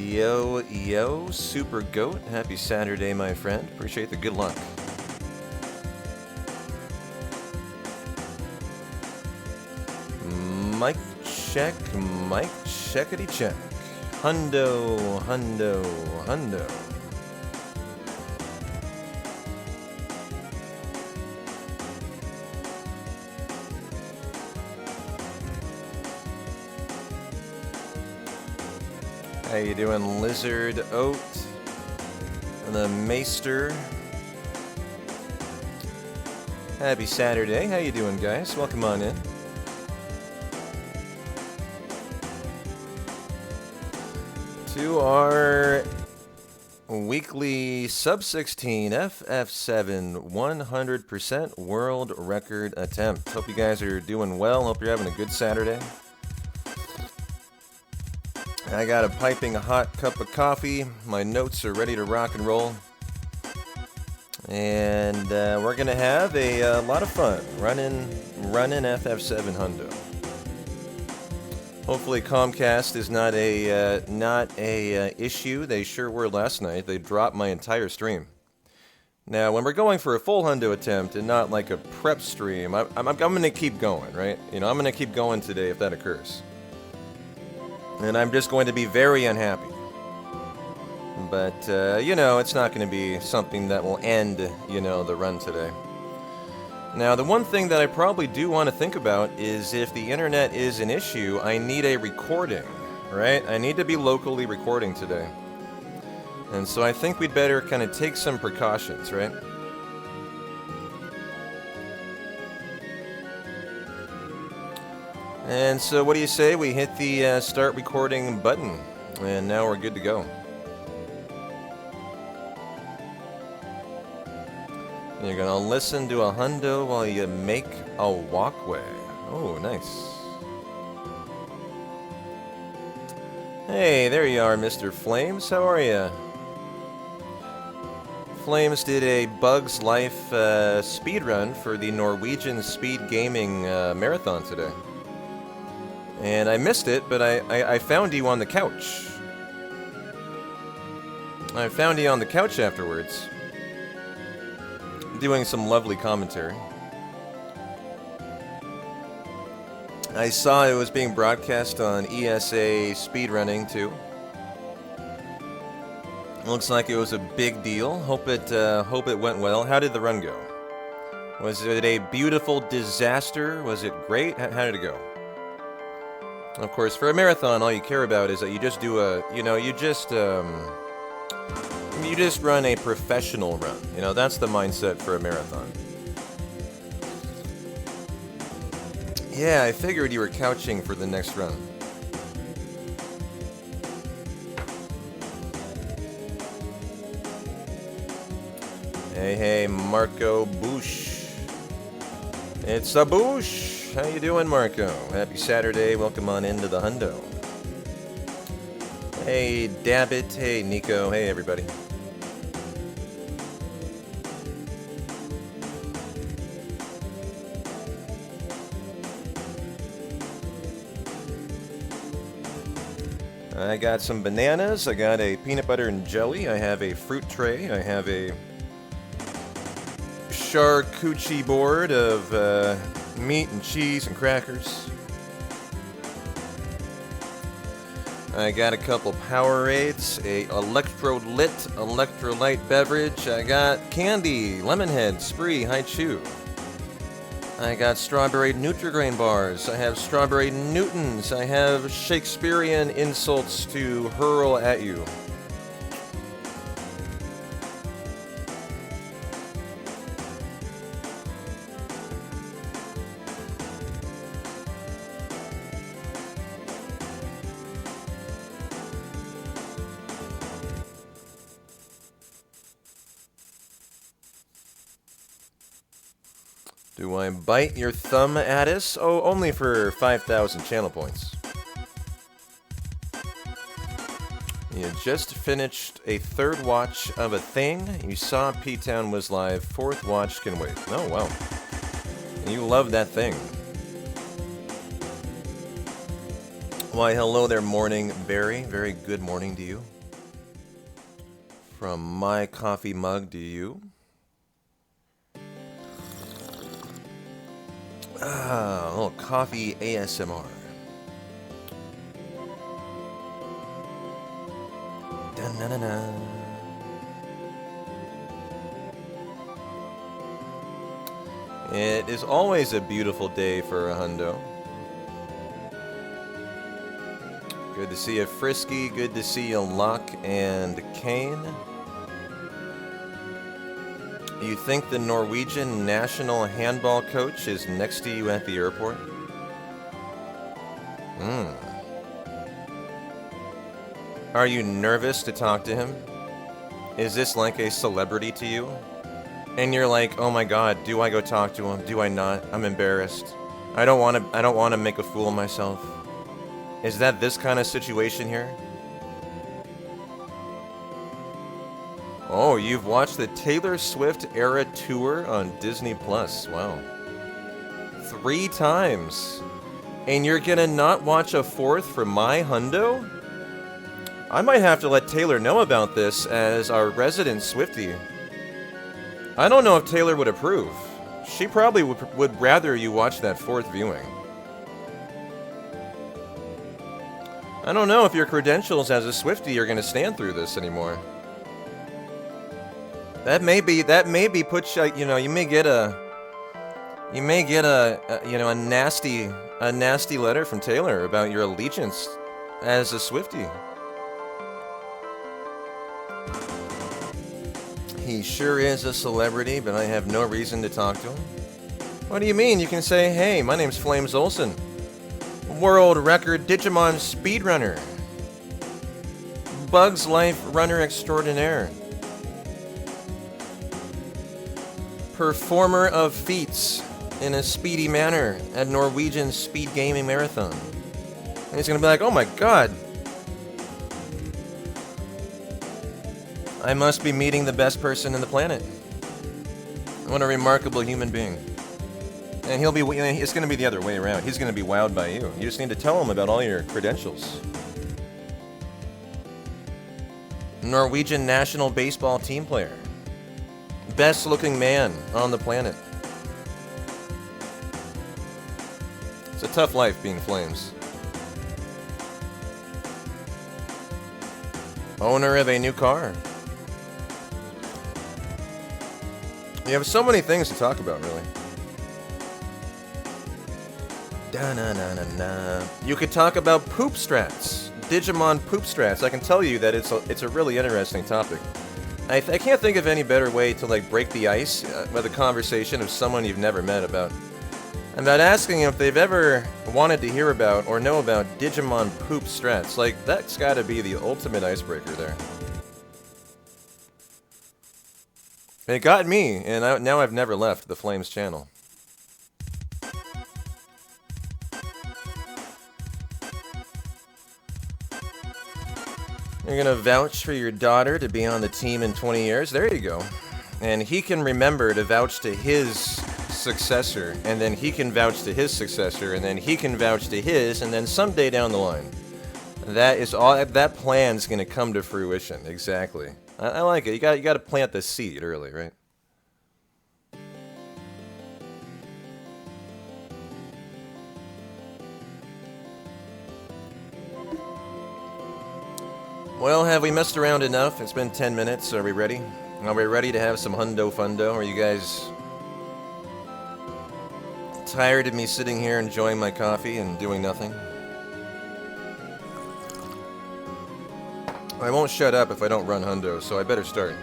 Yo, yo, Super Goat. Happy Saturday, my friend. Appreciate the good luck. Mic check, mic checkity check. Hundo, hundo, hundo. How you doing, Lizard Oat? The Maester. Happy Saturday. How you doing, guys? Welcome on in. To our weekly sub-16 FF7 100% world record attempt. Hope you guys are doing well. Hope you're having a good Saturday. I got a piping hot cup of coffee. My notes are ready to rock and roll. And we're going to have a lot of fun running FF7 Hundo. Hopefully Comcast is not a issue. They sure were last night. They dropped my entire stream. Now, when we're going for a full Hundo attempt and not like a prep stream, I'm going to keep going, right? You know, I'm going to keep going today if that occurs. And I'm just going to be very unhappy. But, you know, it's not going to be something that will end, you know, the run today. Now, the one thing that I probably do want to think about is if the internet is an issue, I need a recording, right? I need to be locally recording today. And so I think we'd better kind of take some precautions, right? And so what do you say we hit the start recording button, and now we're good to go. You're gonna listen to a hundo while you make a walkway. Oh, nice. Hey, there you are, Mr. Flames. How are you? Flames did a Bug's Life speed run for the Norwegian Speed Gaming Marathon today. And I missed it, but I found you on the couch. I found you on the couch afterwards, doing some lovely commentary. I saw it was being broadcast on ESA speedrunning too. Looks like it was a big deal. Hope it went well. How did the run go? Was it a beautiful disaster? Was it great? How did it go? Of course, for a marathon, all you care about is that you just do a, you know, you just run a professional run. You know, that's the mindset for a marathon. Yeah, I figured you were couching for the next run. Hey, Marco Bush. It's a Bush. How you doing, Marco? Happy Saturday. Welcome on into the hundo. Hey, Dabbit. Hey, Nico. Hey, everybody. I got some bananas. I got a peanut butter and jelly. I have a fruit tray. I have a charcuterie board of meat and cheese and crackers. I got a couple Powerades, a electrolyte beverage. I got candy, Lemonhead, Spree, Hi Chew. I got strawberry Nutri-Grain bars. I have strawberry Newtons. I have Shakespearean insults to hurl at you. Do I bite your thumb at us? Oh, only for 5,000 channel points. You just finished a third watch of a thing. You saw P-Town was live. Fourth watch can wait. Oh, wow. You love that thing. Why, hello there, Morning Barry. Very good morning to you. From my coffee mug to you. Ah, a little coffee ASMR. Dun-na-na-na. It is always a beautiful day for a hundo. Good to see you, Frisky. Good to see you, Locke and Kane. You think the Norwegian national handball coach is next to you at the airport? Are you nervous to talk to him? Is this like a celebrity to you? And you're like, oh my god, do I go talk to him? Do I not? I'm embarrassed. I don't want to make a fool of myself. Is that this kind of situation here? Oh, you've watched the Taylor Swift era tour on Disney Plus. Wow. 3 times. And you're gonna not watch a 4th for my hundo? I might have to let Taylor know about this as our resident Swiftie. I don't know if Taylor would approve. She probably would rather you watch that 4th viewing. I don't know if your credentials as a Swiftie are gonna stand through this anymore. That may be put you know, you may get a nasty letter from Taylor about your allegiance as a Swiftie. He sure is a celebrity, but I have no reason to talk to him. What do you mean? You can say, hey, my name's Flames Olsen. World record Digimon speedrunner. Bugs Life runner extraordinaire. Performer of feats in a speedy manner at Norwegian Speed Gaming Marathon. And he's gonna be like, oh my god. I must be meeting the best person in the planet. What a remarkable human being. And it's gonna be the other way around. He's gonna be wowed by you. You just need to tell him about all your credentials. Norwegian national baseball team player. Best looking man on the planet. It's a tough life being Flames. Owner of a new car. You have so many things to talk about, really. Da-na-na-na-na. You could talk about poop strats. Digimon poop strats. I can tell you that it's a really interesting topic. I can't think of any better way to like break the ice with a conversation of someone you've never met about asking if they've ever wanted to hear about or know about Digimon poop strats. Like, that's gotta be the ultimate icebreaker there. It got me, and now I've never left the Flames channel. You're gonna vouch for your daughter to be on the team in 20 years? There you go. And he can remember to vouch to his successor, and then he can vouch to his successor, and then he can vouch to his, and then someday down the line. That plan's gonna come to fruition, exactly. I like it. You got to plant the seed early, right? Well, have we messed around enough? It's been 10 minutes. Are we ready? Are we ready to have some hundo fundo? Are you guys tired of me sitting here enjoying my coffee and doing nothing? I won't shut up if I don't run hundo, so I better start.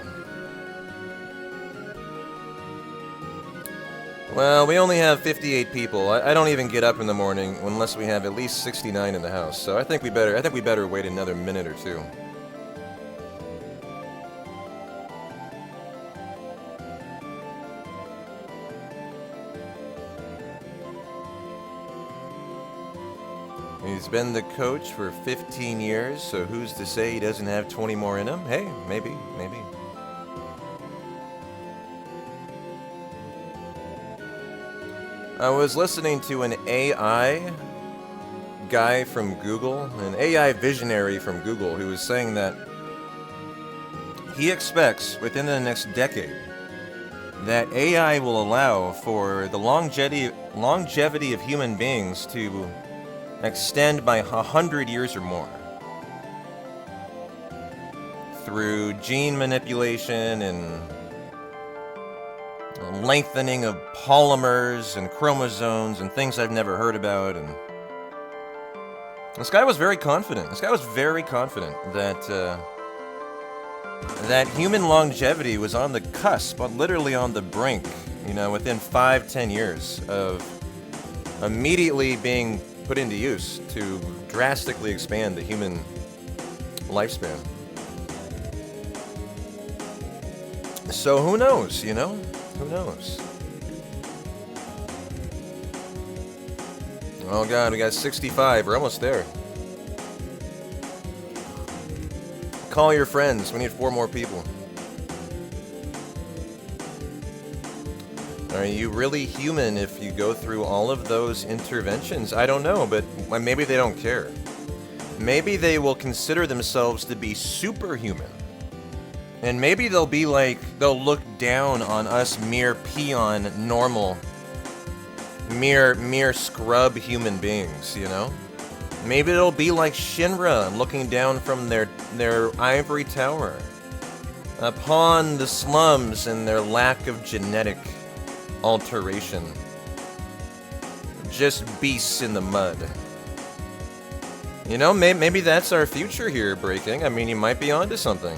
Well, we only have 58 people. I don't even get up in the morning unless we have at least 69 in the house. So I think we better wait another minute or two. He's been the coach for 15 years, so who's to say he doesn't have 20 more in him? Hey, maybe. I was listening to an AI guy from Google, an AI visionary from Google, who was saying that He expects within the next decade that AI will allow for the longevity of human beings to extend by 100 years or more through gene manipulation and lengthening of polymers and chromosomes and things I've never heard about. And this guy was very confident. That human longevity was on the cusp, literally on the brink, within 5-10 years of immediately being put into use to drastically expand the human lifespan. So who knows, Who knows? Oh god, we got 65. We're almost there. Call your friends. We need 4 more people. Are you really human if you go through all of those interventions? I don't know, but maybe they don't care. Maybe they will consider themselves to be superhuman. And maybe they'll look down on us mere peon, normal, mere scrub human beings, Maybe it'll be like Shinra looking down from their ivory tower upon the slums and their lack of genetic alteration. Just beasts in the mud. Maybe that's our future here, Breaking. I mean, you might be onto something.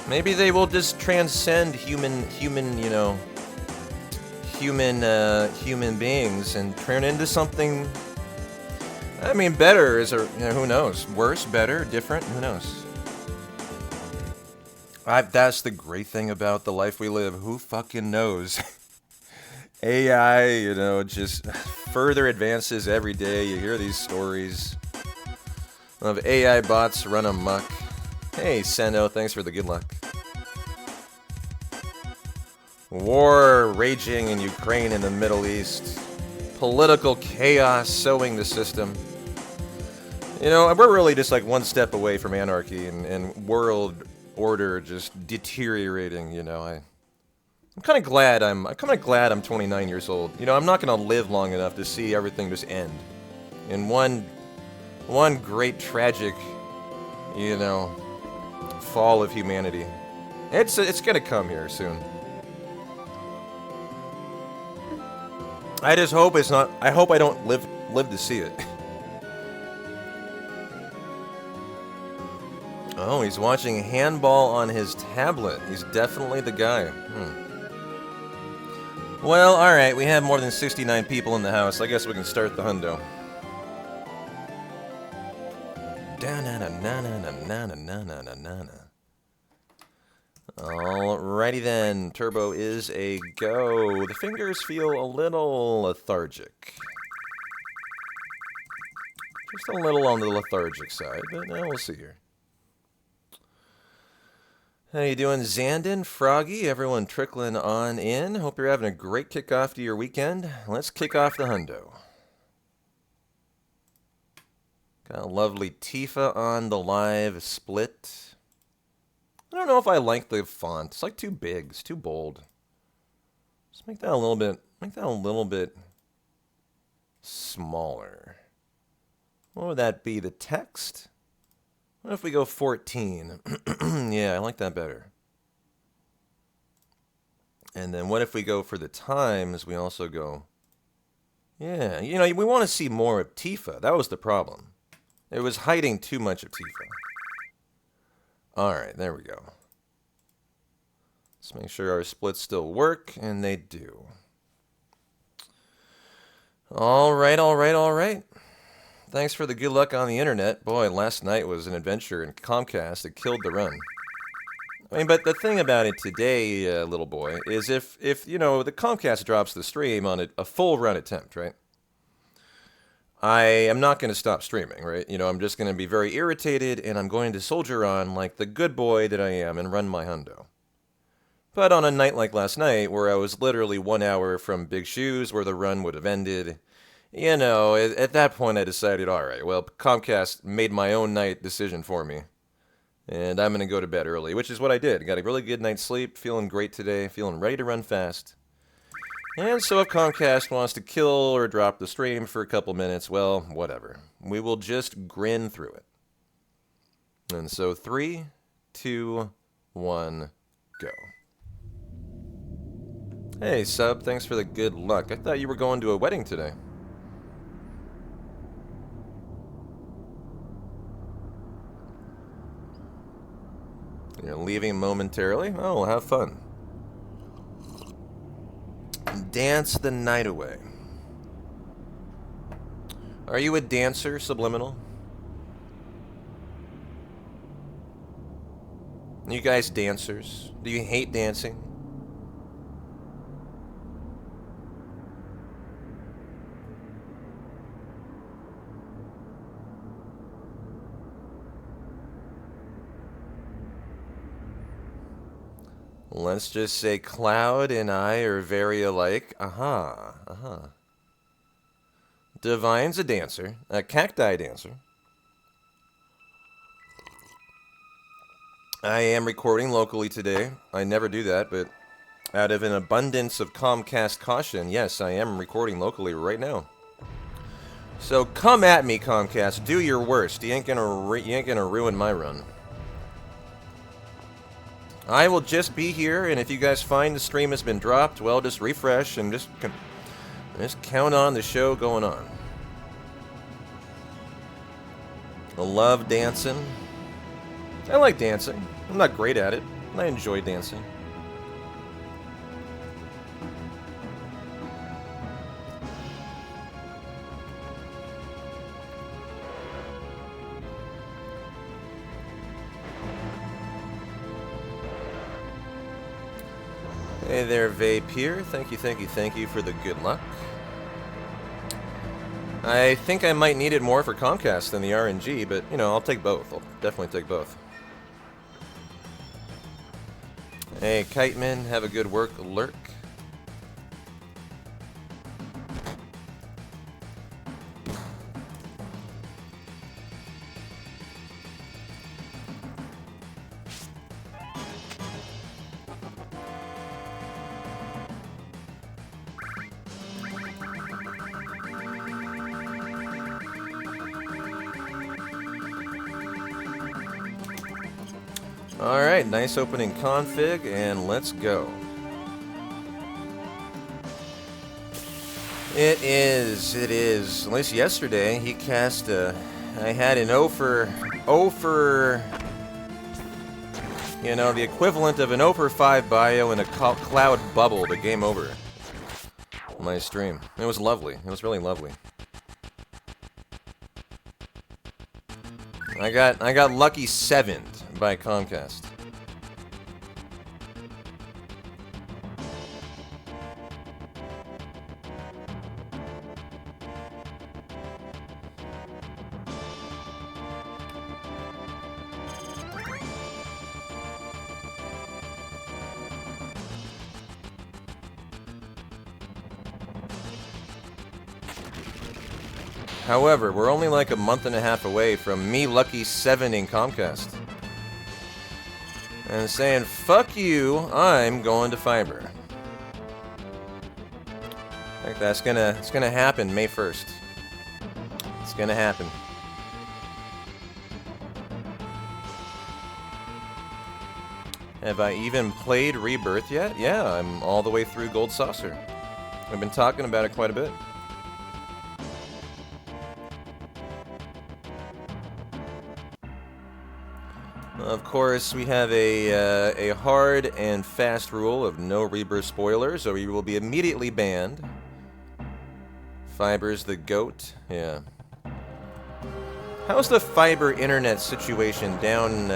Maybe they will just transcend human beings and turn into something. I mean, better is who knows? Worse, better, different, who knows? That's the great thing about the life we live. Who fucking knows? AI, just further advances every day. You hear these stories of AI bots run amok. Hey, Seno, thanks for the good luck. War raging in Ukraine and the Middle East. Political chaos sowing the system. We're really just like one step away from anarchy and world order just deteriorating, I'm kind of glad I'm 29 years old. I'm not going to live long enough to see everything just end in one great tragic, fall of humanity. It's going to come here soon. I just hope it's not. I hope I don't live to see it. Oh, he's watching handball on his tablet. He's definitely the guy. Well, alright, we have more than 69 people in the house. I guess we can start the hundo. Alrighty then, Turbo is a go. The fingers feel a little lethargic. Just a little on the lethargic side, but we'll see here. How you doing, Zandon, Froggy, everyone trickling on in? Hope you're having a great kickoff to your weekend. Let's kick off the hundo. Got a lovely Tifa on the live split. I don't know if I like the font. It's like too big. It's too bold. Just make that a little bit smaller. What would that be? The text? What if we go 14? Yeah, I like that better. And then what if we go for the times, we also go... Yeah, we want to see more of Tifa. That was the problem. It was hiding too much of Tifa. Alright, there we go. Let's make sure our splits still work, and they do. Alright. Thanks for the good luck on the internet. Boy, last night was an adventure, and Comcast, it killed the run. I mean, but the thing about it today, little boy, is if the Comcast drops the stream on a full run attempt, right? I am not going to stop streaming, right? I'm just going to be very irritated, and I'm going to soldier on like the good boy that I am and run my hundo. But on a night like last night, where I was literally 1 hour from Big Shoes, where the run would have ended, at that point I decided, all right, well, Comcast made my own night decision for me. And I'm going to go to bed early, which is what I did. Got a really good night's sleep, feeling great today, feeling ready to run fast. And so if Comcast wants to kill or drop the stream for a couple minutes, well, whatever. We will just grin through it. And so 3, 2, 1, go. Hey, Sub, thanks for the good luck. I thought you were going to a wedding today. You're leaving momentarily? Oh, well, have fun. Dance the night away. Are you a dancer, Subliminal? You guys dancers? Do you hate dancing? Let's just say Cloud and I are very alike. Divine's a dancer, a cacti dancer. I am recording locally today. I never do that, but out of an abundance of Comcast caution, yes, I am recording locally right now. So come at me, Comcast. Do your worst. You ain't gonna ruin my run. I will just be here, and if you guys find the stream has been dropped, well, just refresh and just count on the show going on. I love dancing. I like dancing. I'm not great at it. I enjoy dancing. Hey there, Vape here. Thank you for the good luck. I think I might need it more for Comcast than the RNG, but, you know, I'll take both. I'll definitely take both. Hey, Kiteman, have a good work lurk. Alright, nice opening config, and let's go. It is. At least yesterday, he cast I had an 0 for, you know, the equivalent of an 0 for 5 bio and a cloud bubble to game over my stream. It was lovely. It was really lovely. I got lucky 7'd by Comcast. However, we're only like a month and a half away from me lucky 7'ing Comcast. And saying, fuck you, I'm going to fiber. I think it's gonna happen May 1st. It's gonna happen. Have I even played Rebirth yet? Yeah, I'm all the way through Gold Saucer. I've been talking about it quite a bit. Of course, we have a hard and fast rule of no Rebirth spoilers, or you will be immediately banned. Fiber's the GOAT. Yeah. How's the fiber internet situation down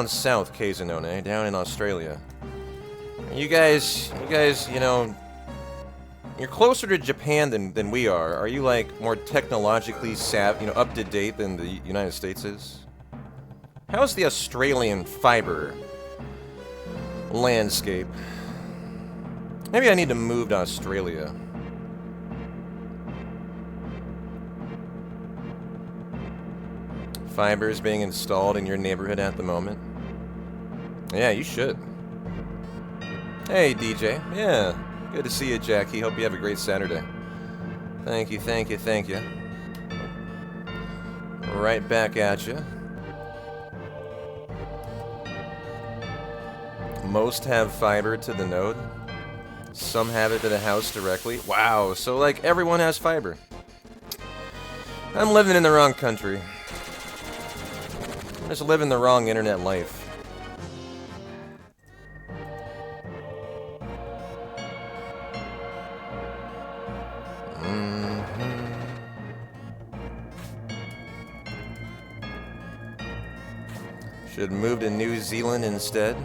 south, Kazanone, down in Australia? You guys, you know, you're closer to Japan than we are. Are you like more technologically up to date than the United States is? How's the Australian fiber landscape? Maybe I need to move to Australia. Fiber is being installed in your neighborhood at the moment. Yeah, you should. Hey, DJ. Yeah, good to see you, Jackie. Hope you have a great Saturday. Thank you, thank you, thank you. Right back at you. Most have fiber to the node. Some have it to the house directly. Wow, so like everyone has fiber. I'm living in the wrong country. I'm just living the wrong internet life. Should move to New Zealand instead.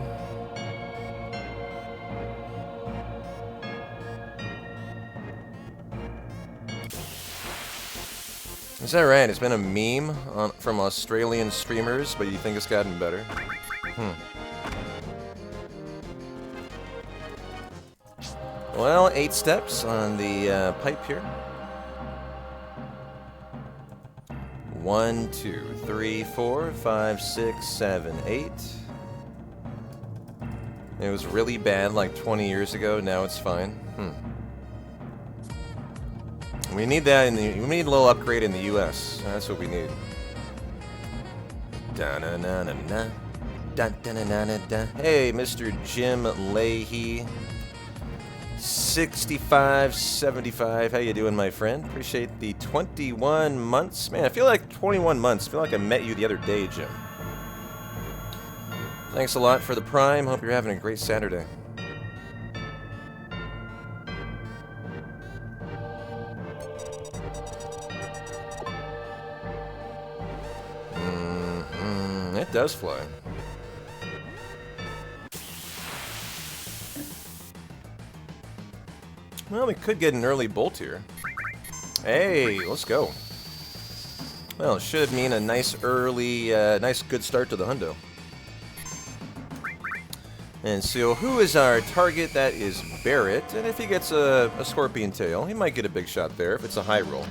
Is that right? It's been a meme from Australian streamers, but you think it's gotten better? Well, 8 steps on the pipe here. 1, 2, 3, 4, 5, 6, 7, 8. It was really bad like 20 years ago. Now it's fine. We need that we need a little upgrade in the US. That's what we need. Da-na-na-na-na. Da-da-na-na-na-da. Hey, Mr. Jim Leahy. 6575. How you doing, my friend? Appreciate the 21 months. Man, I feel like 21 months. I feel like I met you the other day, Jim. Thanks a lot for the Prime. Hope you're having a great Saturday. It does fly. Well, we could get an early bolt here. Hey, let's go. Well, it should mean a nice early, nice good start to the hundo. And so, who is our target? That is Barrett. And if he gets a scorpion tail, he might get a big shot there if it's a high roll.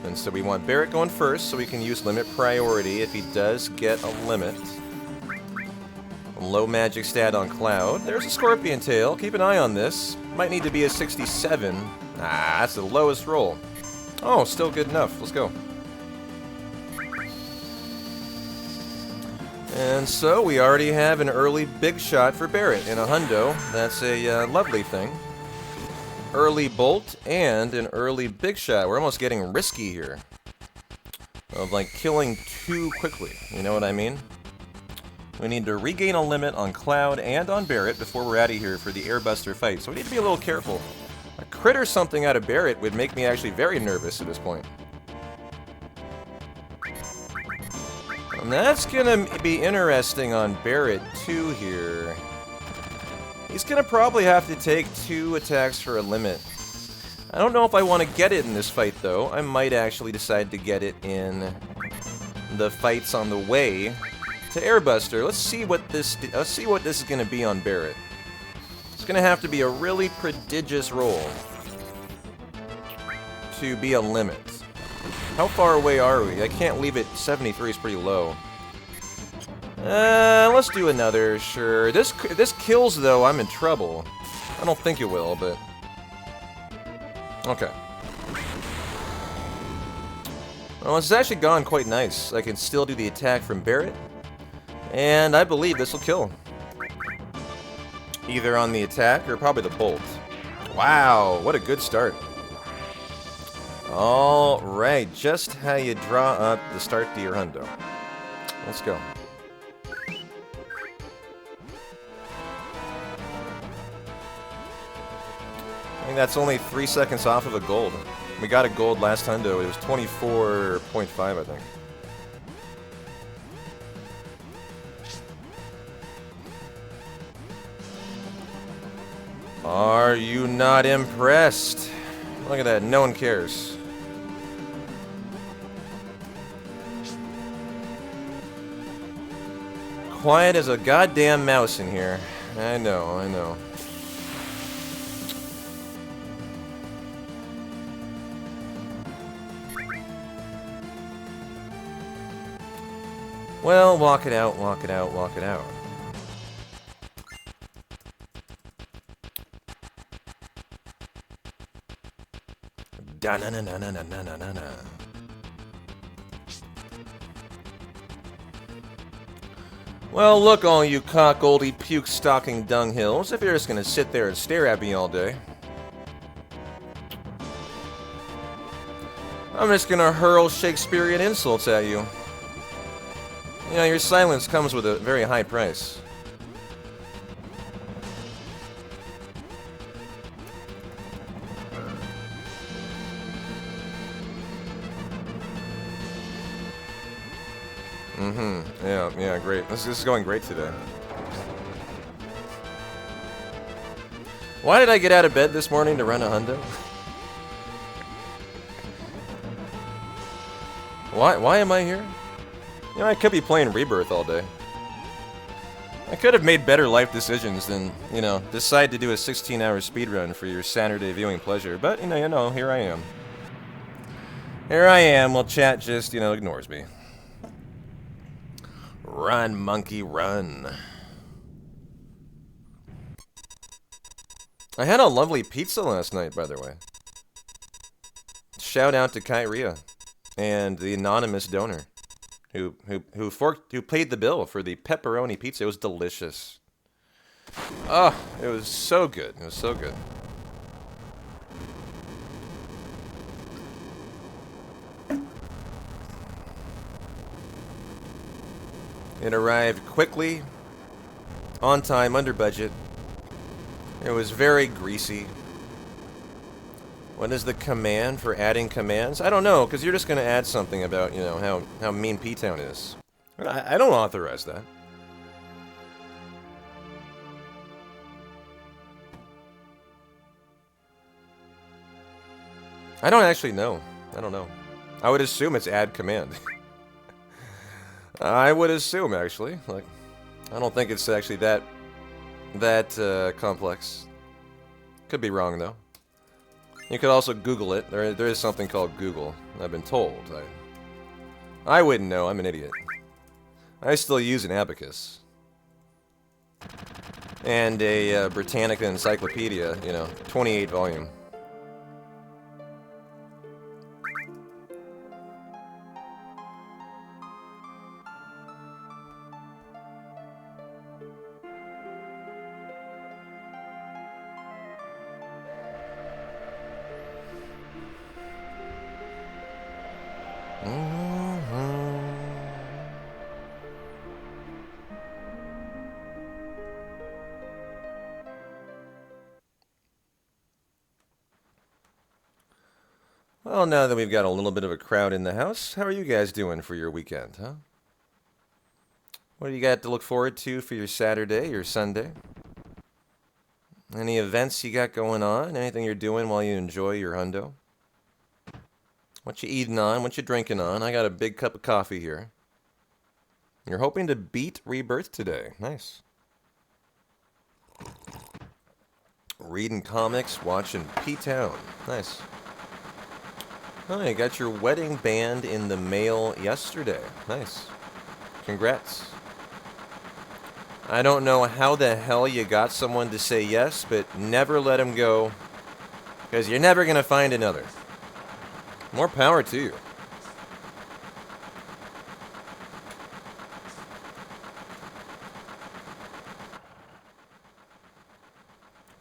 And so we want Barrett going first so we can use limit priority if he does get a limit. Low magic stat on Cloud. There's a scorpion tail. Keep an eye on this. Might need to be a 67. Ah, that's the lowest roll. Oh, still good enough. Let's go. And so we already have an early big shot for Barrett in a hundo. That's a lovely thing. Early bolt and an early big shot. We're almost getting risky here. Of like killing too quickly. You know what I mean? We need to regain a limit on Cloud and on Barrett before we're out of here for the Airbuster fight. So we need to be a little careful. A crit or something out of Barrett would make me actually very nervous at this point. And that's gonna be interesting on Barrett too here. He's gonna probably have to take 2 attacks for a limit. I don't know if I want to get it in this fight though. I might actually decide to get it in the fights on the way to Airbuster. Let's see what this is gonna be on Barrett. It's gonna have to be a really prodigious roll to be a limit. How far away are we? I can't leave it. 73 is pretty low. Let's do another. Sure. This kills though. I'm in trouble. I don't think it will, but okay. Well, this has actually gone quite nice. I can still do the attack from Barrett. And I believe this will kill. Either on the attack or probably the bolt. Wow, what a good start. Alright, just how you draw up the start to your hundo. Let's go. I think that's only 3 seconds off of a gold. We got a gold last hundo. It was 24.5, I think. Are you not impressed? Look at that, no one cares. Quiet as a goddamn mouse in here. I know, I know. Well, walk it out, walk it out, walk it out. Da na na na na na na na na. Well, look, all you cock-oldie puke-stalking dunghills, if you're just gonna sit there and stare at me all day, I'm just gonna hurl Shakespearean insults at you. You know, your silence comes with a very high price. Yeah, great. This is going great today. Why did I get out of bed this morning to run a hundo? Why am I here? You know, I could be playing Rebirth all day. I could have made better life decisions than, you know, decide to do a 16-hour speedrun for your Saturday viewing pleasure. But, you know, here I am. Here I am while chat just, you know, ignores me. Run, monkey, run. I had a lovely pizza last night, by the way. Shout out to Kyria and the anonymous donor who paid the bill for the pepperoni pizza. It was delicious. Oh, it was so good. It was so good. It arrived quickly, on time, under budget. It was very greasy. What is the command for adding commands? I don't know, because you're just going to add something about, you know, how mean P-Town is. I don't authorize that. I don't actually know. I don't know. I would assume it's add command. I would assume, actually. Like, I don't think it's actually that complex. Could be wrong, though. You could also Google it. There is something called Google. I've been told. I wouldn't know. I'm an idiot. I still use an abacus. And a Britannica Encyclopedia, you know, 28 volume. Well, now that we've got a little bit of a crowd in the house, how are you guys doing for your weekend, huh? What do you got to look forward to for your Saturday, your Sunday? Any events you got going on? Anything you're doing while you enjoy your hundo? What you eating on? What you drinking on? I got a big cup of coffee here. You're hoping to beat Rebirth today. Nice. Reading comics, watching P-Town. Nice. Oh, you got your wedding band in the mail yesterday. Nice. Congrats. I don't know how the hell you got someone to say yes, but never let him go, because you're never going to find another. More power to you.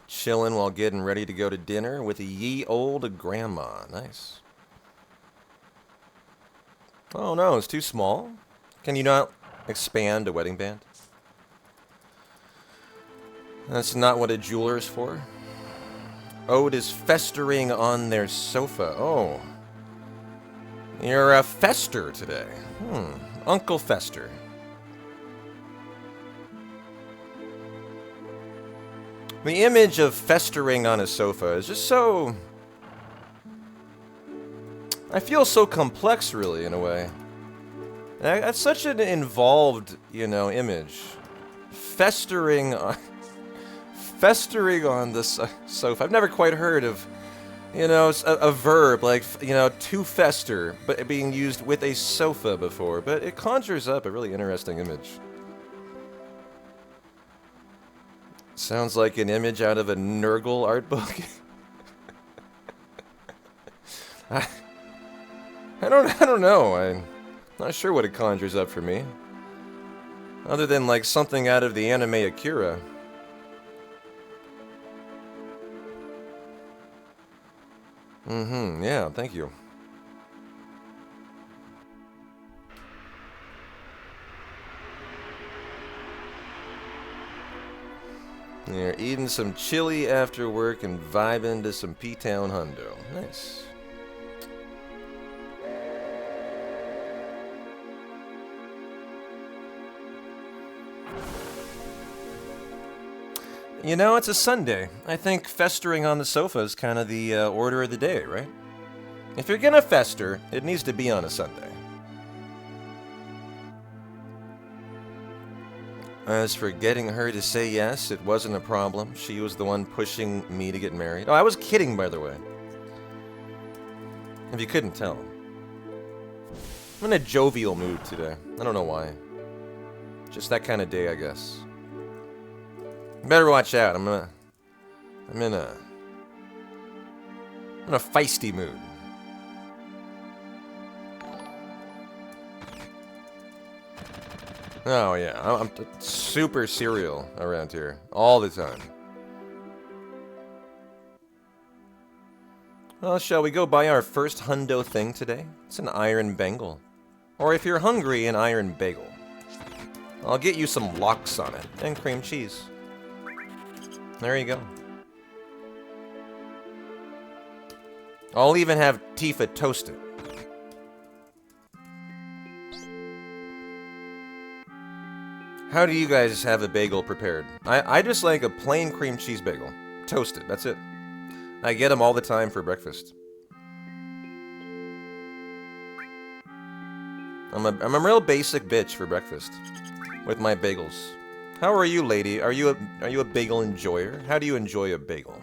Chilling while getting ready to go to dinner with a ye old grandma. Nice. Oh no, it's too small. Can you not expand a wedding band? That's not what a jeweler is for. Ode is festering on their sofa. Oh. You're a Fester today. Uncle Fester. The image of festering on a sofa is just so... I feel so complex, really, in a way. That's such an involved, you know, image. Festering on the sofa. I've never quite heard of, you know, a verb like, you know, to fester, but being used with a sofa before. But it conjures up a really interesting image. Sounds like an image out of a Nurgle art book. I, I don't know. I'm not sure what it conjures up for me. Other than like something out of the anime Akira. Yeah, thank you. You're eating some chili after work and vibing to some P-Town Hundo. Nice. You know, it's a Sunday. I think festering on the sofa is kind of the order of the day, right? If you're gonna fester, it needs to be on a Sunday. As for getting her to say yes, it wasn't a problem. She was the one pushing me to get married. Oh, I was kidding, by the way. If you couldn't tell. I'm in a jovial mood today. I don't know why. Just that kind of day, I guess. Better watch out. I'm in a feisty mood. Oh yeah, I'm super serial around here all the time. Well, shall we go buy our first hundo thing today? It's an iron bangle. Or if you're hungry, an iron bagel. I'll get you some lox on it and cream cheese. There you go. I'll even have Tifa toast it. How do you guys have a bagel prepared? I just like a plain cream cheese bagel. Toasted, that's it. I get them all the time for breakfast. I'm a real basic bitch for breakfast. With my bagels. How are you, lady? Are you a bagel enjoyer? How do you enjoy a bagel?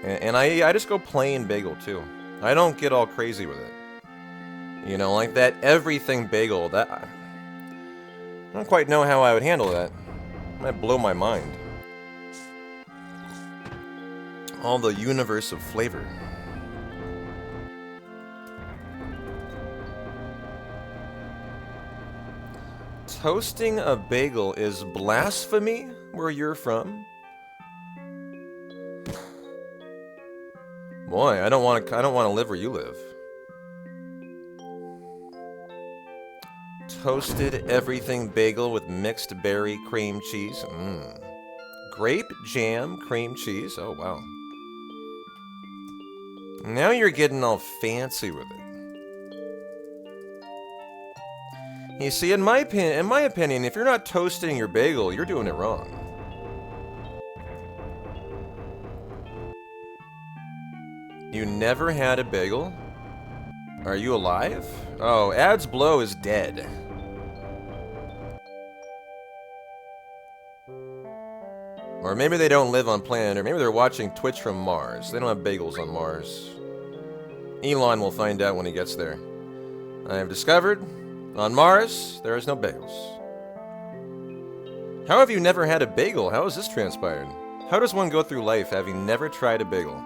And I just go plain bagel too. I don't get all crazy with it. You know, like that everything bagel, that... I don't quite know how I would handle that. It might blow my mind. All the universe of flavor. Toasting a bagel is blasphemy where you're from? Boy, I don't want to live where you live. Toasted everything bagel with mixed berry cream cheese. Grape jam cream cheese. Oh, wow. Now you're getting all fancy with it. You see, in my opinion, if you're not toasting your bagel, you're doing it wrong. You never had a bagel? Are you alive? Oh, Ads Blow is dead. Or maybe they don't live on planet, or maybe they're watching Twitch from Mars. They don't have bagels on Mars. Elon will find out when he gets there. I have discovered, on Mars, there is no bagels. How have you never had a bagel? How has this transpired? How does one go through life having never tried a bagel?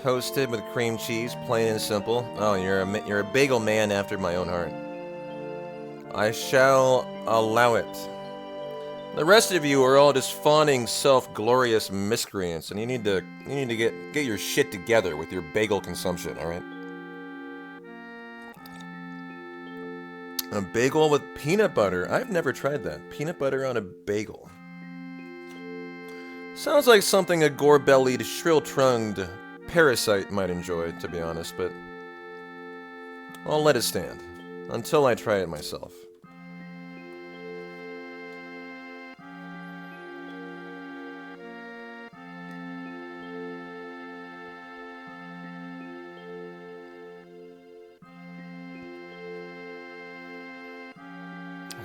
Toasted with cream cheese, plain and simple. Oh, you're a bagel man after my own heart. I shall allow it. The rest of you are all just fawning, self-glorious miscreants, and you need to get your shit together with your bagel consumption. All right. A bagel with peanut butter. I've never tried that. Peanut butter on a bagel. Sounds like something a gore-bellied, shrill-tongued parasite might enjoy, to be honest, but I'll let it stand until I try it myself.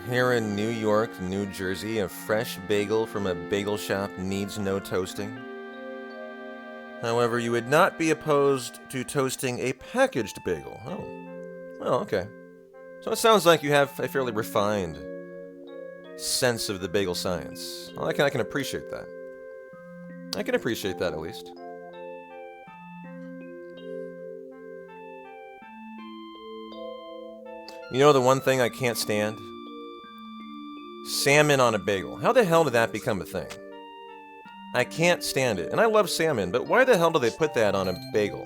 Here in New York, New Jersey, a fresh bagel from a bagel shop needs no toasting. However, you would not be opposed to toasting a packaged bagel. Oh. Well, okay. So it sounds like you have a fairly refined sense of the bagel science. Well, I can appreciate that. I can appreciate that, at least. You know the one thing I can't stand? Salmon on a bagel. How the hell did that become a thing? I can't stand it. And I love salmon, but why the hell do they put that on a bagel?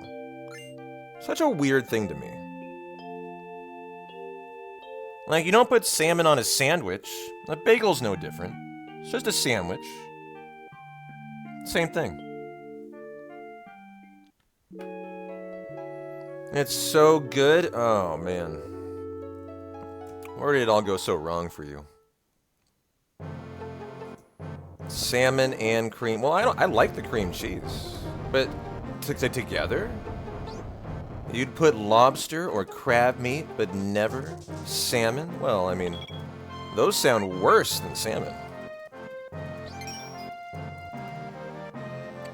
Such a weird thing to me. Like, you don't put salmon on a sandwich. A bagel's no different. It's just a sandwich. Same thing. It's so good. Oh, man. Where did it all go so wrong for you? Salmon and cream. Well, I like the cream cheese. But together? You'd put lobster or crab meat, but never salmon? Well, I mean, those sound worse than salmon.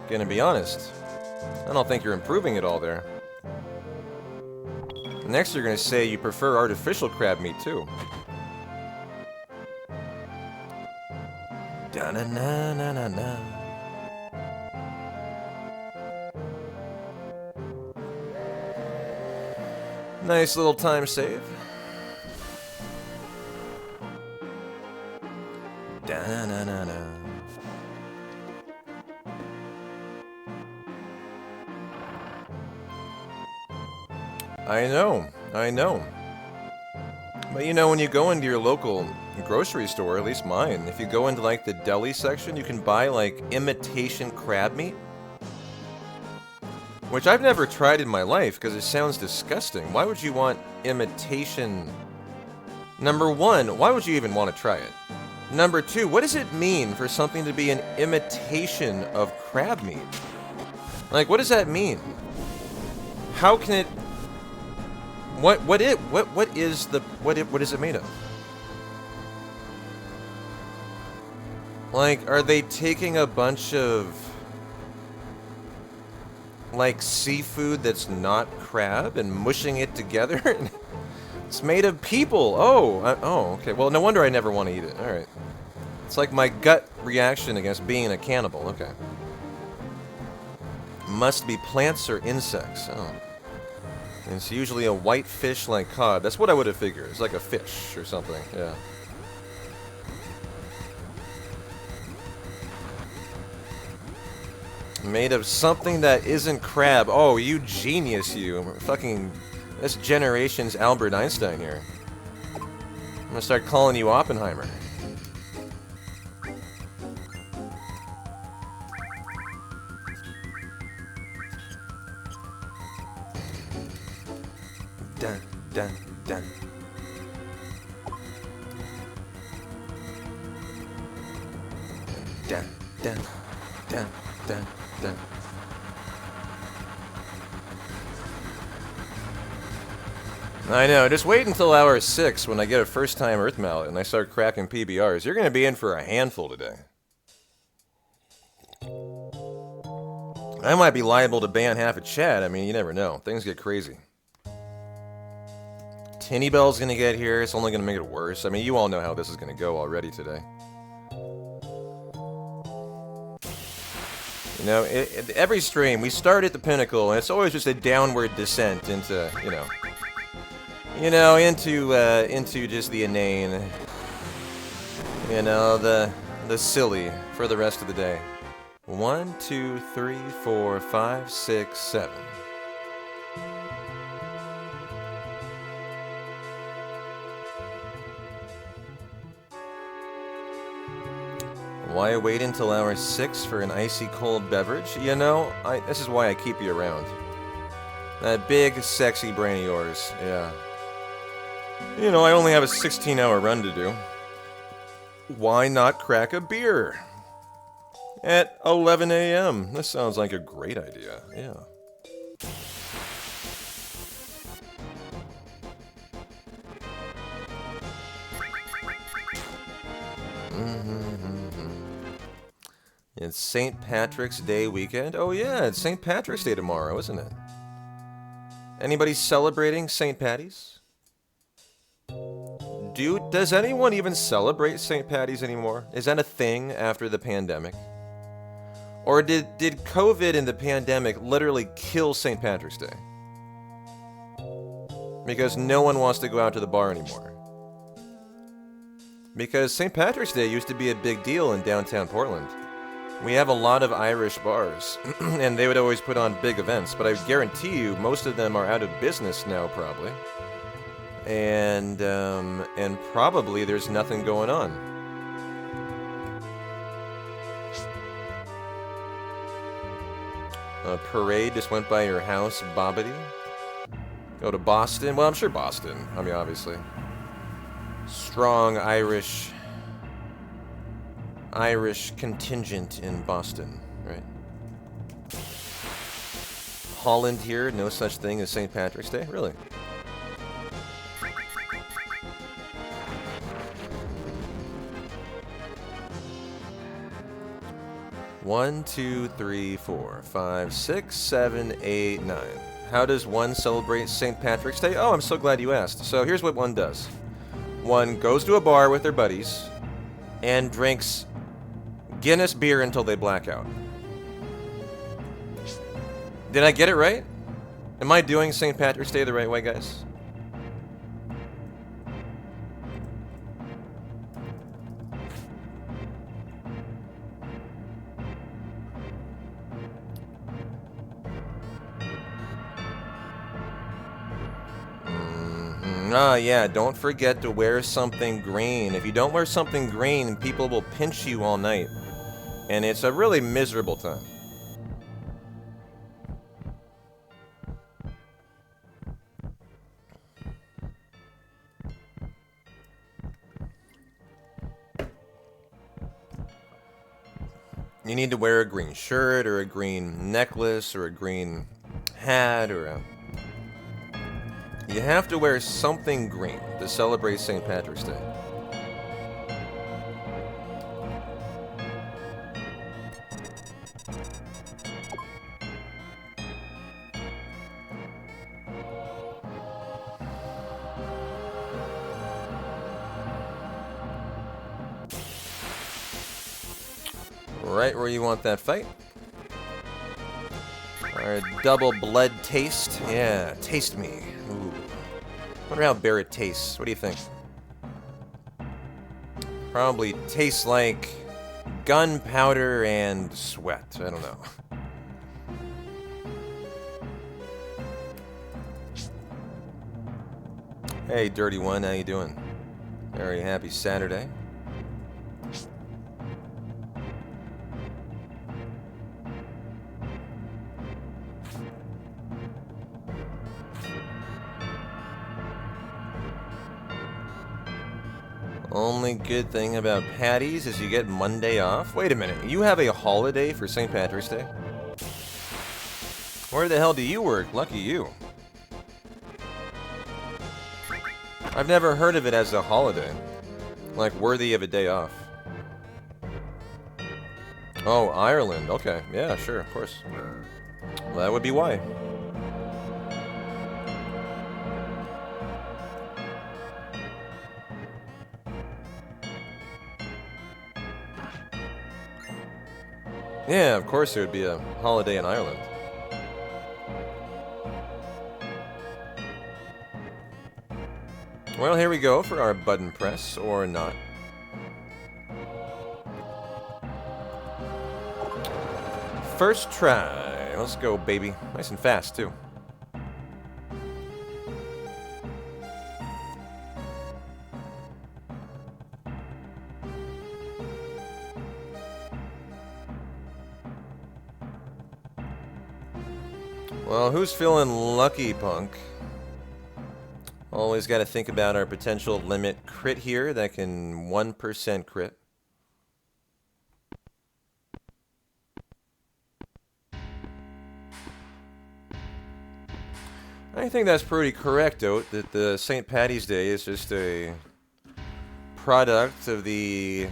Gonna be honest, I don't think you're improving at all there. Next, you're gonna say you prefer artificial crab meat, too. Da-na-na-na-na-na. Nice little time save. Da-na-na-na. I know. But you know, when you go into your local grocery store, at least mine, if you go into like the deli section, you can buy like imitation crab meat. Which I've never tried in my life because it sounds disgusting. Why would you want imitation? Number one, why would you even want to try it? Number two, what does it mean for something to be an imitation of crab meat? Like, what does that mean? How can it? What is it made of? Like, are they taking a bunch of like seafood that's not crab and mushing it together? It's made of people. Oh, okay. Well, no wonder I never want to eat it. All right. It's like my gut reaction against being a cannibal. Okay. Must be plants or insects. Oh. And it's usually a white fish like cod. That's what I would have figured. It's like a fish or something. Yeah. Made of something that isn't crab. Oh, you genius, you. Fucking... This generation's Albert Einstein here. I'm gonna start calling you Oppenheimer. Dun, dun, dun. Dun, dun, dun, dun, dun. I know, just wait until hour 6 when I get a first-time Earth Mallet and I start cracking PBRs. You're gonna be in for a handful today. I might be liable to ban half a chat. I mean, you never know. Things get crazy. Tinny Bell's gonna get here. It's only gonna make it worse. I mean, you all know how this is gonna go already today. You know, every stream, we start at the pinnacle, and it's always just a downward descent into, into just the inane, the silly for the rest of the day. 1, 2, 3, 4, 5, 6, 7. Why wait until hour 6 for an icy cold beverage? You know, this is why I keep you around. That big, sexy brain of yours, yeah. You know, I only have a 16-hour run to do. Why not crack a beer? At 11 a.m. This sounds like a great idea, yeah. It's St. Patrick's Day weekend. Oh yeah, it's St. Patrick's Day tomorrow, isn't it? Anybody celebrating St. Patty's? Does anyone even celebrate St. Patty's anymore? Is that a thing after the pandemic? Or did COVID and the pandemic literally kill St. Patrick's Day? Because no one wants to go out to the bar anymore. Because St. Patrick's Day used to be a big deal in downtown Portland. We have a lot of Irish bars, and they would always put on big events, but I guarantee you most of them are out of business now, probably. And probably there's nothing going on. A parade just went by your house, Bobbity. Go to Boston? Well, I'm sure Boston. I mean, obviously. Strong Irish contingent in Boston, right? Holland here, no such thing as St. Patrick's Day? Really? One, two, three, four, 5, 6, 7, 8, 9. How does one celebrate St. Patrick's Day? Oh, I'm so glad you asked. So here's what one does. One goes to a bar with their buddies and drinks Guinness beer until they black out. Did I get it right? Am I doing St. Patrick's Day the right way, guys? Ah, yeah, don't forget to wear something green. If you don't wear something green, people will pinch you all night. And it's a really miserable time. You need to wear a green shirt, or a green necklace, or a green hat, or a... You have to wear something green to celebrate St. Patrick's Day. Right where you want that fight. Our double blood taste. Yeah, taste me. Ooh. Wonder how Barrett tastes. What do you think? Probably tastes like gunpowder and sweat. I don't know. Hey, Dirty One, how you doing? Very happy Saturday. Only good thing about Patty's is you get Monday off. Wait a minute, you have a holiday for St. Patrick's Day? Where the hell do you work? Lucky you. I've never heard of it as a holiday. Like, worthy of a day off. Oh, Ireland. Okay. Yeah, sure, of course. Well, that would be why. Yeah, of course it would be a holiday in Ireland. Well, here we go for our button press, or not. First try. Let's go, baby. Nice and fast, too. Well, who's feeling lucky, punk? Always got to think about our potential limit crit here that can 1% crit. I think that's pretty correct, Oat, that the St. Patty's Day is just a product of the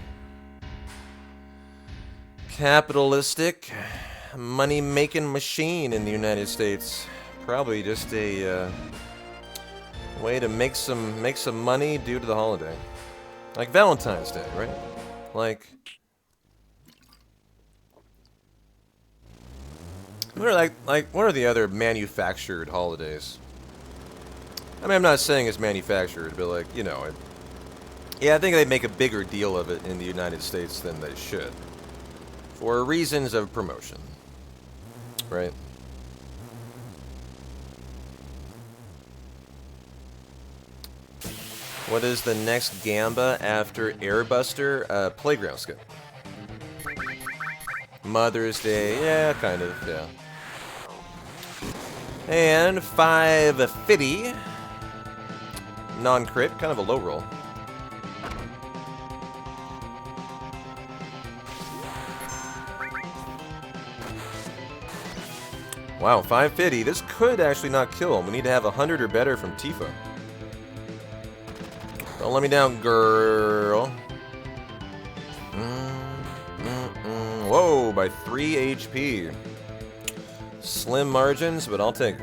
capitalistic money-making machine in the United States. Probably just a way to make some money due to the holiday, like Valentine's Day, right? Like, what are what are the other manufactured holidays? I mean, I'm not saying it's manufactured, but like, you know, yeah, I think they make a bigger deal of it in the United States than they should, for reasons of promotion, right? What is the next Gamba after Airbuster? Playground skip. Mother's Day, yeah, kind of, yeah. And 550. Non-crit, kind of a low roll. Wow, 550. This could actually not kill him. We need to have 100 or better from Tifa. Don't let me down, girl. Whoa, by 3 HP. Slim margins, but I'll take it.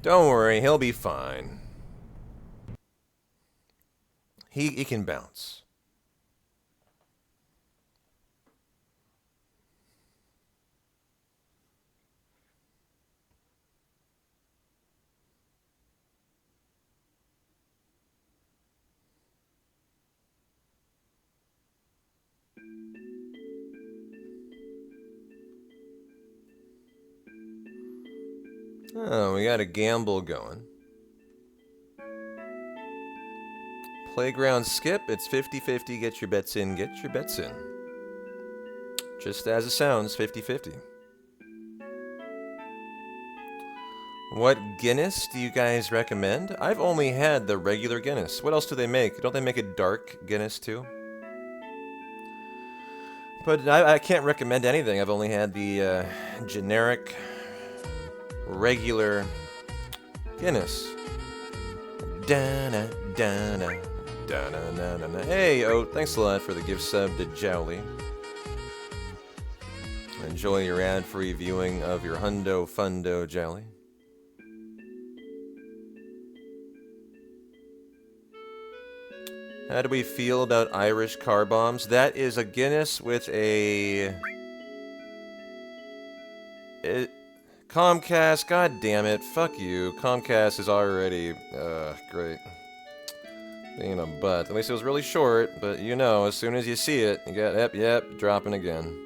Don't worry, he'll be fine. He can bounce. Oh, we got a gamble going. Playground skip, it's 50-50, get your bets in, get your bets in. Just as it sounds, 50-50. What Guinness do you guys recommend? I've only had the regular Guinness. What else do they make? Don't they make a dark Guinness too? But I can't recommend anything. I've only had the generic, regular Guinness. Da-na, da-na, da-na-na-na-na. Hey, oh, thanks a lot for the gift sub to Jowly. Enjoy your ad-free viewing of your Hundo Fundo, Jowly. How do we feel about Irish car bombs? That is a Guinness with a... Comcast, god damn it, fuck you. Comcast is already, great. Being a butt. At least it was really short, but you know, as soon as you see it, you get, yep, dropping again.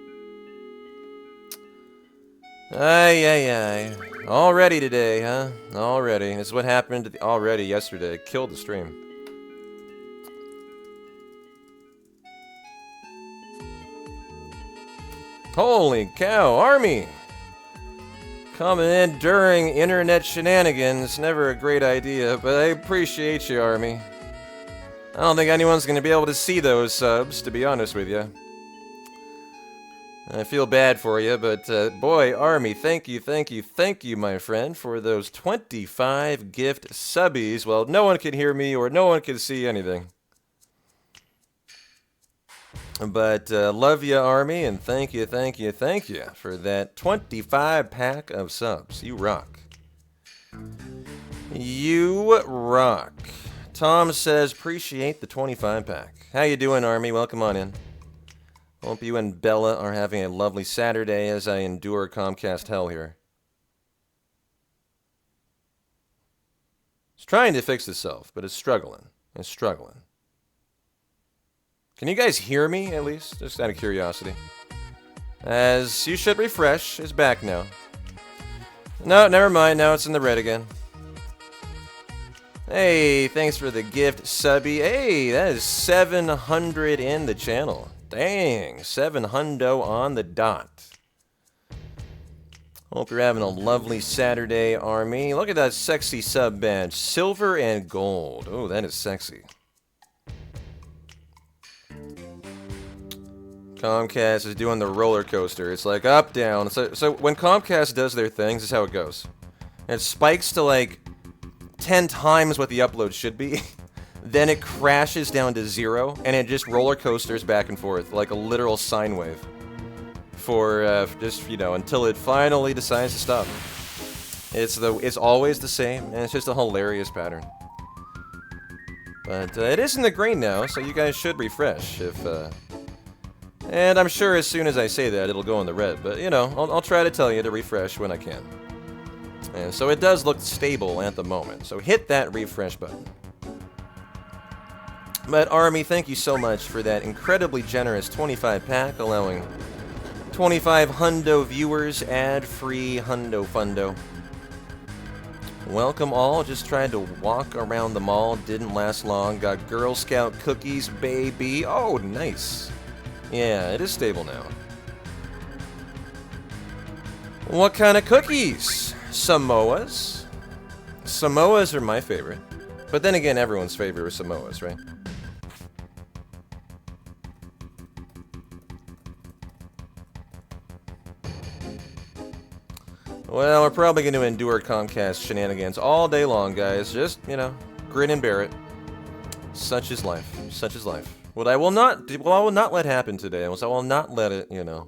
Ay. Already today, huh? Already. This is what happened already yesterday. Killed the stream. Holy cow, Army! Coming in during internet shenanigans, never a great idea, but I appreciate you, Army. I don't think anyone's going to be able to see those subs, to be honest with you. I feel bad for you, but boy, Army, thank you, my friend, for those 25 gift subbies. Well, no one can hear me or no one can see anything. But love you, Army, and thank you for that 25 pack of subs. You rock. You rock. Tom says, appreciate the 25 pack. How you doing, Army? Welcome on in. Hope you and Bella are having a lovely Saturday as I endure Comcast hell here. It's trying to fix itself, but it's struggling. It's struggling. Can you guys hear me, at least? Just out of curiosity. As you should refresh. It's back now. No, never mind. Now it's in the red again. Hey, thanks for the gift, Subby. Hey, that is 700 in the channel. Dang, 700 on the dot. Hope you're having a lovely Saturday, Army. Look at that sexy sub badge. Silver and gold. Oh, that is sexy. Comcast is doing the roller coaster. It's like up, down. So when Comcast does their things, this is how it goes. It spikes to like 10 times what the upload should be. Then it crashes down to 0, and it just roller coasters back and forth like a literal sine wave. For just, you know, until it finally decides to stop. It's always the same, and it's just a hilarious pattern. But it is in the green now, so you guys should refresh if. And I'm sure as soon as I say that, it'll go in the red. But you know, I'll try to tell you to refresh when I can. And so it does look stable at the moment. So hit that refresh button. But Army, thank you so much for that incredibly generous 25 pack, allowing 25 hundo viewers, ad-free hundo fundo. Welcome all. Just tried to walk around the mall. Didn't last long. Got Girl Scout cookies, baby. Oh, nice. Yeah, it is stable now. What kind of cookies? Samoas? Samoas are my favorite. But then again, everyone's favorite is Samoas, right? Well, we're probably going to endure Comcast shenanigans all day long, guys. Just, you know, grin and bear it. Such is life. Such is life. What I will not let happen today is I will not let it, you know,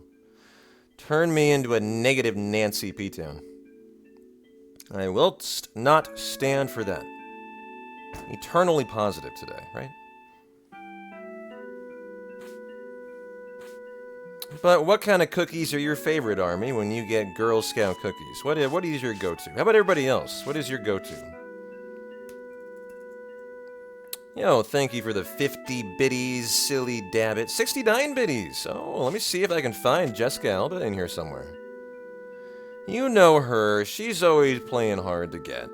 turn me into a negative Nancy P-Town. I will not stand for that. Eternally positive today, right? But what kind of cookies are your favorite, Army, when you get Girl Scout cookies? What is your go-to? How about everybody else? What is your go-to? Yo, thank you for the 50 biddies, silly dabbit. 69 biddies! Oh, let me see if I can find Jessica Alba in here somewhere. You know her, she's always playing hard to get.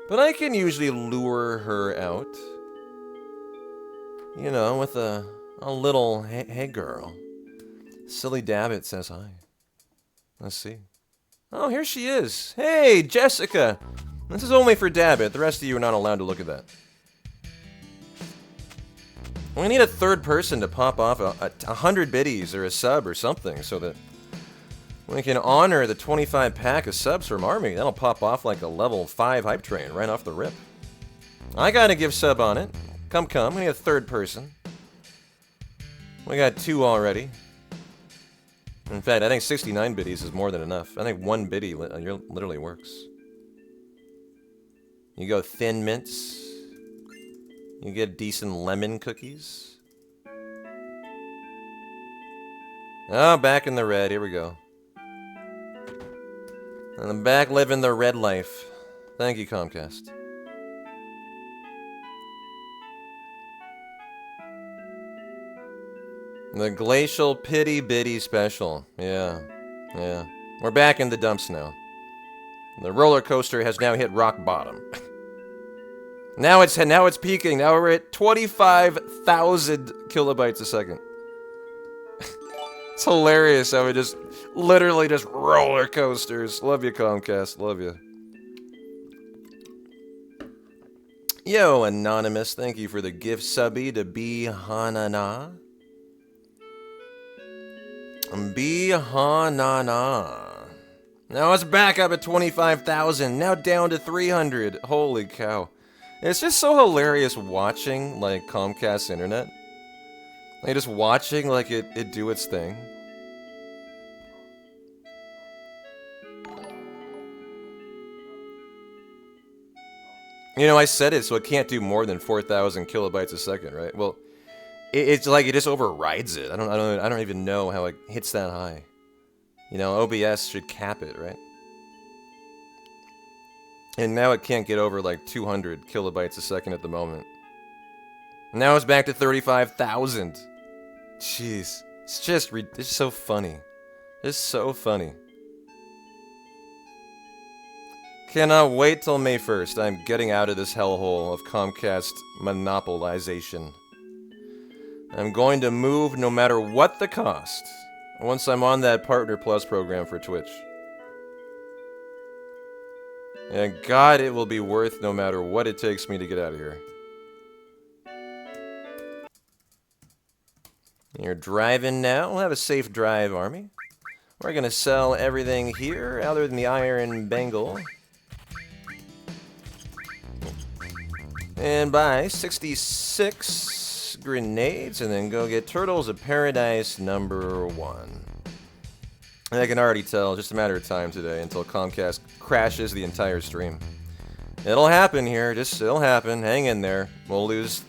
But I can usually lure her out. You know, with a little, hey girl. Silly Dabbit says hi. Let's see. Oh, here she is. Hey, Jessica! This is only for Dabbit. The rest of you are not allowed to look at that. We need a third person to pop off 100 biddies or a sub or something so that we can honor the 25 pack of subs from Army. That'll pop off like a level 5 hype train right off the rip. I gotta give sub on it. Come. We need a third person. We got 2 already. In fact, I think 69 biddies is more than enough. I think 1 biddy literally works. You go thin mints. You get decent lemon cookies. Oh, back in the red. Here we go. And I'm back living the red life. Thank you, Comcast. The Glacial Pity Biddy Special. Yeah. We're back in the dumps now. The roller coaster has now hit rock bottom. Now it's peaking. Now we're at 25,000 kilobytes a second. It's hilarious how we just literally just roller coasters. Love you, Comcast. Love you. Yo, Anonymous. Thank you for the gift subby to B Hanana. Be-ha-na-na. Now it's back up at 25,000. Now down to 300. Holy cow. It's just so hilarious watching, like, Comcast internet. Like, just watching, like, it do its thing. You know, I said it, so it can't do more than 4,000 kilobytes a second, right? Well, it's like it just overrides it. I don't even know how it hits that high. You know, OBS should cap it, right? And now it can't get over like 200 kilobytes a second at the moment. Now it's back to 35,000. Jeez, it's so funny. It's so funny. Cannot wait till May 1st. I'm getting out of this hellhole of Comcast monopolization. I'm going to move no matter what the cost once I'm on that Partner Plus program for Twitch. And God, it will be worth no matter what it takes me to get out of here. You're driving now. We'll have a safe drive, Army. We're going to sell everything here other than the iron bangle. And buy 66 grenades and then go get Turtles of Paradise number 1. And I can already tell, just a matter of time today until Comcast crashes the entire stream. It'll happen here, it'll happen. Hang in there. We'll lose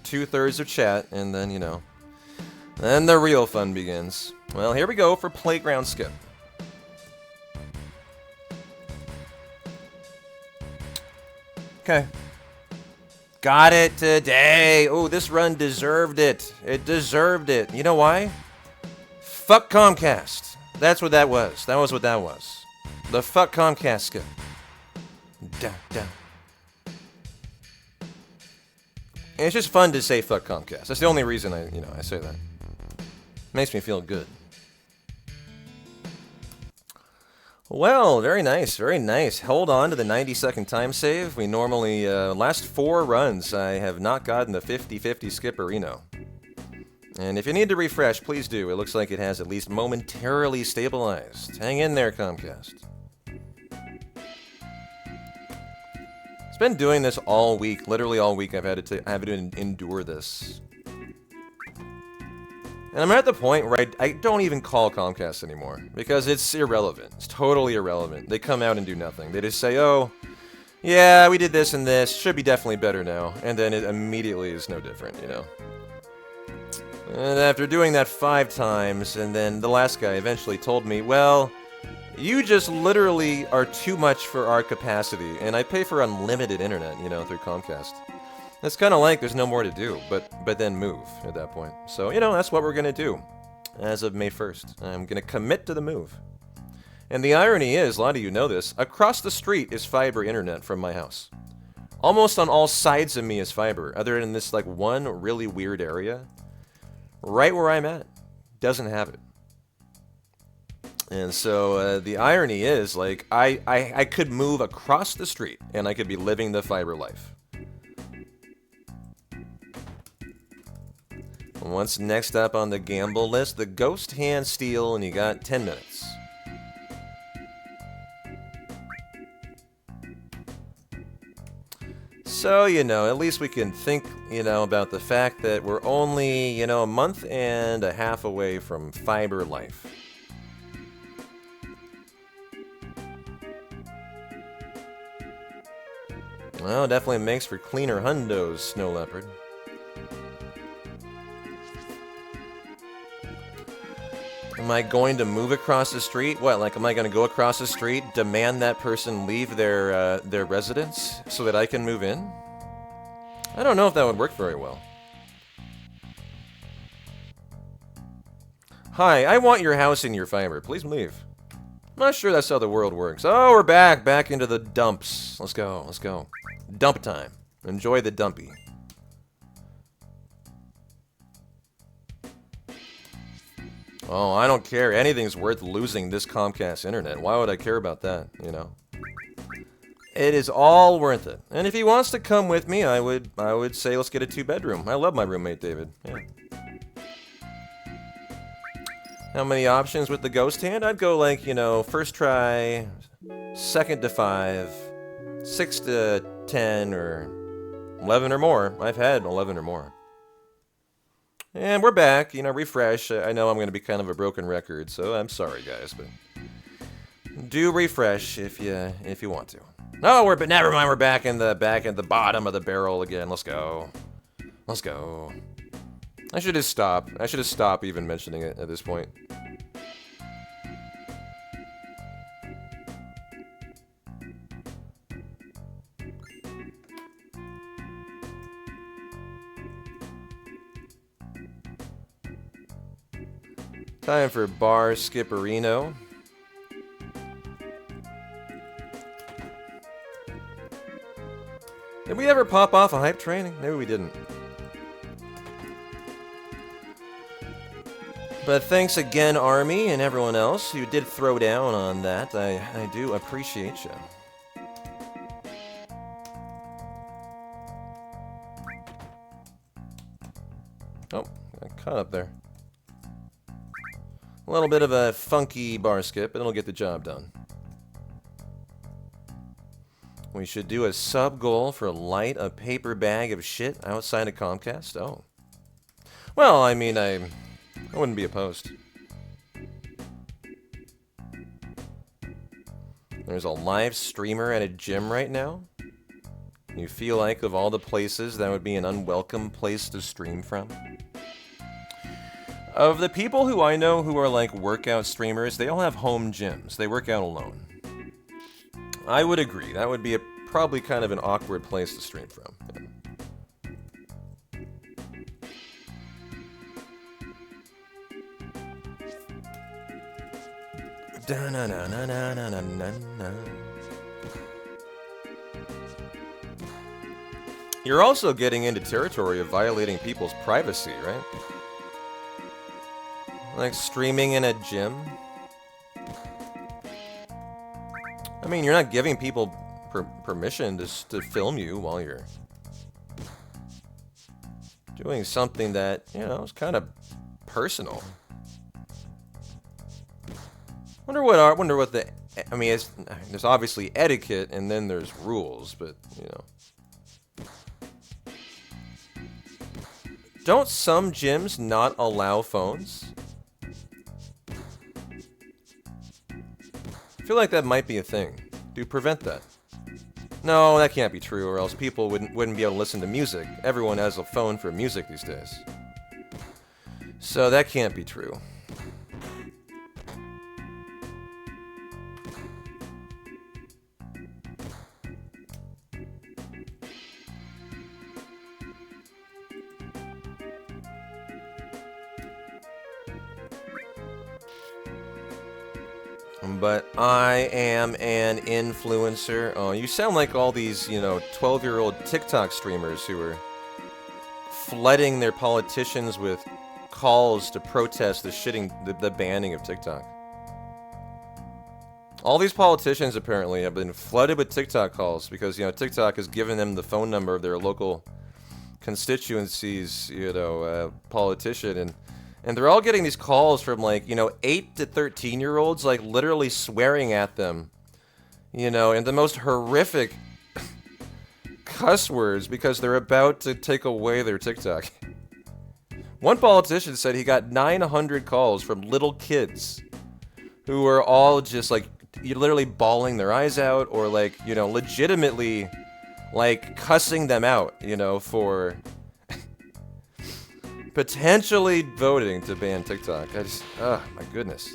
2/3 of chat and then, you know, then the real fun begins. Well, here we go for Playground Skip. Okay. Got it today. Oh, this run deserved it. It deserved it. You know why? Fuck Comcast. That's what that was. That was what that was. The fuck Comcast skip. Down, down. And it's just fun to say fuck Comcast. That's the only reason I say that. Makes me feel good. Well, very nice, very nice. Hold on to the 90-second time save. We normally, last 4 runs, I have not gotten the 50-50 skipperino. And if you need to refresh, please do. It looks like it has at least momentarily stabilized. Hang in there, Comcast. It's been doing this all week, literally all week. I've had to endure this. And I'm at the point where I don't even call Comcast anymore, because it's irrelevant. It's totally irrelevant. They come out and do nothing. They just say, oh, yeah, we did this and this. Should be definitely better now. And then it immediately is no different, you know. And after doing that 5 times, and then the last guy eventually told me, well, you just literally are too much for our capacity, and I pay for unlimited internet, you know, through Comcast. It's kind of like there's no more to do, but then move at that point. So, you know, that's what we're going to do as of May 1st. I'm going to commit to the move. And the irony is, a lot of you know this, across the street is fiber internet from my house. Almost on all sides of me is fiber, other than this, like, one really weird area. Right where I'm at, doesn't have it. And so the irony is, like, I could move across the street, and I could be living the fiber life. What's next up on the gamble list? The Ghost Hand Steel, and you got 10 minutes. So, you know, at least we can think, you know, about the fact that we're only, you know, a month and a half away from fiber life. Well, definitely makes for cleaner hundos, Snow Leopard. Am I going to move across the street? What, like, am I going to go across the street, demand that person leave their residence so that I can move in? I don't know if that would work very well. Hi, I want your house in your fiber. Please leave. I'm not sure that's how the world works. Oh, we're back into the dumps. Let's go, let's go. Dump time. Enjoy the dumpy. Oh, I don't care. Anything's worth losing this Comcast internet. Why would I care about that, you know? It is all worth it. And if he wants to come with me, I would say let's get a 2-bedroom. I love my roommate, David. Yeah. How many options with the Ghost Hand? I'd go like, you know, first try, second to 5, 6 to 10, or 11 or more. I've had 11 or more. And we're back, you know, refresh. I know I'm going to be kind of a broken record, so I'm sorry, guys, but do refresh if you want to. No, never mind. We're back at the bottom of the barrel again. Let's go. Let's go. I should just stop. I should just stop even mentioning it at this point. Time for Bar Skipperino. we ever pop off a hype training? Maybe we didn't. But thanks again, Army, and everyone else who did throw down on that. I do appreciate you. Oh, got caught up there. A little bit of a funky bar skip, but it'll get the job done. We should do a sub goal for light a paper bag of shit outside of Comcast. Oh. Well, I mean, I wouldn't be opposed. There's a live streamer at a gym right now. You feel like of all the places, that would be an unwelcome place to stream from? Of the people who I know who are like workout streamers, they all have home gyms. They work out alone. I would agree. That would be probably kind of an awkward place to stream from. Yeah. You're also getting into territory of violating people's privacy, right? Like streaming in a gym. I mean, you're not giving people permission to film you while you're doing something that, you know, is kind of personal. Wonder what the, I mean, there's obviously etiquette and then there's rules, but, you know. Don't some gyms not allow phones? I feel like that might be a thing. Do prevent that. No, that can't be true, or else people wouldn't be able to listen to music. Everyone has a phone for music these days. So that can't be true. But I am an influencer. Oh, you sound like all these, you know, 12-year-old TikTok streamers who are flooding their politicians with calls to protest the banning of TikTok. All these politicians apparently have been flooded with TikTok calls because, you know, TikTok has given them the phone number of their local constituency's, you know, politician, and they're all getting these calls from, like, you know, 8 to 13-year-olds, like, literally swearing at them, you know, in the most horrific cuss words because they're about to take away their TikTok. One politician said he got 900 calls from little kids who were all just, like, literally bawling their eyes out or, like, you know, legitimately, like, cussing them out, you know, for potentially voting to ban TikTok. Oh my goodness.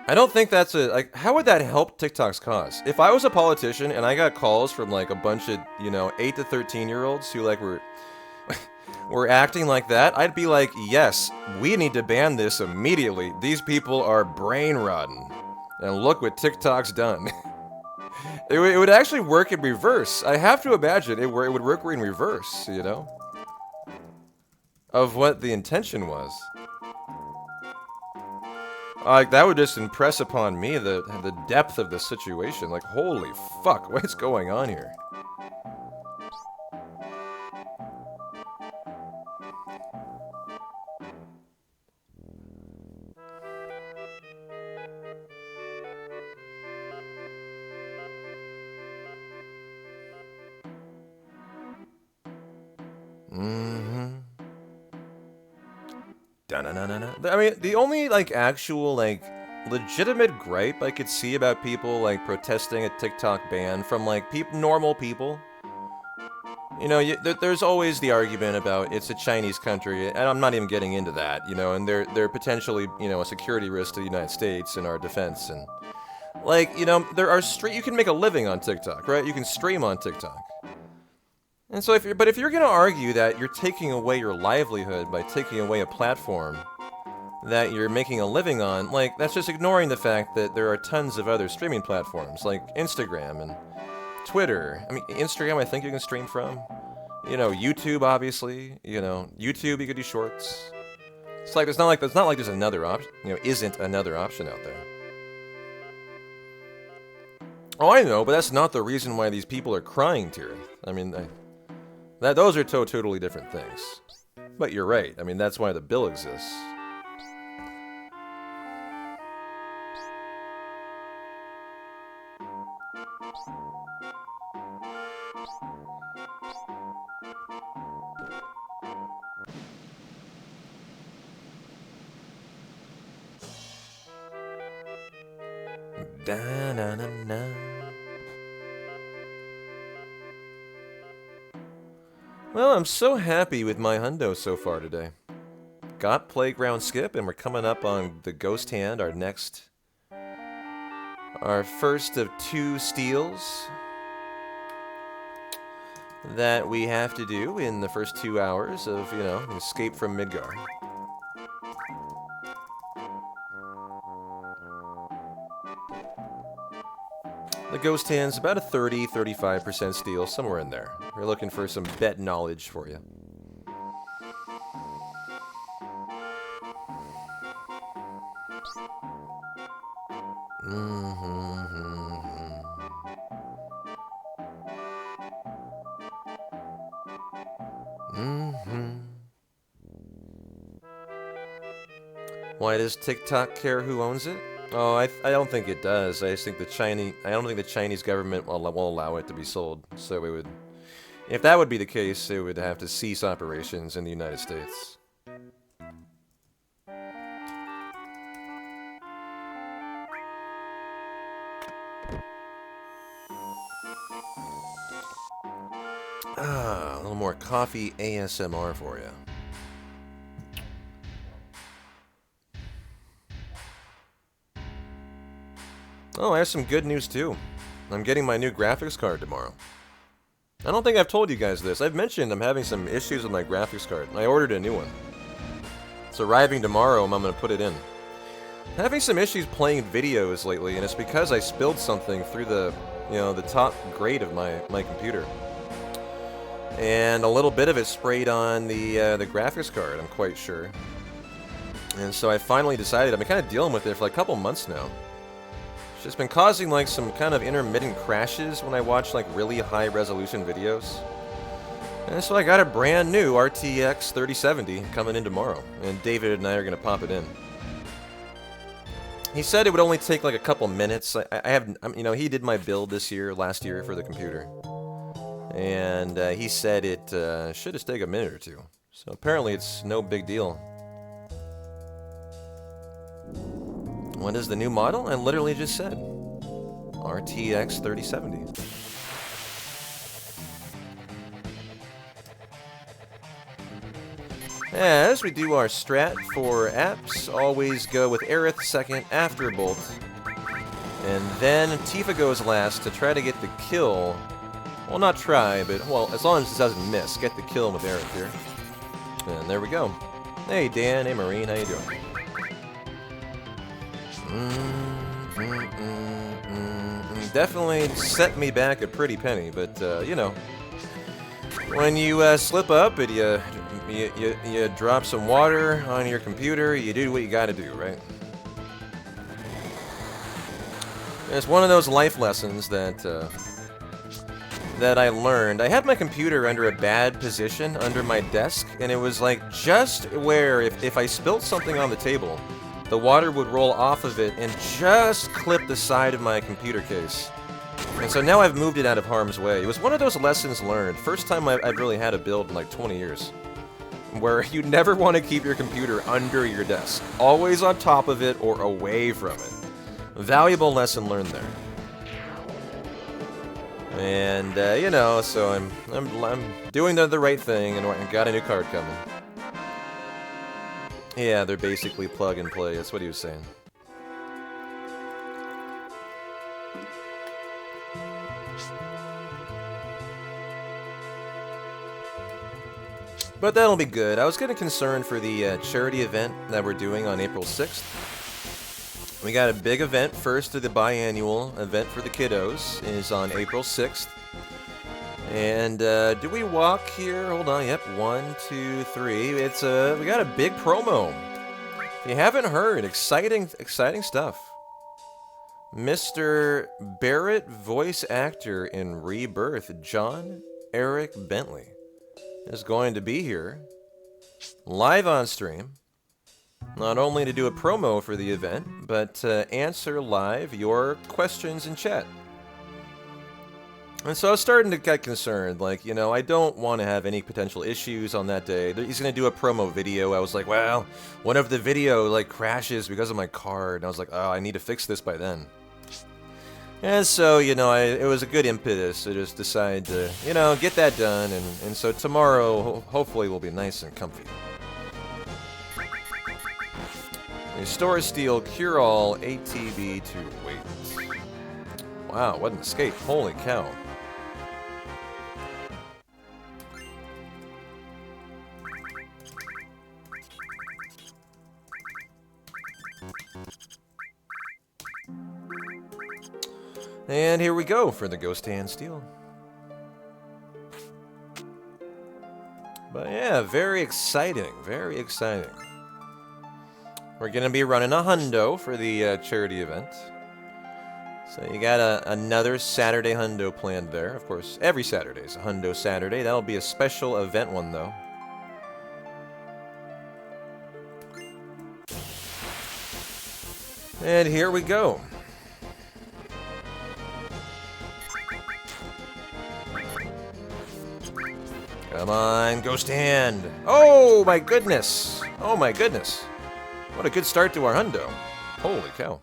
I don't think that's like, how would that help TikTok's cause? If I was a politician and I got calls from, like, a bunch of, you know, 8 to 13-year-olds who, like, were acting like that, I'd be like, yes, we need to ban this immediately. These people are brain rotten. And look what TikTok's done. It would actually work in reverse. I have to imagine it would work in reverse, you know? Of what the intention was. That would just impress upon me the depth of the situation. Like, holy fuck, what's going on here? I mean, the only, like, actual, like, legitimate gripe I could see about people, like, protesting a TikTok ban from, like, normal people. You know, there's always the argument about it's a Chinese country, and I'm not even getting into that, you know, and they're potentially, you know, a security risk to the United States and our defense, and, like, you know, you can make a living on TikTok, right? You can stream on TikTok. And so, but if you're going to argue that you're taking away your livelihood by taking away a platform that you're making a living on, like, that's just ignoring the fact that there are tons of other streaming platforms, like Instagram and Twitter. I mean, Instagram, I think you can stream from. You know, YouTube, obviously. You know, YouTube, you could do shorts. It's like, it's not like there's another option, you know, isn't another option out there. Oh, I know, but that's not the reason why these people are crying tears. I mean, those are totally different things. But you're right. I mean, that's why the bill exists. Da-na-na-na. Well, I'm so happy with my hundo so far today. Got Playground Skip, and we're coming up on the Ghost Hand, our first of 2 steals that we have to do in the first 2 hours of, you know, Escape from Midgar. The Ghost Hand's about a 30-35% steal, somewhere in there. We're looking for some bet knowledge for you. Why does TikTok care who owns it? Oh, I don't think it does. I just think I don't think the Chinese government will allow it to be sold. So it would, if that would be the case, it would have to cease operations in the United States. A little more coffee ASMR for you. Oh, I have some good news too. I'm getting my new graphics card tomorrow. I don't think I've told you guys this. I've mentioned I'm having some issues with my graphics card. I ordered a new one. It's arriving tomorrow and I'm going to put it in. I'm having some issues playing videos lately, and it's because I spilled something through the top grate of my computer. And a little bit of it sprayed on the graphics card, I'm quite sure. And so I finally decided, I've been kind of dealing with it for like a couple months now. It's just been causing like some kind of intermittent crashes when I watch like really high resolution videos. And so I got a brand new RTX 3070 coming in tomorrow, and David and I are going to pop it in. He said it would only take like a couple minutes. He did my build last year for the computer. And he said it should just take a minute or two. So apparently it's no big deal. What is the new model? I literally just said RTX 3070. As we do our strat for apps, always go with Aerith second after Bolt. And then Tifa goes last to try to get the kill. Well, not try, but, well, as long as it doesn't miss, get the kill with Aerith here. And there we go. Hey, Dan. Hey, Marine. How you doing? Definitely set me back a pretty penny, but, you know. When you slip up and you drop some water on your computer, you do what you gotta do, right? It's one of those life lessons that I learned. I had my computer under a bad position under my desk, and it was like just where if I spilled something on the table, the water would roll off of it and just clip the side of my computer case. And so now I've moved it out of harm's way. It was one of those lessons learned. First time I've really had a build in like 20 years. Where you never want to keep your computer under your desk. Always on top of it or away from it. Valuable lesson learned there. And, you know, so I'm doing the right thing and got a new card coming. Yeah, they're basically plug and play. That's what he was saying. But that'll be good. I was getting concerned for the charity event that we're doing on April 6th. We got a big event first of the biannual event for the kiddos is on April 6th. And do we walk here? Hold on. Yep. 1, 2, 3. It's we got a big promo. If you haven't heard, exciting stuff. Mr. Barrett, voice actor in Rebirth, John Eric Bentley, is going to be here live on stream. Not only to do a promo for the event, but to answer live your questions in chat. And so I was starting to get concerned, like, you know, I don't want to have any potential issues on that day. He's going to do a promo video. I was like, well, what if the video, like, crashes because of my card? And I was like, oh, I need to fix this by then. And so, you know, it was a good impetus to just decide to, you know, get that done. And so tomorrow, hopefully, will be nice and comfy. Restore Steel, Cure All, ATB to wait. Wow, what an escape. Holy cow. And here we go for the Ghost Hand Steel. But yeah, very exciting, very exciting. We're going to be running a hundo for the charity event. So you got another Saturday hundo planned there. Of course, every Saturday is a hundo Saturday. That'll be a special event one, though. And here we go. Come on, Ghost Hand. Oh, my goodness. Oh, my goodness. What a good start to our hundo. Holy cow.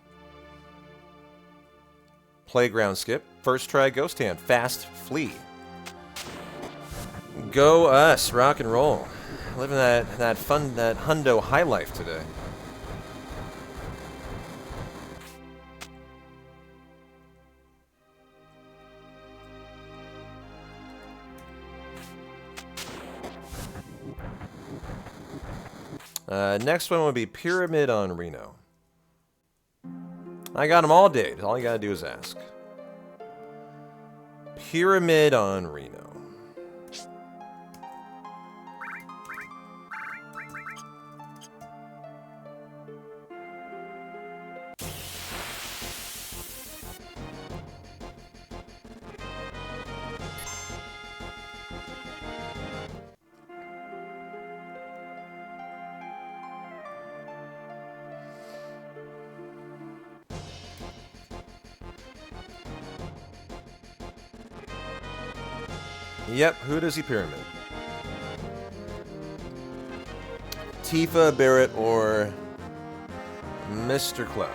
Playground skip. First try Ghost Hand. Fast flee. Go us. Rock and roll. Living that fun, that hundo high life today. Next one would be Pyramid on Reno. I got them all day. All you gotta do is ask. Pyramid on Reno. Yep, who does he pyramid? Tifa, Barrett, or Mr. Cloud?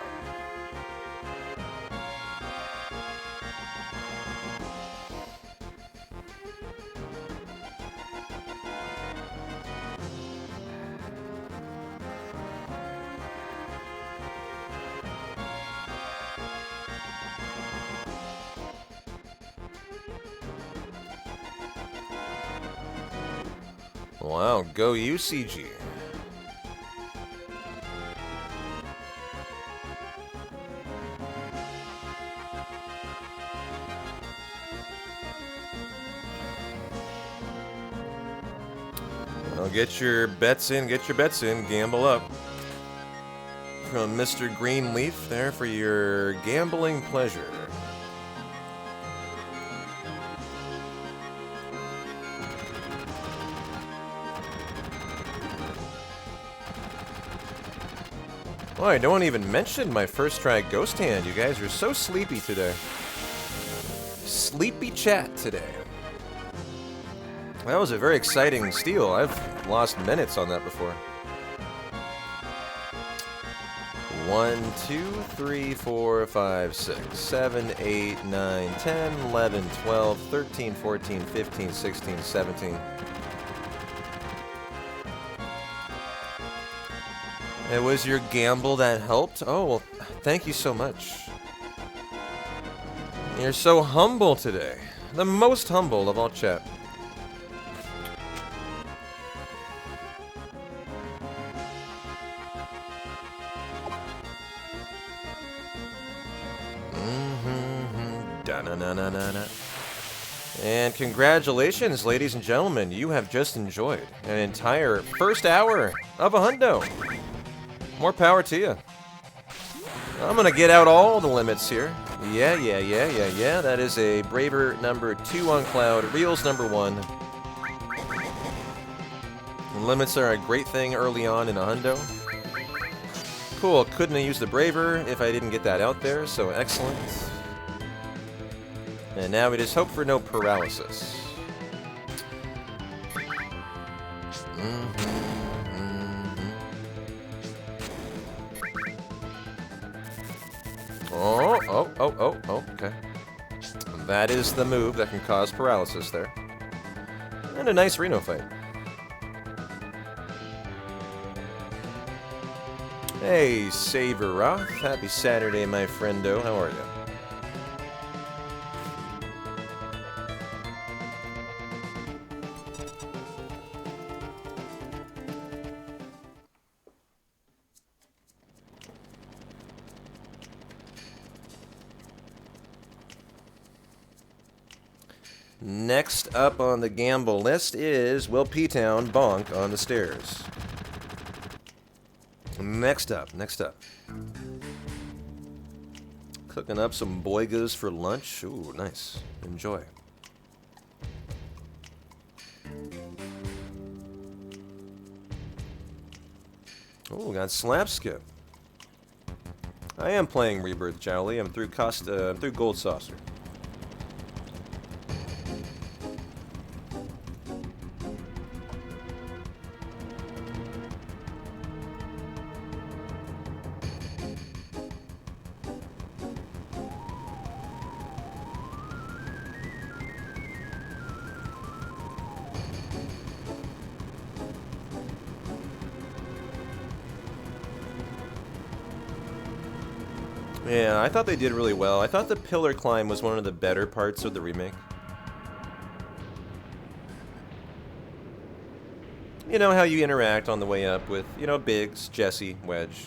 Wow, go UCG. Well, get your bets in, gamble up. From Mr. Greenleaf there for your gambling pleasure. Oh, I don't even mention my first try Ghost Hand. You guys are so sleepy today. Sleepy chat today. That was a very exciting steal. I've lost minutes on that before. 1, 2, 3, 4, 5, 6, 7, 8, 9, 10, 11, 12, 13, 14, 15, 16, 17. It was your gamble that helped? Oh, well, thank you so much. You're so humble today. The most humble of all chat. Da-na-na-na-na-na. And congratulations, ladies and gentlemen. You have just enjoyed an entire first hour of a hundo. More power to you. I'm gonna get out all the limits here. Yeah. That is a Braver number 2 on Cloud, Reels number 1. Limits are a great thing early on in a hundo. Cool, couldn't have used the Braver if I didn't get that out there, so excellent. And now we just hope for no paralysis. Oh, okay. That is the move that can cause paralysis there. And a nice Reno fight. Hey, Saveroth. Happy Saturday, my friendo. How are you? Next up on the gamble list is Will P-Town bonk on the stairs. Next up. Cooking up some boigas for lunch. Ooh, nice. Enjoy. Ooh, got Slap Skip. I am playing Rebirth Jowly. I'm through Gold Saucer. Yeah, I thought they did really well. I thought the pillar climb was one of the better parts of the remake. You know how you interact on the way up with, Biggs, Jesse, Wedge.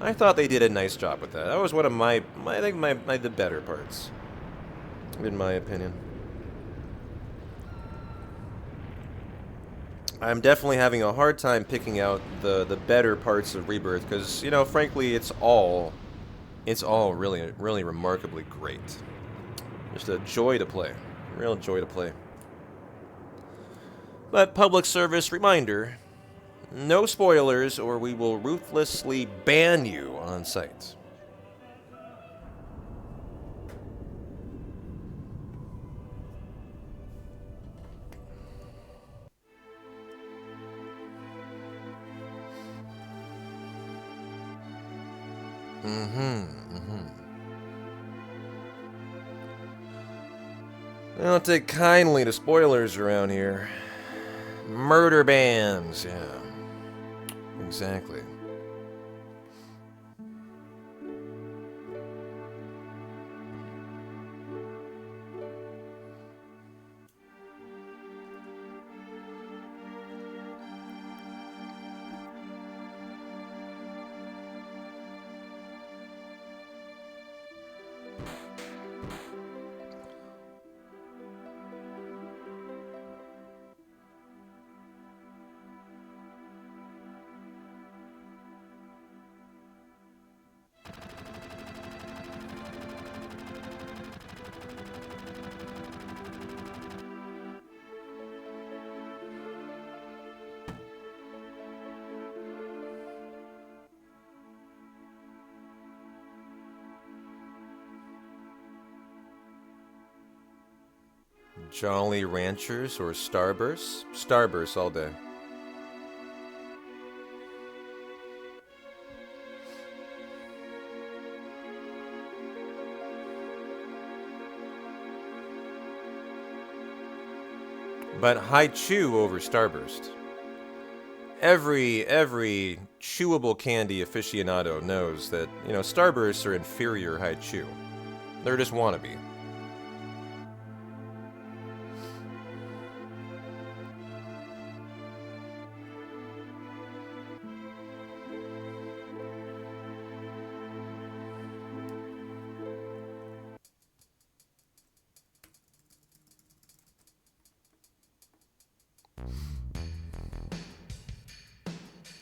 I thought they did a nice job with that. That was one of the better parts, in my opinion. I'm definitely having a hard time picking out the better parts of Rebirth because, frankly, it's all really, really remarkably great. Just a joy to play. Real joy to play. But public service reminder, no spoilers or we will ruthlessly ban you on site. I don't take kindly to spoilers around here. Murder bans, yeah. Exactly. Jolly Ranchers or Starburst? Starburst all day. But Haichu over Starburst. Every chewable candy aficionado knows that, Starbursts are inferior Haichu. They're just wannabe.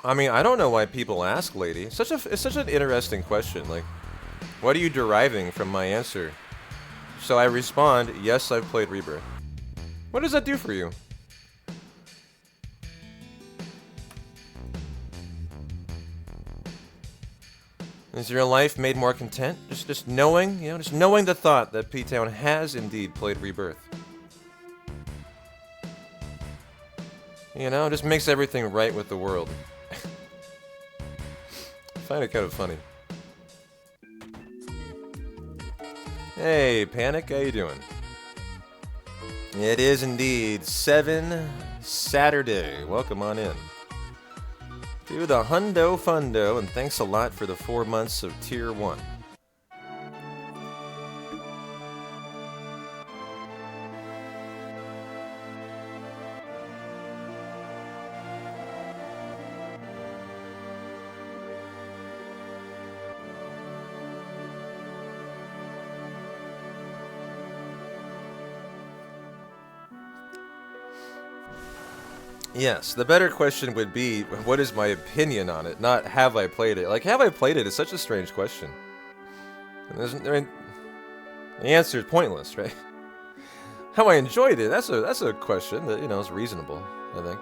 I mean, I don't know why people ask, lady. It's such an interesting question. Like, what are you deriving from my answer? So I respond, yes, I've played Rebirth. What does that do for you? Is your life made more content? Just knowing, just knowing the thought that P-Town has indeed played Rebirth. Just makes everything right with the world. I find it kind of funny. Hey, Panic, how you doing? It is indeed 7 Saturday. Welcome on in. Do the Hundo Fundo, and thanks a lot for the 4 months of Tier 1. Yes, the better question would be, what is my opinion on it, not have I played it. Like, have I played it is such a strange question. The answer is pointless, right? How I enjoyed it, that's a question that, is reasonable, I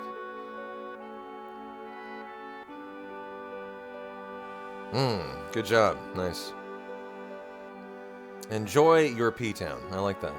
think. Good job. Nice. Enjoy your P-Town. I like that.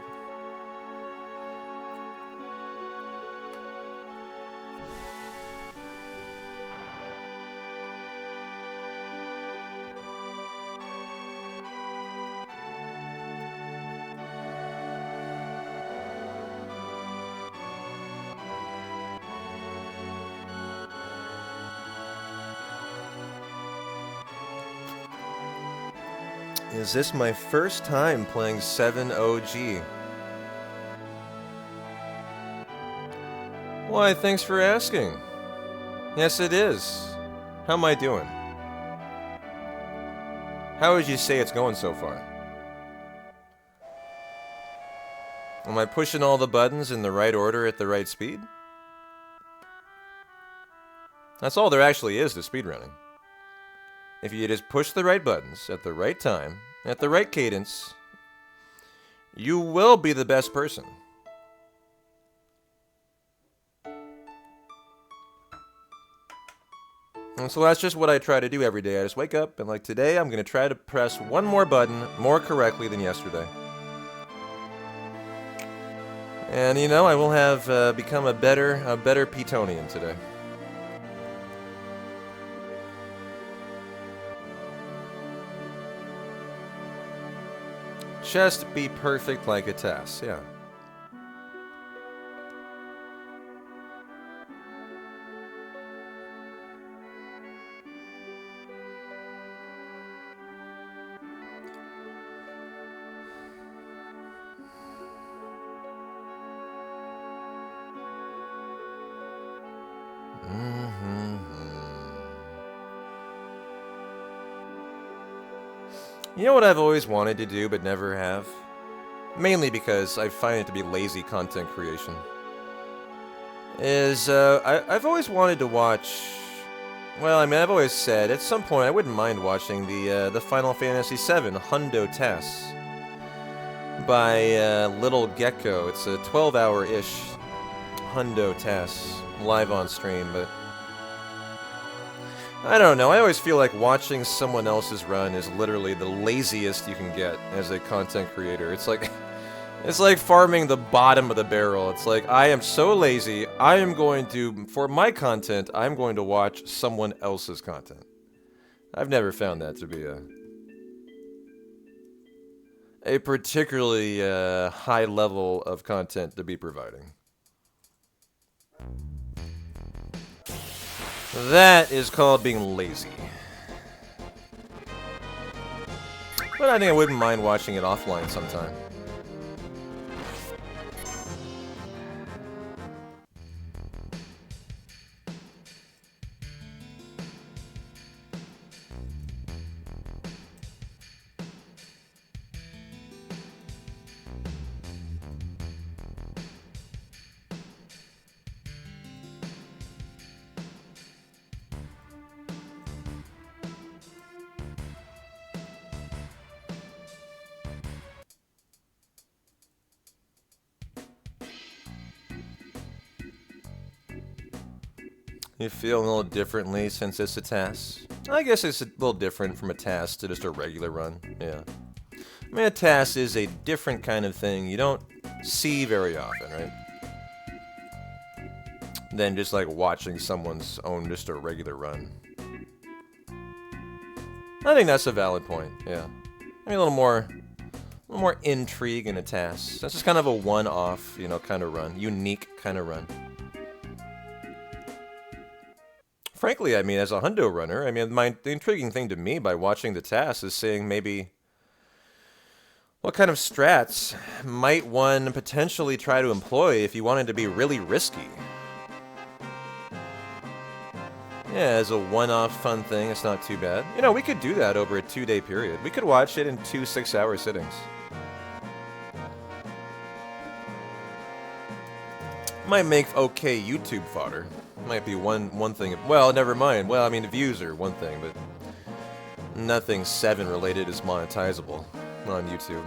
Is this my first time playing 7 OG? Why, thanks for asking. Yes, it is. How am I doing? How would you say it's going so far? Am I pushing all the buttons in the right order at the right speed? That's all there actually is to speedrunning. If you just push the right buttons at the right time, at the right cadence, you will be the best person. And so that's just what I try to do every day. I just wake up and like today I'm going to try to press one more button more correctly than yesterday. And I will have become a better Petonian today. Just be perfect like a Tess, yeah. You know what I've always wanted to do but never have? Mainly because I find it to be lazy content creation. I've always wanted to watch... Well, I mean, I've always said, at some point I wouldn't mind watching the Final Fantasy VII Hundo Tess by Little Gecko. It's a 12-hour-ish Hundo Tess, live on stream, but... I don't know, I always feel like watching someone else's run is literally the laziest you can get as a content creator. It's like farming the bottom of the barrel. It's like, I am so lazy, I am going to, for my content, I'm going to watch someone else's content. I've never found that to be a particularly high level of content to be providing. That is called being lazy. But I think I wouldn't mind watching it offline sometime. You feel a little differently since it's a task? I guess it's a little different from a task to just a regular run, yeah. I mean, a task is a different kind of thing you don't see very often, right? Than just like watching someone's own just a regular run. I think that's a valid point, yeah. I mean, a little more intrigue in a task. That's just kind of a one-off, you know, kind of run. Unique kind of run. Frankly, I mean, as a hundo runner, I mean, the intriguing thing to me by watching the task is seeing maybe what kind of strats might one potentially try to employ if you wanted to be really risky. Yeah, as a one-off fun thing, it's not too bad. You know, we could do that over a 2-day period. We could watch it in 2 6-hour sittings. Might make okay YouTube fodder. Might be one thing. Well, never mind. Well, I mean, the views are one thing, but nothing 7 related is monetizable on YouTube.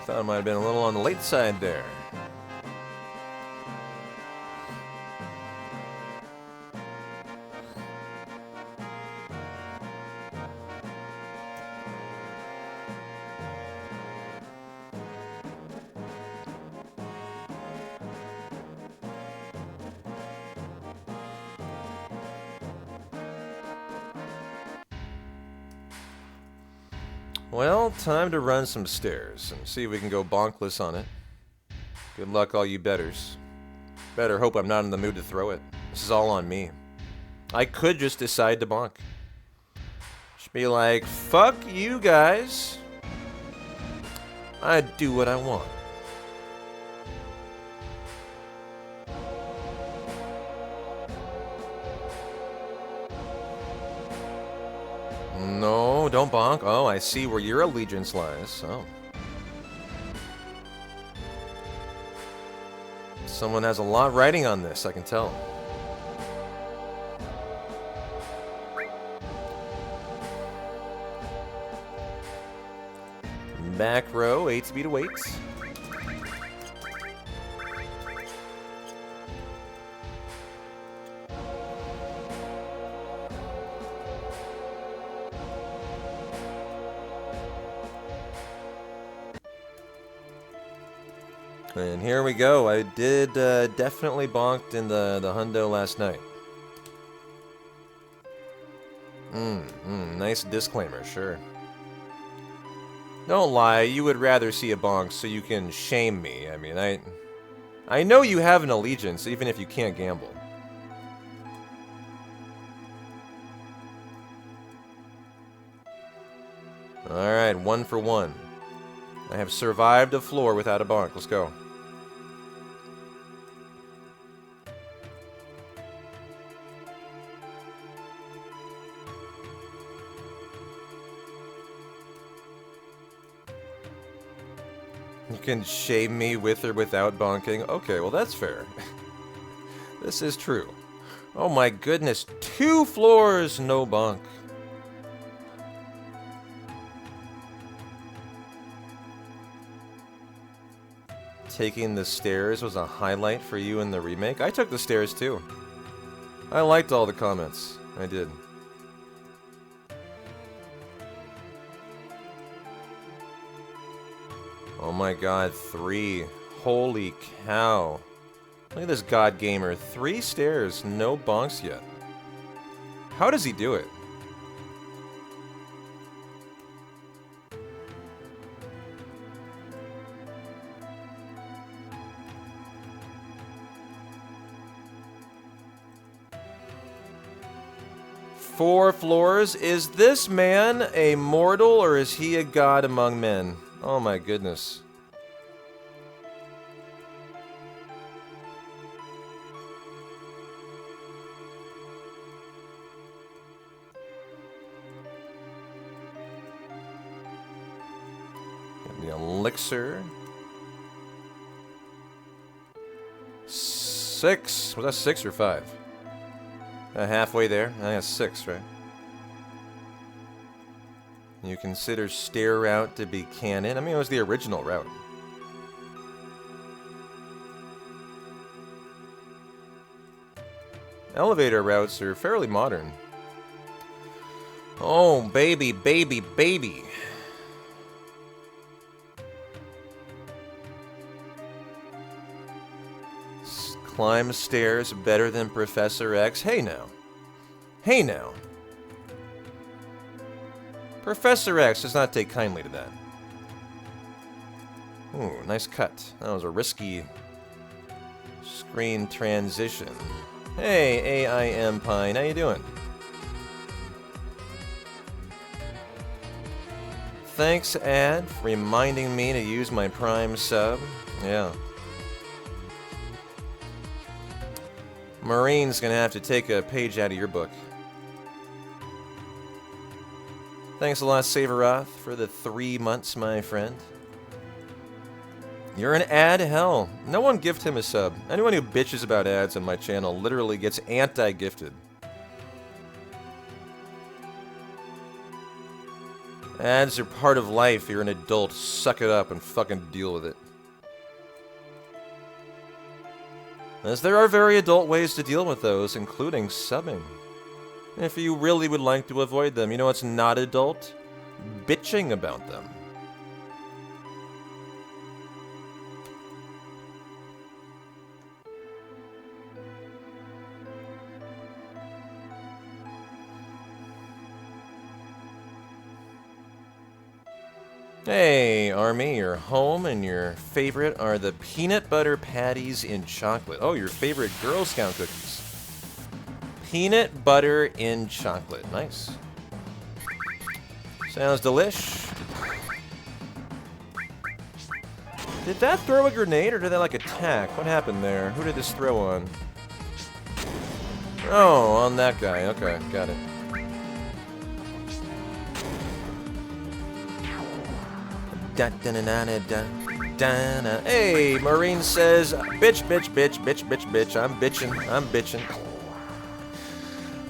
Thought I might have been a little on the late side there. Well, time to run some stairs and see if we can go bonkless on it. Good luck, all you betters. Better hope I'm not in the mood to throw it. This is all on me. I could just decide to bonk. Just be like, fuck you guys. I do what I want. No, don't bonk. Oh, I see where your allegiance lies. Oh. Someone has a lot riding on this, I can tell. Back row, 8 speed awaits. And here we go. I did definitely bonked in the hundo last night. Nice disclaimer, sure. Don't lie, you would rather see a bonk so you can shame me. I mean, I know you have an allegiance, even if you can't gamble. Alright, 1 for 1. I have survived a floor without a bonk. Let's go. You can shame me with or without bonking? Okay, well that's fair. This is true. Oh my goodness, 2 floors, no bonk. Taking the stairs was a highlight for you in the remake? I took the stairs too. I liked all the comments. I did. Oh my god, 3. Holy cow. Look at this god gamer. 3 stairs, no bonks yet. How does he do it? 4 floors. Is this man a mortal or is he a god among men? Oh my goodness. Get the elixir. 6. Was that 6 or 5? Halfway there. I got 6, right? You consider stair route to be canon? I mean, it was the original route. Elevator routes are fairly modern. Oh, baby, baby, baby. Climb stairs better than Professor X. Hey now. Hey now. Professor X does not take kindly to that. Ooh, nice cut. That was a risky screen transition. Hey, AIM Pine, how you doing? Thanks, Ad, for reminding me to use my Prime sub. Yeah. Marine's gonna have to take a page out of your book. Thanks a lot, Saveroth, for the 3 months, my friend. You're an ad? Hell, no one gift him a sub. Anyone who bitches about ads on my channel literally gets anti-gifted. Ads are part of life. You're an adult. Suck it up and fucking deal with it. As there are very adult ways to deal with those, including subbing. If you really would like to avoid them, you know what's not adult? Bitching about them. Hey, Army, your home and your favorite are the peanut butter patties in chocolate. Oh, your favorite Girl Scout cookies. Peanut butter in chocolate. Nice. Sounds delish. Did that throw a grenade or did that like attack? What happened there? Who did this throw on? Oh, on that guy. Okay, got it. Hey, Marine says, bitch, bitch, bitch, bitch, bitch, bitch. I'm bitching. I'm bitching.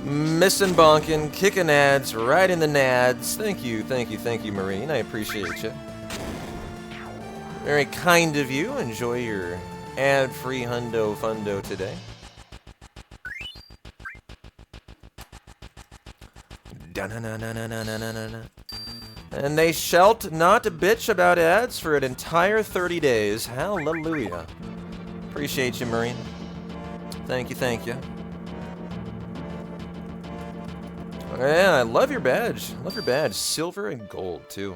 Missing bonking, kicking ads, right in the nads. Thank you, thank you, thank you, Marine. I appreciate you. Very kind of you. Enjoy your ad-free hundo fundo today. And they shalt not bitch about ads for an entire 30 days. Hallelujah. Appreciate you, Marine. Thank you, thank you. Yeah, I love your badge. I love your badge. Silver and gold, too.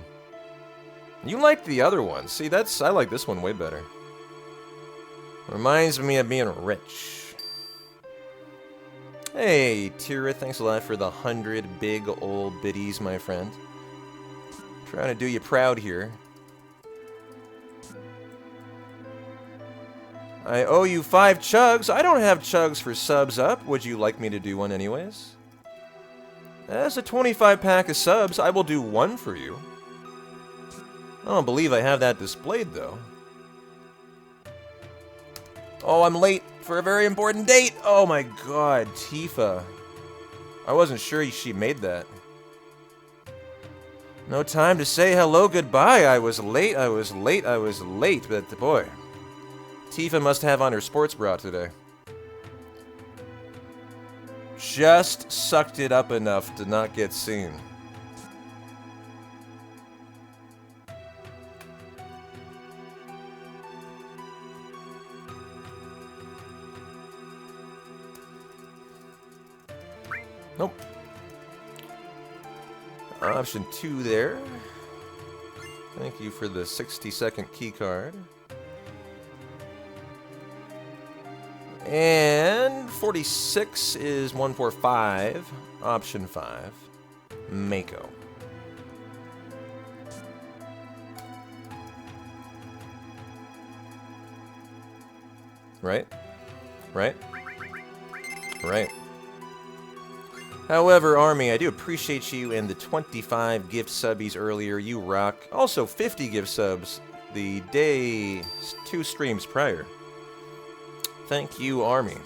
You like the other one. See, I like this one way better. Reminds me of being rich. Hey, Tira, thanks a lot for the 100 big old biddies, my friend. Trying to do you proud here. I owe you 5 chugs. I don't have chugs for subs up. Would you like me to do one anyways? As a 25 pack of subs, I will do 1 for you. I don't believe I have that displayed, though. Oh, I'm late for a very important date. Oh my god, Tifa. I wasn't sure she made that. No time to say hello goodbye. I was late, I was late, I was late. But boy, Tifa must have on her sports bra today. Just sucked it up enough to not get seen. Nope. Option 2 there. Thank you for the 60-second keycard. And 146 is 145. Option 5. Mako. Right? Right? Right. However, Army, I do appreciate you and the 25 gift subbies earlier. You rock. Also, 50 gift subs the day 2 streams prior. Thank you, Army.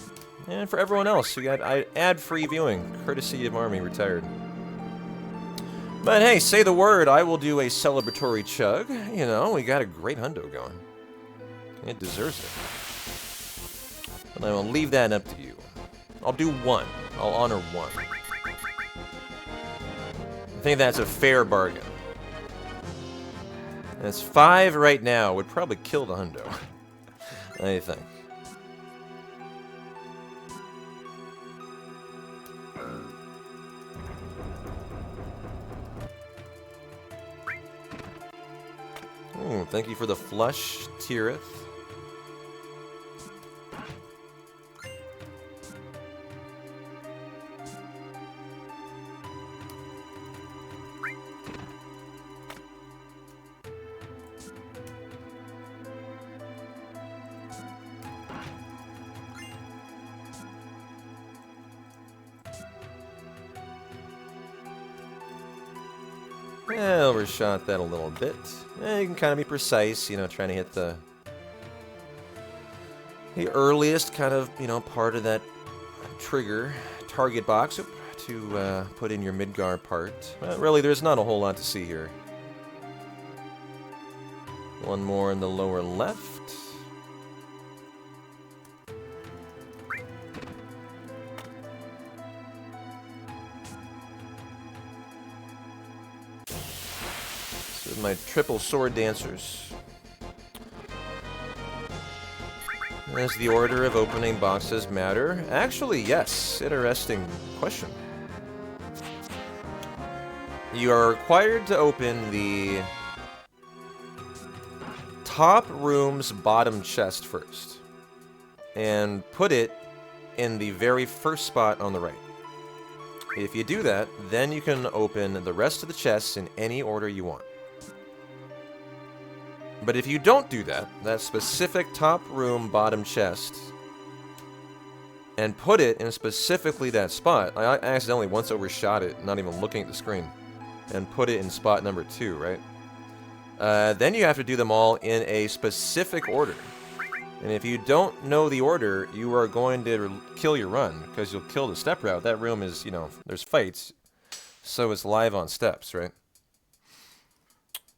And for everyone else who got ad-free viewing, courtesy of Army Retired. But hey, say the word, I will do a celebratory chug. You know, we got a great hundo going. It deserves it. But I will leave that up to you. I'll do one. I'll honor one. I think that's a fair bargain. That's 5 right now. Would probably kill the hundo. What do you think? Ooh, thank you for the flush, Tirith. Yeah, overshot that a little bit. You can kind of be precise, you know, trying to hit the earliest kind of, you know, part of that trigger target box to put in your Midgar part. But really, there's not a whole lot to see here. One more in the lower left. My triple sword dancers. Does the order of opening boxes matter? Actually, yes. Interesting question. You are required to open the top room's bottom chest first and put it in the very first spot on the right. If you do that, then you can open the rest of the chests in any order you want. But if you don't do that, that specific top room bottom chest, and put it in specifically that spot, I accidentally once overshot it, not even looking at the screen, and put it in spot number 2, right? Then you have to do them all in a specific order. And if you don't know the order, you are going to kill your run, because you'll kill the step route. That room is, you know, there's fights, so it's live on steps, right?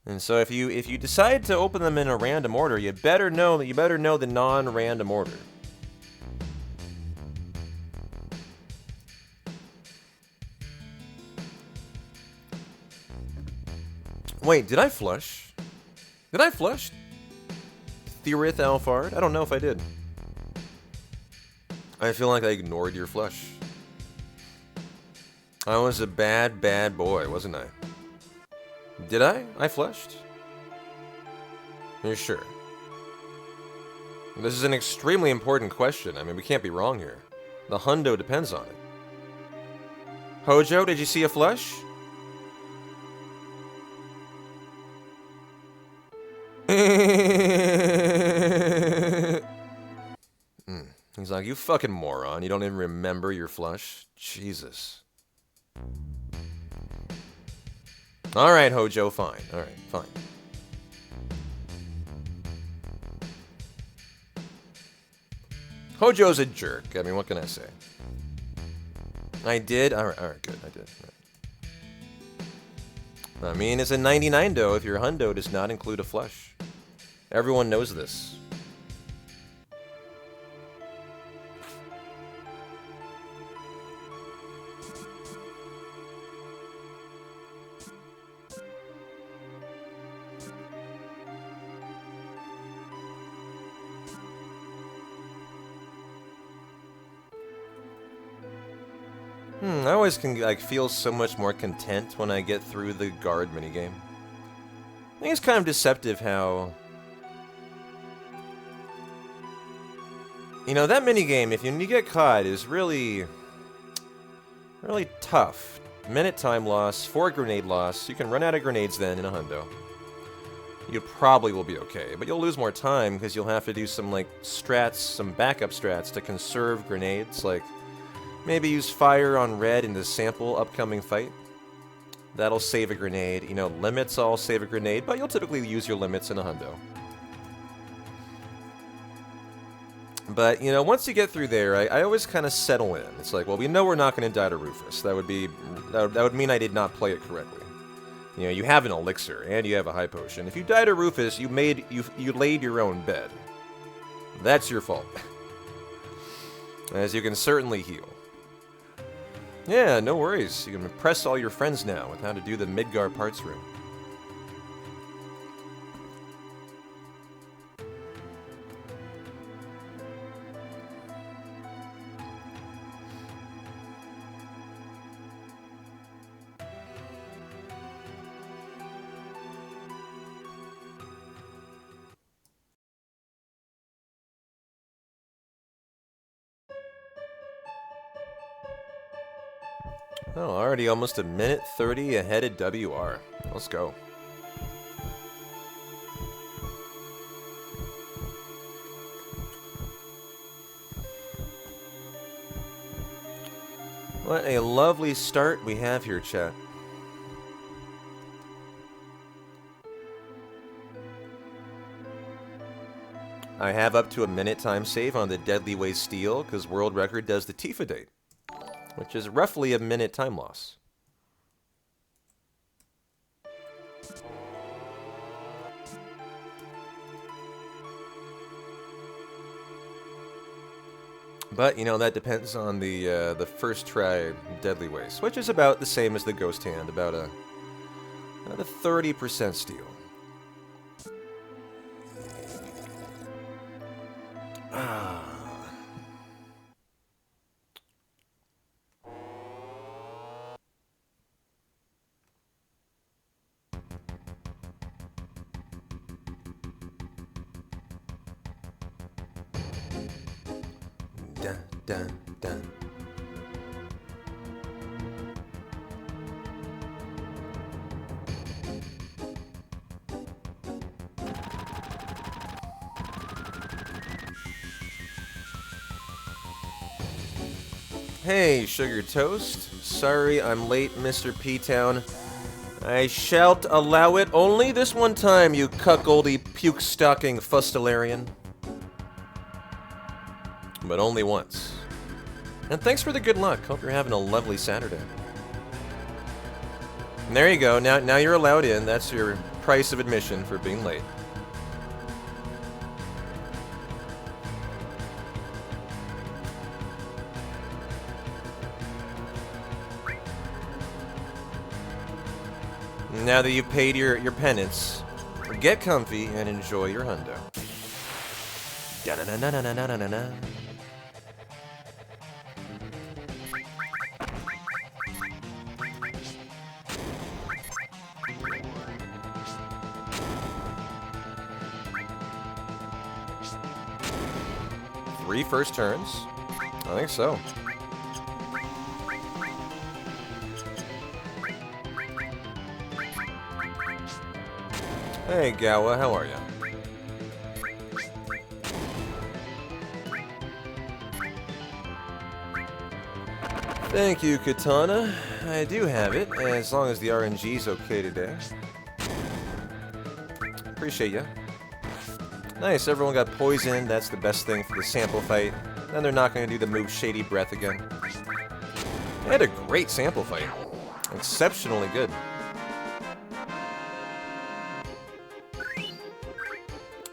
And so if you decide to open them in a random order, you better know the non-random order. Wait, did I flush? Did I flush? Thirith Alphard? I don't know if I did. I feel like I ignored your flush. I was a bad, bad boy, wasn't I? Did I? I flushed? You're sure? This is an extremely important question. I mean, we can't be wrong here. The hundo depends on it. Hojo, did you see a flush? He's like, you fucking moron. You don't even remember your flush? Jesus. Alright, Hojo, fine. Alright, fine. Hojo's a jerk. I mean, what can I say? I did? Alright, good. I did. Right. I mean, it's a 99 dough if your hundo does not include a flush. Everyone knows this. I always can like feel so much more content when I get through the guard minigame. I think it's kind of deceptive how You know, that minigame, if you get caught, is really tough. Minute time loss, 4 grenade loss. You can run out of grenades then in a hundo. You probably will be okay, but you'll lose more time because you'll have to do some, like, strats, some backup strats to conserve grenades, like maybe use fire on red in the sample upcoming fight. That'll save a grenade. You know, limits all save a grenade, but you'll typically use your limits in a hundo. But, you know, once you get through there, I always kind of settle in. It's like, well, we know we're not going to die to Rufus. That would mean I did not play it correctly. You know, you have an elixir, and you have a high potion. If you die to Rufus, you laid your own bed. That's your fault. As you can certainly heal. Yeah, no worries. You can impress all your friends now with how to do the Midgar parts room. Oh, already almost a minute 30 ahead of WR. Let's go. What a lovely start we have here, chat. I have up to a minute time save on the Deadly Way Steel because World Record does the Tifa date, which is roughly a minute time loss. But, you know, that depends on the first try Deadly Waste, which is about the same as the Ghost Hand, about a 30% steal. Dun, dun, dun. Hey, Sugar Toast. Sorry I'm late, Mr. P-Town. I shalt allow it only this one time, you cuckoldy puke-stalking fustelarian. But only once. And thanks for the good luck. Hope you're having a lovely Saturday. And there you go. Now you're allowed in. That's your price of admission for being late. Now that you've paid your penance, get comfy and enjoy your hundo. Da-na-na-na-na-na-na-na-na. 3 first turns? I think so. Hey, Gawa, how are ya? Thank you, Katana. I do have it, as long as the RNG's okay today. Appreciate ya. Nice, everyone got poisoned. That's the best thing for the sample fight. Then they're not going to do the move Shady Breath again. They had a great sample fight. Exceptionally good.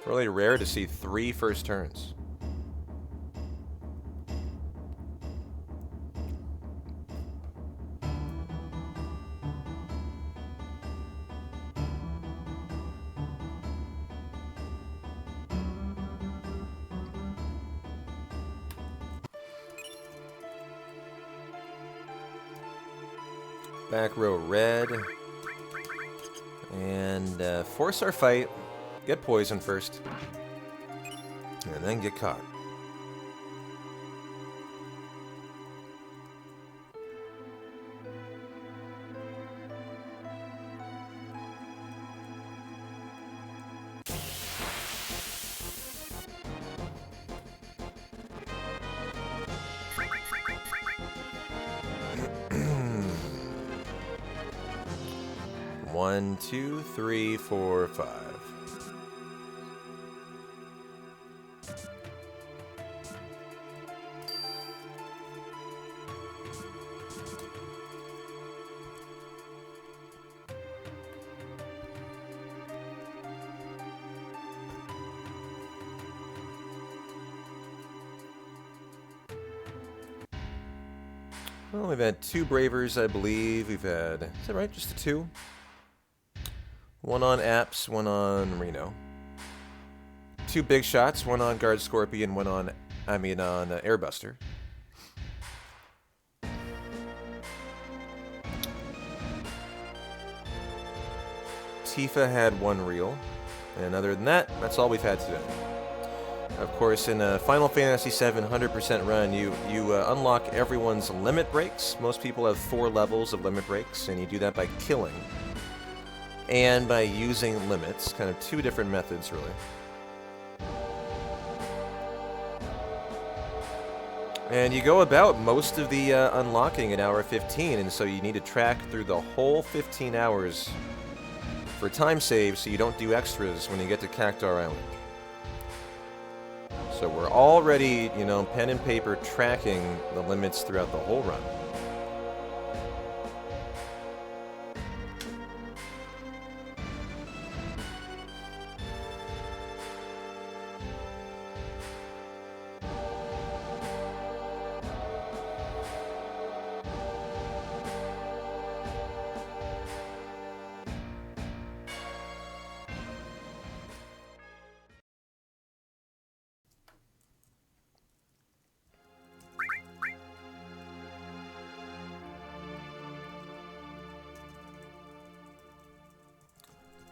Really rare to see 3 first turns. Back row red. And force our fight. Get poisoned first. And then get caught. 1, 2, 3, 4, 5. Well, we've had 2 Bravers, I believe. We've had, is that right? Just the 2? 1 on Apps, 1 on Reno. 2 big shots, 1 on Guard Scorpion, 1 on, Airbuster. Tifa had 1 reel. And other than that, that's all we've had today. Of course, in a Final Fantasy VII 100% run, you unlock everyone's limit breaks. Most people have 4 levels of limit breaks, and you do that by killing. And by using limits, kind of 2 different methods, really. And you go about most of the unlocking at hour 15, and so you need to track through the whole 15 hours for time save so you don't do extras when you get to Cactar Island. So we're already, pen and paper tracking the limits throughout the whole run.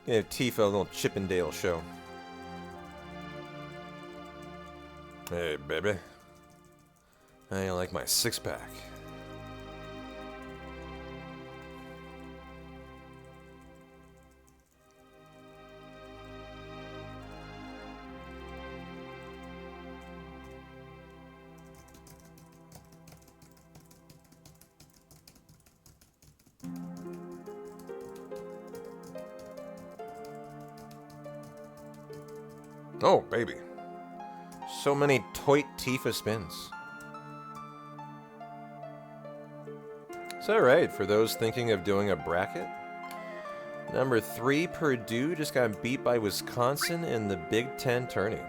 Give Tifa a little Chippendale show. Hey, baby. How you like my 6-pack? Oh, baby. So many toit Tifa spins. Is that right? For those thinking of doing a bracket? Number 3, Purdue just got beat by Wisconsin in the Big Ten tourney.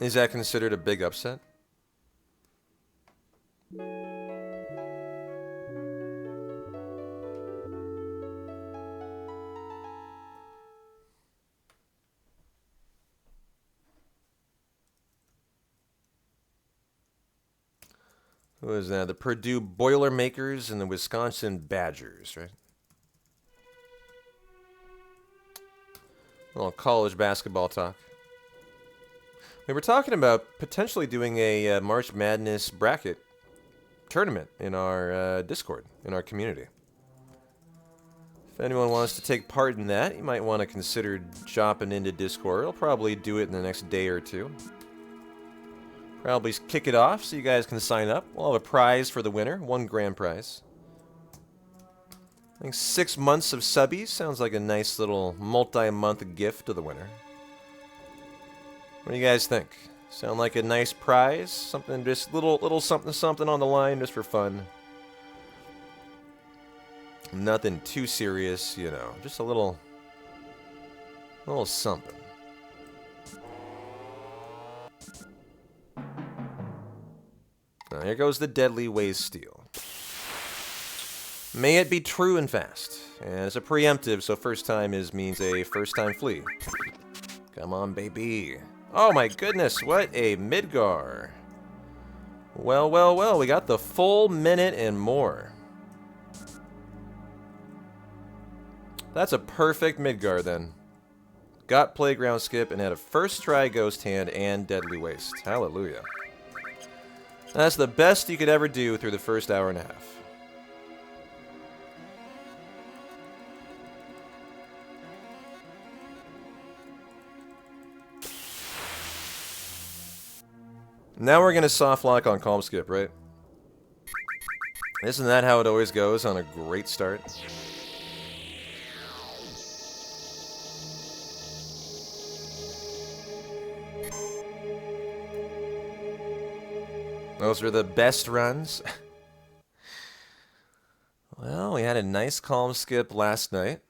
Is that considered a big upset? Who is that? The Purdue Boilermakers and the Wisconsin Badgers, right? A little college basketball talk. We were talking about potentially doing a March Madness bracket tournament in our Discord, in our community. If anyone wants to take part in that, you might want to consider jumping into Discord. I'll probably do it in the next day or 2. Probably kick it off so you guys can sign up. We'll have a prize for the winner, 1 grand prize. I think 6 months of subbies sounds like a nice little multi-month gift to the winner. What do you guys think? Sound like a nice prize? Something, just little something on the line just for fun. Nothing too serious, just a little something. Now, here goes the Deadly Waste Steel. May it be true and fast. And it's a preemptive, so first time means a first time flea. Come on, baby. Oh my goodness, what a Midgar. Well, we got the full minute and more. That's a perfect Midgar then. Got Playground Skip and had a first try Ghost Hand and Deadly Waste. Hallelujah. That's the best you could ever do through the first hour and a half. Now we're going to soft lock on Calm Skip, right? Isn't that how it always goes on a great start? Those were the best runs. Well, we had a nice calm skip last night.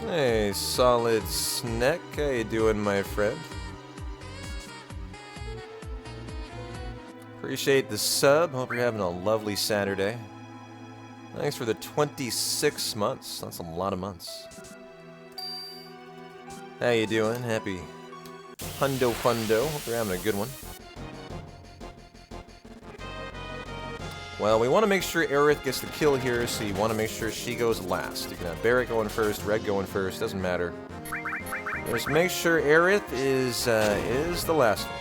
Hey, Solid Snack, how you doing, my friend? Appreciate the sub. Hope you're having a lovely Saturday. Thanks for the 26 months. That's a lot of months. How you doing? Happy Hundo Fundo. Hope you're having a good one. Well, we want to make sure Aerith gets the kill here, so you want to make sure she goes last. You can have Barrett going first, Red going first, doesn't matter. Just make sure Aerith is the last one.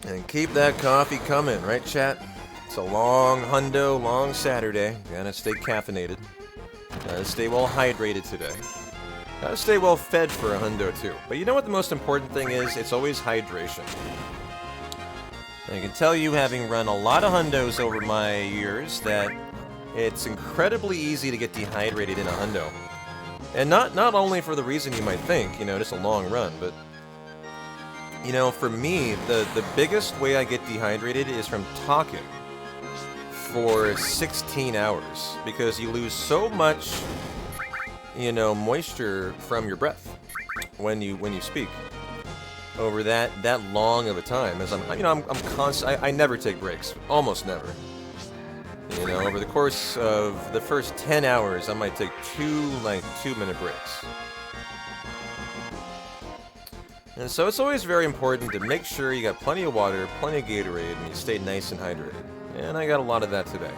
And keep that coffee coming, right, chat? It's a long hundo, long Saturday. Gotta stay caffeinated. Gotta stay well hydrated today. Gotta stay well fed for a hundo, too. But you know what the most important thing is? It's always hydration. I can tell you, having run a lot of hundos over my years, that it's incredibly easy to get dehydrated in a hundo. And not only for the reason you might think, you know, just a long run, but you know, for me, the biggest way I get dehydrated is from talking for 16 hours, because you lose so much, you know, moisture from your breath when you speak over that long of a time. As I'm constant. I never take breaks, almost never. You know, over the course of the first 10 hours, I might take two 2-minute breaks. And so it's always very important to make sure you got plenty of water, plenty of Gatorade, and you stay nice and hydrated. And I got a lot of that today.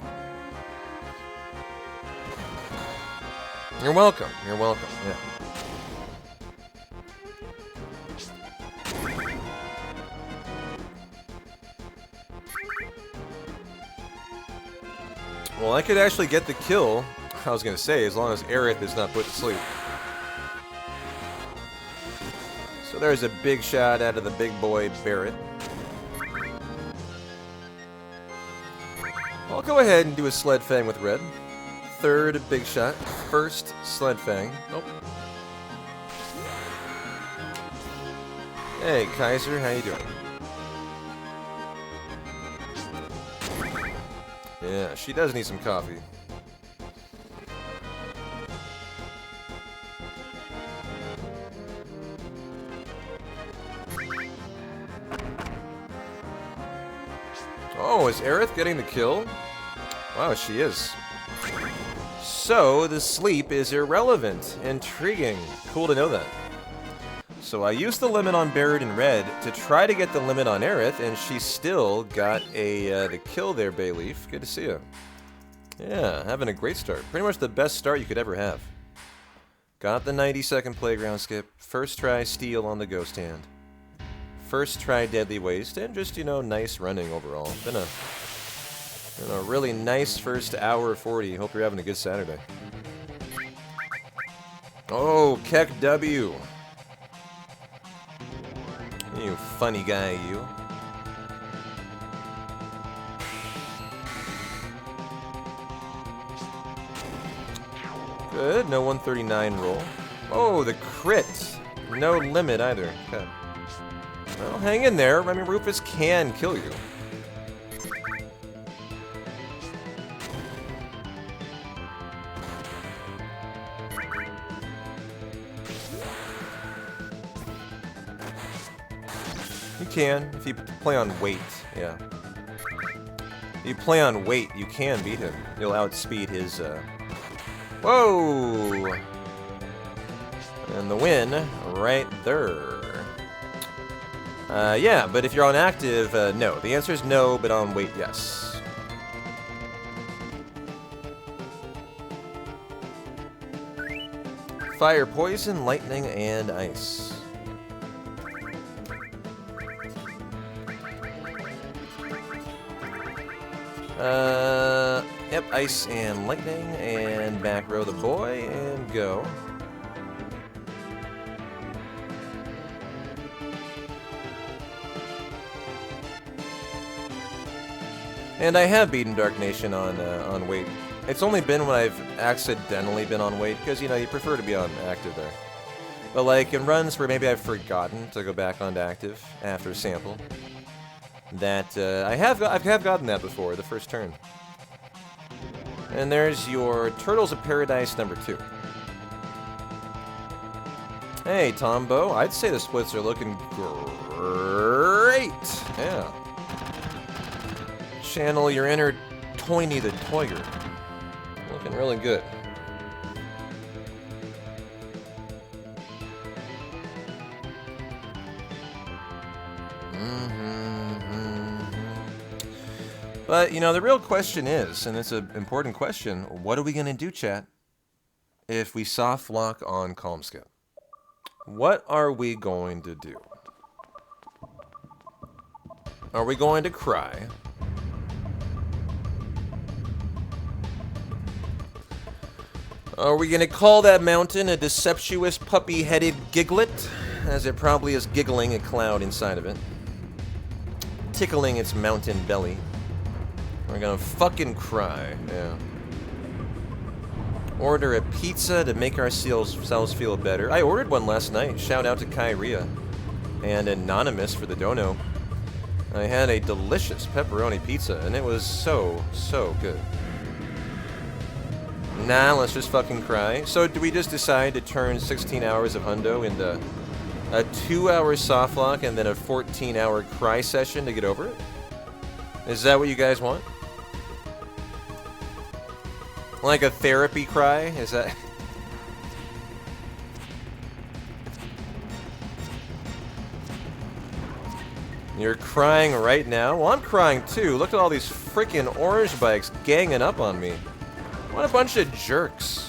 You're welcome. You're welcome. Yeah. Well, I could actually get the kill, I was going to say, as long as Aerith is not put to sleep. So there's a big shot out of the big boy Barrett. I'll go ahead and do a Sled Fang with Red. Third big shot. First Sled Fang. Nope. Hey, Kaiser, how you doing? Yeah, she does need some coffee. Oh, is Aerith getting the kill? Wow, she is. So, the sleep is irrelevant. Intriguing. Cool to know that. So I used the limit on Barret in red to try to get the limit on Aerith, and she still got the kill there, Bayleaf. Good to see you. Yeah, having a great start. Pretty much the best start you could ever have. Got the 90-second playground skip. First try steal on the ghost hand. First try deadly waste, and just, you know, nice running overall. Been a really nice first hour 40. Hope you're having a good Saturday. Oh, Keck W. You funny guy, you. Good, no 139 roll. Oh, the crit. No limit either. Okay. Well, hang in there. I mean, Rufus can kill you. You can, if you play on weight, yeah. If you play on weight, you can beat him. You'll outspeed his, Whoa! And the win, right there. Yeah, but if you're on active, no. The answer is no, but on weight, yes. Fire, poison, lightning, and ice. Yep, ice and lightning, and back row the boy, and go. And I have beaten Dark Nation on weight. It's only been when I've accidentally been on weight, because, you know, you prefer to be on active there. But, like, in runs where maybe I've forgotten to go back onto active after sample, that, I have gotten that before, the first turn. And there's your Turtles of Paradise number 2. Hey, Tombo, I'd say the splits are looking great. Yeah. Channel your inner Toiny the Toyer. Looking really good. But, you know, the real question is, and it's an important question, what are we going to do, chat, if we soft lock on Calm Skip? What are we going to do? Are we going to cry? Are we going to call that mountain a deceptuous puppy-headed giglet, as it probably is giggling a cloud inside of it, tickling its mountain belly? We're gonna fucking cry, yeah. Order a pizza to make ourselves feel better. I ordered one last night. Shout out to Kyria and Anonymous for the dono. I had a delicious pepperoni pizza, and it was so, so good. Nah, let's just fucking cry. So, do we just decide to turn 16 hours of Hundo into a 2-hour softlock and then a 14-hour cry session to get over it? Is that what you guys want? Like a therapy cry? Is that... You're crying right now? Well, I'm crying too. Look at all these freaking orange bikes ganging up on me. What a bunch of jerks.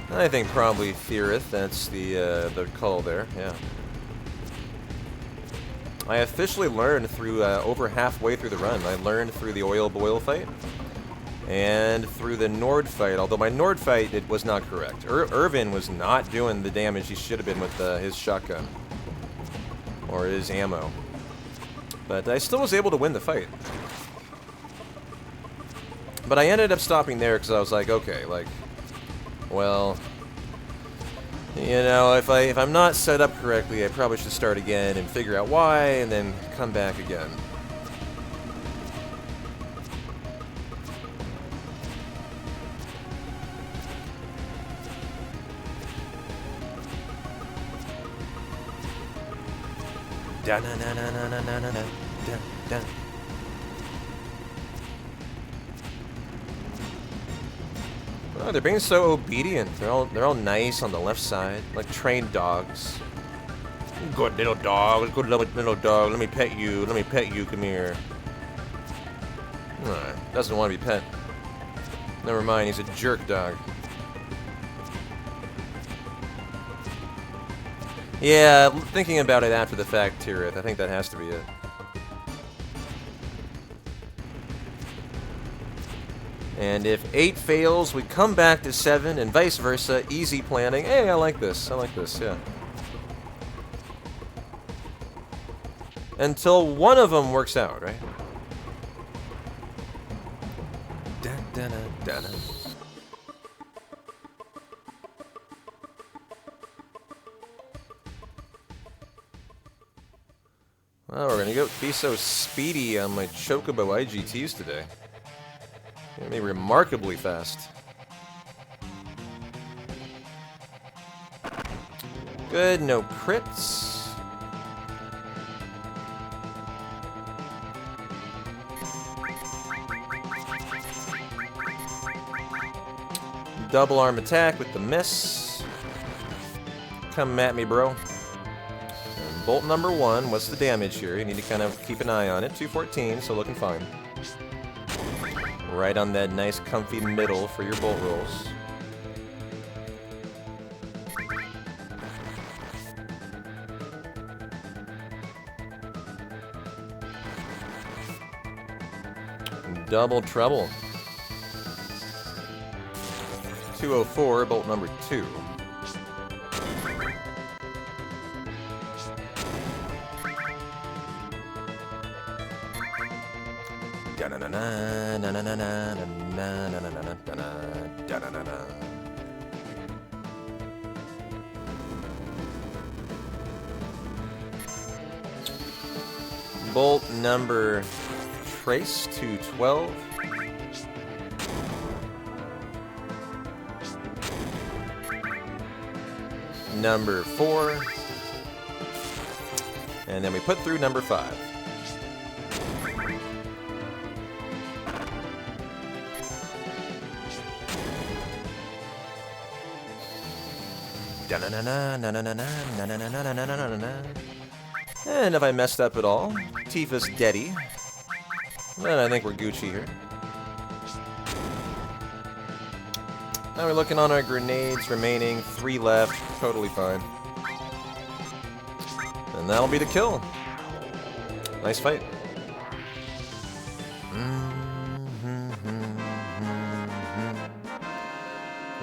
I think probably Theorith, that's the call there, yeah. I officially learned through, over halfway through the run. I learned through the Oil Boil fight, and through the Nord fight, although my Nord fight, it was not correct. Irvin was not doing the damage he should have been with his shotgun, or his ammo. But I still was able to win the fight. But I ended up stopping there because I was like, okay, like, well, you know, if I'm not set up correctly, I probably should start again and figure out why, and then come back again. Da-na-na-na-na-na-na-na-da-da. Oh, they're being so obedient. They're all nice on the left side, like trained dogs. Good little dog. Good little dog. Let me pet you. Let me pet you. Come here. Doesn't want to be pet. Never mind. He's a jerk dog. Yeah, thinking about it after the fact, Tirith, I think that has to be it. And if 8 fails, we come back to 7, and vice versa. Easy planning. Hey, I like this. I like this, yeah. Until one of them works out, right? Da-da-da-da-da. Well, we're gonna be so speedy on my Chocobo IGTs today. Gonna be remarkably fast. Good, no crits. Double arm attack with the miss. Come at me, bro. And bolt number 1, what's the damage here? You need to kind of keep an eye on it. 214, so looking fine. Right on that nice comfy middle for your bolt rolls. Double trouble. 204, bolt number 2. Bolt number trace 212. Number 4. And then we put through number 5. And if I messed up at all, Tifa's Deddy. Then I think we're Gucci here. Now we're looking on our grenades, remaining 3 left, totally fine. And that'll be the kill. Nice fight.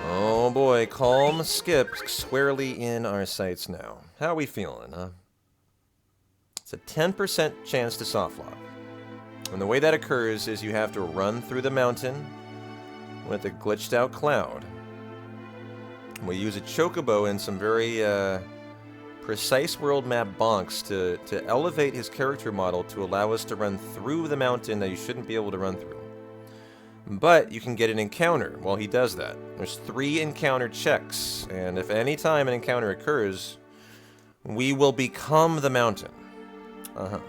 Oh boy, calm skip squarely in our sights now. How are we feeling, huh? It's a 10% chance to soft lock. And the way that occurs is you have to run through the mountain with a glitched out cloud. We use a chocobo and some very precise world map bonks to elevate his character model to allow us to run through the mountain that you shouldn't be able to run through. But you can get an encounter while he does that. There's 3 encounter checks, and if any time an encounter occurs, we will become the mountain. And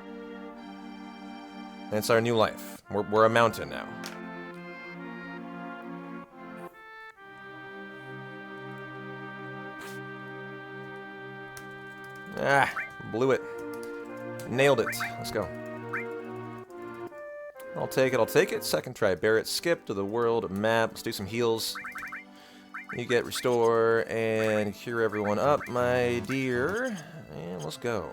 it's our new life. We're a mountain now. Ah, blew it. Nailed it. Let's go. I'll take it, I'll take it. Second try. Barrett, skip to the world map. Let's do some heals. You get restore and cure everyone up, my dear. And let's go.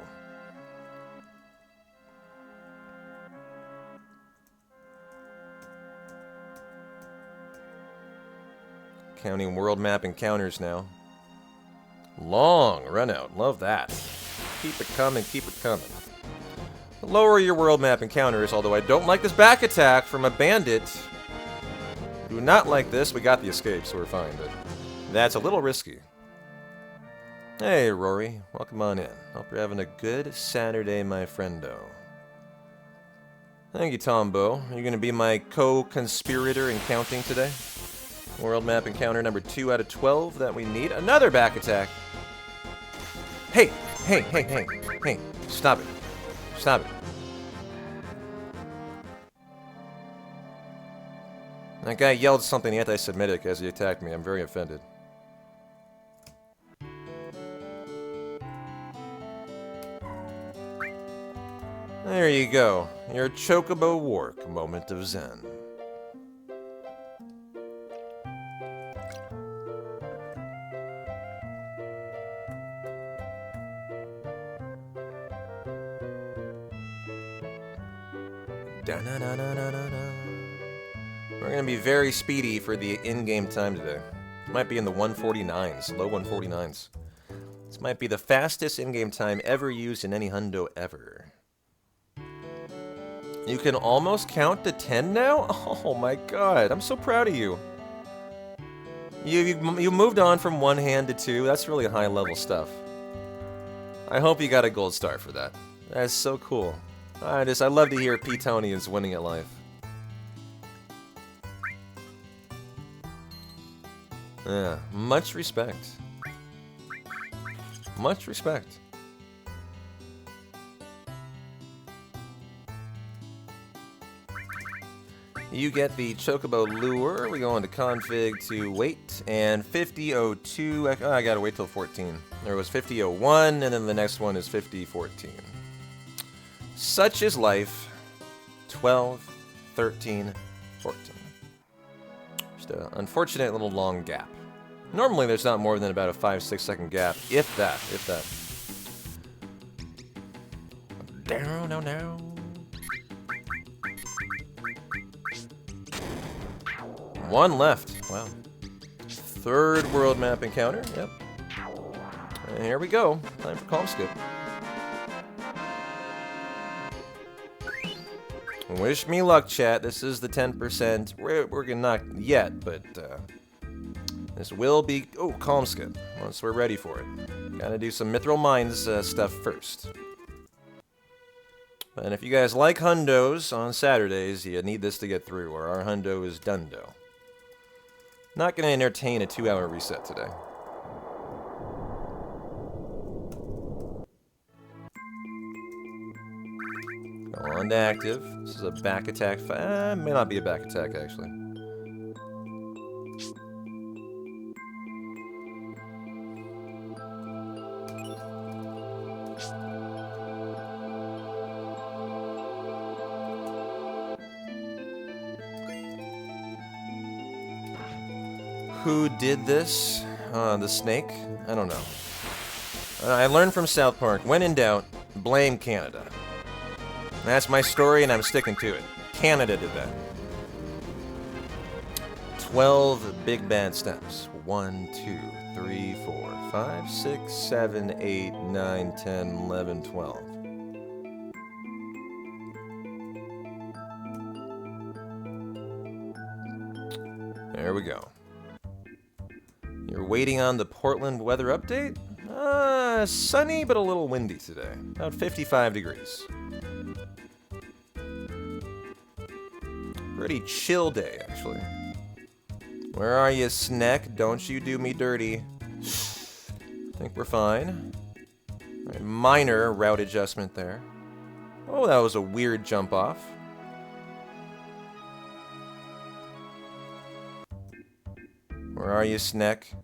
Counting world map encounters now. Long run out. Love that. Keep it coming, keep it coming. Lower your world map encounters, although I don't like this back attack from a bandit. Do not like this. We got the escape, so we're fine, but that's a little risky. Hey, Rory. Welcome on in. Hope you're having a good Saturday, my friendo. Thank you, Tombo. Are you going to be my co-conspirator in counting today? World map encounter number 2 out of 12 that we need. Another back attack. Hey, hey, hey, hey, hey. Stop it. Stop it. That guy yelled something anti-Semitic as he attacked me. I'm very offended. There you go. Your Chocobo Wark moment of zen. We're gonna be very speedy for the in-game time today. Might be in the 149s, low 149s. This might be the fastest in-game time ever used in any hundo ever. You can almost count to 10 now? Oh my god, I'm so proud of you. You moved on from 1 hand to 2. That's really high level stuff. I hope you got a gold star for that. That's so cool. I love to hear P-Tonians winning at life. Yeah, much respect. Much respect. You get the Chocobo Lure. We go into config to wait, and 5002. I gotta wait till 14. There was 5001, and then the next one is 5014. Such is life. 12, 13, 14. Just an unfortunate little long gap. Normally there's not more than about a 5-6 second gap, if that. Down, down, down. One left. Wow. Third world map encounter. Yep. And here we go. Time for calm skip. Wish me luck, chat. This is the 10%. We're not yet, but this will be... Oh, calm skip. Once we're ready for it. Gotta do some Mithril Mines stuff first. And if you guys like hundos on Saturdays, you need this to get through, or our hundo is dundo. Not gonna entertain a 2-hour reset today. On to active. This is a back attack. May not be a back attack, actually. Who did this? The snake? I don't know. I learned from South Park, when in doubt, blame Canada. That's my story, and I'm sticking to it. Canada did that. 12 big bad steps. 1, 2, 3, 4, 5, 6, 7, 8, 9, 10, 11, 12. There we go. You're waiting on the Portland weather update? Sunny, but a little windy today. About 55 degrees. Pretty chill day, actually. Where are you, Sneck? Don't you do me dirty. Think we're fine. Right, minor route adjustment there. Oh, that was a weird jump off. Where are you, Sneck?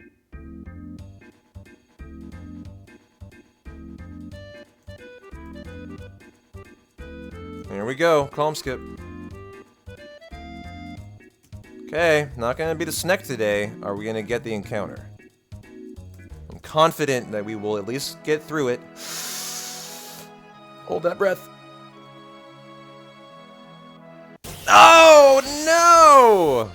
Here we go. Calm skip. Okay, not gonna be the Sneck today. Are we gonna get the encounter? I'm confident that we will at least get through it. Hold that breath. Oh, no!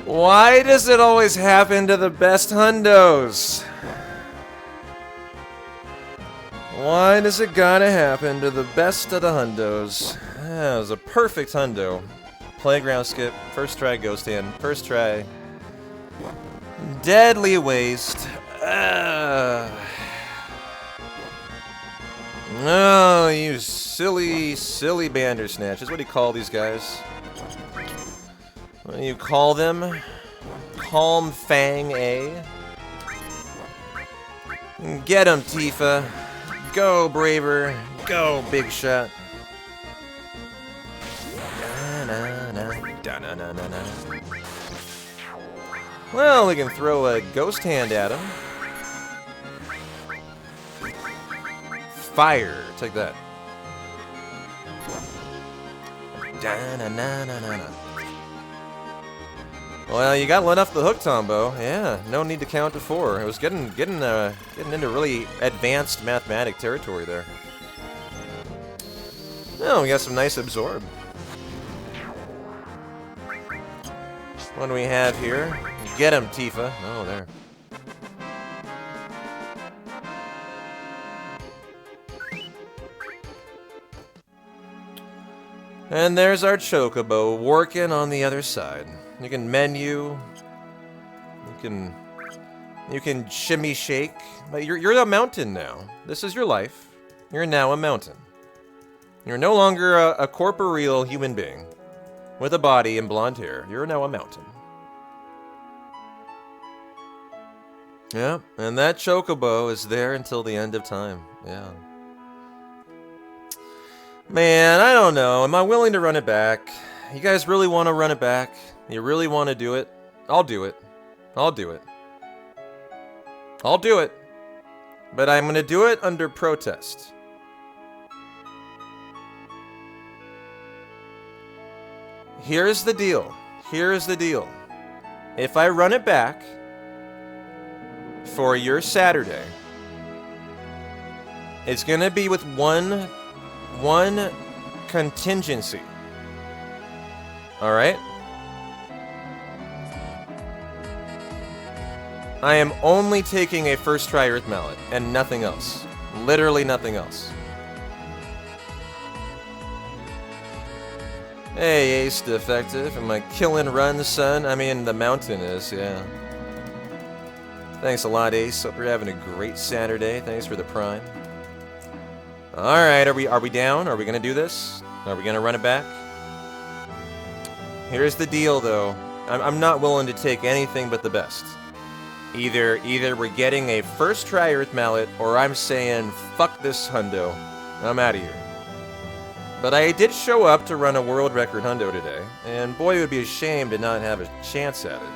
Why does it always happen to the best hundos? Why does it gotta happen to the best of the hundos? That was a perfect hundo. Playground skip, first try ghost hand, first try. Deadly waste. No, you silly, silly bandersnatches. What do you call these guys? What do you call them? Calm Fang A? Get him, Tifa. Go, Braver. Go, Big Shot. Well, we can throw a Ghost Hand at him. Fire. Take that. Well, you got let off the hook, Tombo. Yeah, no need to count to 4. It was getting into really advanced mathematic territory there. Oh, we got some nice absorb. What do we have here? Get him, Tifa. Oh, there. And there's our Chocobo working on the other side. You can menu. You can shimmy shake. But you're a mountain now. This is your life. You're now a mountain. You're no longer a corporeal human being with a body and blonde hair. You're now a mountain. Yeah, and that Chocobo is there until the end of time. Yeah. Man, I don't know. Am I willing to run it back? You guys really want to run it back? You really want to do it? I'll do it. I'll do it. I'll do it. But I'm going to do it under protest. Here's the deal. Here's the deal. If I run it back for your Saturday, it's going to be with one contingency. All right? I am only taking a first try Earth Mallet and nothing else. Literally nothing else. Hey, Ace Defective. Am I killing runs, son? I mean, the mountain is, yeah. Thanks a lot, Ace. Hope you're having a great Saturday. Thanks for the prime. Alright, are we down? Are we gonna do this? Are we gonna run it back? Here's the deal, though. I'm not willing to take anything but the best. Either we're getting a first try Earth Mallet, or I'm saying, fuck this hundo. I'm out of here. But I did show up to run a world record hundo today, and boy, it would be a shame to not have a chance at it.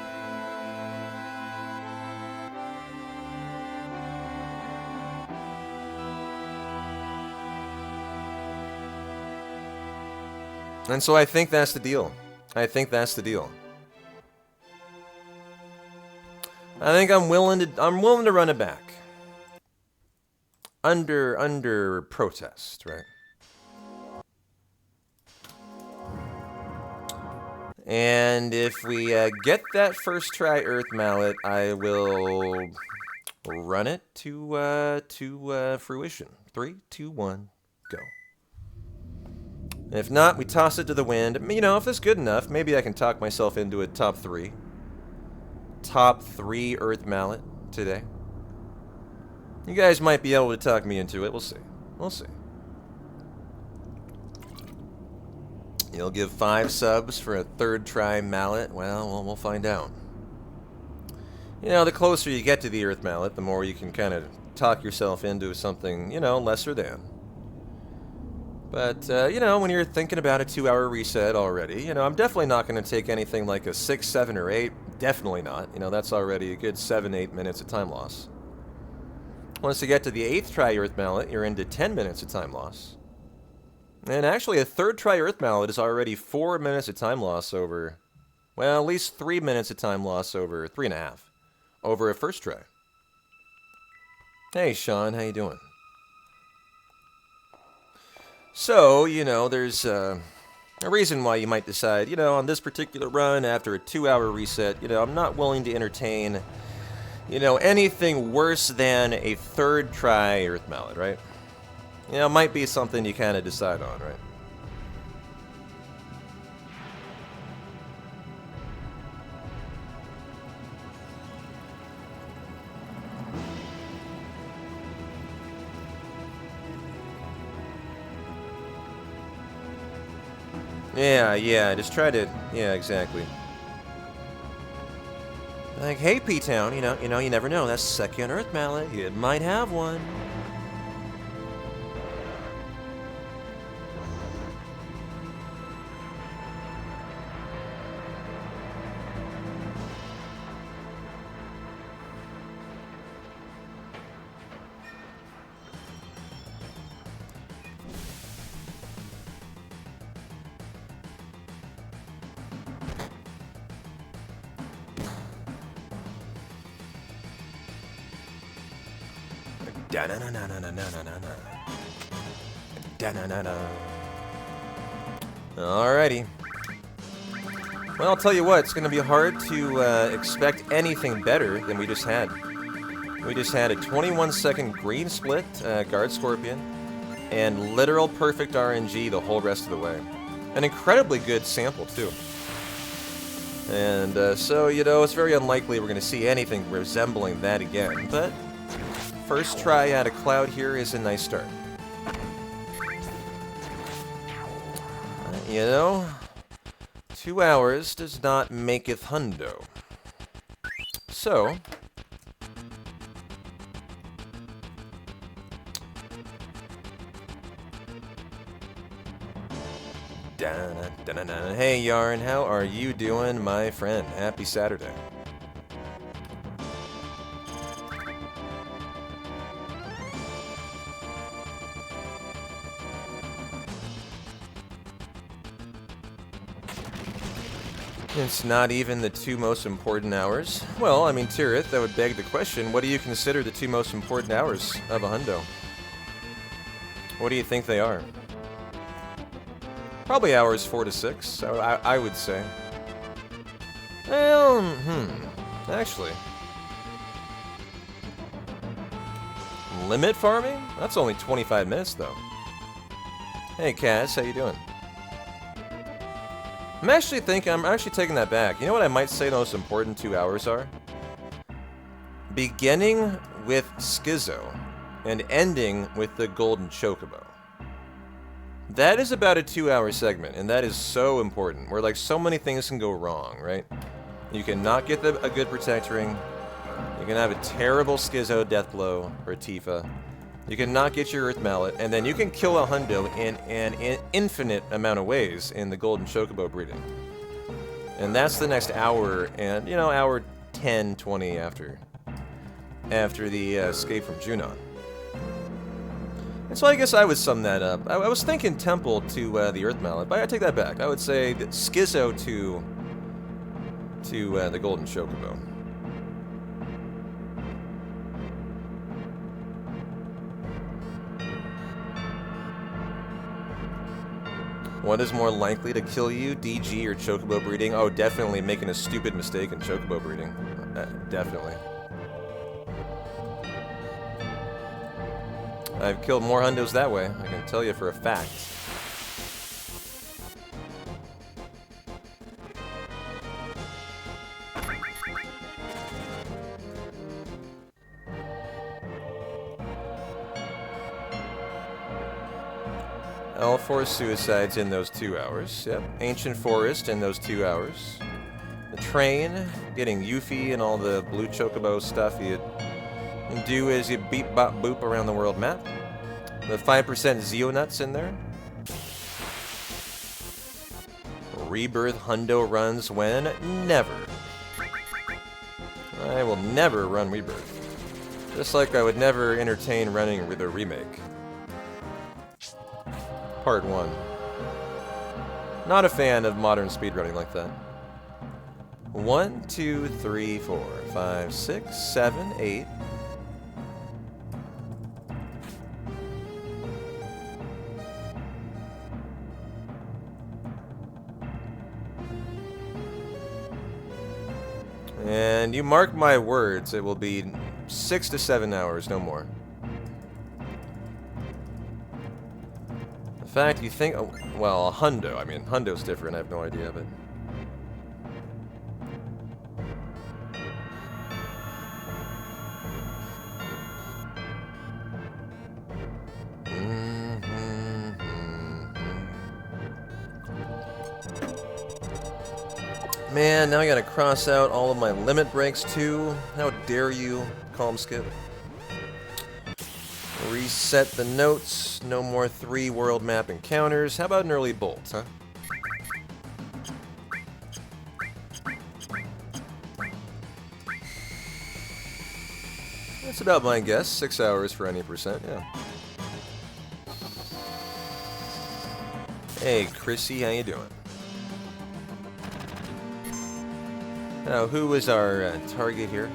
And so I think that's the deal. I think that's the deal. I think I'm willing to run it back. Under protest, right? And if we get that first try Earth Mallet, I will run it to fruition. 3, 2, 1, go. If not, we toss it to the wind. You know, if it's good enough, maybe I can talk myself into a top 3. Top 3 Earth Mallet today. You guys might be able to talk me into it. We'll see. We'll see. You'll give 5 subs for a third try Mallet? Well, we'll find out. You know, the closer you get to the Earth Mallet, the more you can kind of talk yourself into something, you know, lesser than. But, you know, when you're thinking about a 2-hour reset already, you know, I'm definitely not going to take anything like a 6, 7, or 8. Definitely not. You know, that's already a good 7, 8 minutes of time loss. Once you get to the 8th try Earth Mallet, you're into 10 minutes of time loss. And actually, a third try Earth Mallet is already 4 minutes of time loss over, well, at least 3 minutes of time loss over 3.5 over a first try. Hey, Sean, how you doing? So, you know, there's a reason why you might decide, you know, on this particular run, after a 2-hour reset, you know, I'm not willing to entertain, you know, anything worse than a third try Earth Mallet, right? You know, it might be something you kind of decide on, right? Yeah, just try to... Yeah, exactly. Like, hey, P-Town, you never know. That second Earth Mallet, it might have one. Alrighty. Well, I'll tell you what, it's going to be hard to expect anything better than we just had. We just had a 21-second green split, Guard Scorpion, and literal perfect RNG the whole rest of the way. An incredibly good sample, too. And so, it's very unlikely we're going to see anything resembling that again, but first try at a Cloud here is a nice start. 2 hours does not maketh hundo. So, hey Yarn, how are you doing, my friend? Happy Saturday. It's not even the 2 most important hours. Well, I mean, Tirith, that would beg the question, what do you consider the 2 most important hours of a hundo? What do you think they are? Probably hours 4 to 6, so I would say. Well, actually. Limit farming? That's only 25 minutes, though. Hey, Cass, how you doing? I'm actually taking that back. You know what I might say the most important 2 hours are? Beginning with Schizo and ending with the Golden Chocobo. That is about a 2-hour segment, and that is so important, where like so many things can go wrong, right? You cannot get a good Protect Ring. You can have a terrible Schizo Deathblow or Tifa. You cannot get your Earth Mallet, and then you can kill a hundo in an infinite amount of ways in the Golden Chocobo breeding. And that's the next hour, and, hour 10, 20 after the escape from Junon. And so I guess I would sum that up. I was thinking Temple to the Earth Mallet, but I take that back. I would say that Schizo to the Golden Chocobo. What is more likely to kill you, DG or Chocobo breeding? Oh, definitely making a stupid mistake in Chocobo breeding. Definitely. I've killed more hundos that way, I can tell you for a fact. L4 suicides in those 2 hours. Yep. Ancient Forest in those 2 hours. The train, getting Yuffie and all the blue Chocobo stuff you do as you beep bop boop around the world map. The 5% Zeonuts in there. Rebirth hundo runs when? Never. I will never run Rebirth. Just like I would never entertain running with a remake. Part 1. Not a fan of modern speedrunning like that. 1, 2, 3, 4, 5, 6, 7, 8. And you mark my words, it will be 6 to 7 hours, no more. In fact, you think, well, a hundo. I mean, hundo's different. I have no idea, but. Man, now I gotta cross out all of my limit breaks too. How dare you, Calm Skip. Reset the notes. No more 3 world map encounters. How about an early bolt, huh? That's about my guess. 6 hours for any percent, yeah. Hey, Chrissy, how you doing? Now, who is our target here?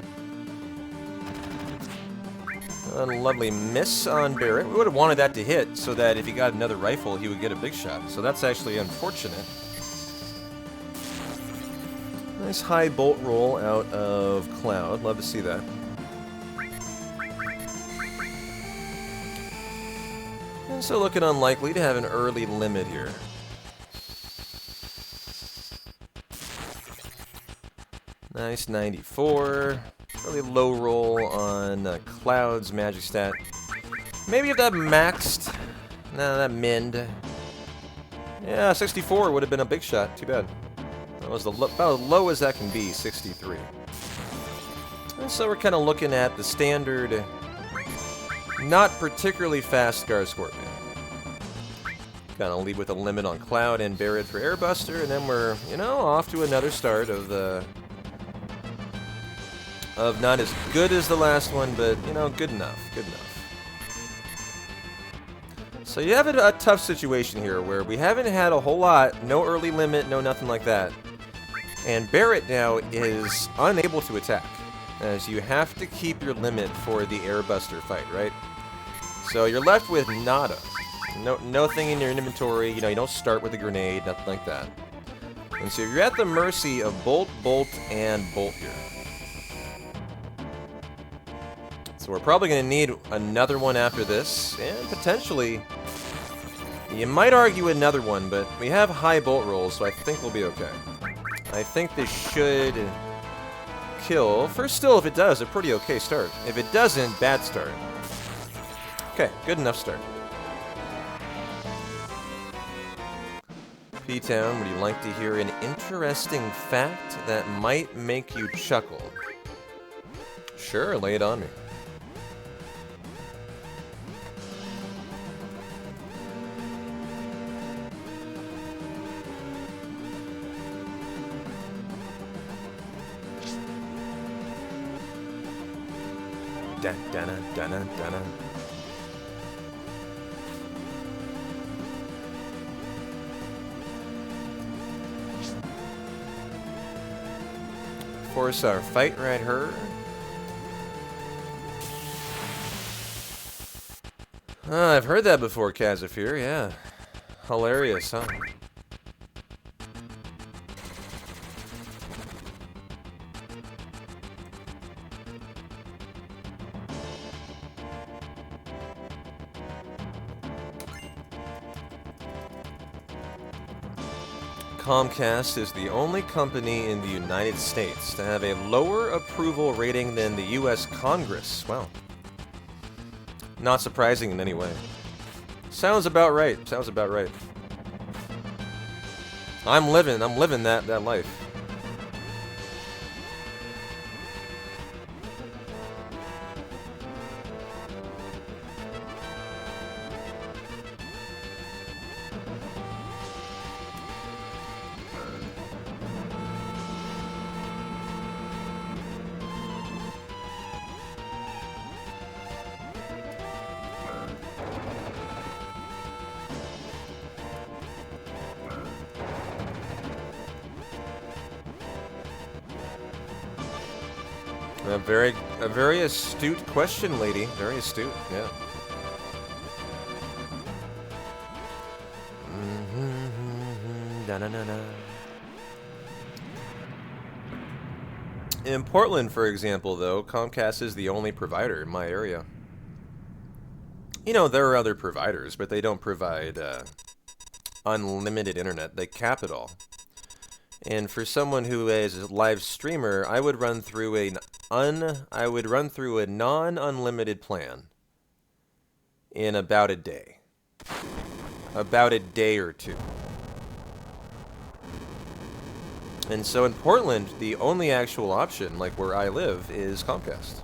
A lovely miss on Barrett. We would have wanted that to hit so that if he got another rifle, he would get a big shot. So that's actually unfortunate. Nice high bolt roll out of Cloud. Love to see that. And so looking unlikely to have an early limit here. Nice 94. Really low roll on Cloud's magic stat. Maybe if that maxed. No, that minned. Yeah, 64 would have been a big shot. Too bad. That was about as low as that can be, 63. And so we're kind of looking at the standard, not particularly fast Scar Scorpion. Kind of lead with a limit on Cloud and Barrett for Airbuster, and then we're, you know, off to another start of the... not as good as the last one, but, you know, good enough. Good enough. So you have a tough situation here where we haven't had a whole lot, no early limit, no nothing like that. And Barrett now is unable to attack, as you have to keep your limit for the Airbuster fight, right? So you're left with nada. Nothing in your inventory, you know, you don't start with a grenade, nothing like that. And so you're at the mercy of Bolt, Bolt, and Bolt here. So we're probably going to need another one after this, and potentially, you might argue another one, but we have high bolt rolls, so I think we'll be okay. I think this should kill. First still, if it does, a pretty okay start. If it doesn't, bad start. Okay, good enough start. P-Town, would you like to hear an interesting fact that might make you chuckle? Sure, lay it on me. Dun, dun, dun, dun, dun, dun. Force our fight right here. I've heard that before, Kazafir, yeah. Hilarious, huh? Comcast is the only company in the United States to have a lower approval rating than the U.S. Congress. Wow. Not surprising in any way. Sounds about right. Sounds about right. I'm living that life. A very astute question, lady. Very astute, yeah. In Portland, for example, though, Comcast is the only provider in my area. You know, there are other providers, but they don't provide unlimited internet. They cap it all. And for someone who is a live streamer, I would run through a non-unlimited plan in about a day. About a day or two. And so in Portland, the only actual option, like where I live, is Comcast.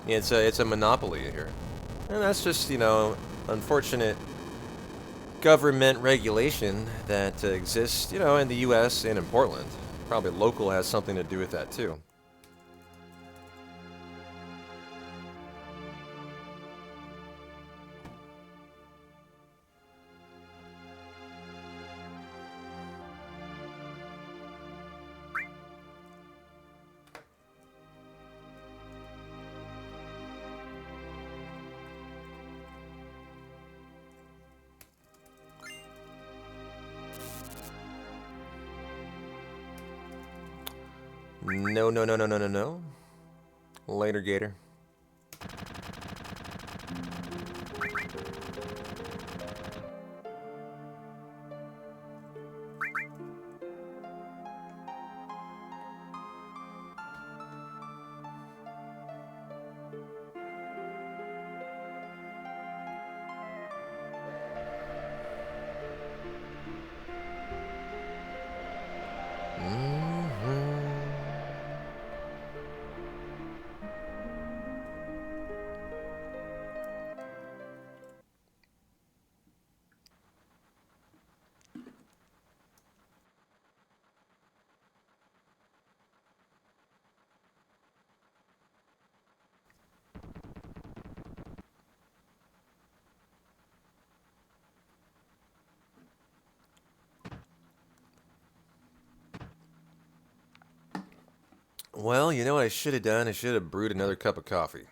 It's a monopoly here. And that's just, you know, unfortunate government regulation that exists, you know, in the US and in Portland. Probably local has something to do with that too. No, no, no, no, no, no, no. Later, Gator. Well, you know what I should have done? I should have brewed another cup of coffee.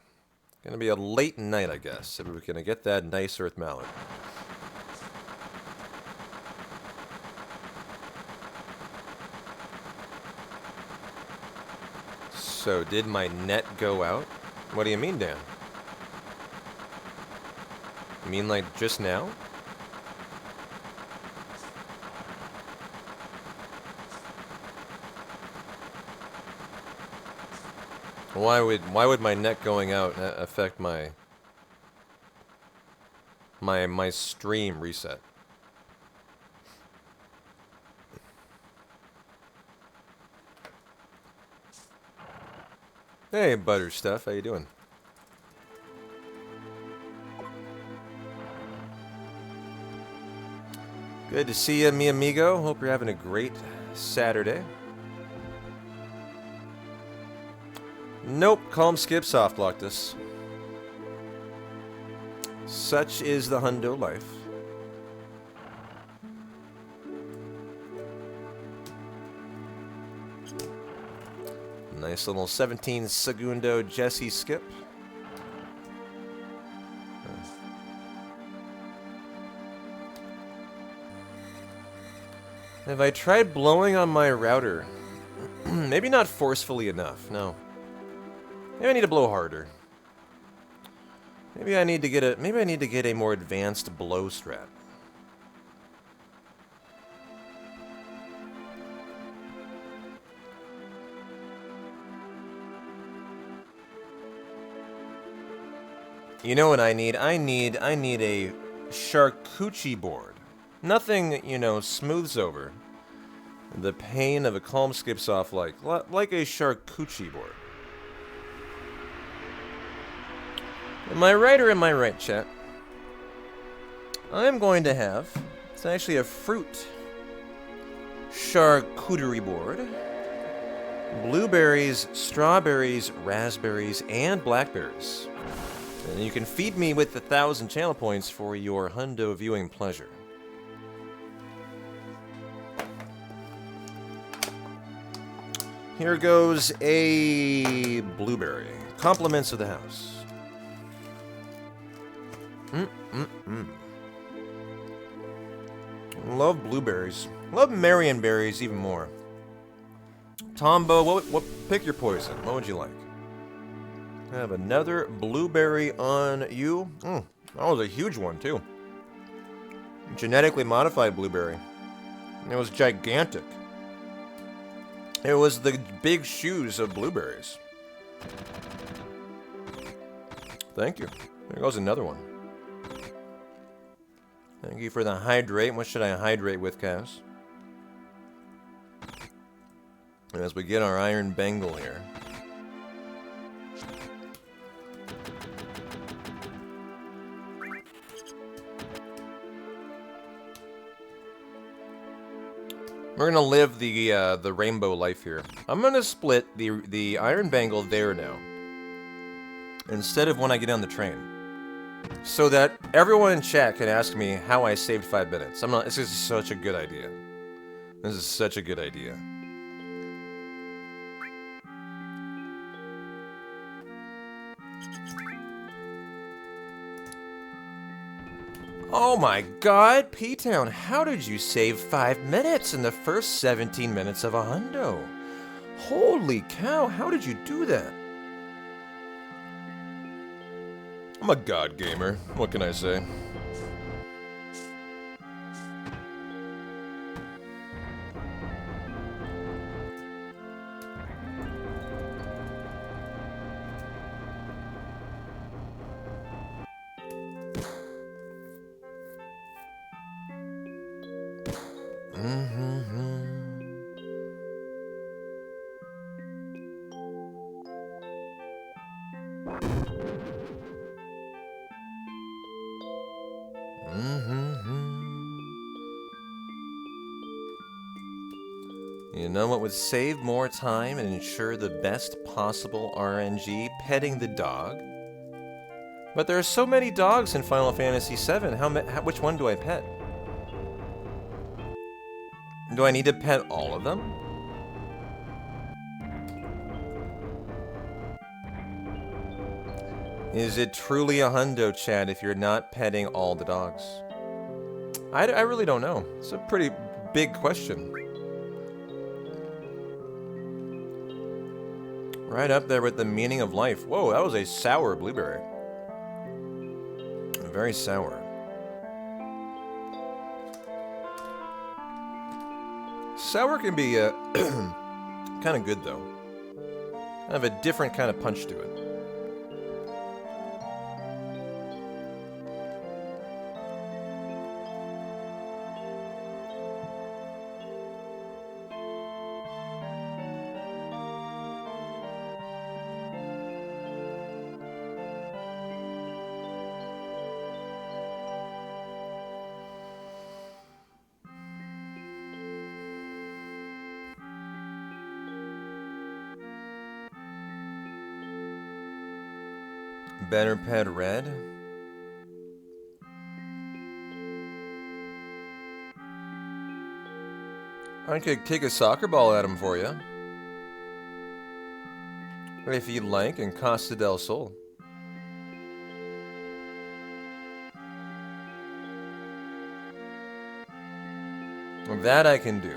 Gonna be a late night, I guess, if we're gonna get that nice earth mallet. So, did my net go out? What do you mean, Dan? You mean like just now? Why would my net going out affect my stream reset? Hey, Butterstuff, how you doing? Good to see you, mi amigo. Hope you're having a great Saturday. Nope, calm skip soft blocked us. Such is the hundo life. Nice little 17 segundo Jesse skip. Have I tried blowing on my router? Maybe not forcefully enough, no. Maybe I need to blow harder. Maybe I need to get a more advanced blow strat. You know what I need? I need a charcuterie board. Nothing, you know, smooths over the pain of a calm skip soft like a charcuterie board. Am I right or am I right, chat? I'm going to have, it's actually a fruit charcuterie board. Blueberries, strawberries, raspberries, and blackberries. And you can feed me with 1,000 channel points for your hundo viewing pleasure. Here goes a blueberry. Compliments of the house. Love blueberries. Love Marion berries even more. Tombo, what pick your poison? What would you like? I have another blueberry on you. That was a huge one too. Genetically modified blueberry. It was gigantic. It was the big shoes of blueberries. Thank you. There goes another one. Thank you for the hydrate. What should I hydrate with, Cass? As we get our iron bangle here. We're gonna live the rainbow life here. I'm gonna split the iron bangle there now, instead of when I get on the train, so that everyone in chat can ask me how I saved 5 minutes. I'm not. This is such a good idea. This is such a good idea. Oh my god, P-Town, how did you save 5 minutes in the first 17 minutes of a hundo? Holy cow, how did you do that? I'm a god gamer, what can I say? You know what would save more time and ensure the best possible RNG? Petting the dog. But there are so many dogs in Final Fantasy VII. Which one do I pet? Do I need to pet all of them? Is it truly a hundo, Chad, if you're not petting all the dogs? I really don't know. It's a pretty big question. Right up there with the meaning of life. Whoa, that was a sour blueberry. Very sour. Sour can be kind of good, though. Kind of a different kind of punch to it. Better pet red? I could kick a soccer ball at him for you. If you'd like, in Costa del Sol. That I can do.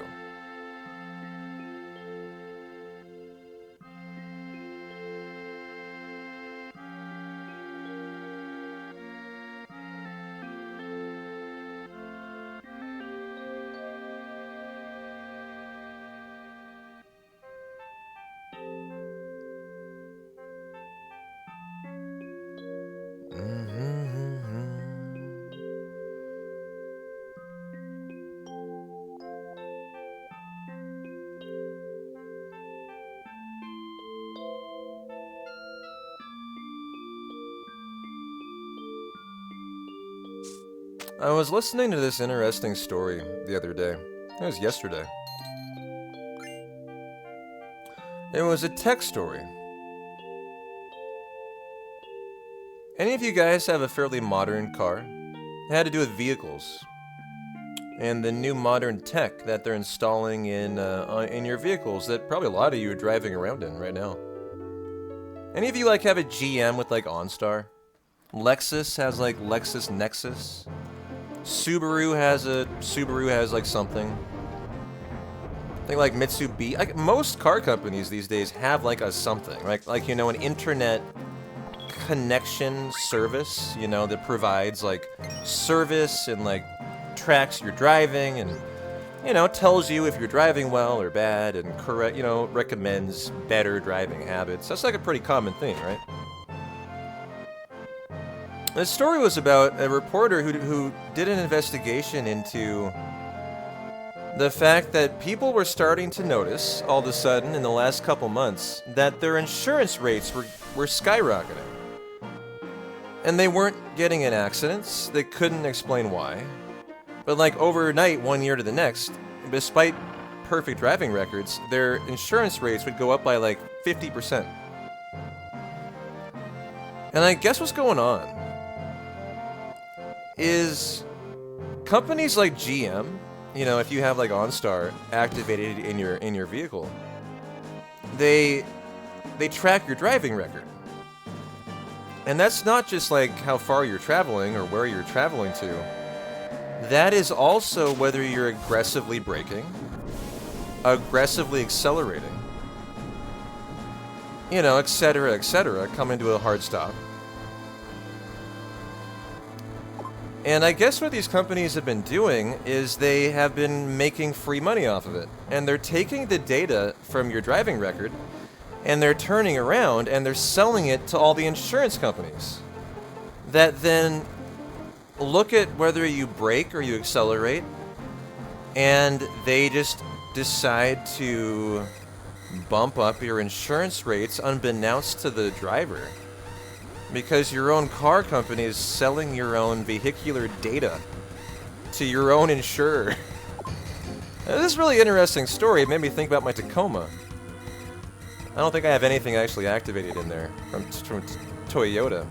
I was listening to this interesting story the other day. It was yesterday. It was a tech story. Any of you guys have a fairly modern car? It had to do with vehicles and the new modern tech that they're installing in your vehicles that probably a lot of you are driving around in right now. Any of you like have a GM with like OnStar? Lexus has like Lexus Nexus. Subaru has like something. I think like Mitsubishi, like most car companies these days have like a something, like you know, an internet connection service, you know, that provides like service and like tracks your driving and, you know, tells you if you're driving well or bad and correct, you know, recommends better driving habits. That's like a pretty common thing, right? The story was about a reporter who did an investigation into the fact that people were starting to notice, all of a sudden, in the last couple months, that their insurance rates were skyrocketing. And they weren't getting in accidents. They couldn't explain why. But like overnight, one year to the next, despite perfect driving records, their insurance rates would go up by like 50%. And I guess what's going on is companies like GM, you know, if you have like OnStar activated in your vehicle, they track your driving record. And that's not just like how far you're traveling or where you're traveling to. That is also whether you're aggressively braking, aggressively accelerating, you know, etc., coming to a hard stop. And I guess what these companies have been doing is they have been making free money off of it. And they're taking the data from your driving record and they're turning around and they're selling it to all the insurance companies that then look at whether you brake or you accelerate, and they just decide to bump up your insurance rates unbeknownst to the driver. Because your own car company is selling your own vehicular data to your own insurer. This is a really interesting story. It made me think about my Tacoma. I don't think I have anything actually activated in there from Toyota.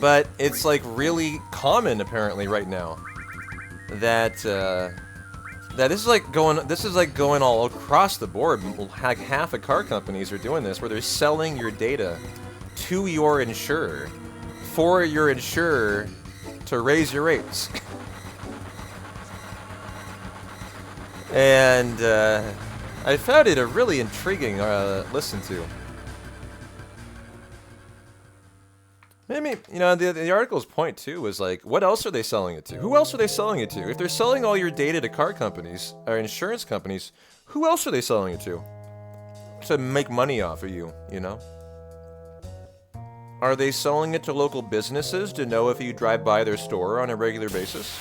But it's like really common apparently right now that that this is like going all across the board. Like half of car companies are doing this, where they're selling your data to your insurer for your insurer to raise your rates. And I found it a really intriguing listen to. Maybe, you know, the article's point too was like, what else are they selling it to? Who else are they selling it to? If they're selling all your data to car companies or insurance companies, who else are they selling it to make money off of you, you know? Are they selling it to local businesses to know if you drive by their store on a regular basis?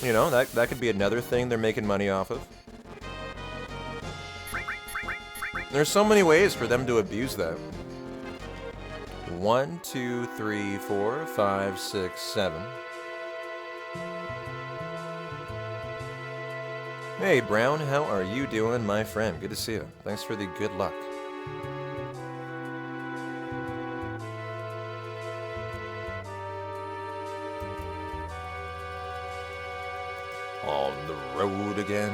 You know, that could be another thing they're making money off of. There's so many ways for them to abuse that. 1, 2, 3, 4, 5, 6, 7. Hey, Brown, how are you doing, my friend? Good to see you. Thanks for the good luck. On the road again.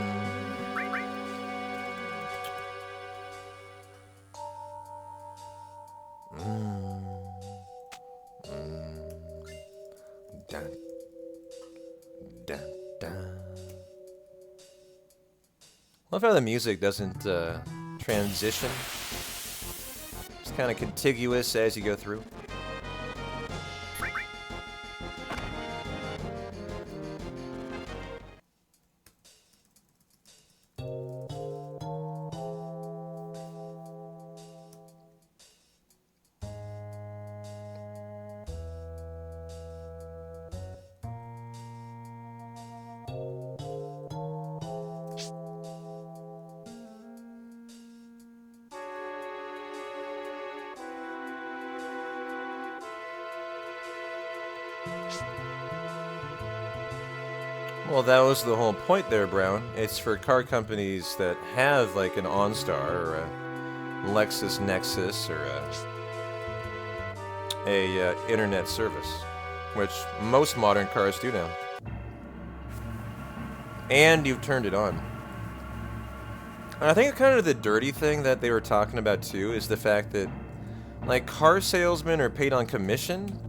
Dun, dun, dun. Love how the music doesn't transition. It's kind of contiguous as you go through. Well, that was the whole point there, Brown. It's for car companies that have like an OnStar or a Lexus Nexus or a internet service, which most modern cars do now. And you've turned it on. And I think kind of the dirty thing that they were talking about too is the fact that like car salesmen are paid on commission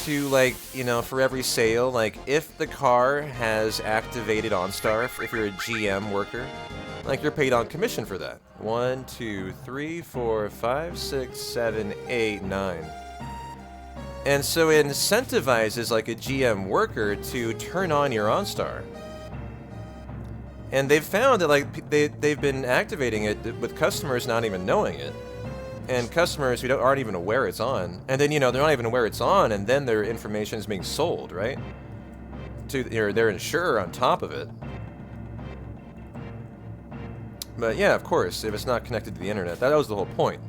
to, like, you know, for every sale. Like if the car has activated OnStar, if you're a GM worker, like you're paid on commission for that. 1, 2, 3, 4, 5, 6, 7, 8, 9. And so it incentivizes like a GM worker to turn on your OnStar. And they've found that like they've been activating it with customers not even knowing it. and customers who aren't even aware it's on, and then, you know, they're not even aware it's on, and then their information is being sold, right? To their insurer on top of it. But yeah, of course, if it's not connected to the internet, that was the whole point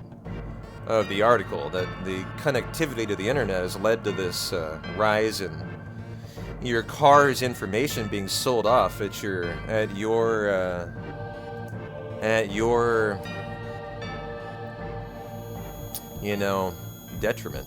of the article, that the connectivity to the internet has led to this rise in your car's information being sold off at your you know, detriment.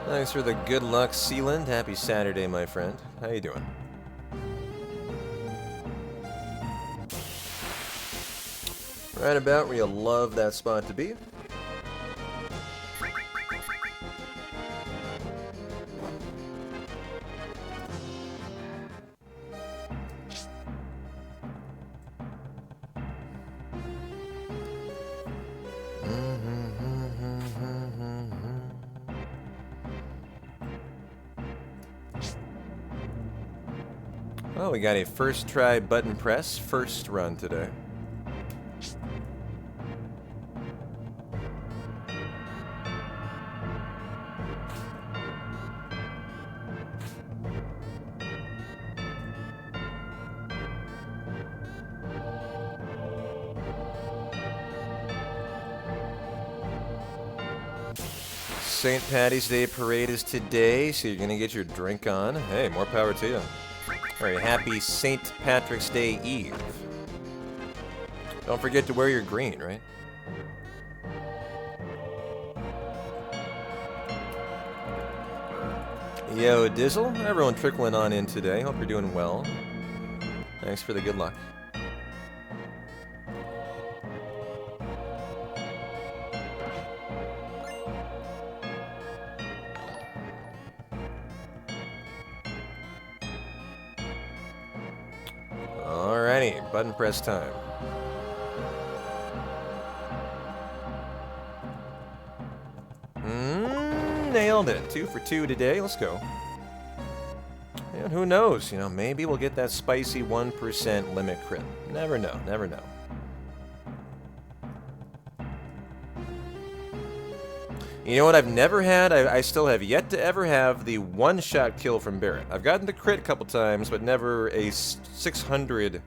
Thanks for the good luck, Sealand. Happy Saturday, my friend. How you doing? Right about where you love that spot to be. Oh, we got a first try button press, first run today. St. Patty's Day parade is today, so you're gonna get your drink on. Hey, more power to you. Very happy St. Patrick's Day Eve. Don't forget to wear your green, right? Yo, Dizzle. Everyone trickling on in today. Hope you're doing well. Thanks for the good luck. Alrighty, button press time. Nailed it. 2 for 2 today. Let's go. And who knows? You know, maybe we'll get that spicy 1% limit crit. Never know. Never know. You know what I've never had? I still have yet to ever have the one-shot kill from Barret. I've gotten the crit a couple times, but never a 600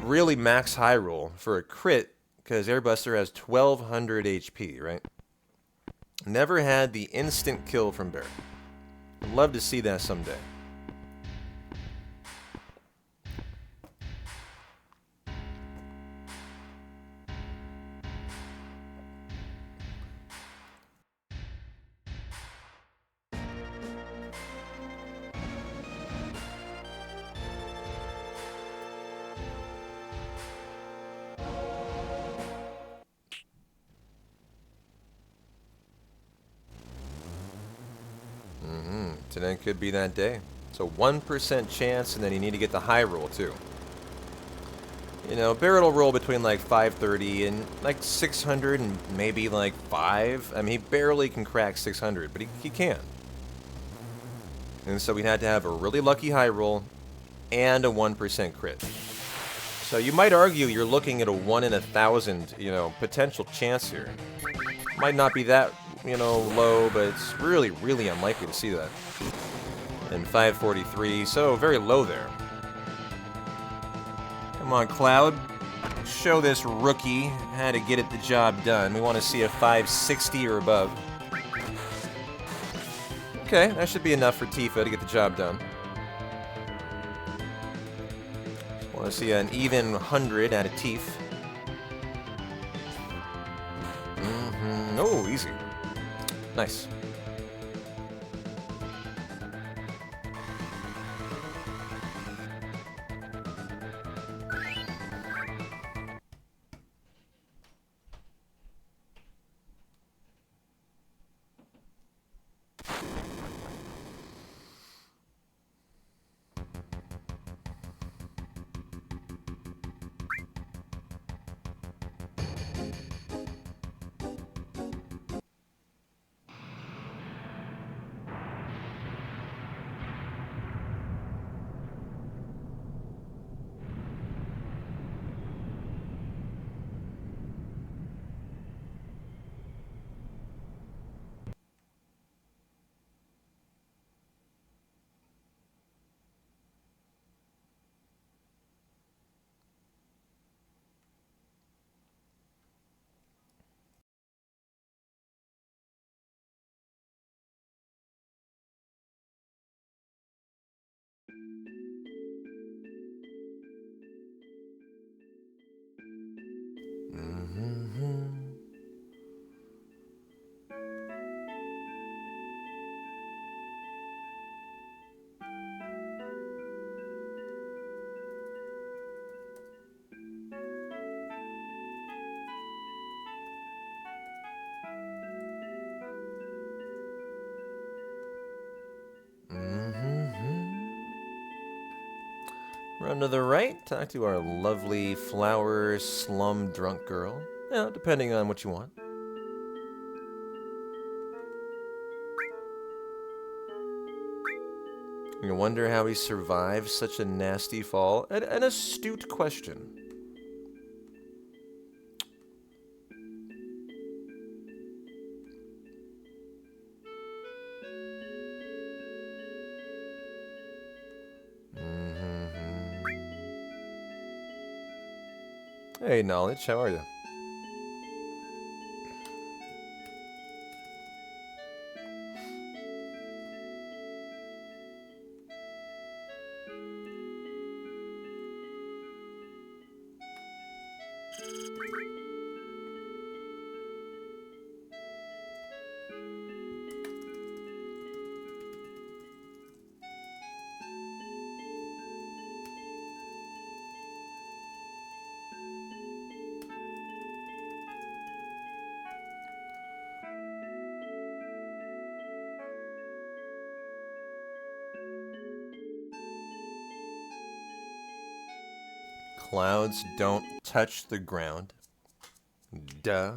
really max high roll for a crit, because Airbuster has 1200 HP, right? Never had the instant kill from Barret. Love to see that someday. Today could be that day. It's a 1% chance, and then you need to get the high roll too. You know, Barret will roll between like 530 and like 600 and maybe like 5. I mean, he barely can crack 600, but he can. And so we had to have a really lucky high roll and a 1% crit. So you might argue you're looking at a 1 in 1,000, you know, potential chance here. Might not be that, you know, low, but it's really, really unlikely to see that. And 543, so very low there. Come on, Cloud. Show this rookie how to get it the job done. We want to see a 560 or above. Okay, that should be enough for Tifa to get the job done. Want to see an even 100 out of Tifa. Oh, easy. Nice. Run to the right, talk to our lovely flower slum drunk girl. Yeah, depending on what you want. You wonder how he survived such a nasty fall? An astute question. Hey, Knowledge, how are you? Clouds don't touch the ground. Duh.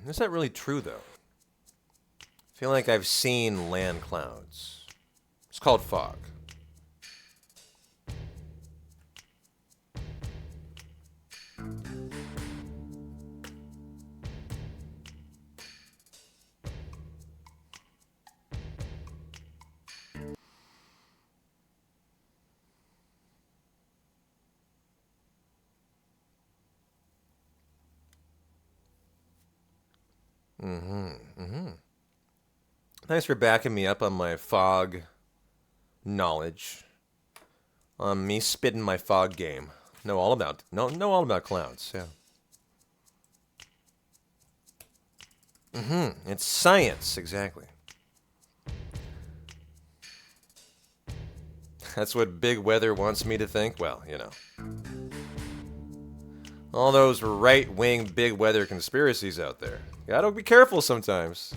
Is that really true, though? I feel like I've seen land clouds. It's called fog. Thanks for backing me up on my fog knowledge. On me spitting my fog game. Know all about clouds, yeah. It's science, exactly. That's what big weather wants me to think? Well, you know. All those right-wing big weather conspiracies out there. Gotta be careful sometimes.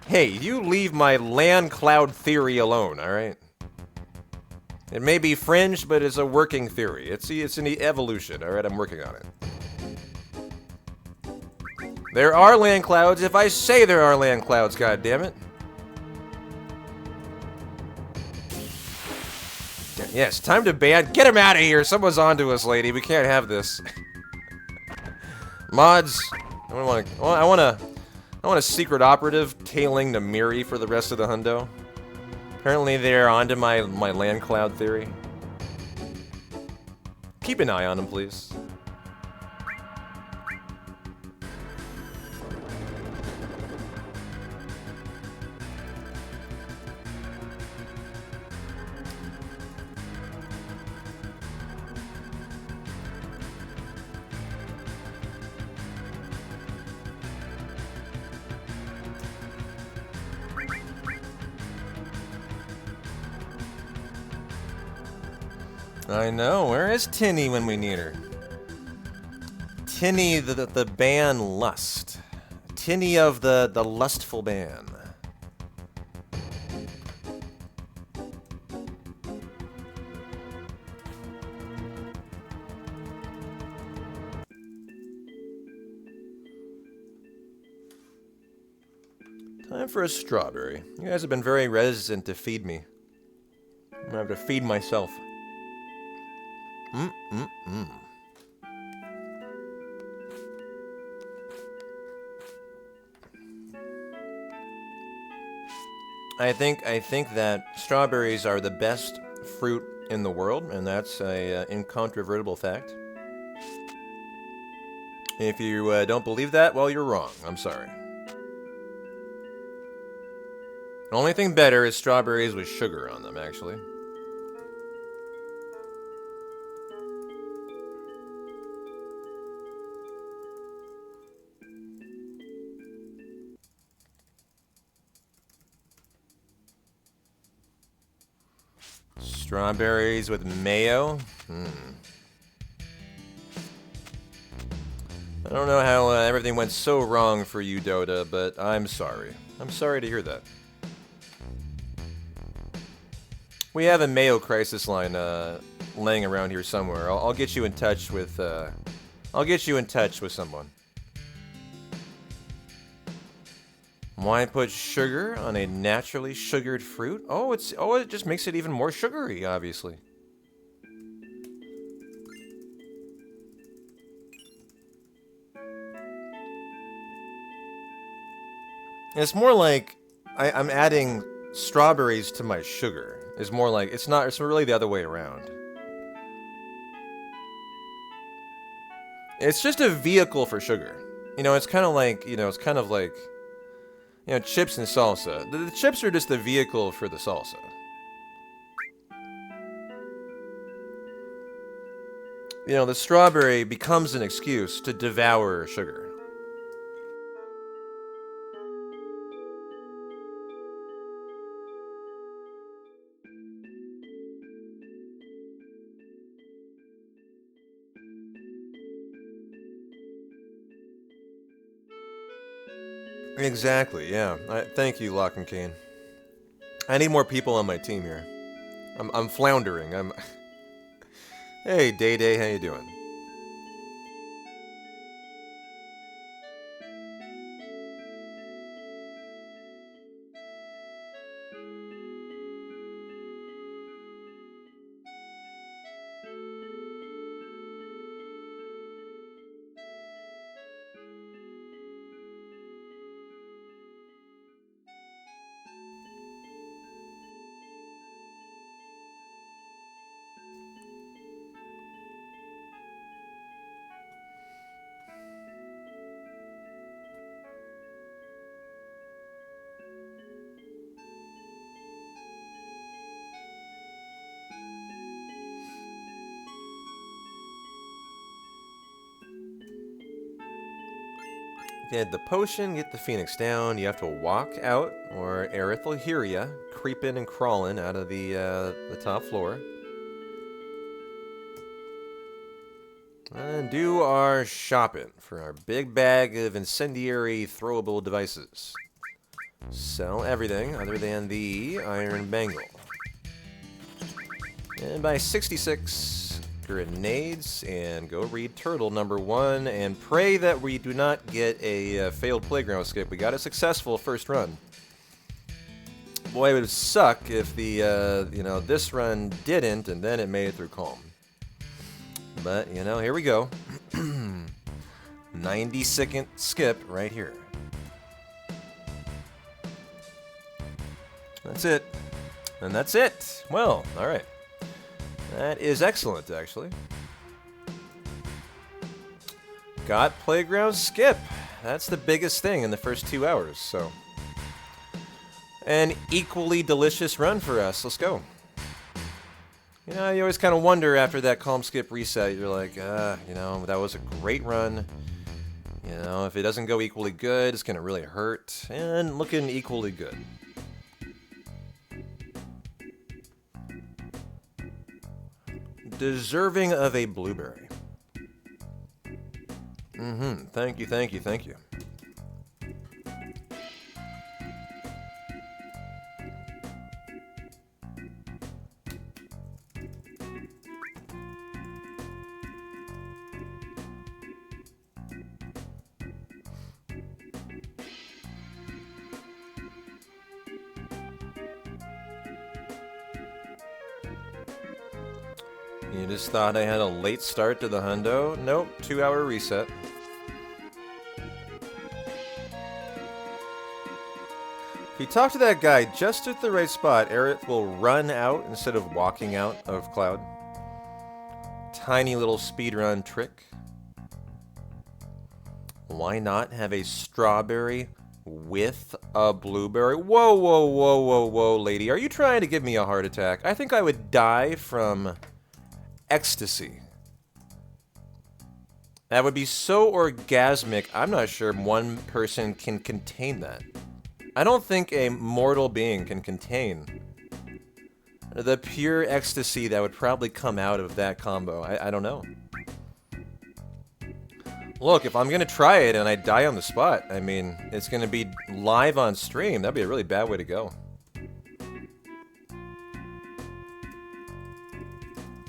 Hey, you leave my land cloud theory alone, alright? It may be fringe, but it's a working theory. It's an evolution, alright? I'm working on it. There are land clouds if I say there are land clouds, goddammit. Yes, time to ban. Get him out of here. Someone's onto us, lady. We can't have this. Mods. I want a secret operative tailing to Miri for the rest of the hundo. Apparently they're onto my land cloud theory. Keep an eye on them, please. I know. Where is Tinny when we need her? Tinny, the band Lust. Tinny of the lustful band. Time for a strawberry. You guys have been very reticent to feed me. I'm gonna have to feed myself. I think that strawberries are the best fruit in the world, and that's a incontrovertible fact. If you don't believe that, well, you're wrong. I'm sorry. The only thing better is strawberries with sugar on them, actually. Strawberries with mayo? I don't know how everything went so wrong for you, Dota, but I'm sorry. I'm sorry to hear that. We have a Mayo crisis line laying around here somewhere. I'll get you in touch with. I'll get you in touch with someone. Why put sugar on a naturally sugared fruit? Oh, it just makes it even more sugary, obviously. It's more like I'm adding strawberries to my sugar. It's more like it's not. It's really the other way around. It's just a vehicle for sugar. You know, it's kind of like chips and salsa. The chips are just the vehicle for the salsa. You know, the strawberry becomes an excuse to devour sugar. Exactly, yeah. Thank you, Lock and Kane. I need more people on my team here. I'm floundering. Hey, Day Day, how you doing? Get the potion, get the phoenix down. You have to walk out, or Aerith will hear ya, creeping and crawling out of the top floor. And do our shopping for our big bag of incendiary throwable devices. Sell everything other than the iron bangle. And buy 66 grenades and go read Turtle number 1 and pray that we do not get a failed playground skip. We got a successful first run. Boy, it would suck if this run didn't and then it made it through calm. But, here we go. 90-second skip right here. That's it. And that's it. Well, alright. That is excellent, actually. Got playground skip. That's the biggest thing in the first 2 hours, so. An equally delicious run for us. Let's go. You always kind of wonder after that calm skip reset, you're like, that was a great run. If it doesn't go equally good, it's going to really hurt. And looking equally good. Deserving of a blueberry. Thank you, thank you, thank you. You just thought I had a late start to the hundo? Nope, 2-hour reset. If you talk to that guy just at the right spot, Aerith will run out instead of walking out of Cloud. Tiny little speedrun trick. Why not have a strawberry with a blueberry? Whoa, whoa, whoa, whoa, whoa, lady. Are you trying to give me a heart attack? I think I would die from ecstasy. That would be so orgasmic, I'm not sure one person can contain that. I don't think a mortal being can contain the pure ecstasy that would probably come out of that combo. I don't know. Look, if I'm gonna try it and I die on the spot, I mean, it's gonna be live on stream. That'd be a really bad way to go.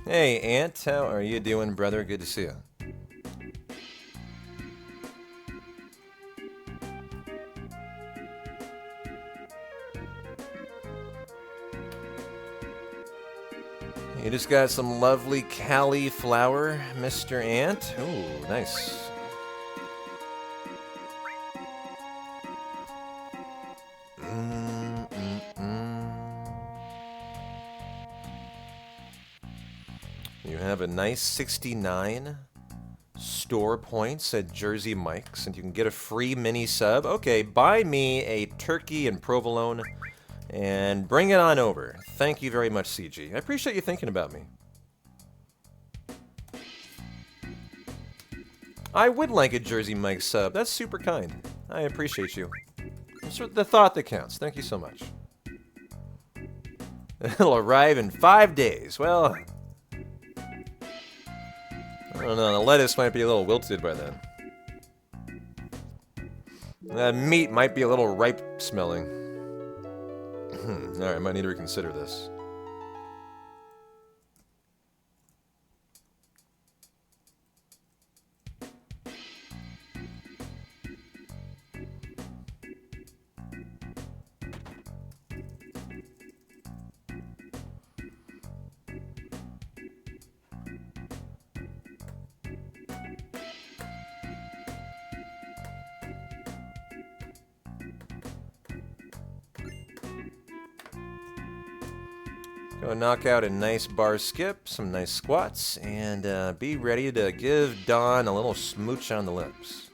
Hey, Ant, how are you doing, brother? Good to see you. You just got some lovely cauliflower, Mr. Ant. Ooh, nice. You have a nice 69 store points at Jersey Mike's, and you can get a free mini sub. Okay, buy me a turkey and provolone, and bring it on over. Thank you very much, CG. I appreciate you thinking about me. I would like a Jersey Mike's sub. That's super kind. I appreciate you. It's the thought that counts. Thank you so much. It'll arrive in 5 days. Well, I don't know, the lettuce might be a little wilted by then. The meat might be a little ripe smelling. Alright, I might need to reconsider this. Go knock out a nice bar skip, some nice squats, and be ready to give Dawn a little smooch on the lips.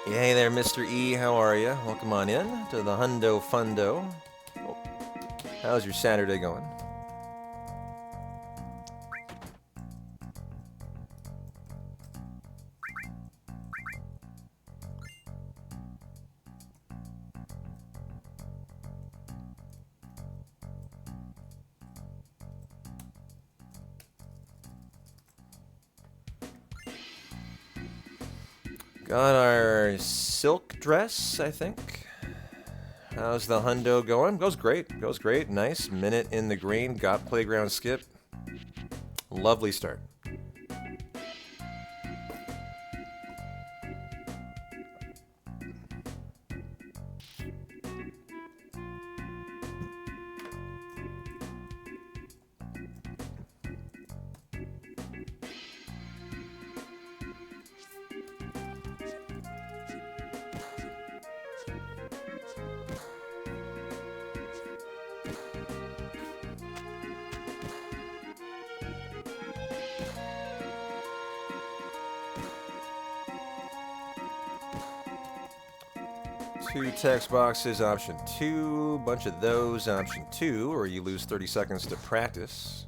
Hey there, Mr. E, how are you? Welcome on in to the Hundo Fundo. Oh, how's your Saturday going? Got our silk dress, I think. How's the hundo going? Goes great. Goes great. Nice. Minute in the green. Got playground skip. Lovely start. Two text boxes, option 2. Bunch of those, option 2, or you lose 30 seconds to practice.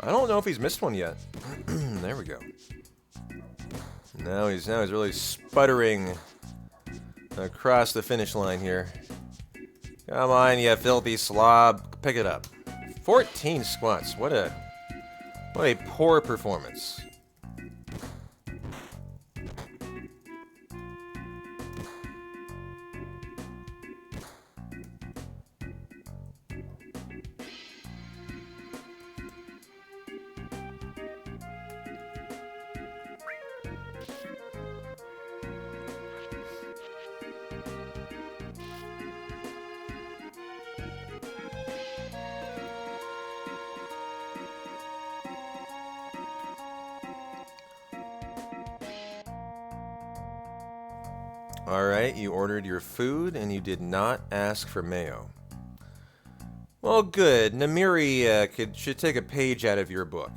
I don't know if he's missed one yet. There we go. Now he's really sputtering across the finish line here. Come on, you filthy slob. Pick it up. 14 squats. What a poor performance. Alright, you ordered your food and you did not ask for mayo. Well, good. Namiri should take a page out of your book.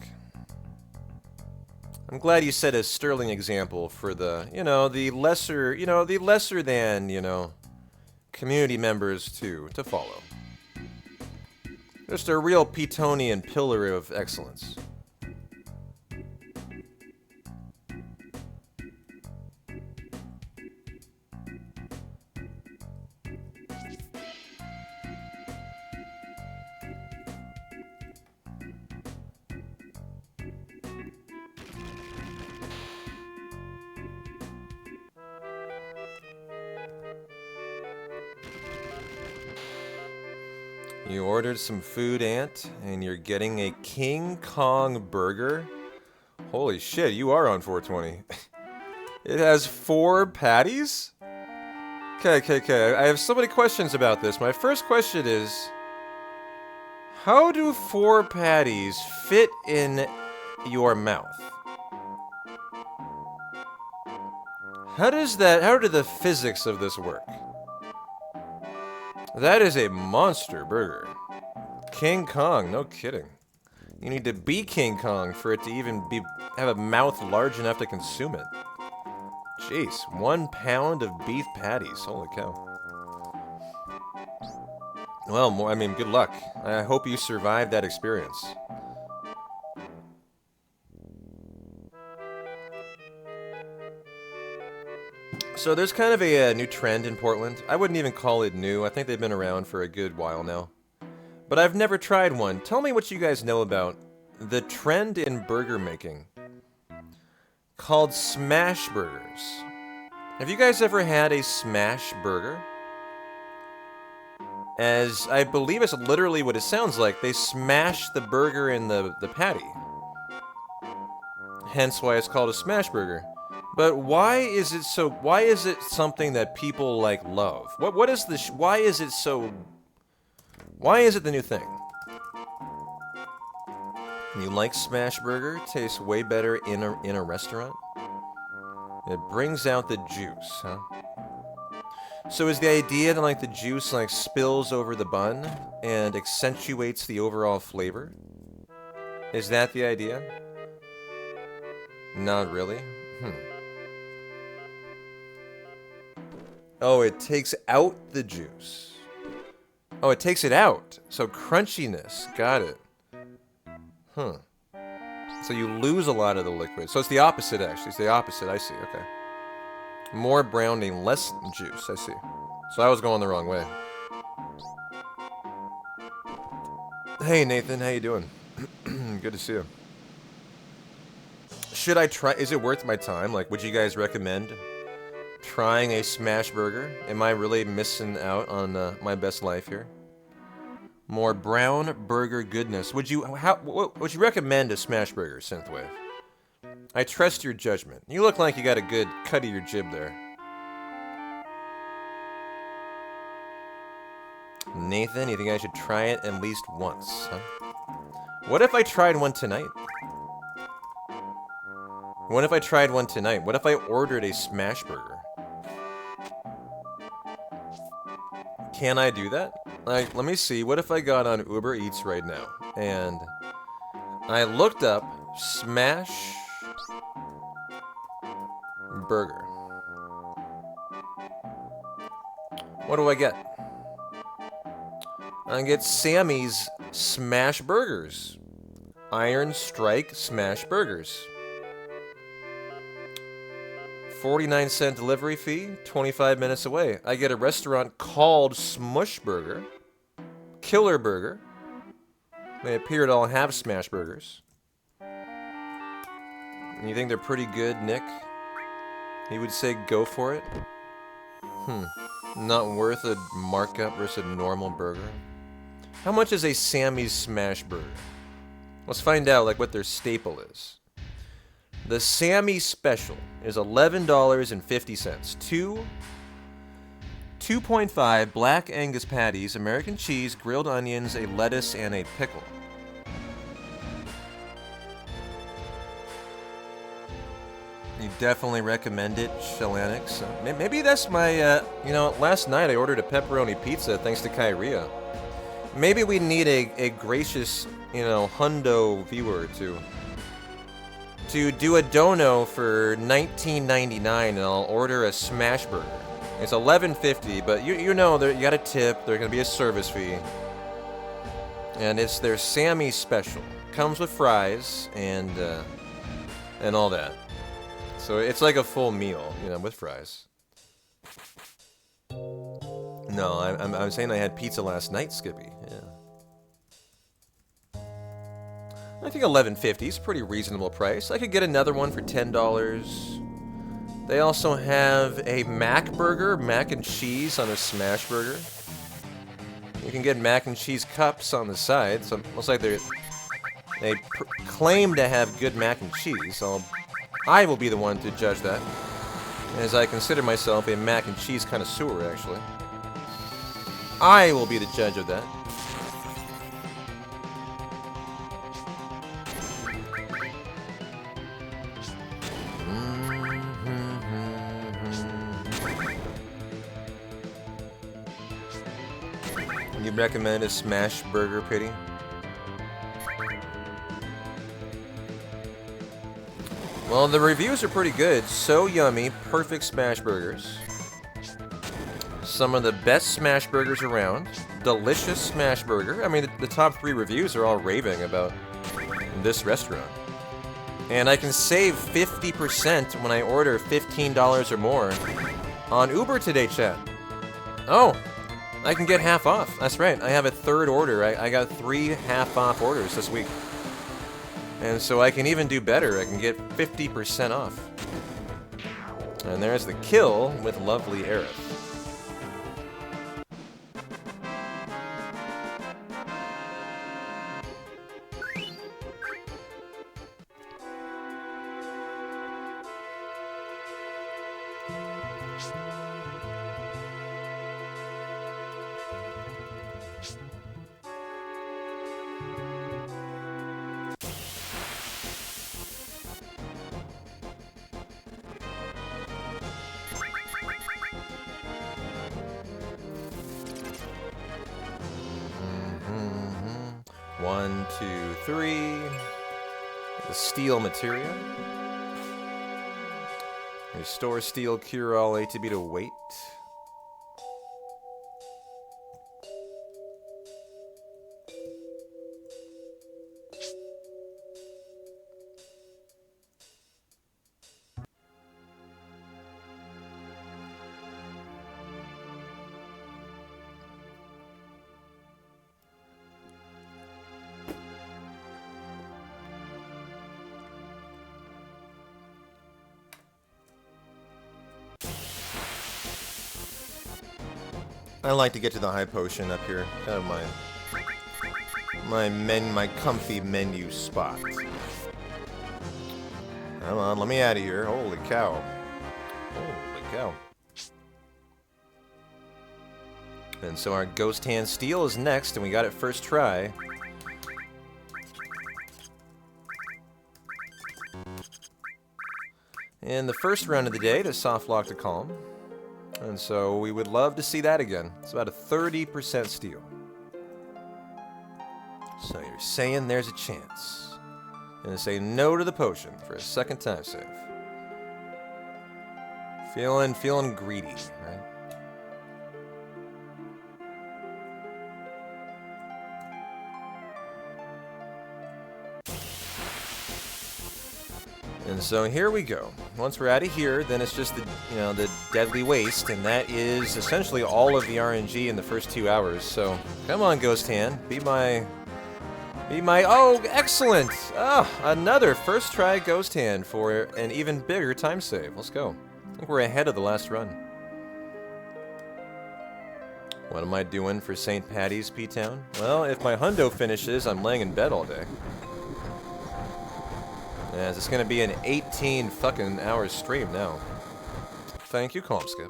I'm glad you set a sterling example for the, the lesser, the lesser than, community members to follow. Just a real Petonian pillar of excellence. You ordered some food, Ant, and you're getting a King Kong burger? Holy shit, you are on 420. It has 4 patties? Okay. I have so many questions about this. My first question is, how do 4 patties fit in your mouth? How do the physics of this work? That is a monster burger. King Kong, no kidding. You need to be King Kong for it to even have a mouth large enough to consume it. Jeez, 1 pound of beef patties, holy cow. Well, good luck. I hope you survived that experience. So there's kind of a new trend in Portland. I wouldn't even call it new. I think they've been around for a good while now. But I've never tried one. Tell me what you guys know about the trend in burger making called smash burgers. Have you guys ever had a smash burger? As I believe it's literally what it sounds like. They smash the burger in the patty. Hence why it's called a smash burger. But why is it something that people love? Why is it the new thing? You like smash burger? Tastes way better in a restaurant? It brings out the juice, huh? So is the idea that the juice spills over the bun and accentuates the overall flavor? Is that the idea? Not really? Oh, it takes out the juice. Oh, it takes it out. So crunchiness. Got it. Huh. So you lose a lot of the liquid. So it's the opposite, actually. It's the opposite. I see. Okay. More browning, less juice. I see. So I was going the wrong way. Hey, Nathan. How you doing? Good to see you. Should I try? Is it worth my time? Would you guys recommend trying a smash burger? Am I really missing out on my best life here? More brown burger goodness. Would you recommend a smash burger, Synthwave? I trust your judgment. You look like you got a good cut of your jib there. Nathan, you think I should try it at least once, huh? What if I tried one tonight? What if I tried one tonight? What if I ordered a smash burger? Can I do that? Let me see. What if I got on Uber Eats right now and I looked up smash burger? What do I get? I get Sammy's Smash Burgers. Iron Strike Smash Burgers. 49-cent delivery fee, 25 minutes away. I get a restaurant called Smush Burger. Killer Burger. They appear to all have smash burgers. And you think they're pretty good, Nick? He would say go for it? Not worth a markup versus a normal burger? How much is a Sammy's Smash Burger? Let's find out what their staple is. The Sammy Special is $11.50. 2.5 Black Angus patties, American cheese, grilled onions, a lettuce, and a pickle. You definitely recommend it, Shelanix. Maybe that's my, last night I ordered a pepperoni pizza thanks to Kyria. Maybe we need a gracious, hundo viewer to to do a dono for $19.99 and I'll order a smash burger. It's $11.50, but you know you got a tip. There's gonna be a service fee, and it's their Sammy special. Comes with fries and all that. So it's like a full meal, you know, with fries. No, I'm saying I had pizza last night, Skippy. Yeah. I think $11.50 is a pretty reasonable price. I could get another one for $10. They also have a Mac burger, mac and cheese on a smash burger. You can get mac and cheese cups on the side. So it looks like they claim to have good mac and cheese. So I will be the one to judge that, as I consider myself a mac and cheese connoisseur, actually. I will be the judge of that. You recommend a smash burger, Pity? Well, the reviews are pretty good. So yummy, perfect smash burgers. Some of the best smash burgers around. Delicious smash burger. I mean, the top 3 reviews are all raving about this restaurant. And I can save 50% when I order $15 or more on Uber today, chat. Oh, I can get half off. That's right. I have a third order. I got 3 half-off orders this week. And so I can even do better. I can get 50% off. And there's the kill with lovely Aerith. One, two, three. The steel materia. Restore steel, cure all ATB to weight. I like to get to the high potion up here. Kind of my comfy menu spot. Come on, let me out of here. Holy cow. Holy cow. And so our Ghost Hand Steel is next, and we got it first try. In the first round of the day, to soft lock to calm. And so we would love to see that again. It's about a 30% steal. So you're saying there's a chance. Gonna say no to the potion for a second time save. Feeling greedy, right? And so here we go. Once we're out of here, then it's just the deadly waste, and that is essentially all of the RNG in the first 2 hours. So come on, Ghost Hand, be my. Oh, excellent! Ah, another first try Ghost Hand for an even bigger time save. Let's go. I think we're ahead of the last run. What am I doing for St. Patty's, P-Town? Well, if my hundo finishes, I'm laying in bed all day. Yeah, it's gonna be an 18 fucking hour stream now. Thank you, Calmskip.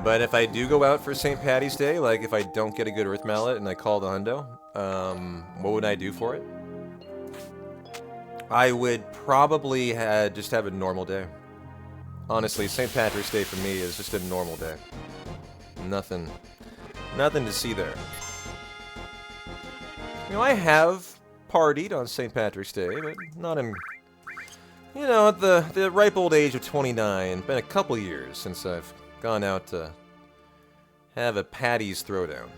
But if I do go out for St. Patty's Day, like if I don't get a good Earth Mallet and I call the hundo, what would I do for it? I would probably just have a normal day. Honestly, St. Patrick's Day for me is just a normal day. Nothing to see there. You know, I have partied on St. Patrick's Day, but not in, you know, at the ripe old age of 29. Been a couple years since I've gone out to have a Paddy's throwdown.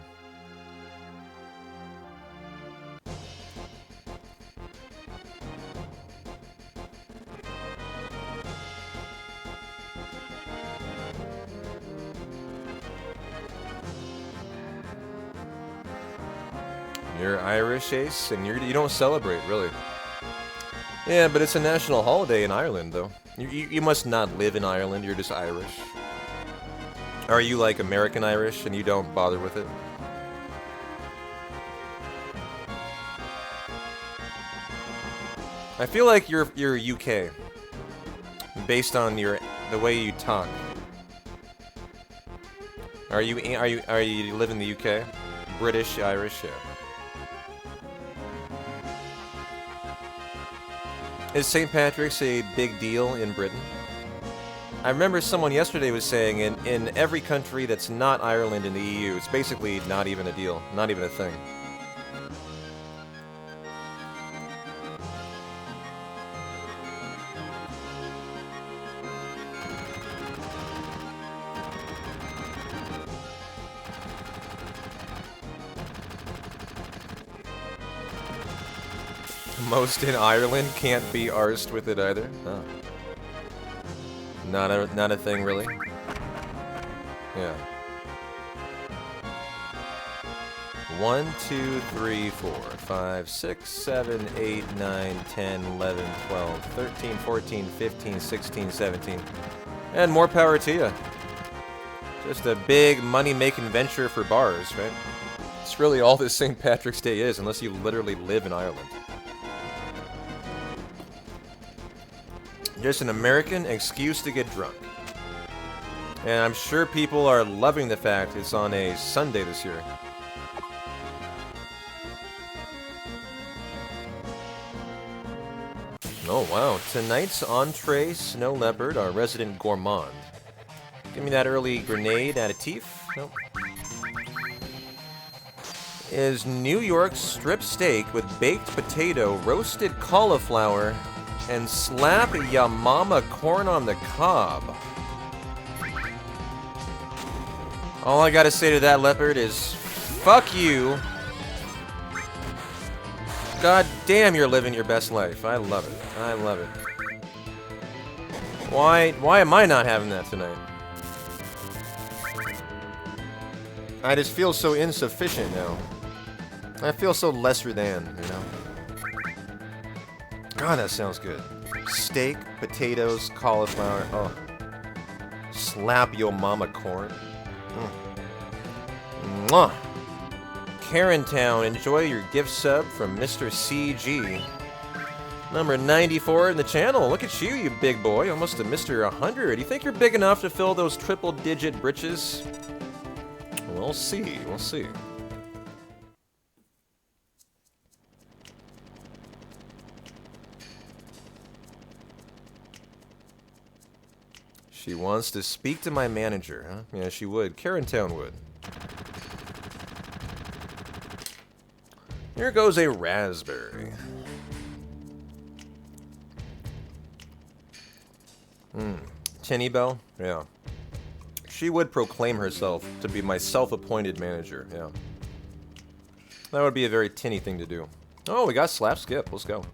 You're Irish, Ace, and you don't celebrate, really. Yeah, but it's a national holiday in Ireland, though. You must not live in Ireland, you're just Irish. Are you like American Irish and you don't bother with it? I feel like you're UK, based on the way you talk. Are you live in the UK? British, Irish, yeah. Is St. Patrick's a big deal in Britain? I remember someone yesterday was saying in every country that's not Ireland in the EU, it's basically not even a deal, not even a thing. Most in Ireland can't be arsed with it either. Oh. Not a thing, really. Yeah. 1, 2, 3, 4, 5, 6, 7, 8, 9, 10, 11, 12, 13, 14, 15, 16, 17. And more power to you. Just a big money-making venture for bars, right? It's really all this St. Patrick's Day is, unless you literally live in Ireland. Just an American excuse to get drunk. And I'm sure people are loving the fact it's on a Sunday this year. Oh wow, tonight's entree, Snow Leopard, our resident gourmand. Give me that early grenade additif. Nope. Is New York strip steak with baked potato, roasted cauliflower, and slap ya mama corn on the cob. All I gotta say to that, Leopard, is fuck you. God damn, you're living your best life. I love it. I love it. Why am I not having that tonight? I just feel so insufficient now. I feel so lesser than, you know? God, that sounds good. Steak, potatoes, cauliflower. Oh. Slap yo mama corn. Mwah. Karentown, enjoy your gift sub from Mr. CG. Number 94 in the channel. Look at you, you big boy. Almost a Mr. 100. You think you're big enough to fill those triple-digit britches? We'll see. We'll see. She wants to speak to my manager, huh? Yeah, she would. Karentown would. Here goes a raspberry. Tinny Bell? Yeah. She would proclaim herself to be my self-appointed manager, yeah. That would be a very tinny thing to do. Oh, we got Slap Skip. Let's go.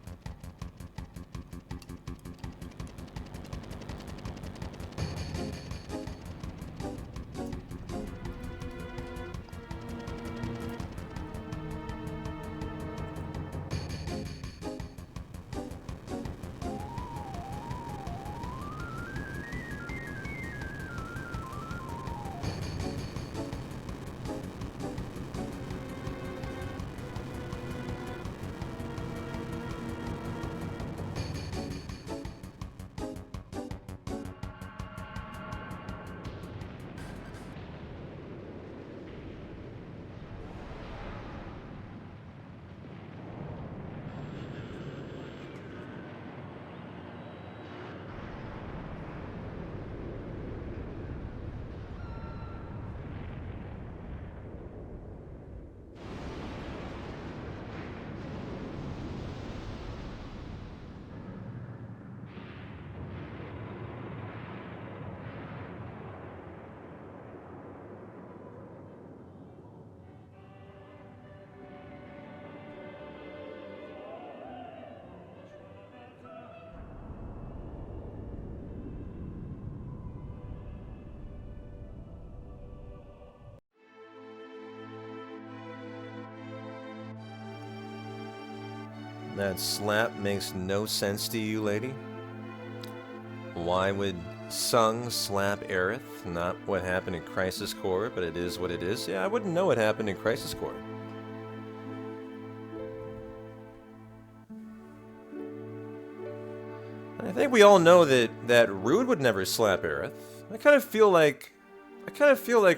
That slap makes no sense to you, lady? Why would Sung slap Aerith? Not what happened in Crisis Core, but it is what it is. Yeah, I wouldn't know what happened in Crisis Core. I think we all know that Rude would never slap Aerith. I kind of feel like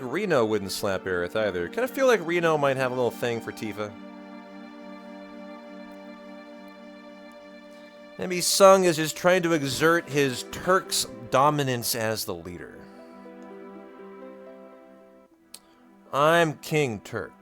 Reno wouldn't slap Aerith either. I kind of feel like Reno might have a little thing for Tifa. Maybe Sung is just trying to exert his Turk's dominance as the leader. I'm King Turk.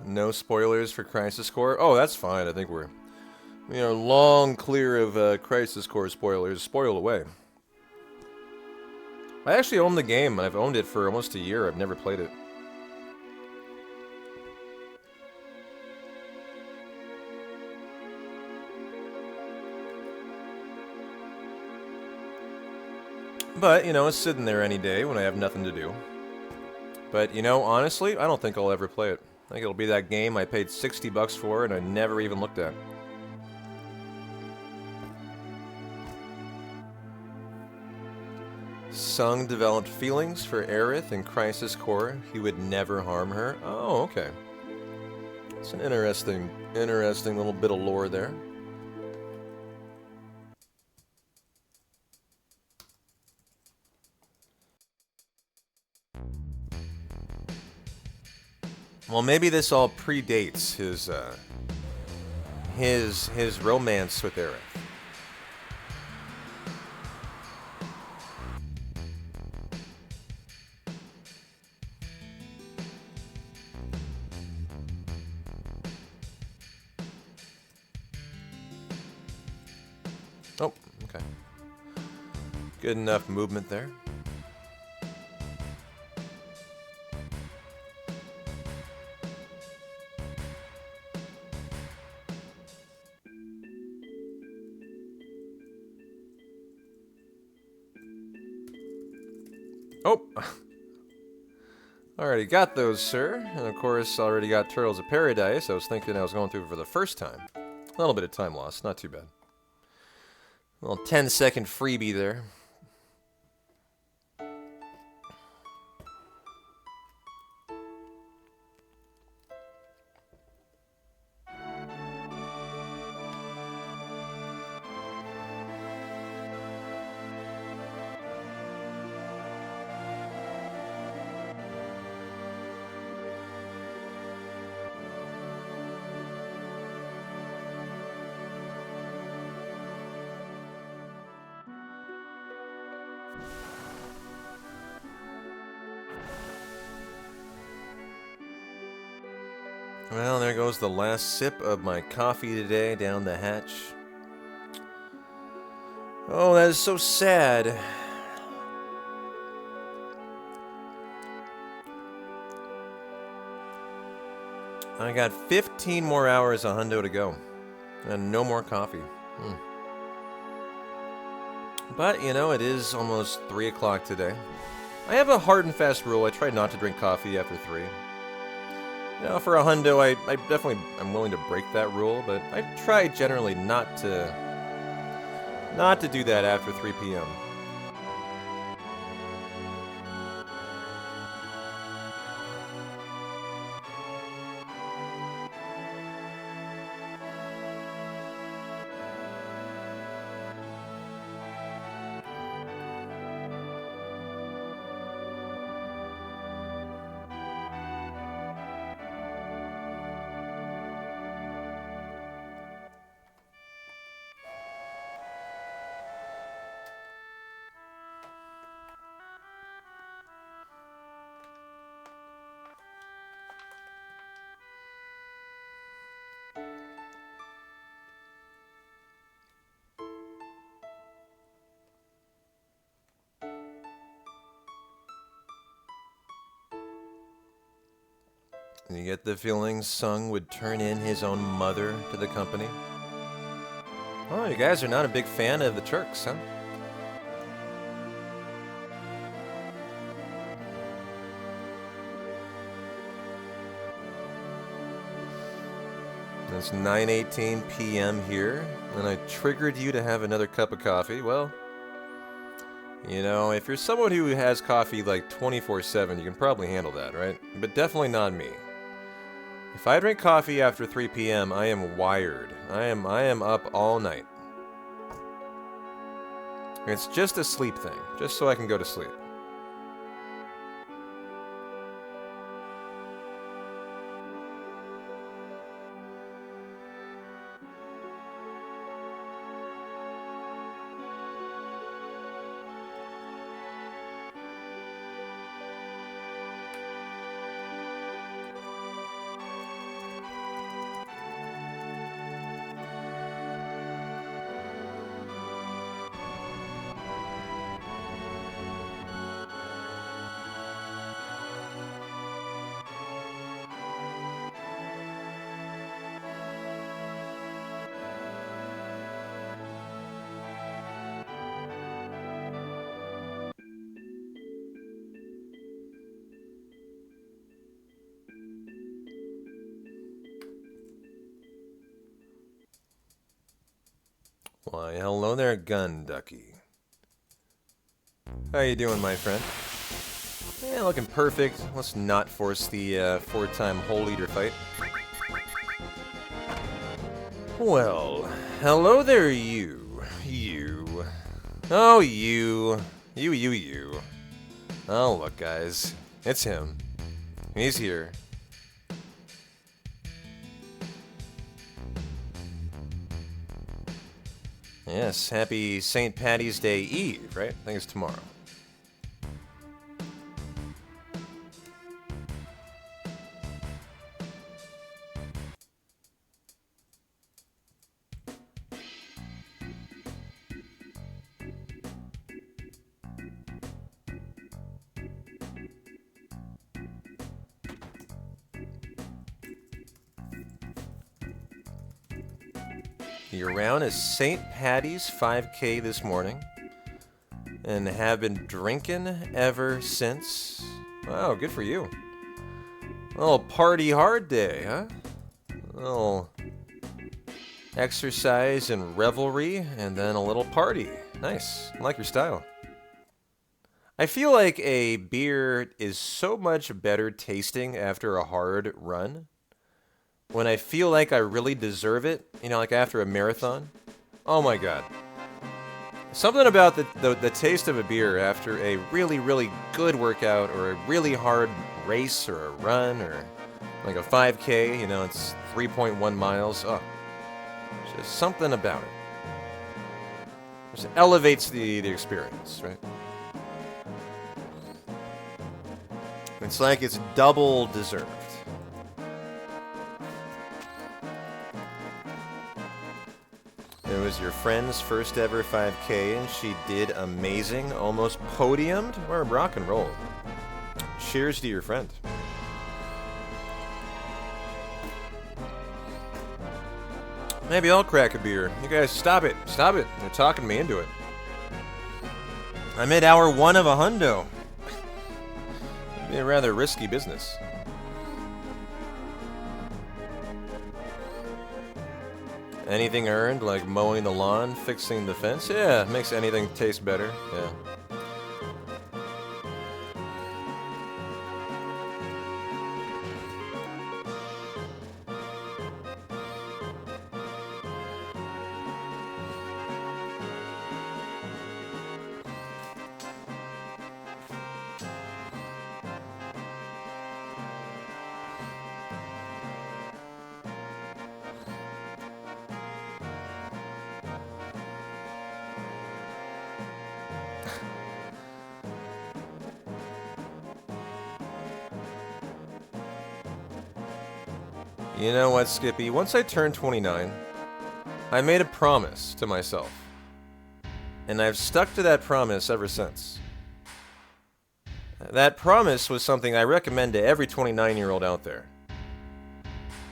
No spoilers for Crisis Core? Oh, that's fine. I think we're long clear of Crisis Core spoilers. Spoil away. I actually own the game, and I've owned it for almost a year. I've never played it. But, it's sitting there any day when I have nothing to do. But, honestly, I don't think I'll ever play it. I think it'll be that game I paid $60 for and I never even looked at. Sung developed feelings for Aerith in Crisis Core. He would never harm her. Oh, okay. It's an interesting little bit of lore there. Well, maybe this all predates his romance with Aerith. Oh, okay. Good enough movement there. Oh! Already got those, sir. And of course, already got Turtles of Paradise. I was thinking I was going through it for the first time. A little bit of time lost, not too bad. A little 10-second freebie there. Well, there goes the last sip of my coffee today down the hatch. Oh, that is so sad. I got 15 more hours of hundo to go. And no more coffee. But, it is almost 3 o'clock today. I have a hard and fast rule. I try not to drink coffee after 3. For a hundo, I definitely am willing to break that rule, but I try generally not to do that after 3 p.m. You get the feeling Sung would turn in his own mother to the company? Oh, you guys are not a big fan of the Turks, huh? It's 9:18 p.m. here, and I triggered you to have another cup of coffee. Well, you know, if you're someone who has coffee like 24/7, you can probably handle that, right? But definitely not me. If I drink coffee after 3 p.m., I am wired. I am up all night. It's just a sleep thing, just so I can go to sleep. Why, hello there, Gun Ducky. How you doing, my friend? Yeah, looking perfect. Let's not force the 4-time whole liter fight. Well, hello there, you. You. Oh, you. You. Oh, look, guys. It's him. He's here. Yes, happy St. Patty's Day Eve, right? I think it's tomorrow. You're around a St. Patty's 5K this morning and have been drinking ever since. Wow, good for you. A little party hard day, huh? A little exercise and revelry and then a little party. Nice. I like your style. I feel like a beer is so much better tasting after a hard run. When I feel like I really deserve it, you know, like after a marathon. Oh my god. Something about the taste of a beer after a really, really good workout or a really hard race or a run or like a 5K, you know, it's 3.1 miles. Oh, just something about it. Just elevates the experience, right? It's like it's double deserved. It was your friend's first ever 5K, and she did amazing, almost podiumed. We're rock and roll. Cheers to your friend. Maybe I'll crack a beer. You guys, stop it. Stop it. You're talking me into it. I'm at hour 1 of a hundo. It'd be a rather risky business. Anything earned, like mowing the lawn, fixing the fence? Yeah, makes anything taste better. Yeah. You know what, Skippy? Once I turned 29, I made a promise to myself. And I've stuck to that promise ever since. That promise was something I recommend to every 29-year-old out there.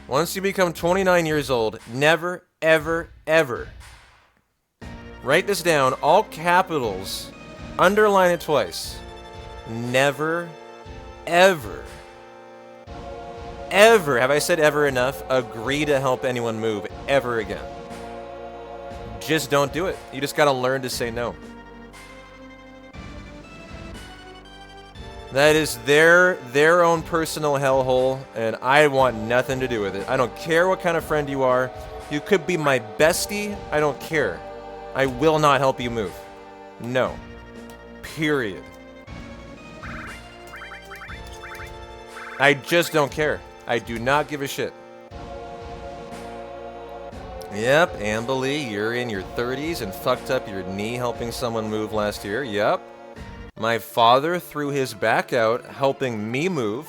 Once you become 29 years old, never, ever, ever. Write this down, all capitals, underline it twice. Never, ever, ever, have I said ever enough, agree to help anyone move ever again. Just don't do it. You just gotta learn to say no. That is their own personal hellhole, and I want nothing to do with it. I don't care what kind of friend you are. You could be my bestie. I don't care. I will not help you move. No. Period. I just don't care. I do not give a shit. Yep, Amberly, you're in your 30s and fucked up your knee helping someone move last year. Yep. My father threw his back out helping me move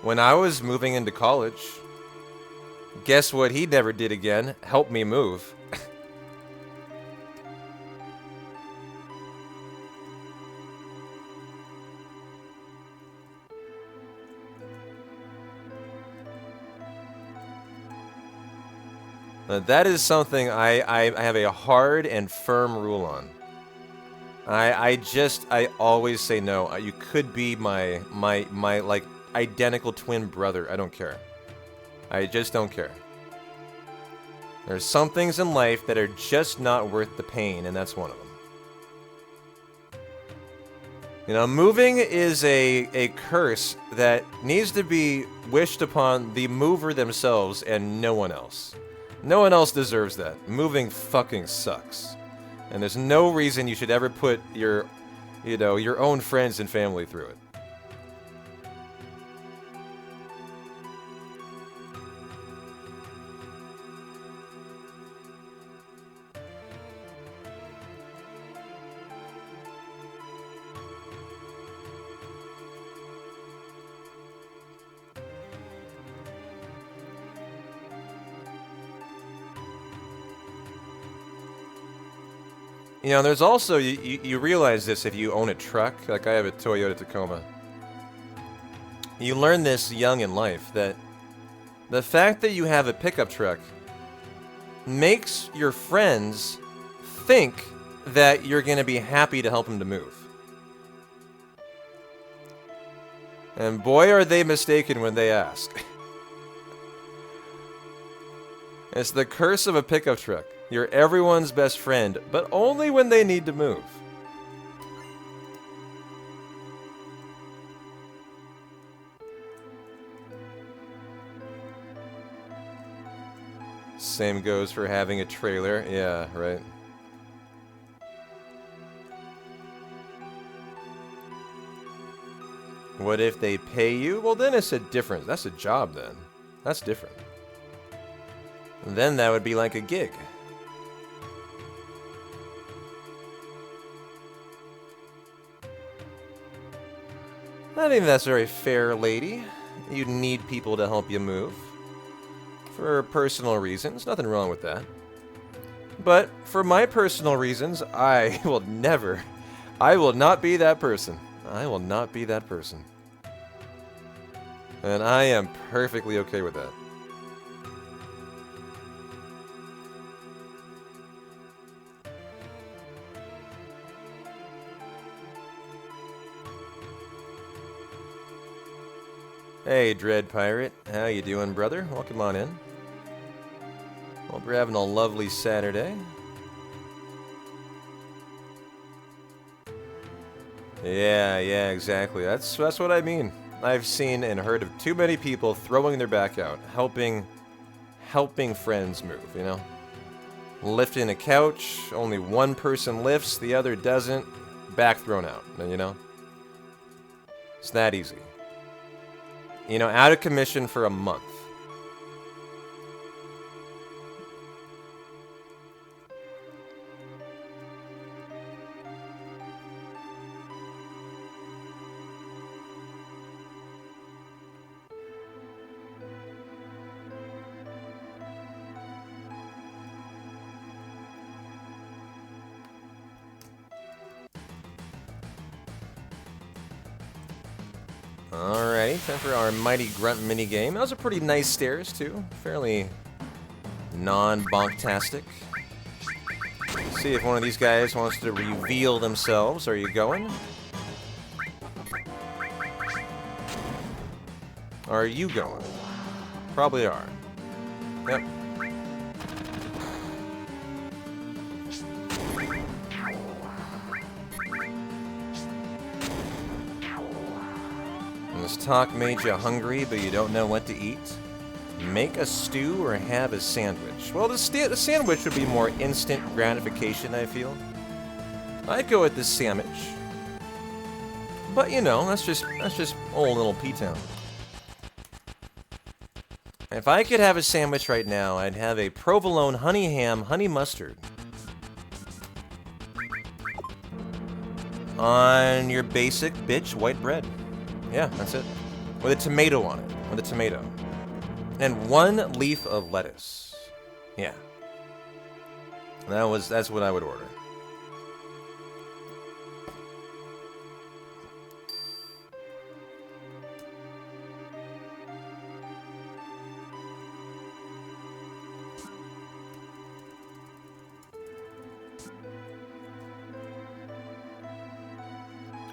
when I was moving into college. Guess what he never did again? Help me move. That is something I have a hard and firm rule on. I always say no. You could be my like identical twin brother. I don't care. I just don't care. There's some things in life that are just not worth the pain, and that's one of them. You know, moving is a curse that needs to be wished upon the mover themselves and no one else. No one else deserves that. Moving fucking sucks. And there's no reason you should ever put your own friends and family through it. You know, there's also, you realize this if you own a truck, like I have a Toyota Tacoma. You learn this young in life, that the fact that you have a pickup truck makes your friends think that you're going to be happy to help them to move. And boy, are they mistaken when they ask. It's the curse of a pickup truck. You're everyone's best friend, but only when they need to move. Same goes for having a trailer. Yeah, right. What if they pay you? Well, then it's a different. That's a job then. That's different. Then that would be like a gig. I think that's very fair, lady. You need people to help you move. For personal reasons, nothing wrong with that. But for my personal reasons, I will not be that person. I will not be that person. And I am perfectly okay with that. Hey, Dread Pirate. How you doing, brother? Welcome on in. Hope you're having a lovely Saturday. Yeah, exactly. That's what I mean. I've seen and heard of too many people throwing their back out, helping friends move, you know? Lifting a couch, only one person lifts, the other doesn't, back thrown out, you know? It's that easy. You know, out of commission for a month. Alright, time for our Mighty Grunt minigame. That was a pretty nice stairs, too. Fairly non-bonktastic. See if one of these guys wants to reveal themselves. Are you going? Are you going? Probably are. Yep. This talk made you hungry, but you don't know what to eat? Make a stew or have a sandwich? Well, the sandwich would be more instant gratification, I feel. I'd go with the sandwich. But, you know, that's just old little P-Town. If I could have a sandwich right now, I'd have a provolone honey ham, honey mustard. On your basic bitch white bread. Yeah, that's it. With a tomato on it. With a tomato. And 1 leaf of lettuce. Yeah. That's what I would order.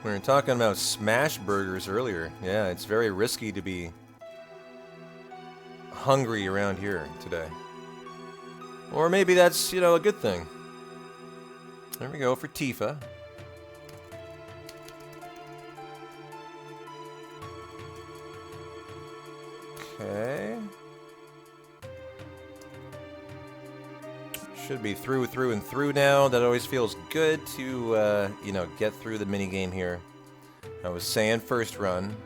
We were talking about smash burgers earlier. Yeah, it's very risky to be hungry around here today. Or maybe that's, you know, a good thing. There we go for Tifa. Okay. Should be through and through now. That always feels good to, you know, get through the minigame here. I was saying first run.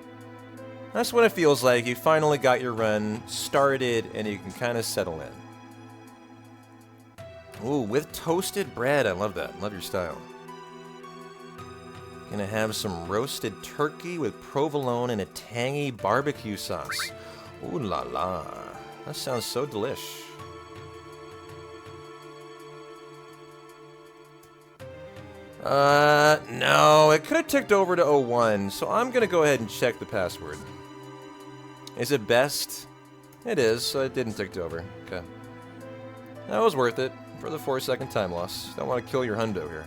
That's what it feels like. You finally got your run started and you can kind of settle in. Ooh, with toasted bread. I love that. Love your style. Gonna have some roasted turkey with provolone and a tangy barbecue sauce. Ooh la la. That sounds so delish. No, it could have ticked over to 01, so I'm gonna go ahead and check the password. Is it best? It is, so it didn't tick over. Okay. That was worth it for the 4-second time loss. Don't want to kill your hundo here.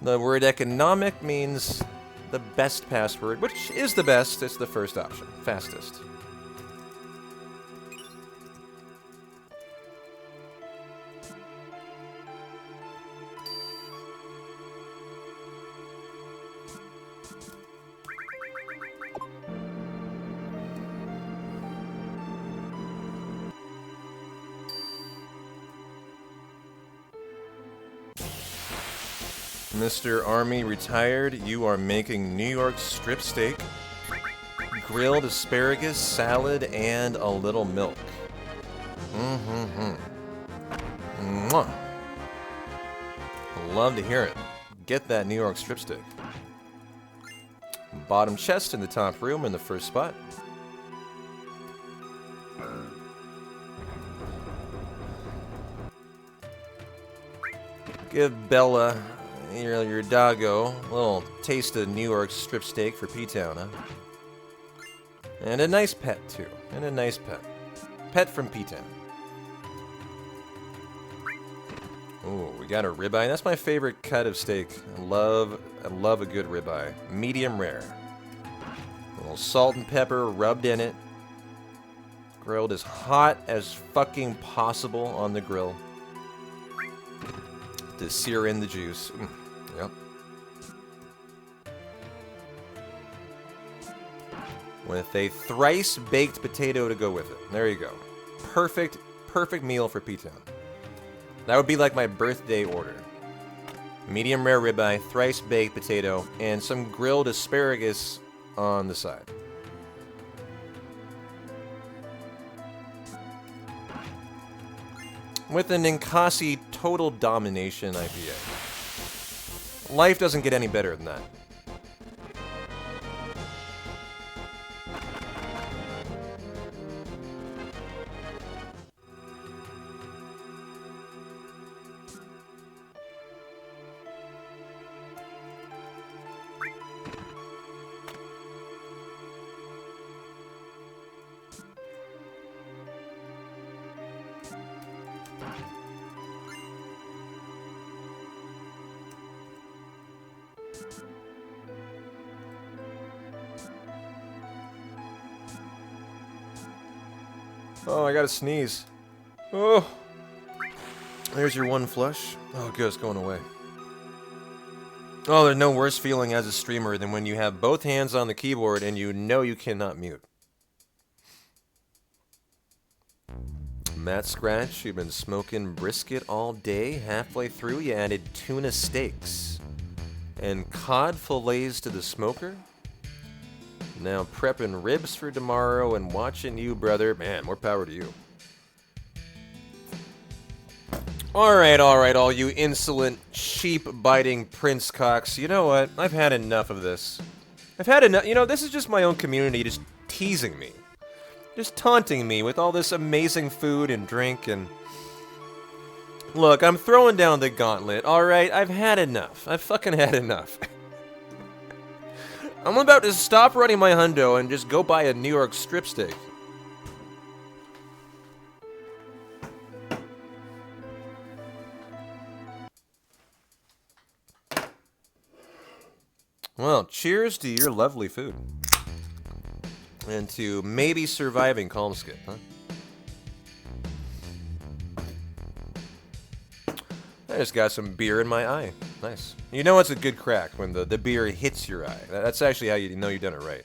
The word economic means the best password, which is the best. It's the first option. Fastest. Mr. Army retired, you are making New York strip steak, grilled asparagus, salad, and a little milk. Mwah. Love to hear it. Get that New York strip steak. Bottom chest in the top room in the first spot. Give Bella, your doggo, a little taste of New York strip steak for P-Town, huh? And a nice pet, too. And a nice pet. Pet from P-Town. Ooh, we got a ribeye. That's my favorite cut of steak. I love a good ribeye. Medium rare. A little salt and pepper rubbed in it. Grilled as hot as fucking possible on the grill. To sear in the juice. Yep. With a thrice baked potato to go with it. There you go. Perfect meal for P-Town. That would be like my birthday order. Medium rare ribeye, thrice baked potato, and some grilled asparagus on the side. With an Ninkasi Total Domination IPA. Life doesn't get any better than that. Oh, I gotta sneeze. Oh! There's your one flush. Oh, good, it's going away. Oh, there's no worse feeling as a streamer than when you have both hands on the keyboard and you know you cannot mute. Matt Scratch, you've been smoking brisket all day. Halfway through, you added tuna steaks and cod fillets to the smoker. Now prepping ribs for tomorrow and watching you, brother. Man, more power to you. Alright, all you insolent, sheep-biting prince cocks. You know what? I've had enough of this. I've had enough. You know, this is just my own community just teasing me. Just taunting me with all this amazing food and drink and... Look, I'm throwing down the gauntlet, alright? I've had enough. I've fucking had enough. I'm about to stop running my hundo and just go buy a New York strip steak. Well, cheers to your lovely food. And to maybe surviving Calm Skip, huh? I just got some beer in my eye. Nice. You know it's a good crack when the beer hits your eye. That's actually how you know you've done it right.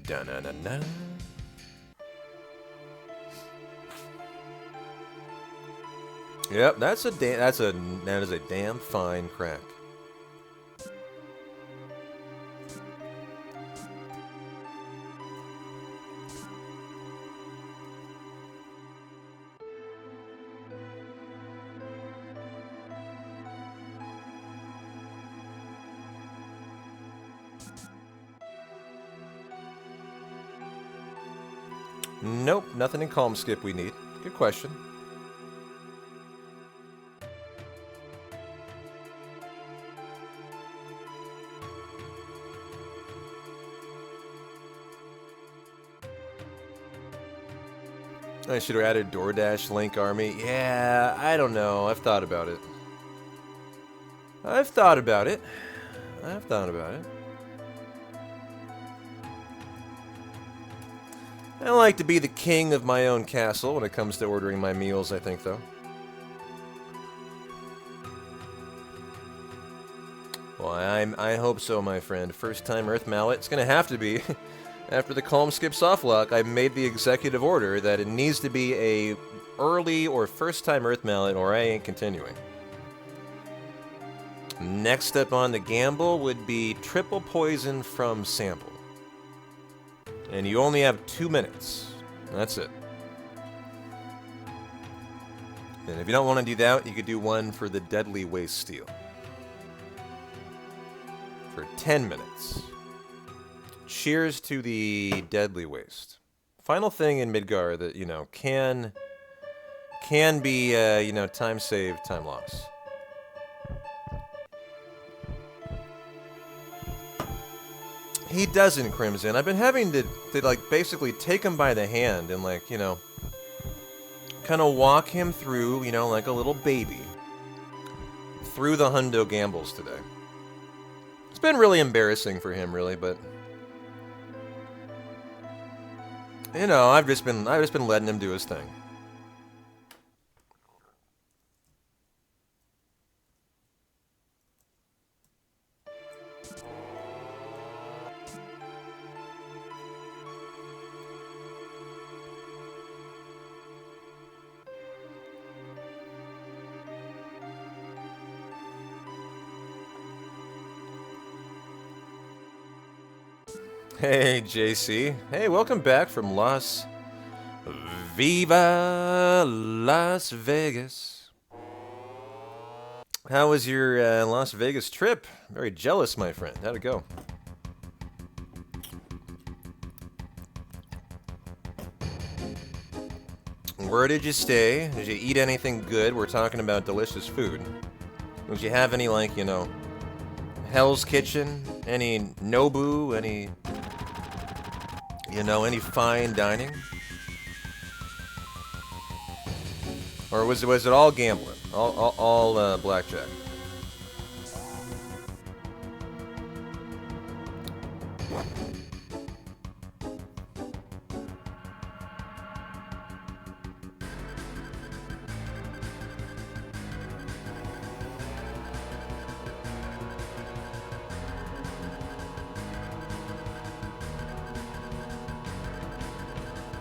Da-na-na-na. Yep, that is a damn fine crack. Nope, nothing in Calm Skip we need. Good question. I should have added DoorDash Link Army. Yeah, I don't know. I've thought about it. I've thought about it. I like to be the king of my own castle when it comes to ordering my meals, I think, though. Well, I hope so, my friend. First time Earth Mallet. It's gonna have to be. After the Calm Skip softlock, I made the executive order that it needs to be a early or first time Earth Mallet or I ain't continuing. Next up on the gamble would be triple poison from sample. And you only have 2 minutes. That's it. And if you don't want to do that, you could do one for the deadly waste steal. For 10 minutes. Cheers to the deadly waste. Final thing in Midgar that, you know, can be, you know, time saved, time lost. He doesn't, Crimson. I've been having to like, basically take him by the hand and, like, you know, kind of walk him through, you know, like a little baby, through the hundo gambles today. It's been really embarrassing for him, really, but... You know, I've just been letting him do his thing. Hey, JC. Hey, welcome back from Viva Las Vegas. How was your Las Vegas trip? Very jealous, my friend. How'd it go? Where did you stay? Did you eat anything good? We're talking about delicious food. Did you have any, like, you know, Hell's Kitchen? Any Nobu? Any... You know, any fine dining? Or was it all gambling? All blackjack?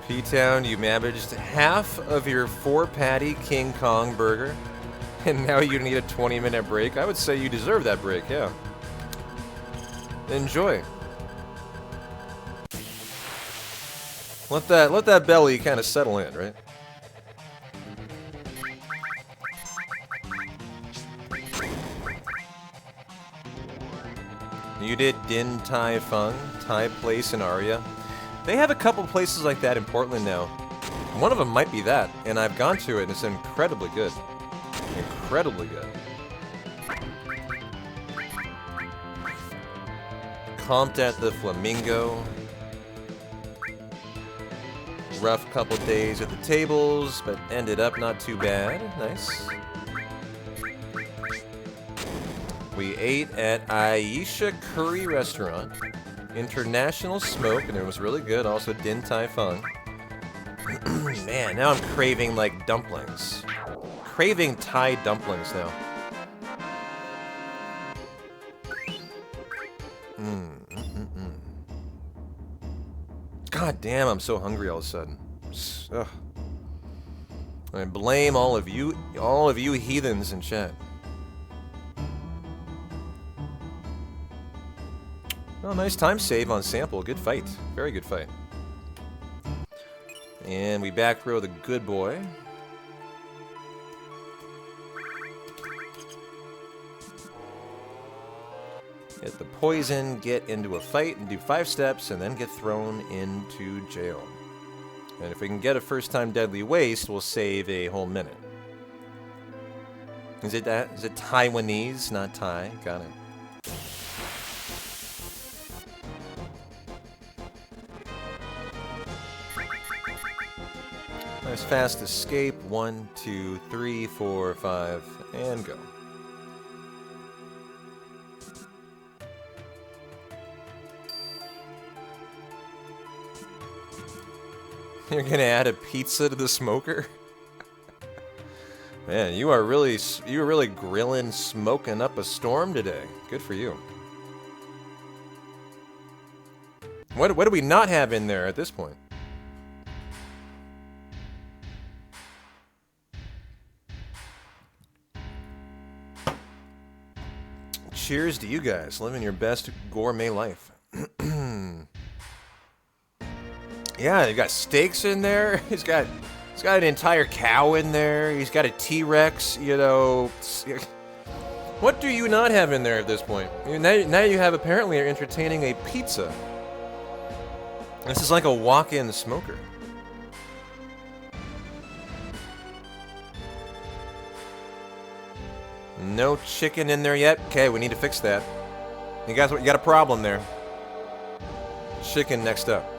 P-Town, you managed half of your 4-patty King Kong burger, and now you need a 20-minute break. I would say you deserve that break, yeah. Enjoy. Let that belly kind of settle in, right? You did Din Tai Fung, Thai Place in Aria. They have a couple places like that in Portland now. One of them might be that, and I've gone to it, and it's incredibly good. Incredibly good. Comped at the Flamingo. Rough couple days at the tables, but ended up not too bad. Nice. We ate at Aisha Curry Restaurant. International Smoke, and it was really good. Also Din Tai Fung. Man, now I'm craving, like, dumplings. Craving Thai dumplings now. God damn, I'm so hungry all of a sudden. Ugh. I blame all of you heathens in chat. Oh, nice time save on sample. Good fight. Very good fight. And we back row the good boy. Get the poison, get into a fight, and do 5 steps, and then get thrown into jail. And if we can get a first-time deadly waste, we'll save a whole minute. Is it that? Is it Taiwanese, not Thai? Got it. Nice fast escape. 1, 2, 3, 4, 5, and go. You're gonna add a pizza to the smoker? Man, you were really grilling, smoking up a storm today. Good for you. What do we not have in there at this point? Cheers to you guys, living your best gourmet life. Yeah, you got steaks in there. He's got an entire cow in there. He's got a T-Rex, you know. What do you not have in there at this point? Now you have apparently are entertaining a pizza. This is like a walk-in smoker. No chicken in there yet? Okay, we need to fix that. You guys, you got a problem there. Chicken next up.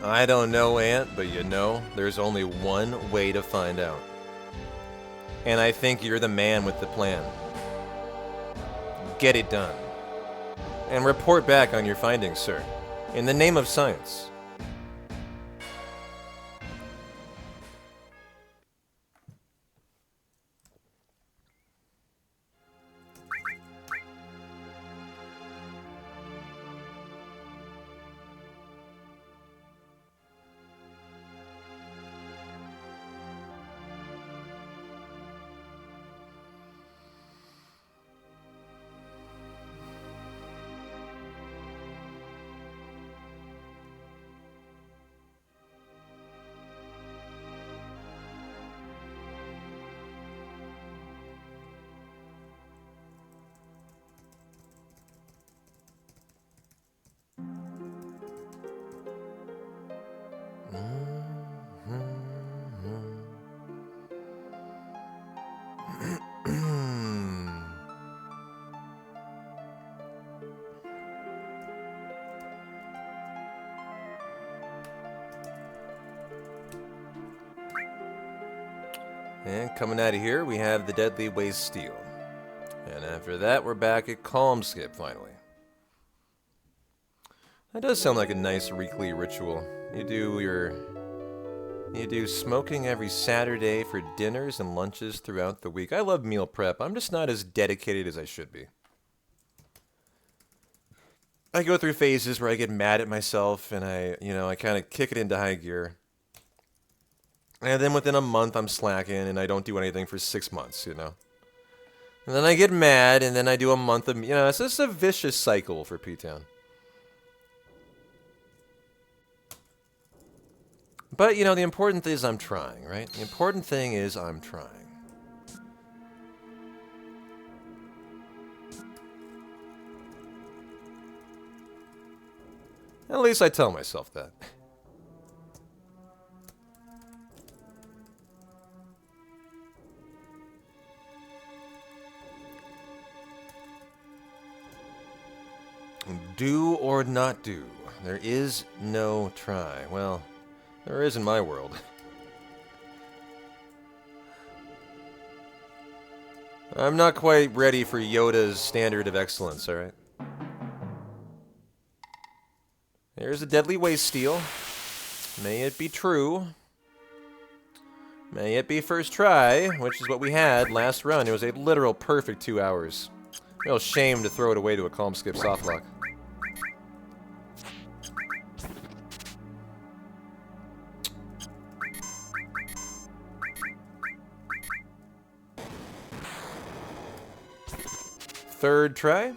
I don't know, Ant, but you know, there's only one way to find out. And I think you're the man with the plan. Get it done. And report back on your findings, sir. In the name of science. And coming out of here, we have the Deadly Waste Steel. And after that, we're back at Calm Skip, finally. That does sound like a nice weekly ritual. You do smoking every Saturday for dinners and lunches throughout the week. I love meal prep. I'm just not as dedicated as I should be. I go through phases where I get mad at myself and I kind of kick it into high gear. And then within a month, I'm slacking and I don't do anything for 6 months, And then I get mad and then I do a month of, it's just a vicious cycle for P-Town. But, the important thing is I'm trying, right? The important thing is I'm trying. At least I tell myself that. Do or not do. There is no try. Well, there is in my world. I'm not quite ready for Yoda's standard of excellence, alright? There's a Deadly Waste Steel. May it be true. May it be first try, which is what we had last run. It was a literal perfect 2 hours. Real shame to throw it away to a Calm Skip softlock. Third try?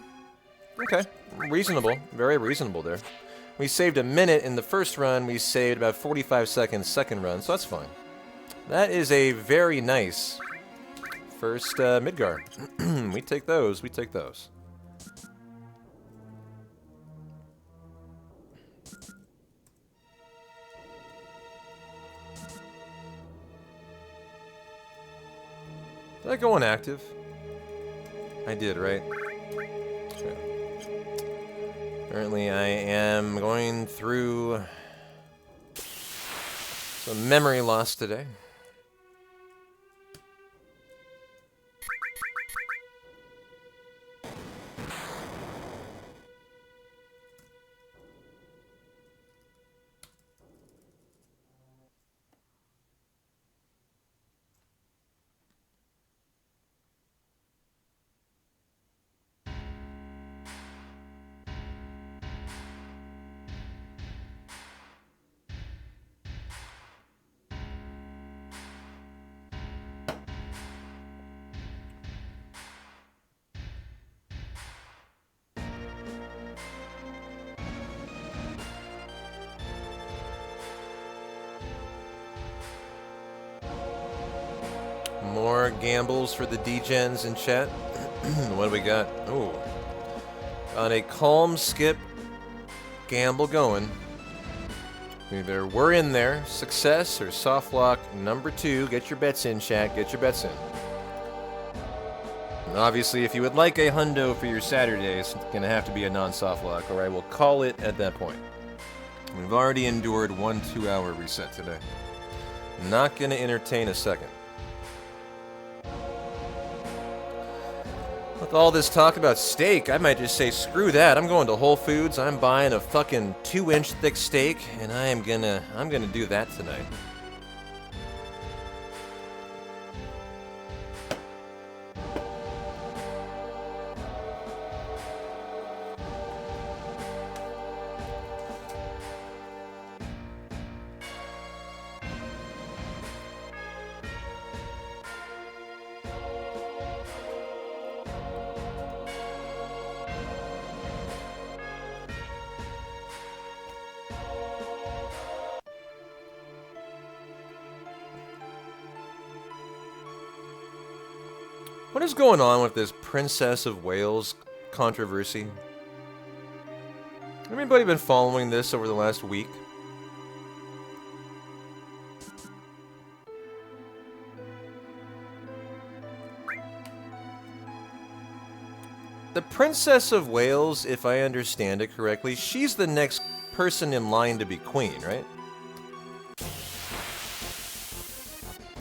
Okay. Reasonable. Very reasonable there. We saved a minute in the first run. We saved about 45 seconds second run, so that's fine. That is a very nice first Midgar. We take those. We take those. Did I go inactive? I did, right? Okay. Apparently I am going through some memory loss today. More gambles for the D-Gens in chat. What do we got? Ooh. On a Calm Skip gamble going. Either we're in there, success, or softlock number 2. Get your bets in, chat. Get your bets in. And obviously, if you would like a hundo for your Saturday, it's going to have to be a non-softlock, or I will call it at that point. We've already endured 1 2-hour reset today. Not going to entertain a second. With all this talk about steak, I might just say, screw that. I'm going to Whole Foods. I'm buying a fucking 2-inch thick steak, and I'm gonna do that tonight. What is going on with this Princess of Wales controversy? Anybody been following this over the last week? the Princess of Wales, if I understand it correctly, she's the next person in line to be queen, right?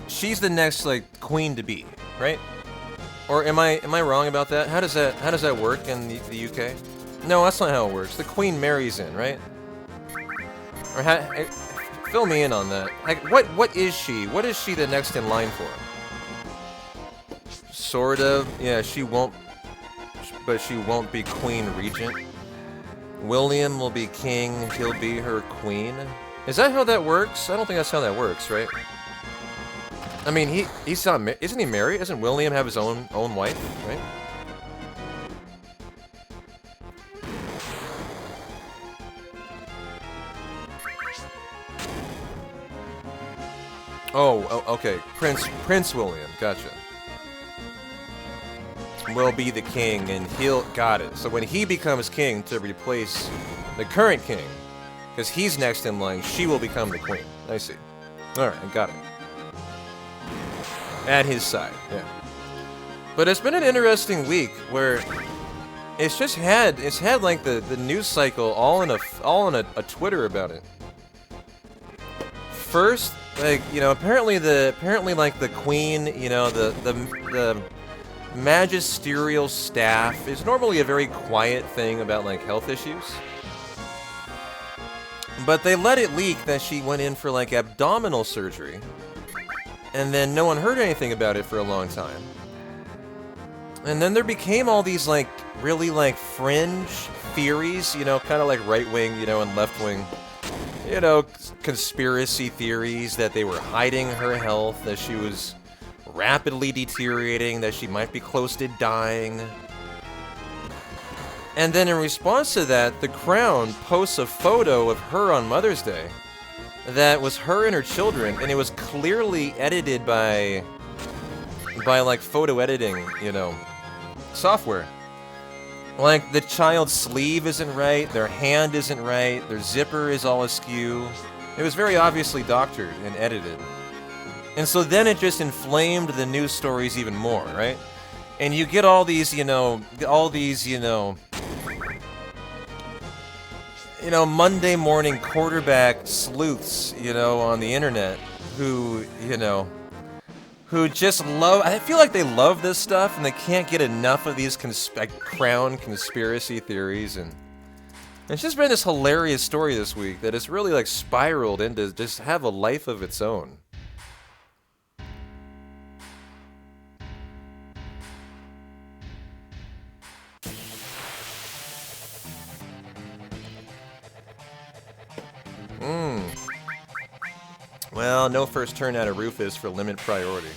She's the next, like, queen to be, right? Or am I wrong about that? How does that work in the UK? No, that's not how it works. The queen marries in, right? Or fill me in on that. Like, what is she? What is she the next in line for? Sort of. Yeah, she won't. But she won't be queen regent. William will be king. He'll be her queen. Is that how that works? I don't think that's how that works, right? I mean, he's not. Isn't he married? Doesn't William have his own wife, right? Oh, okay. Prince William. Gotcha. Will be the king, and got it. So when he becomes king to replace the current king, because he's next in line, she will become the queen. I see. All right, I got it. At his side, yeah. But it's been an interesting week where it's had like the news cycle all in a Twitter about it. First, like, you know, apparently like the queen, you know, the magisterial staff is normally a very quiet thing about like health issues. But they let it leak that she went in for like abdominal surgery. And then no one heard anything about it for a long time. And then there became all these like really like fringe theories, you know, kind of like right-wing, you know, and left-wing, you know, conspiracy theories that they were hiding her health, that she was rapidly deteriorating, that she might be close to dying. And then in response to that, the Crown posts a photo of her on Mother's Day that was her and her children, and it was clearly edited by like photo editing, you know, software. Like, the child's sleeve isn't right, their hand isn't right, their zipper is all askew. It was very obviously doctored and edited. And so then it just inflamed the news stories even more, right? And you get all these, you know, Monday morning quarterback sleuths, you know, on the internet who, you know, who just love, I feel like they love this stuff and they can't get enough of these Crown conspiracy theories. And it's just been this hilarious story this week that has really like spiraled into just have a life of its own. Well, no first turn out of Rufus for limit priority.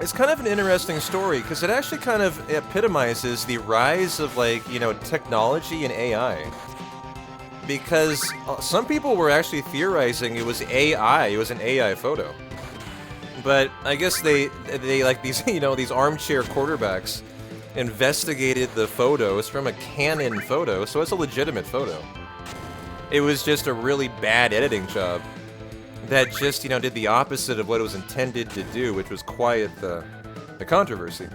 It's kind of an interesting story because it actually kind of epitomizes the rise of, like, you know, technology and AI. Because some people were actually theorizing it was AI, it was an AI photo. But I guess they like these, you know, these armchair quarterbacks investigated the photo. It's from a Canon photo, so it's a legitimate photo. It was just a really bad editing job that just, you know, did the opposite of what it was intended to do, which was quiet the controversy.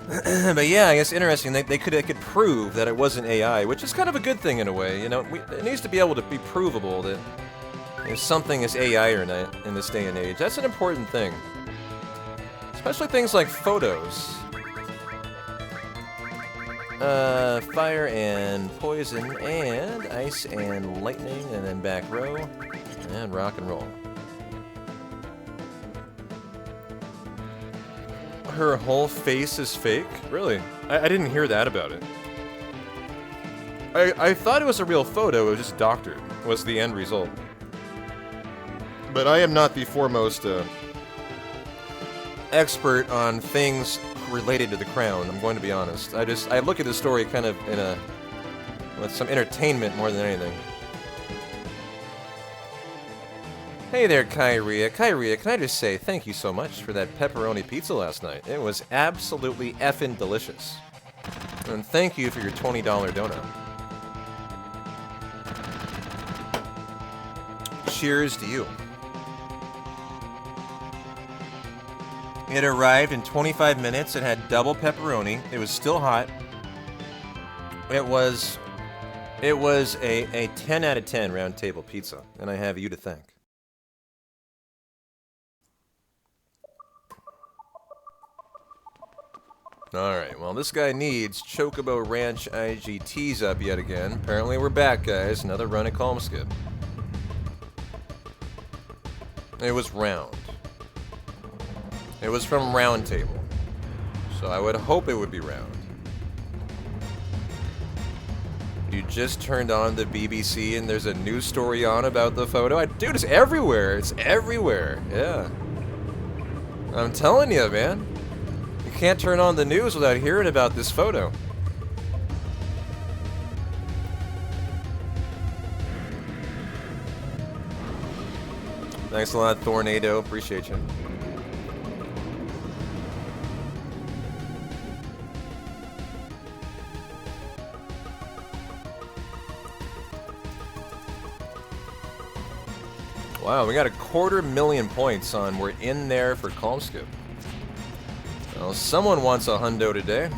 But yeah, I guess interesting. They could prove that it wasn't AI, which is kind of a good thing in a way. You know, it needs to be able to be provable that if something is AI or not in this day and age. That's an important thing, especially things like photos. Fire and poison and ice and lightning, and then back row and rock and roll. Her whole face is fake? Really? I didn't hear that about it. I thought it was a real photo, it was just doctored, was the end result. But I am not the foremost expert on things related to the Crown, I'm going to be honest. I look at this story kind of with some entertainment more than anything. Hey there, Kyria. Kyria, can I just say thank you so much for that pepperoni pizza last night. It was absolutely effing delicious. And thank you for your $20 donut. Cheers to you. It arrived in 25 minutes. It had double pepperoni. It was still hot. It was a 10 out of 10 round table pizza, and I have you to thank. Alright, well, this guy needs Chocobo Ranch IGTs up yet again. Apparently we're back, guys. Another run at Calm Skip. It was round. It was from Round Table. So I would hope it would be round. You just turned on the BBC and there's a news story on about the photo? Dude, it's everywhere. It's everywhere. Yeah. I'm telling you, man. You can't turn on the news without hearing about this photo. Thanks a lot, Tornado. Appreciate you. Wow, we got 250,000 points on we're in there for Calm Skip. Well, someone wants a hundo today,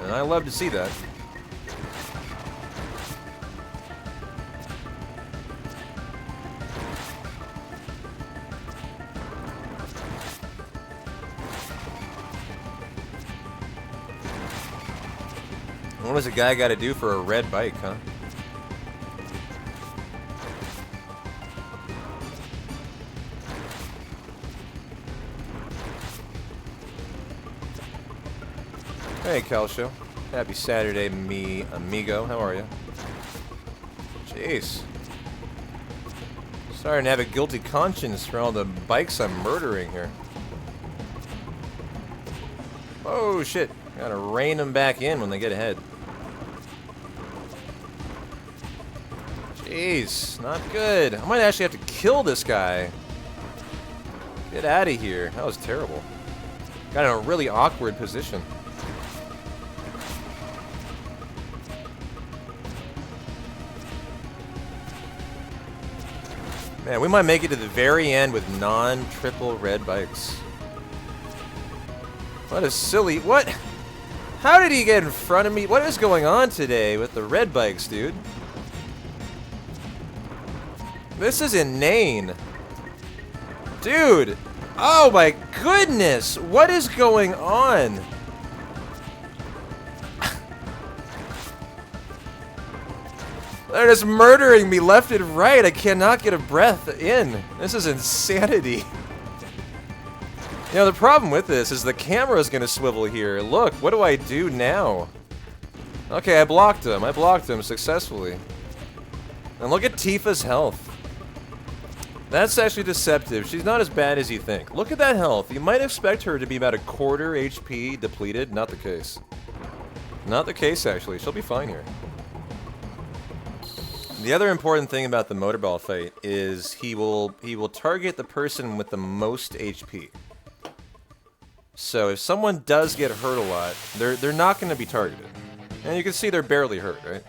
and I love to see that. What does a guy got to do for a red bike, huh? Hey, Calcio. Happy Saturday, me amigo. How are you? Jeez. Starting to have a guilty conscience for all the bikes I'm murdering here. Oh, shit. Gotta rein them back in when they get ahead. Jeez. Not good. I might actually have to kill this guy. Get out of here. That was terrible. Got in a really awkward position. Man, we might make it to the very end with non-triple red bikes. What a silly... What? How did he get in front of me? What is going on today with the red bikes, dude? This is inane. Dude! Oh my goodness! What is going on? They're just murdering me left and right. I cannot get a breath in. This is insanity. You know, the problem with this is the camera's gonna swivel here. Look, what do I do now? Okay, I blocked him. I blocked him successfully. And look at Tifa's health. That's actually deceptive. She's not as bad as you think. Look at that health. You might expect her to be about 1/4 HP depleted. Not the case. Not the case, actually. She'll be fine here. The other important thing about the motorball fight is he will target the person with the most HP. So if someone does get hurt a lot, they're not going to be targeted. And you can see they're barely hurt, right?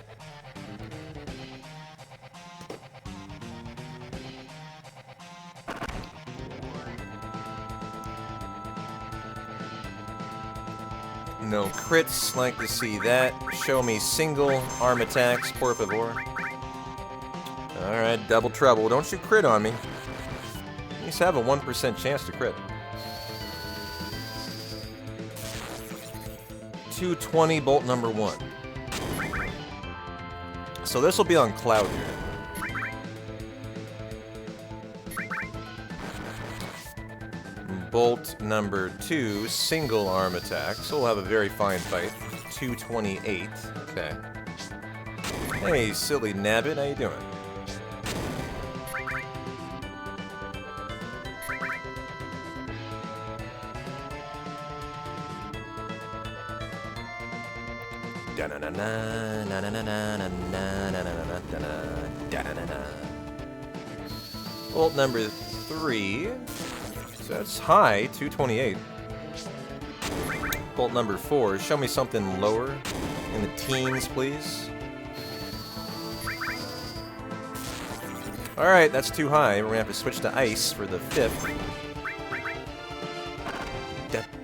No crits, like to see that. Show me single arm attacks, por favor. Alright, double trouble. Don't you crit on me. At least have a 1% chance to crit. 220, bolt number 1. So this will be on Cloud here. Bolt number 2, single arm attack. So we'll have a very fine fight. 228. Okay. Hey, silly nabbit, how you doing? Bolt number 3. So that's high, 228. Bolt number 4. Show me something lower in the teens, please. Alright, that's too high. We're gonna have to switch to ice for the 5th.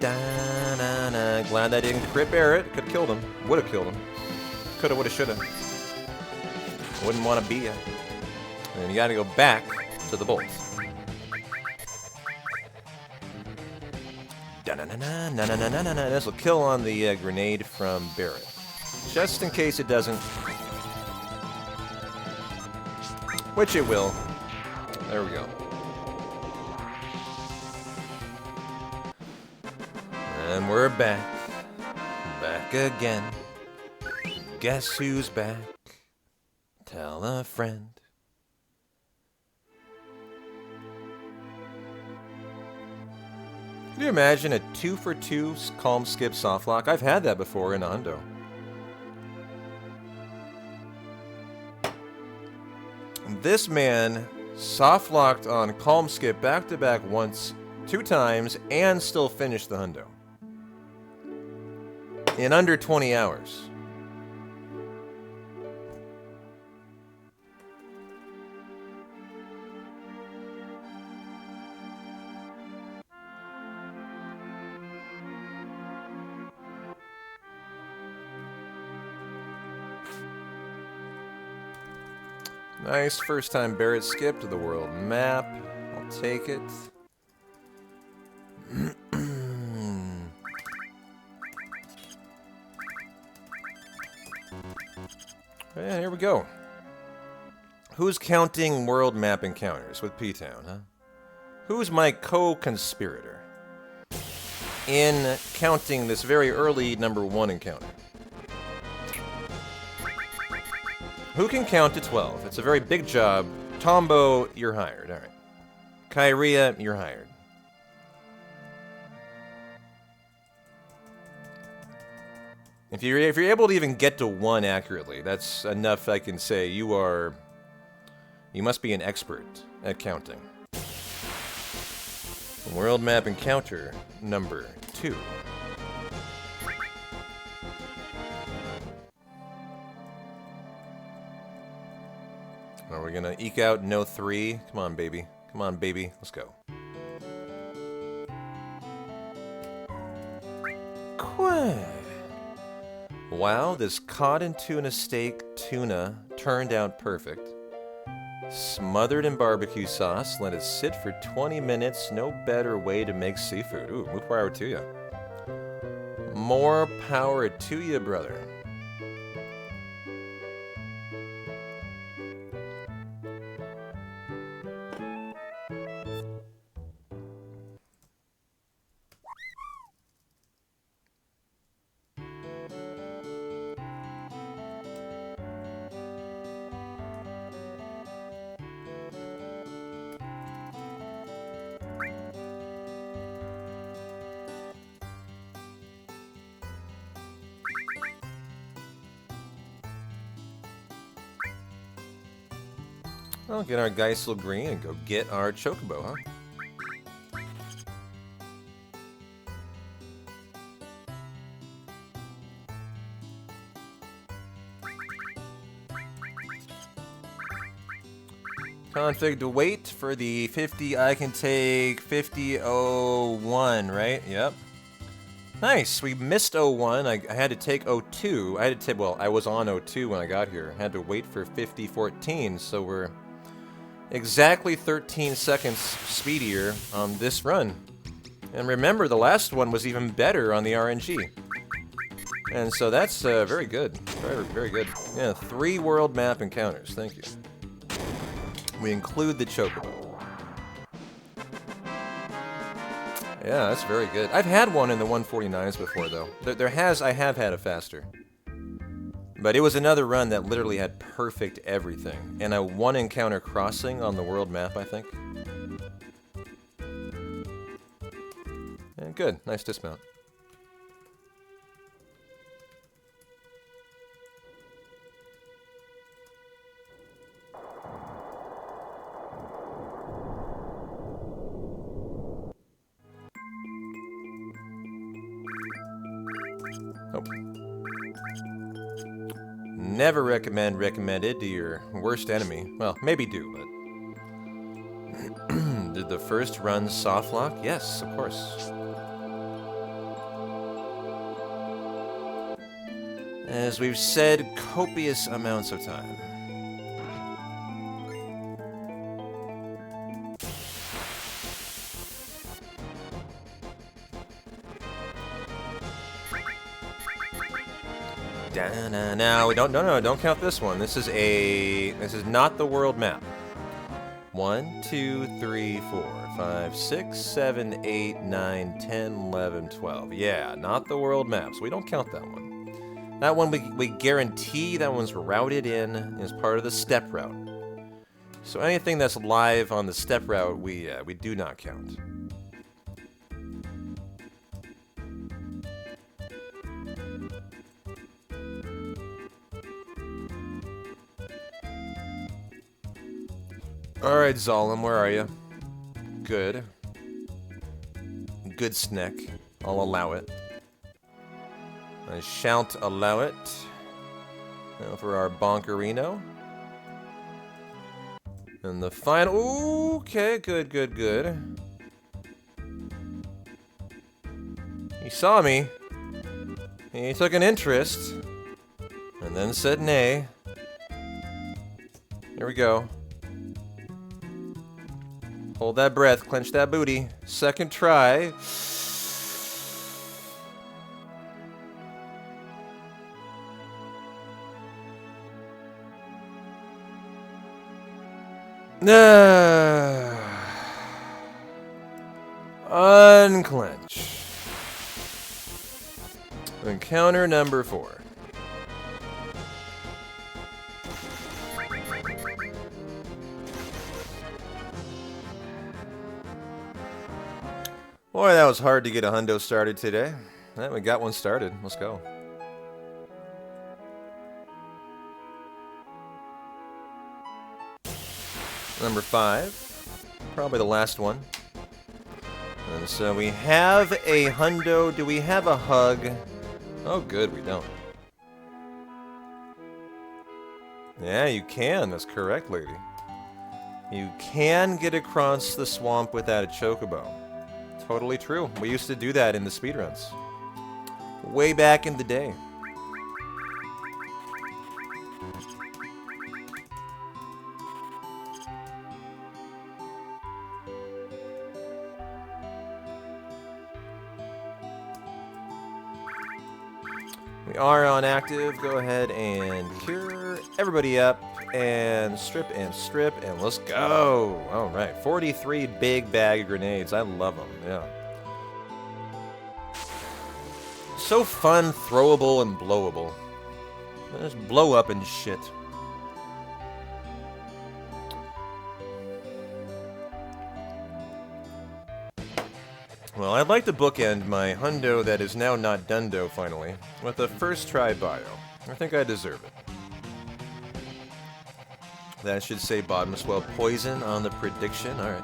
Da-na-na. Glad I didn't crit Barrett. Could have killed him. Would have killed him. Coulda, woulda, shoulda. Wouldn't want to be ya. And you gotta go back to the bolts. Da-na-na-na-na-na-na-na-na. This will kill on the grenade from Barrett. Just in case it doesn't. Which it will. There we go. And we're back. Back again. Guess who's back? Tell a friend. Can you imagine a 2-for-2 calm skip softlock? I've had that before in Ondo. This man softlocked on calm skip back-to-back once, 2 times, and still finished the hundo. In under 20 hours. Nice first time Barrett skipped to the world map. I'll take it. And here we go. Who's counting world map encounters with P-Town, huh? Who's my co-conspirator in counting this very early #1 encounter? Who can count to 12? It's a very big job. Tombo, you're hired. All right. Kyria, you're hired. If you're able to even get to 1 accurately, that's enough. I can say you must be an expert at counting. World map encounter #2. Are we gonna eke out no 3? Come on, baby. Come on, baby. Let's go. Quack. Wow, this cod and tuna steak tuna turned out perfect. Smothered in barbecue sauce, let it sit for 20 minutes. No better way to make seafood. Ooh, more power to ya. More power to ya, brother. Well, get our Geisel Green and go get our Chocobo, huh? Config to wait for the 50. I can take 50.01, right? Yep. Nice. We missed 01. I had to take 02. I had to take, well, I was on 02 when I got here. I had to wait for 50.14, so we're exactly 13 seconds speedier on this run. And remember, the last one was even better on the RNG. And so that's very good. Very, very good. Yeah, 3 world map encounters. Thank you. We include the Chocobo. Yeah, that's very good. I've had one in the 149s before, though. I have had a faster. But it was another run that literally had perfect everything. And a 1 encounter crossing on the world map, I think. And good. Nice dismount. Never recommended to your worst enemy. Well, maybe do, but... Did the first run softlock? Yes, of course. as we've said copious amounts of time. Now don't count this one. This is not the world map. 1, 2, 3, 4, 5, 6, 7, 8, 9, 10, 11, 12. Yeah, not the world map, so we don't count that one. That one we guarantee that one's routed in as part of the step route. So anything that's live on the step route, we do not count. Alright, Zalem, where are you? Good. Good snack. I'll allow it. I shan't allow it. Now for our Bonkerino. And the final... Ooh, okay, good, good, good. He saw me. He took an interest. And then said nay. Here we go. Hold that breath, clench that booty. Second try. Unclench. Encounter number 4. Boy, that was hard to get a hundo started today. Well, we got one started. Let's go. Number 5. Probably the last one. And so we have a hundo. Do we have a hug? Oh, good, we don't. Yeah, you can. That's correct, lady. You can get across the swamp without a chocobo. Totally true. We used to do that in the speedruns. Way back in the day. We are on active. Go ahead and cure everybody up. And strip, and let's go. All right, 43 big bag of grenades. I love them, yeah. So fun, throwable, and blowable. Just blow up and shit. Well, I'd like to bookend my hundo that is now not dundo, finally, with a first try bio. I think I deserve it. That should say bottom swell poison on the prediction. Alright.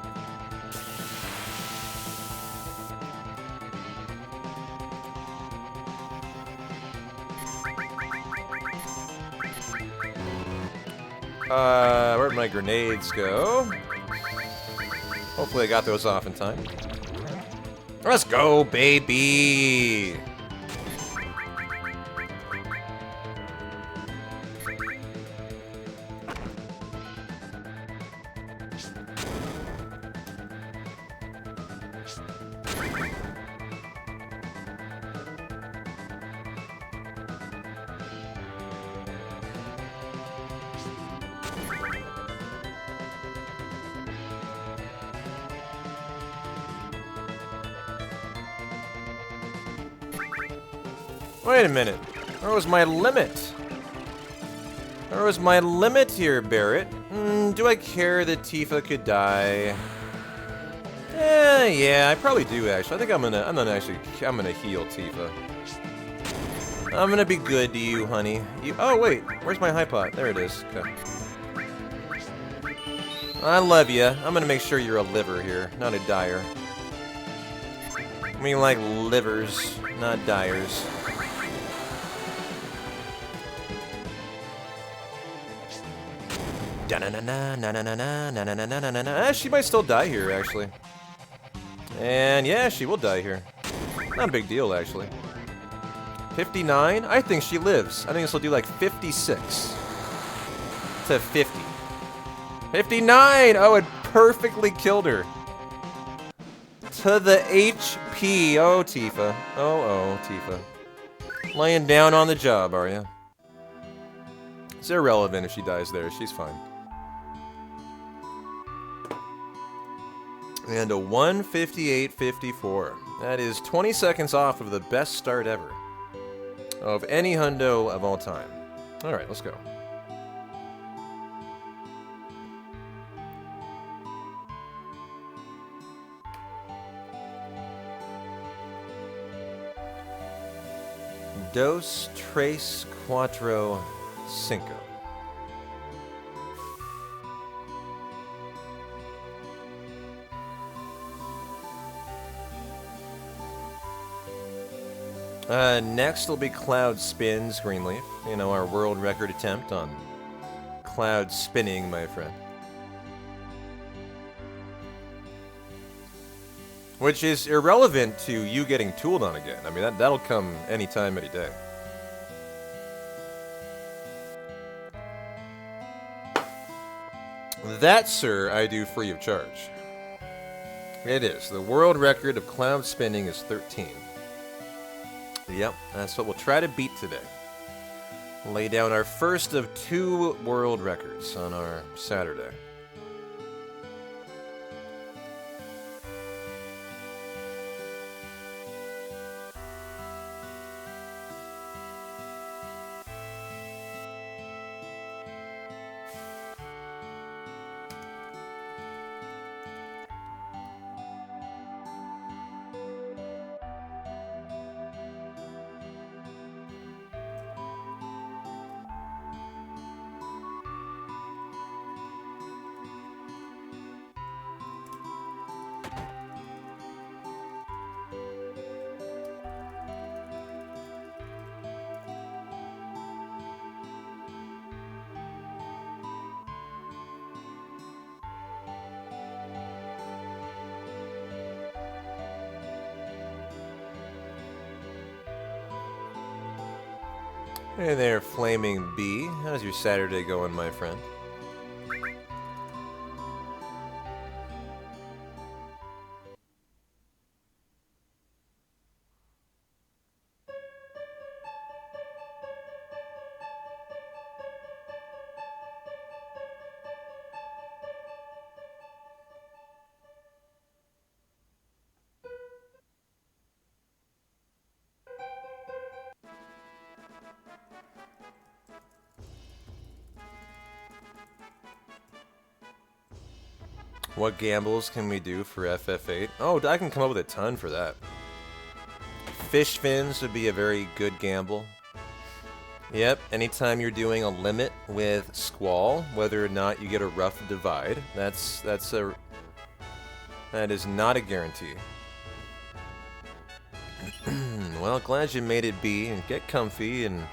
Where'd my grenades go? Hopefully I got those off in time. Let's go, baby! Wait a minute. Where was my limit? Where was my limit here, Barrett? Do I care that Tifa could die? Yeah, I probably do actually. I think I'm gonna heal Tifa. I'm gonna be good to you, honey. Oh wait, where's my high pot? There it is. Okay. I love you. I'm gonna make sure you're a liver here, not a dyer. I mean, like livers, not dyers. She might still die here, actually. And yeah, she will die here. Not a big deal, actually. 59? I think she lives. I think this will do like 56 to 50. 59! Oh, it perfectly killed her. To the HP. Oh, Tifa. Oh, Tifa. Laying down on the job, are you? It's irrelevant if she dies there. She's fine. And a 158.54. That is 20 seconds off of the best start ever. Of any hundo of all time. Alright, let's go. Dos, tres, cuatro, cinco. Next will be Cloud Spins, Greenleaf. You know, our world record attempt on cloud spinning, my friend. Which is irrelevant to you getting tooled on again. I mean, that'll come anytime, any day. That, sir, I do free of charge. It is. The world record of cloud spinning is 13. Yep, that's what we'll try to beat today. Lay down our first of 2 world records on our Saturday. Hey there, Flaming Bee. How's your Saturday going, my friend? What gambles can we do for FF8? Oh, I can come up with a ton for that. Fish fins would be a very good gamble. Yep, anytime you're doing a limit with Squall, whether or not you get a rough divide, that is not a guarantee. Well, glad you made it be, and get comfy and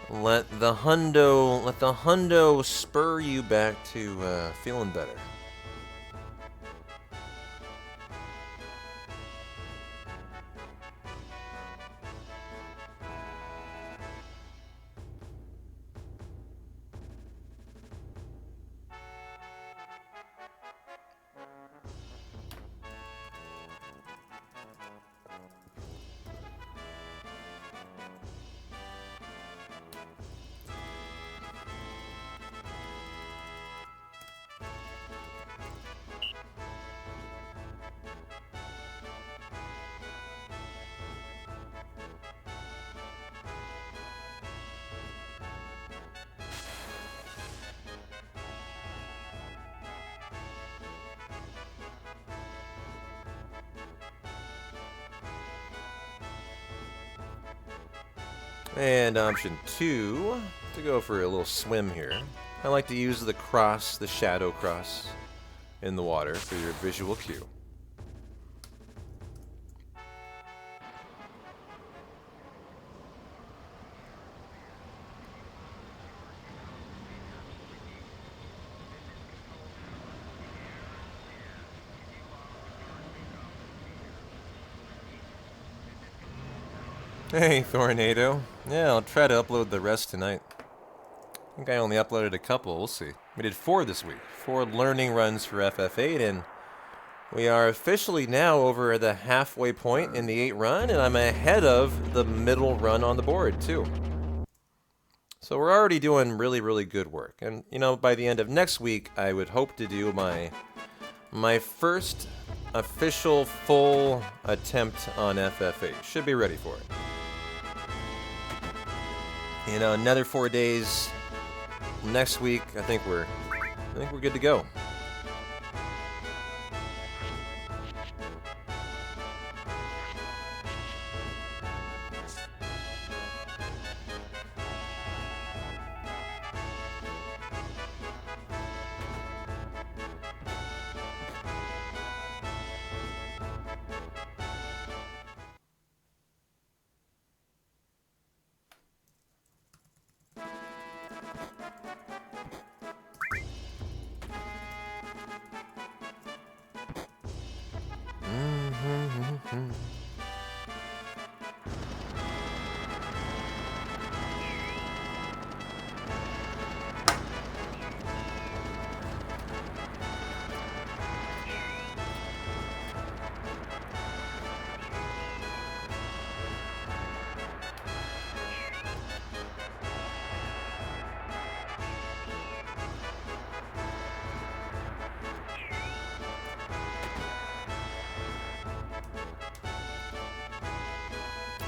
let the hundo spur you back to feeling better. And option 2, to go for a little swim here. I like to use the cross, the shadow cross, in the water for your visual cue. Hey, Tornado. Yeah, I'll try to upload the rest tonight. I think I only uploaded a couple. We'll see. We did 4 this week. 4 learning runs for FF8, and we are officially now over the halfway point in the 8 run, and I'm ahead of the middle run on the board, too. So we're already doing really, really good work. And, you know, by the end of next week, I would hope to do my first official full attempt on FF8. Should be ready for it. You know, another 4 days next week. I think we're good to go.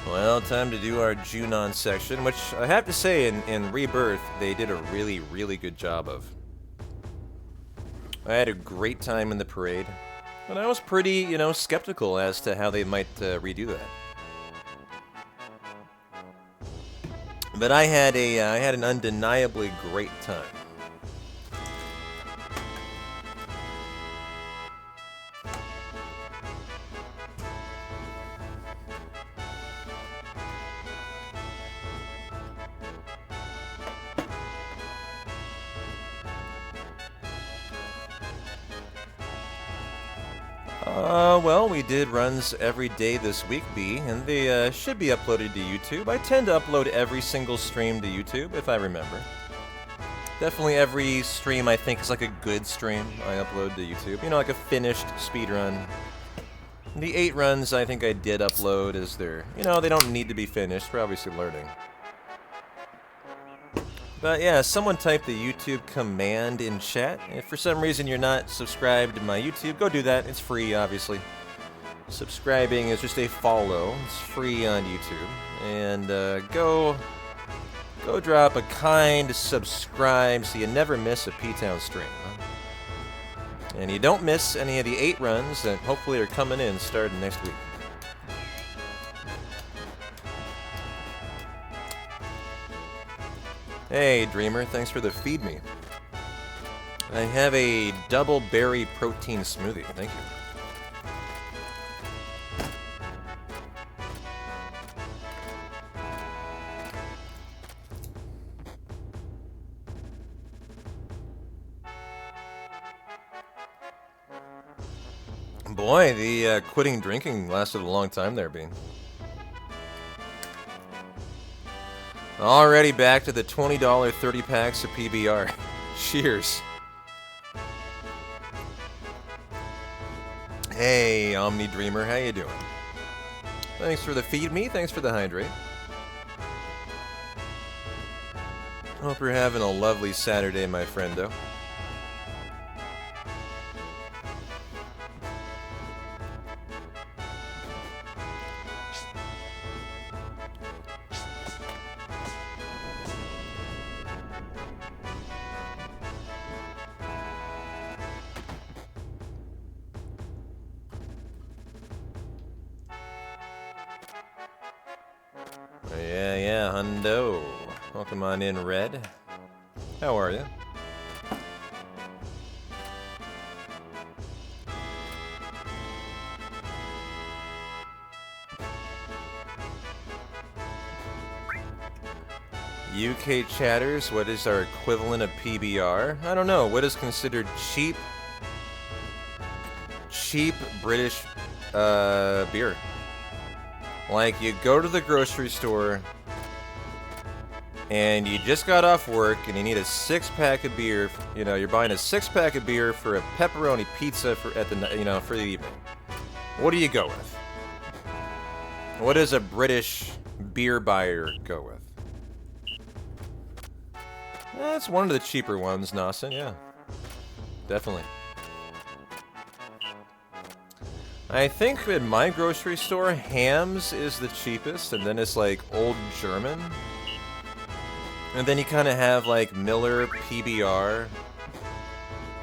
Well, time to do our Junon section, which I have to say in Rebirth, they did a really, really good job of. I had a great time in the parade, but I was pretty, you know, skeptical as to how they might redo that. But I had an undeniably great time. Well, we did runs every day this week, B, and they should be uploaded to YouTube. I tend to upload every single stream to YouTube, if I remember. Definitely every stream I think is like a good stream I upload to YouTube. You know, like a finished speed run. The 8 runs I think I did upload as they're, you know, they don't need to be finished. We're obviously learning. But yeah, someone type the YouTube command in chat. If for some reason you're not subscribed to my YouTube, go do that. It's free, obviously. Subscribing is just a follow. It's free on YouTube. And go drop a kind subscribe so you never miss a P-Town stream. And you don't miss any of the 8 runs that hopefully are coming in starting next week. Hey, Dreamer, thanks for the feed me. I have a double berry protein smoothie. Thank you. Boy, the quitting drinking lasted a long time there, Bean. Already back to the $20 30 packs of PBR. Cheers. Hey, Omni Dreamer, how you doing? Thanks for the feed me, thanks for the hydrate. Hope you're having a lovely Saturday, my friendo. Yeah, hundo. Welcome on in, Red. How are you? UK chatters, what is our equivalent of PBR? I don't know. What is considered cheap British beer? Like, you go to the grocery store, and you just got off work, and you need a 6-pack of beer. You know, you're buying a 6-pack of beer for a pepperoni pizza for the evening. What do you go with? What does a British beer buyer go with? That's one of the cheaper ones, Nasen, yeah. Definitely. I think in my grocery store, Hams is the cheapest, and then it's like Old German. And then you kind of have like Miller, PBR,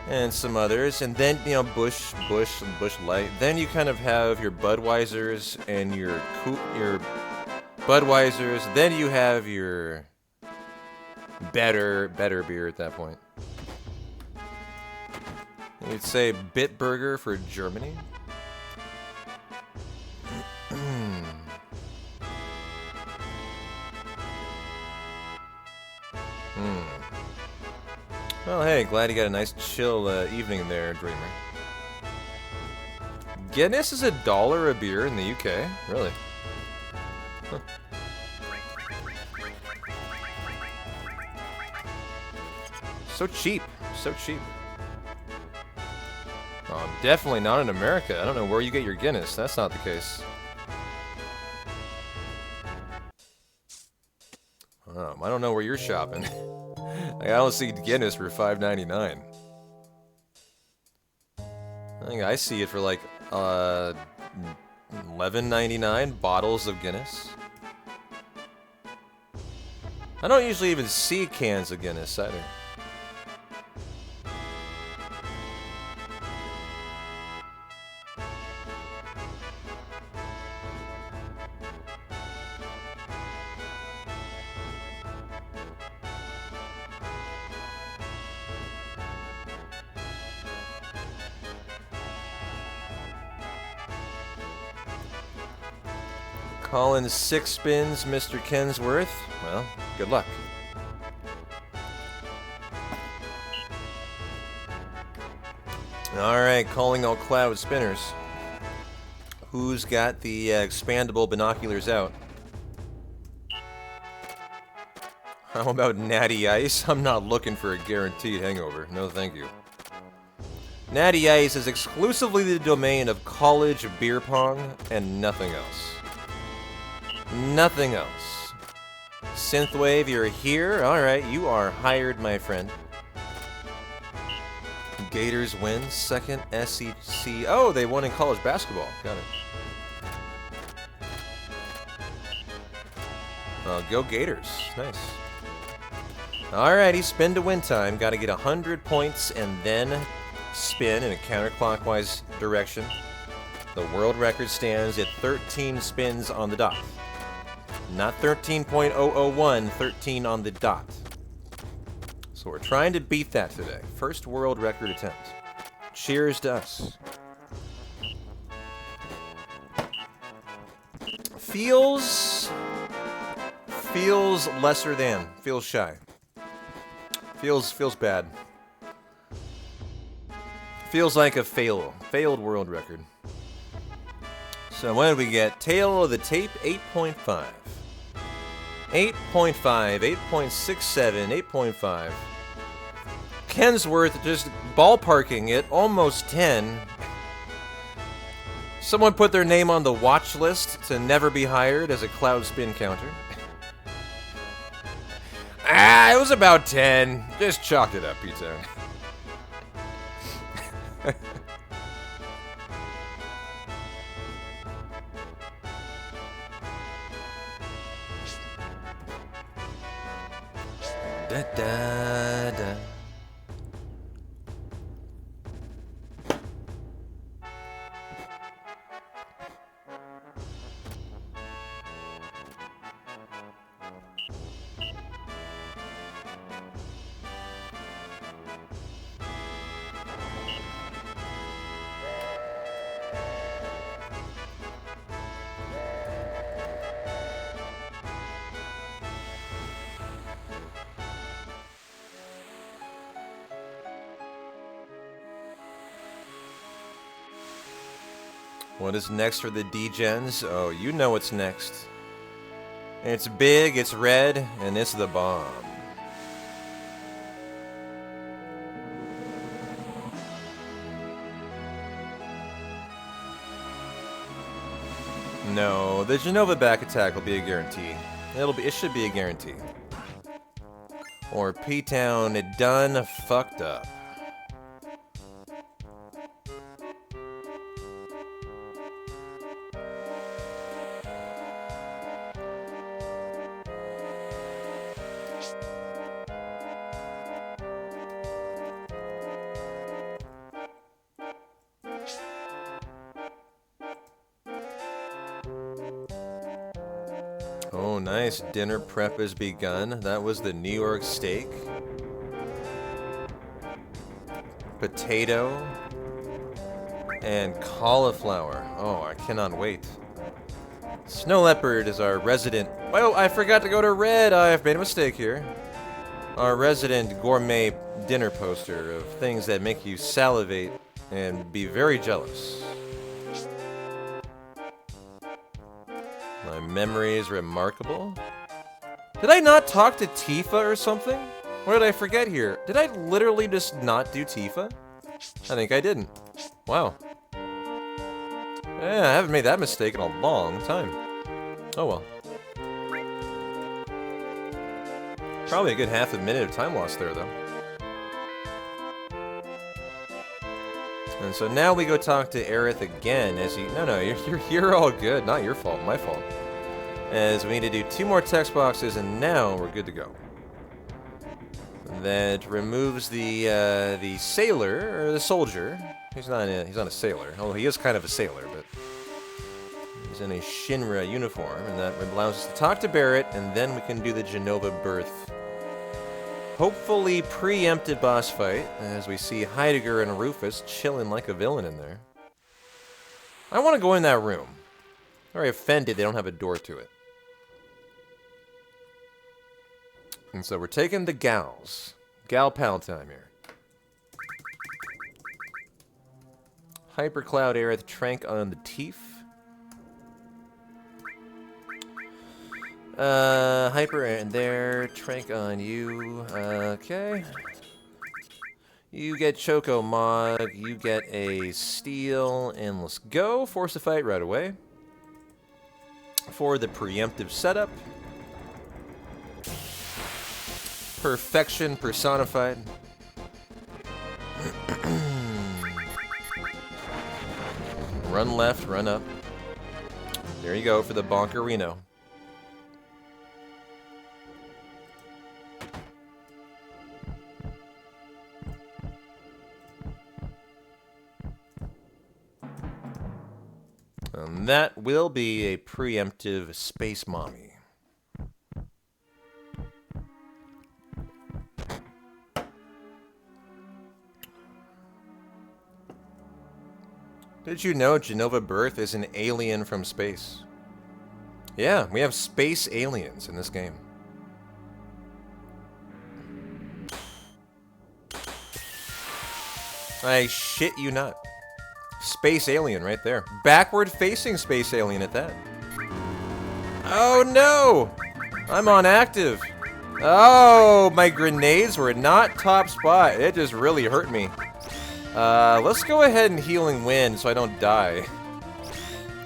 and some others. And then, you know, Busch and Busch Light. Then you kind of have your Budweisers and your Budweisers. Then you have your better beer at that point. You'd say Bitburger for Germany. Well, hey, glad you got a nice chill evening there, Dreamer. Guinness is $1 a beer in the UK? Really? Huh. So cheap. So cheap. Oh, definitely not in America. I don't know where you get your Guinness. That's not the case. I don't know where you're shopping. Like, I don't see Guinness for $5.99. I think I see it for like $11.99 bottles of Guinness. I don't usually even see cans of Guinness either. Calling 6 spins, Mr. Kensworth. Well, good luck. Alright, calling all cloud spinners. Who's got the expandable binoculars out? How about Natty Ice? I'm not looking for a guaranteed hangover. No, thank you. Natty Ice is exclusively the domain of college beer pong and nothing else. Nothing else. Synthwave, you're here? Alright, you are hired, my friend. Gators win, second SEC. Oh, they won in college basketball. Got it. Go Gators. Nice. Alrighty, spin to win time. Gotta get 100 points and then spin in a counterclockwise direction. The world record stands at 13 spins on the dot. Not 13.001, 13 on the dot. So we're trying to beat that today. First world record attempt. Cheers to us. Feels lesser than. Feels shy. Feels bad. Feels like a failed world record. So what did we get? Tail of the tape, 8.5. 8.5, 8.67, 8.5. Kensworth just ballparking it, almost 10. Someone put their name on the watch list to never be hired as a cloud spin counter. It was about 10. Just chalk it up, Pizza. Da, da, da. What is next for the D-Gens? Oh, you know what's next. It's big, it's red, and it's the bomb. No, the Genova back attack will be a guarantee. It should be a guarantee. Or P-Town, it done fucked up. Oh, nice. Dinner prep has begun. That was the New York steak. Potato. And cauliflower. Oh, I cannot wait. Snow Leopard is our resident... Oh, I forgot to go to red. I've made a mistake here. Our resident gourmet dinner poster of things that make you salivate and be very jealous. My memory is remarkable. Did I not talk to Tifa or something? What did I forget here? Did I literally just not do Tifa? I think I didn't. Wow. Yeah, I haven't made that mistake in a long time. Oh well. Probably a good half a minute of time lost there, though. And so now we go talk to Aerith again as he... No, you're all good. Not your fault. My fault. As we need to do 2 more text boxes, and now we're good to go. That removes the sailor, or the soldier. He's not a sailor. Although he is kind of a sailor, but... He's in a Shinra uniform, and that allows us to talk to Barrett, and then we can do the Genova birth. Hopefully preemptive boss fight, as we see Heidegger and Rufus chilling like a villain in there. I want to go in that room. I'm very offended they don't have a door to it. And so we're taking the gals. Gal pal time here. Hypercloud Aerith Trank on the teeth. Hyper and there, Trank on you, okay. You get Choco Mog, you get a Steel, and let's go. Force the fight right away. For the preemptive setup. Perfection personified. Run left, run up. There you go for the Bonkerino. And that will be a preemptive space mommy. Did you know Genova Birth is an alien from space? Yeah, we have space aliens in this game. I shit you not. Space alien right there. Backward-facing space alien at that. Oh no! I'm on active. Oh, my grenades were not top spot. It just really hurt me. Let's go ahead and Healing Wind so I don't die.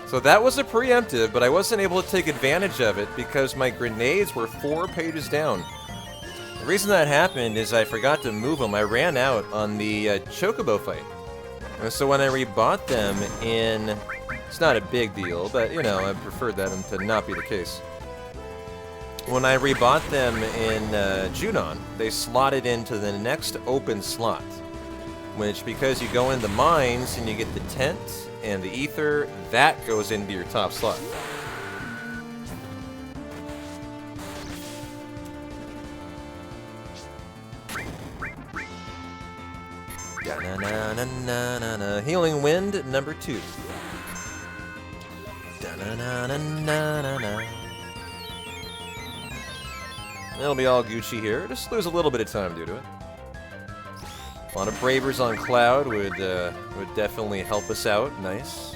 So that was a preemptive, but I wasn't able to take advantage of it because my grenades were 4 pages down. The reason that happened is I forgot to move them. I ran out on the Chocobo fight. And so when I rebought them in... It's not a big deal, but, you know, I preferred that to not be the case. When I rebought them in Junon, they slotted into the next open slot. Which, because you go in the mines and you get the tent and the ether, that goes into your top slot. Da-na-na-na-na-na. Healing Wind, number 2. Da-na-na-na-na-na. It'll be all Gucci here. Just lose a little bit of time due to it. A lot of Bravers on Cloud would definitely help us out. Nice.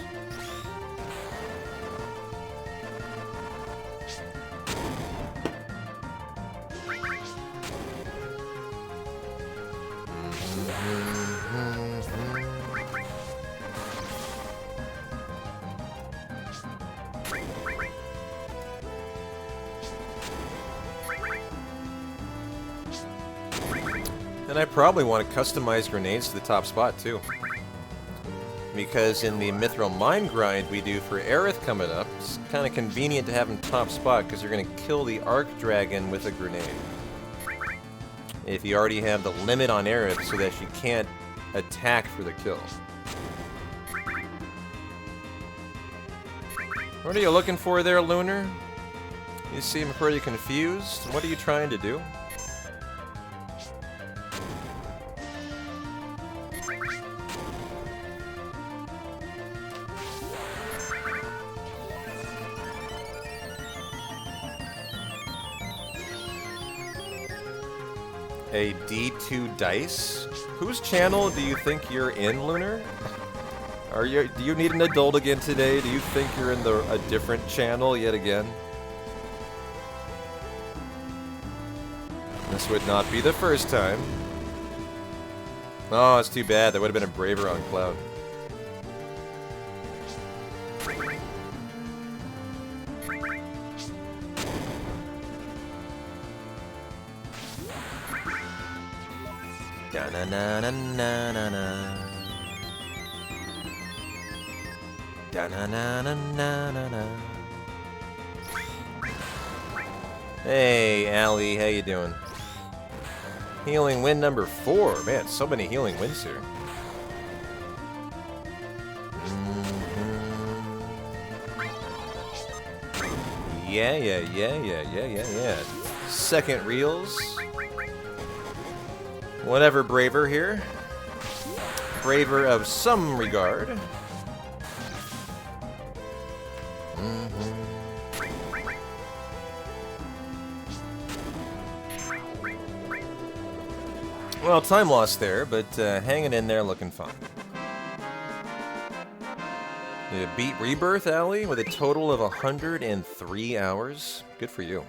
And I probably want to customize grenades to the top spot, too. Because in the Mithril Mine grind we do for Aerith coming up, it's kind of convenient to have him top spot because you're going to kill the Arc Dragon with a grenade. If you already have the limit on Aerith so that she can't attack for the kill. What are you looking for there, Lunar? You seem pretty confused. What are you trying to do? A D2 dice? Whose channel do you think you're in, Lunar? Do you need an adult again today? Do you think you're in a different channel yet again? This would not be the first time. Oh, it's too bad. That would have been a Braver on Cloud. Da-na-na-na-na-na-na. Da-na-na-na-na-na-na. Hey, Allie, how you doing? Healing win number 4. Man, so many healing wins here. Yeah. Second reels. Whatever, Braver here. Braver of some regard. Well, time lost there, but hanging in there looking fine. You beat Rebirth, Allie, with a total of 103 hours. Good for you.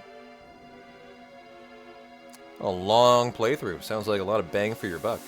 A long playthrough. Sounds like a lot of bang for your buck.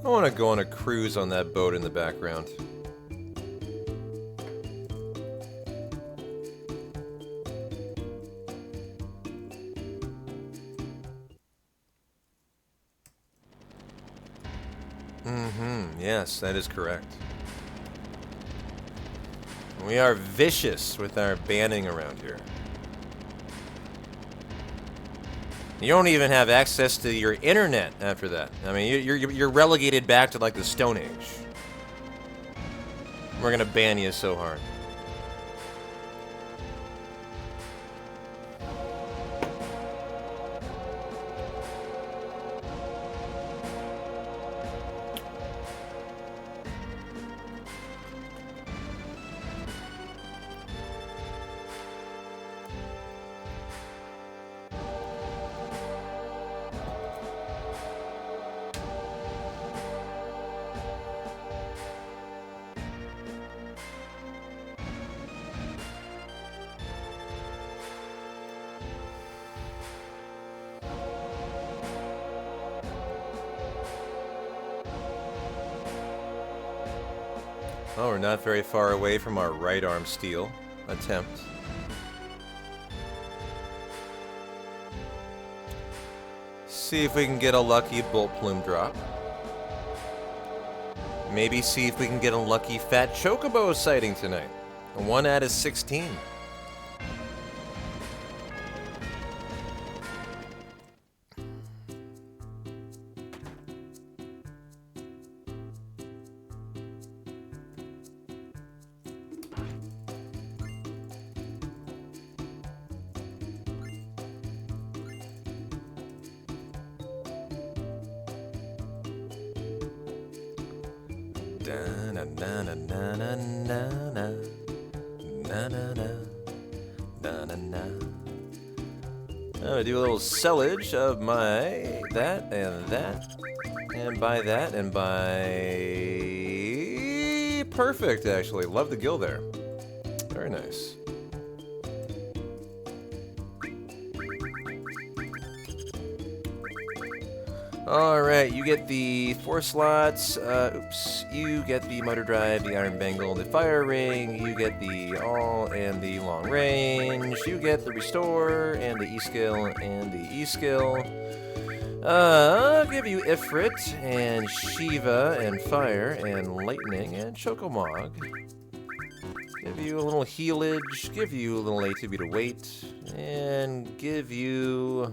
I want to go on a cruise on that boat in the background. Yes, that is correct. We are vicious with our banning around here. You don't even have access to your internet after that. I mean, you're relegated back to like the Stone Age. We're gonna ban you so hard. Oh, we're not very far away from our right arm steal attempt. See if we can get a lucky Bolt Plume drop. Maybe see if we can get a lucky Fat Chocobo sighting tonight. A 1 out of 16. I'm gonna do a little sellage of my that, and buy that, and buy... Perfect, actually. Love the gill there. Very nice. Alright, you get the 4 slots, you get the motor drive, the iron bangle, the fire ring, you get the all and the long range, you get the restore, and the E-skill, and the E-skill. I'll give you Ifrit, and Shiva, and fire, and lightning, and Chocomog. Give you a little healage, give you a little ATB to wait, and give you...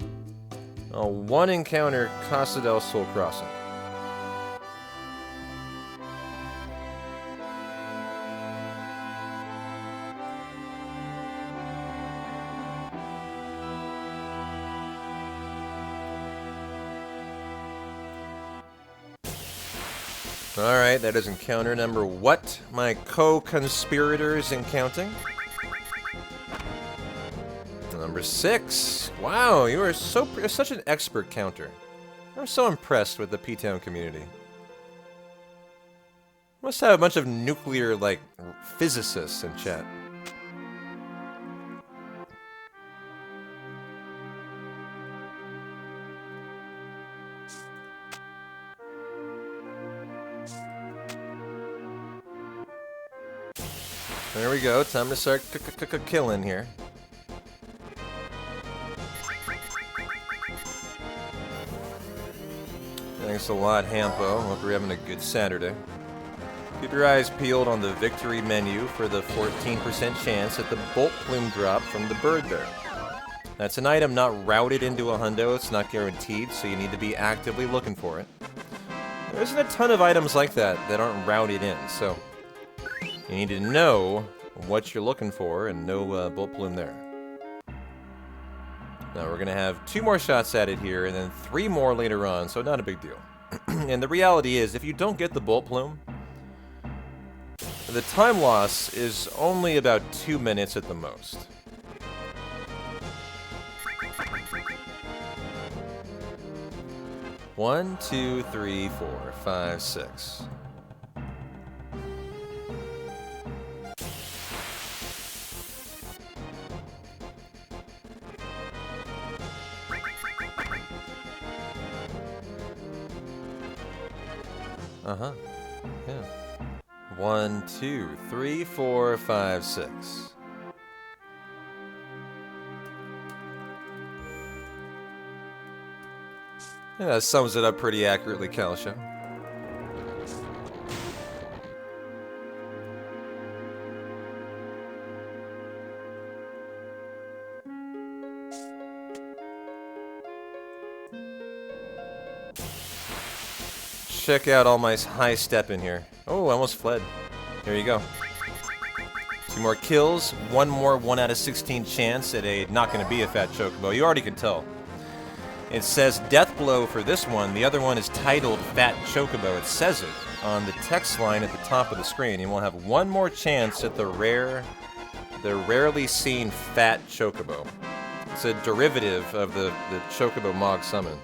a 1 encounter Casa del Sol Crossing. Alright, that is encounter number what? My co-conspirators in counting? Number 6. Wow, you're such an expert counter. I'm so impressed with the P-Town community. Must have a bunch of nuclear, like, physicists in chat. There we go. Time to start killing here. Thanks a lot, Hampo. Hope you're having a good Saturday. Keep your eyes peeled on the victory menu for the 14% chance at the bolt plume drop from the bird there. That's an item not routed into a hundo. It's not guaranteed, so you need to be actively looking for it. There isn't a ton of items like that aren't routed in, so you need to know what you're looking for and no bolt plume there. Now we're going to have 2 more shots at it here, and then 3 more later on, so not a big deal. And the reality is, if you don't get the bolt plume, the time loss is only about 2 minutes at the most. One, 2, 3, 4, 5, 6. Uh-huh. Yeah. 1, 2, 3, 4, 5, 6. Yeah, that sums it up pretty accurately, Kalsha. Check out all my high step in here. Oh, I almost fled. There you go. 2 more kills, 1 more 1 out of 16 chance at a not going to be a fat chocobo. You already can tell. It says death blow for this one. The other one is titled Fat Chocobo. It says it on the text line at the top of the screen. You will have 1 more chance at the rarely seen Fat Chocobo. It's a derivative of the Chocobo Mog summon.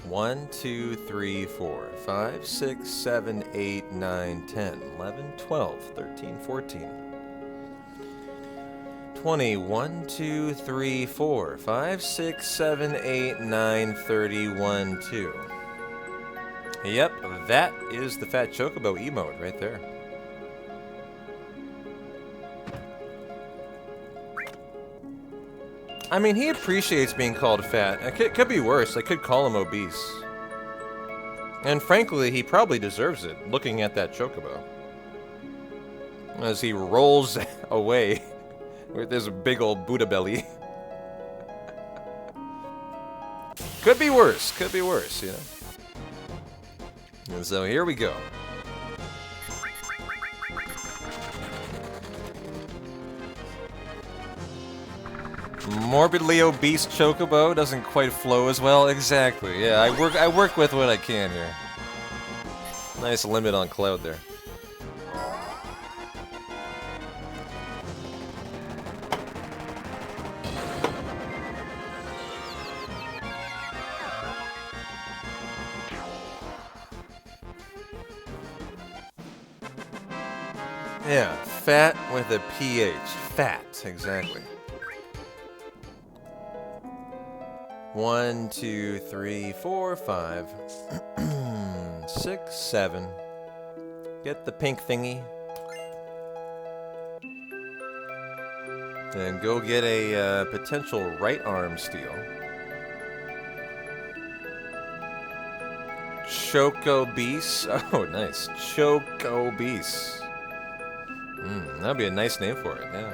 1, 2, 3, 4, 5, 6, 7, 8, 9, 10, 11, 12, 13, 14. 20, 1, 2, 3, 4, 5, 6, 7, 8, 9, 30, 1, 2. Yep, that is the Fat Chocobo emote right there. I mean, he appreciates being called fat. It could be worse. I could call him obese. And frankly, he probably deserves it, looking at that chocobo. As he rolls away with his big old Buddha belly. Could be worse, you know? And so here we go. Morbidly obese chocobo doesn't quite flow as well. Exactly. Yeah, I work with what I can here. Nice limit on Cloud there. Yeah, fat with a PH. Fat, exactly. 1, 2, 3, 4, 5, 6, 7. Get the pink thingy. And go get a potential right arm steal. Choco Beast. Oh, nice. Choco Beast. That'd be a nice name for it, yeah.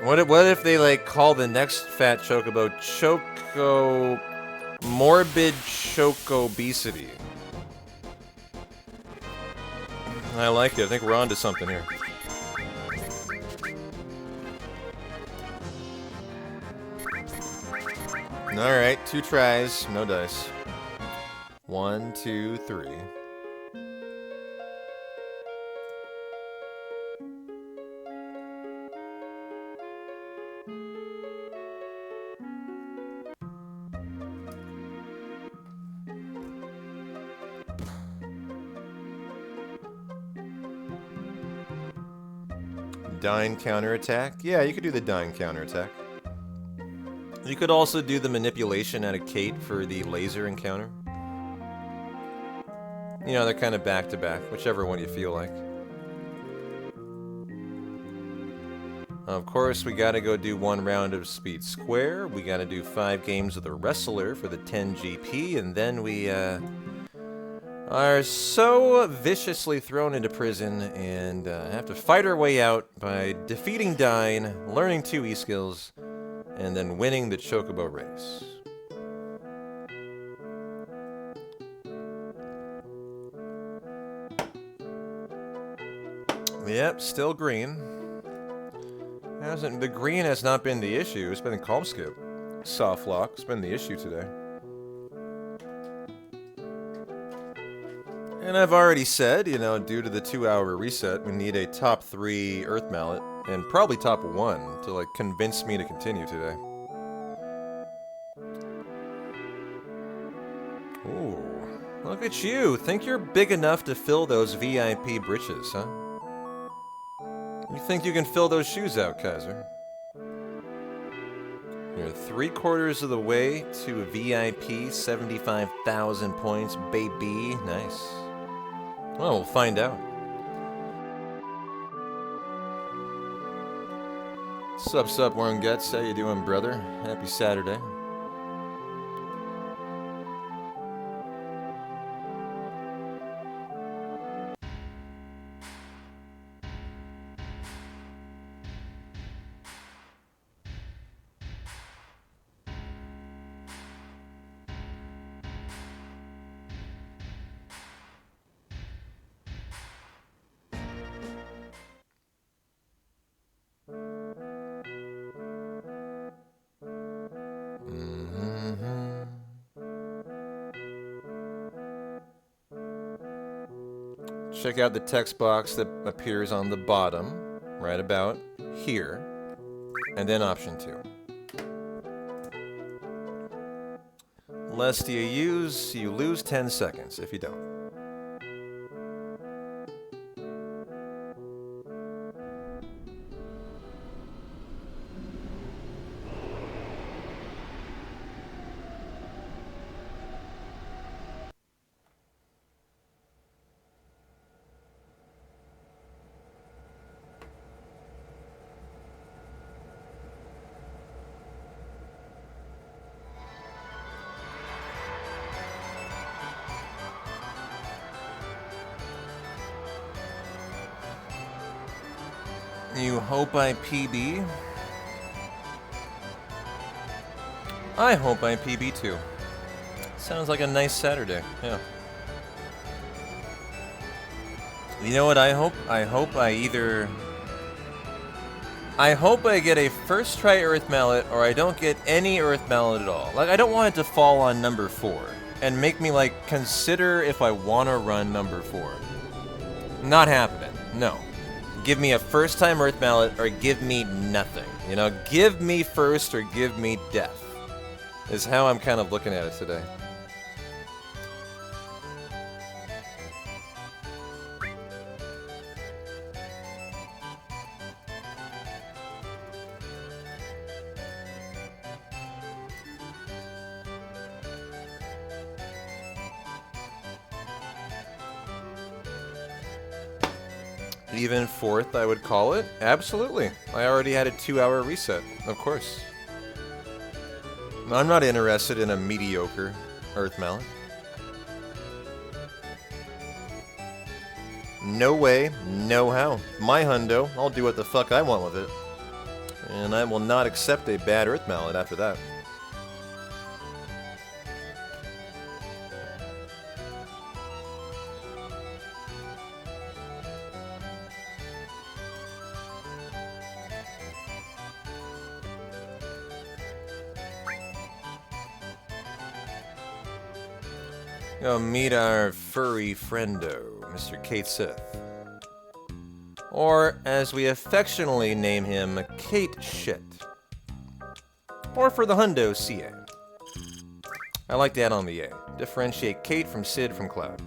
What if they like call the next fat chocobo Choco Morbid Chocobesity? I like it. I think we're on to something here. Alright, 2 tries, no dice. 1, 2, 3. Dine counterattack? Yeah, you could do the Dine counterattack. You could also do the manipulation out of Kate for the laser encounter. You know, they're kind of back-to-back, whichever one you feel like. Of course, we gotta go do 1 round of Speed Square. We gotta do 5 games with a wrestler for the 10 GP, and then we, are so viciously thrown into prison and have to fight our way out by defeating Dine, learning 2 E-skills, and then winning the Chocobo race. Yep, still green. The green has not been the issue, it's been the calm skip. Soft lock has been the issue today. And I've already said, you know, due to the 2-hour reset, we need a top 3 Earth Mallet, and probably top 1, to, like, convince me to continue today. Ooh, look at you. Think you're big enough to fill those VIP britches, huh? You think you can fill those shoes out, Kaiser? You're 3/4 of the way to a VIP, 75,000 points, baby. Nice. Well, we'll find out. Sup, Warren Getz. How you doing, brother? Happy Saturday. Check out the text box that appears on the bottom, right about here, and then option 2. Less you use, you lose 10 seconds if you don't. You hope I PB? I hope I PB too. Sounds like a nice Saturday, yeah. You know what I hope? I hope I get a first try Earth Mallet, or I don't get any Earth Mallet at all. Like, I don't want it to fall on number 4. and make me, like, consider if I want to run number 4. Not happening. No. Give me a first-time Earth Mallet or give me nothing. You know, give me first or give me death. Is how I'm kind of looking at it today. Even 4th, I would call it. Absolutely. I already had a 2-hour reset, of course. I'm not interested in a mediocre Earth Mallet. No way, no how. My hundo, I'll do what the fuck I want with it. And I will not accept a bad Earth Mallet after that. Go meet our furry friendo, Mr. Kate Sith. Or, as we affectionately name him, Kate Shit. Or for the hundo, CA. I like to add on the A. Differentiate Kate from Sid from Cloud.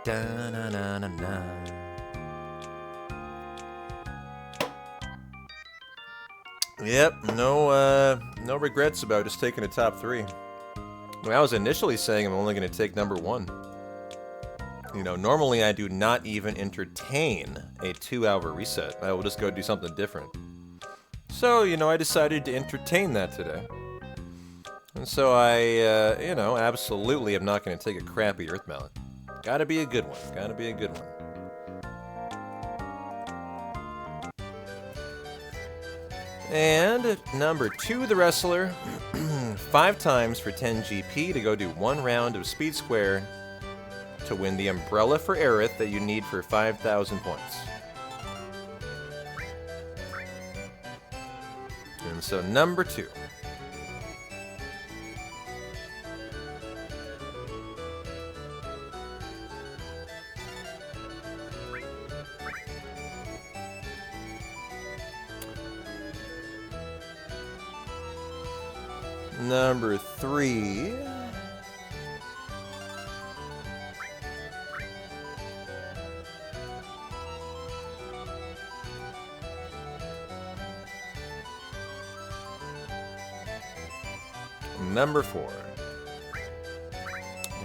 Da-na-na-da-na-na-na. Yep, no regrets about just taking a top 3. I was initially saying I'm only going to take number 1. You know, normally I do not even entertain a 2-hour reset. I will just go do something different. So, you know, I decided to entertain that today. And so I, you know, absolutely am not going to take a crappy Earth Mallet. Gotta be a good one. Gotta be a good one. And number 2, the wrestler. 5 times for 10 GP to go do 1 round of Speed Square to win the umbrella for Aerith that you need for 5,000 points. And so number 2. Number 3. Number 4.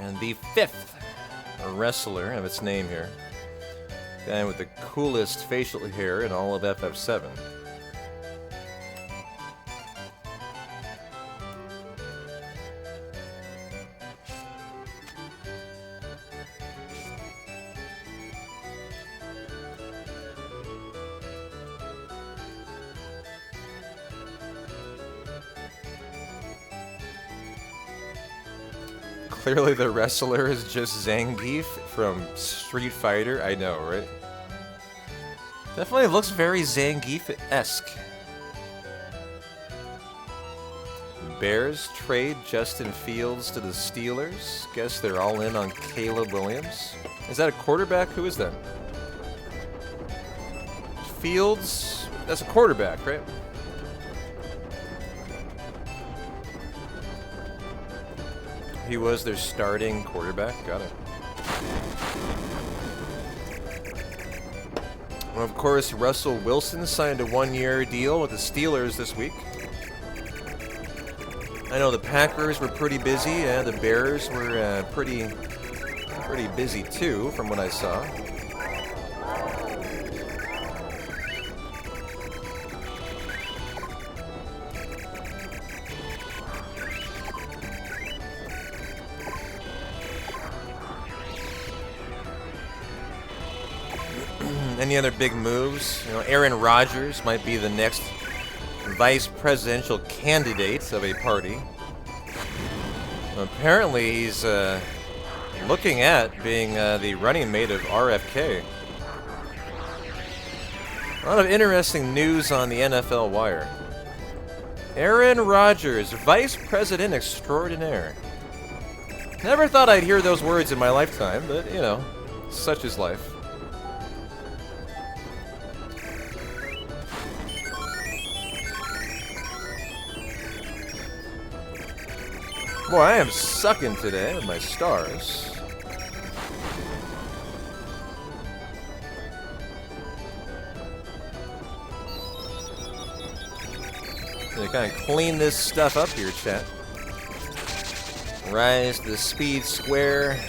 And the 5th wrestler of its name here. Guy with the coolest facial hair in all of FF7. Clearly the wrestler is just Zangief from Street Fighter. I know, right? Definitely looks very Zangief-esque. Bears trade Justin Fields to the Steelers. Guess they're all in on Caleb Williams. Is that a quarterback? Who is that? Fields? That's a quarterback, right? He was their starting quarterback. Got it. Well, of course, Russell Wilson signed a 1-year deal with the Steelers this week. I know the Packers were pretty busy, and the Bears were pretty busy too, from what I saw. Any other big moves? You know, Aaron Rodgers might be the next vice presidential candidate of a party. Apparently, he's looking at being the running mate of RFK. A lot of interesting news on the NFL wire. Aaron Rodgers, Vice President Extraordinaire. Never thought I'd hear those words in my lifetime, but, you know, such is life. Boy, I am sucking today with my stars. Gonna kind of clean this stuff up here, chat. Rise to the speed square.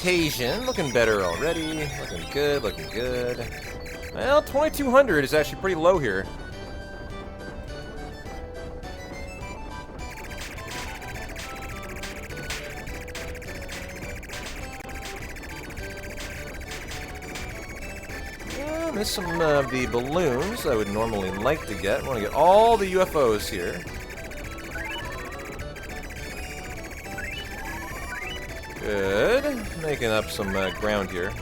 Occasion, looking better already. Looking good, looking good. Well, 2200 is actually pretty low here. There's some of the balloons I would normally like to get. I want to get all the UFOs here. Good. Making up some ground here.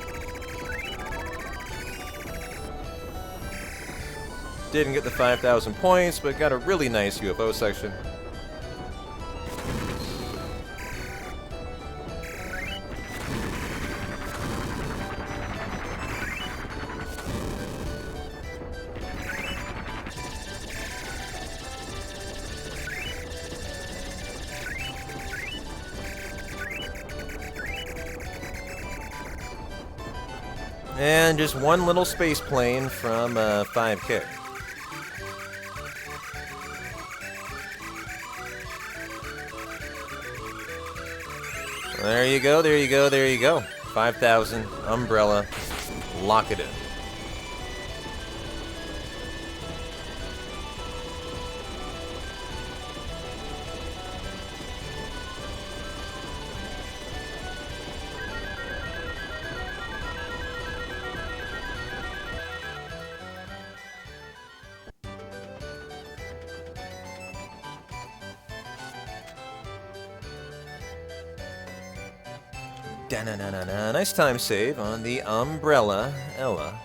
Didn't get the 5,000 points, but got a really nice UFO section. And just one little space plane from 5K. There you go, there you go, there you go. 5,000, umbrella, lock it in. Da-na-na-na-na. Nice time save on the umbrella, Ella.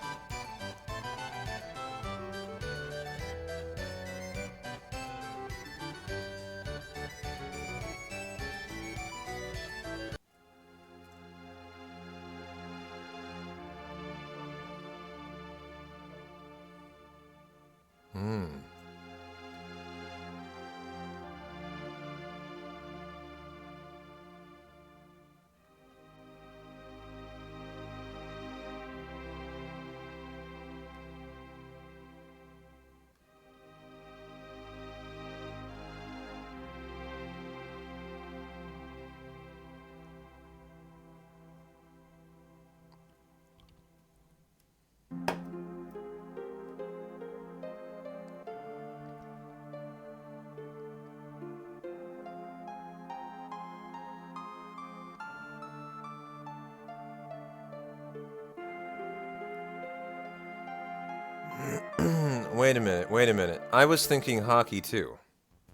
Wait a minute. I was thinking hockey too.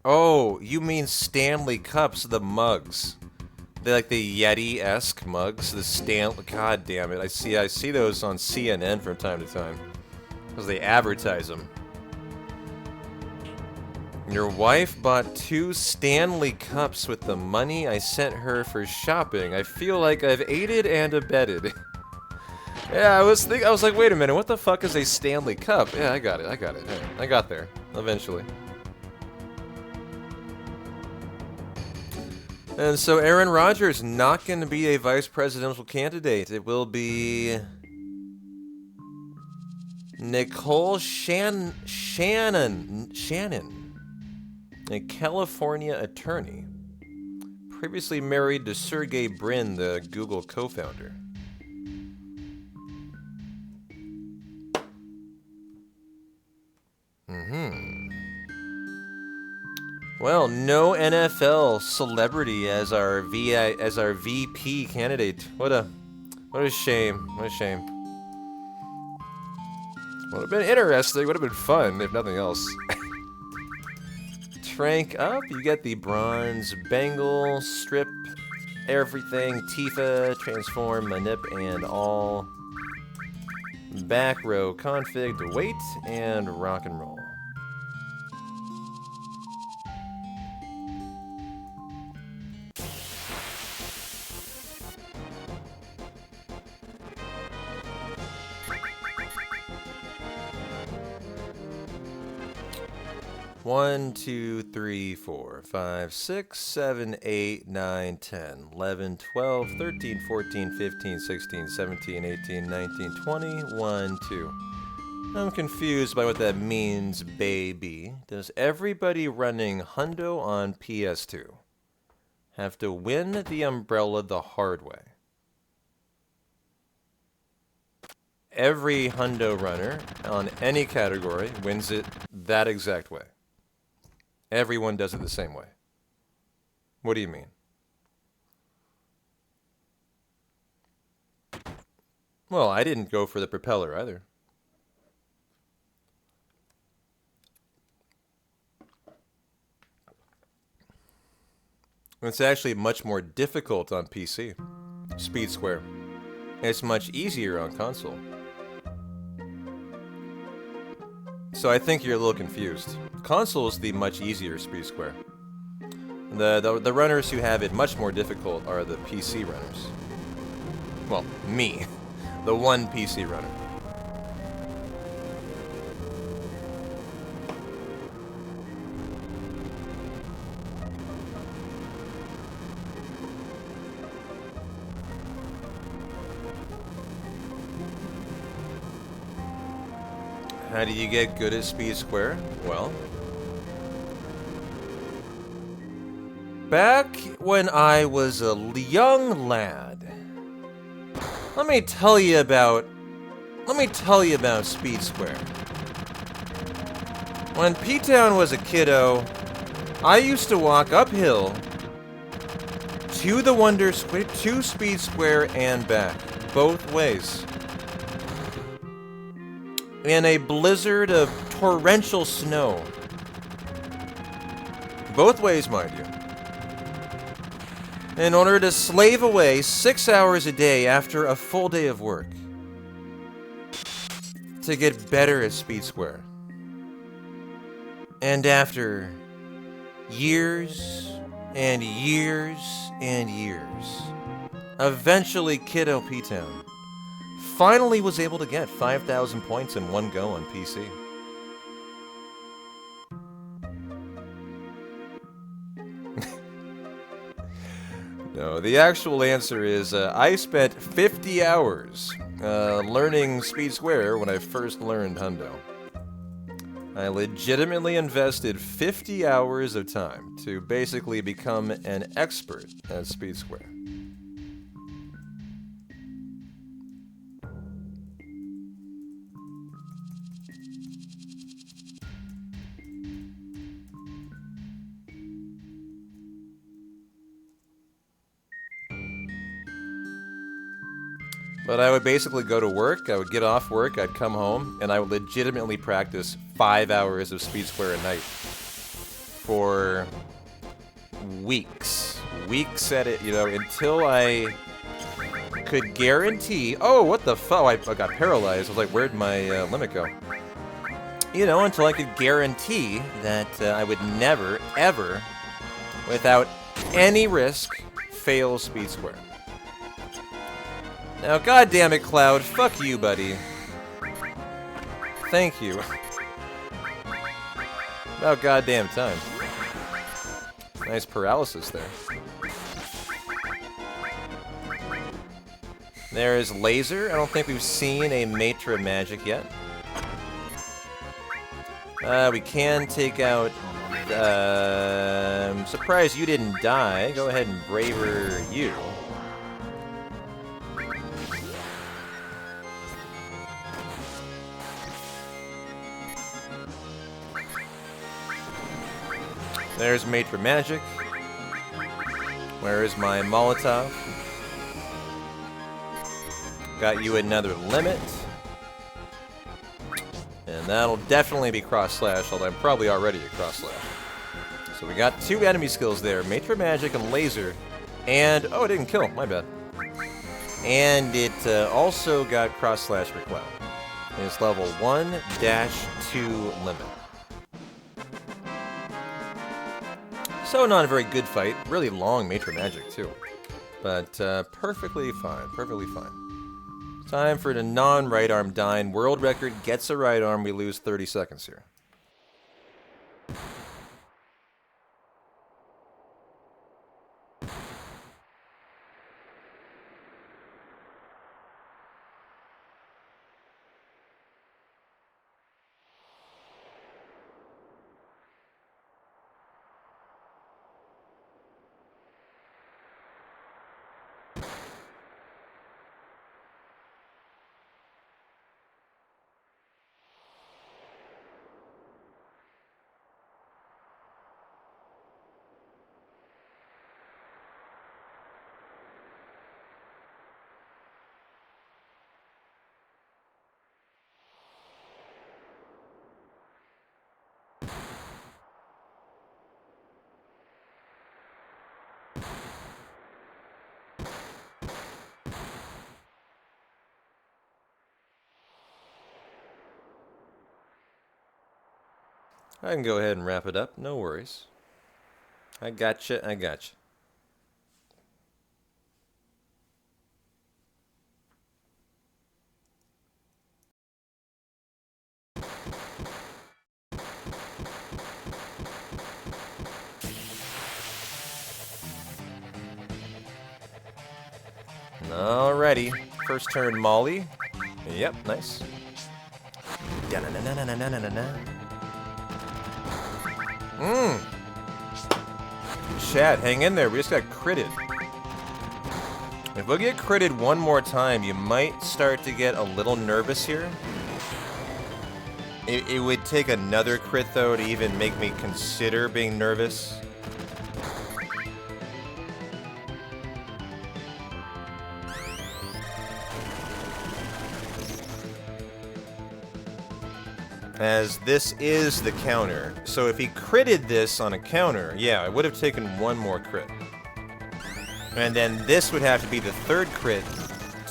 Oh, you mean Stanley Cups, the mugs. They're like the Yeti-esque mugs. God damn it. I see those on CNN from time to time. Because they advertise them. Your wife bought 2 Stanley Cups with the money I sent her for shopping. I feel like I've aided and abetted. Yeah, I was like, wait a minute, what the fuck is a Stanley Cup? Yeah, I got it. I got there, eventually. And so Aaron Rodgers not going to be a vice presidential candidate. It will be Nicole Shannon, a California attorney, previously married to Sergey Brin, the Google co-founder. Well, no NFL celebrity as our VP candidate. What a shame. What a shame. Would have been interesting. Would have been fun if nothing else. rank up, you get the bronze bangle, strip, everything, Tifa, transform, manip, and all. Back row config to wait, and rock and roll. One, 2, 3, 4, 5, 6, 7, 8, 9, 10, 11, 12, 13, 14, 15, 16, 17, 18, 19, 20, 1, 2. I'm confused by what that means, baby. Does everybody running Hundo on PS2 have to win the umbrella the hard way? Every Hundo runner on any category wins it that exact way. Everyone does it the same way. What do you mean? Well, I didn't go for the propeller either. It's actually much more difficult on PC. Speed Square. It's much easier on console. So I think you're a little confused. Console is the much easier Speed Square. The runners who have it much more difficult are the PC runners. Well, me. The one PC runner. How do you get good at Speed Square? Well, back when I was a young lad, let me tell you about Speed Square. When P-Town was a kiddo, I used to walk uphill to the Wonder Square, to Speed Square and back, both ways. In a blizzard of torrential snow. Both ways, mind you. In order to slave away 6 hours a day after a full day of work. To get better at Speed Square. And after years and years and years, eventually Kiddo P-Town finally was able to get 5,000 points in one go on PC. No, the actual answer is I spent 50 hours learning Speed Square when I first learned Hundo. I legitimately invested 50 hours of time to basically become an expert at Speed Square. But I would basically go to work, I would get off work, I'd come home, and I would legitimately practice 5 hours of Speed Square a night. For weeks. Weeks at it, you know, until I could guarantee... Oh, what the fuck? I got paralyzed. I was like, where'd my limit go? You know, until I could guarantee that I would never, ever, without any risk, fail Speed Square. Now, goddammit, Cloud, fuck you, buddy. Thank you. About goddamn time. Nice paralysis there. There's Laser. I don't think we've seen a Matra Magic yet. We can take out... I'm surprised you didn't die. Go ahead and Braver you. There's Matra Magic. Where is my Molotov? Got you another limit. And that'll definitely be cross slash, although I'm probably already at cross slash. So we got 2 enemy skills there, Matra Magic and Laser. And, oh, it didn't kill, my bad. And it also got Cross-Slash for Cloud. It's level 1-2 limit. So not a very good fight. Really long Matra Magic, too. But perfectly fine, perfectly fine. Time for the non-right arm Dyne. World record gets a right arm. We lose 30 seconds here. I can go ahead and wrap it up, no worries. I gotcha, I gotcha. Alrighty, first turn Molly. Yep, nice. Chad, hang in there, we just got critted. If we get critted one more time, you might start to get a little nervous here. It would take another crit, though, to even make me consider being nervous. As this is the counter. So if he critted this on a counter, yeah, I would have taken one more crit. And then this would have to be the third crit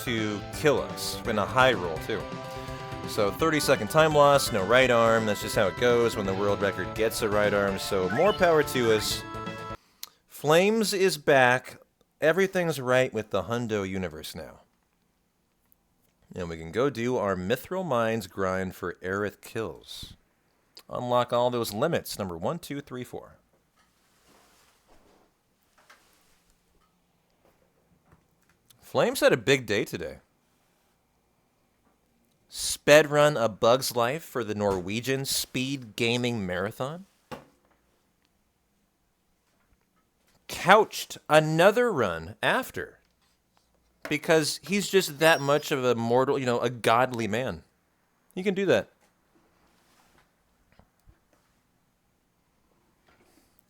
to kill us, in a high roll, too. So 30-second time loss, no right arm. That's just how it goes when the world record gets a right arm. So more power to us. Flames is back. Everything's right with the Hundo universe now. And we can go do our Mithril Mines grind for Aerith kills. Unlock all those limits. Number 1, 2, 3, 4. Flames had a big day today. Sped run A Bug's Life for the Norwegian Speed Gaming Marathon. Couched another run after. Because he's just that much of a mortal, you know, a godly man. He can do that.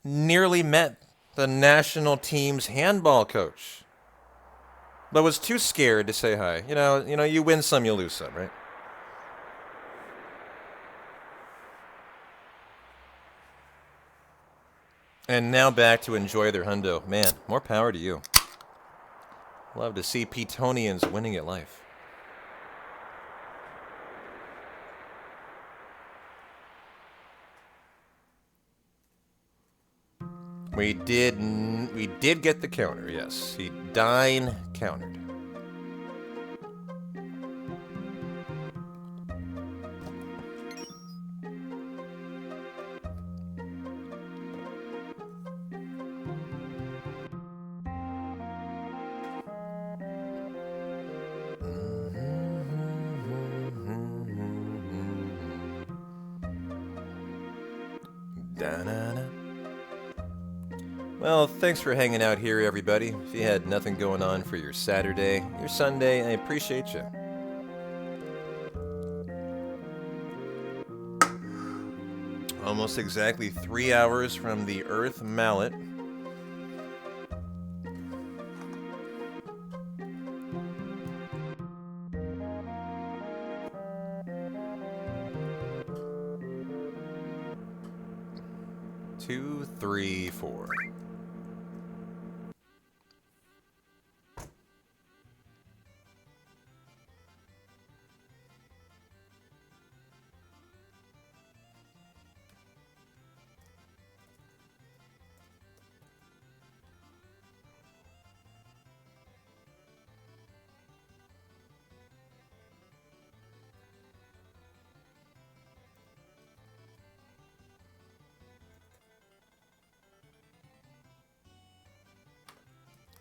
Nearly met the national team's handball coach. But was too scared to say hi. You know, you win some, you lose some, right? And now back to enjoy their hundo. Man, more power to you. Love to see Petonians winning at life. We did get the counter, yes. He Dyne countered. Da-na-na. Well, thanks for hanging out here, everybody. If you had nothing going on for your Saturday, your Sunday, I appreciate you. Almost exactly 3 hours from the Earth Mallet. 2, 3, 4.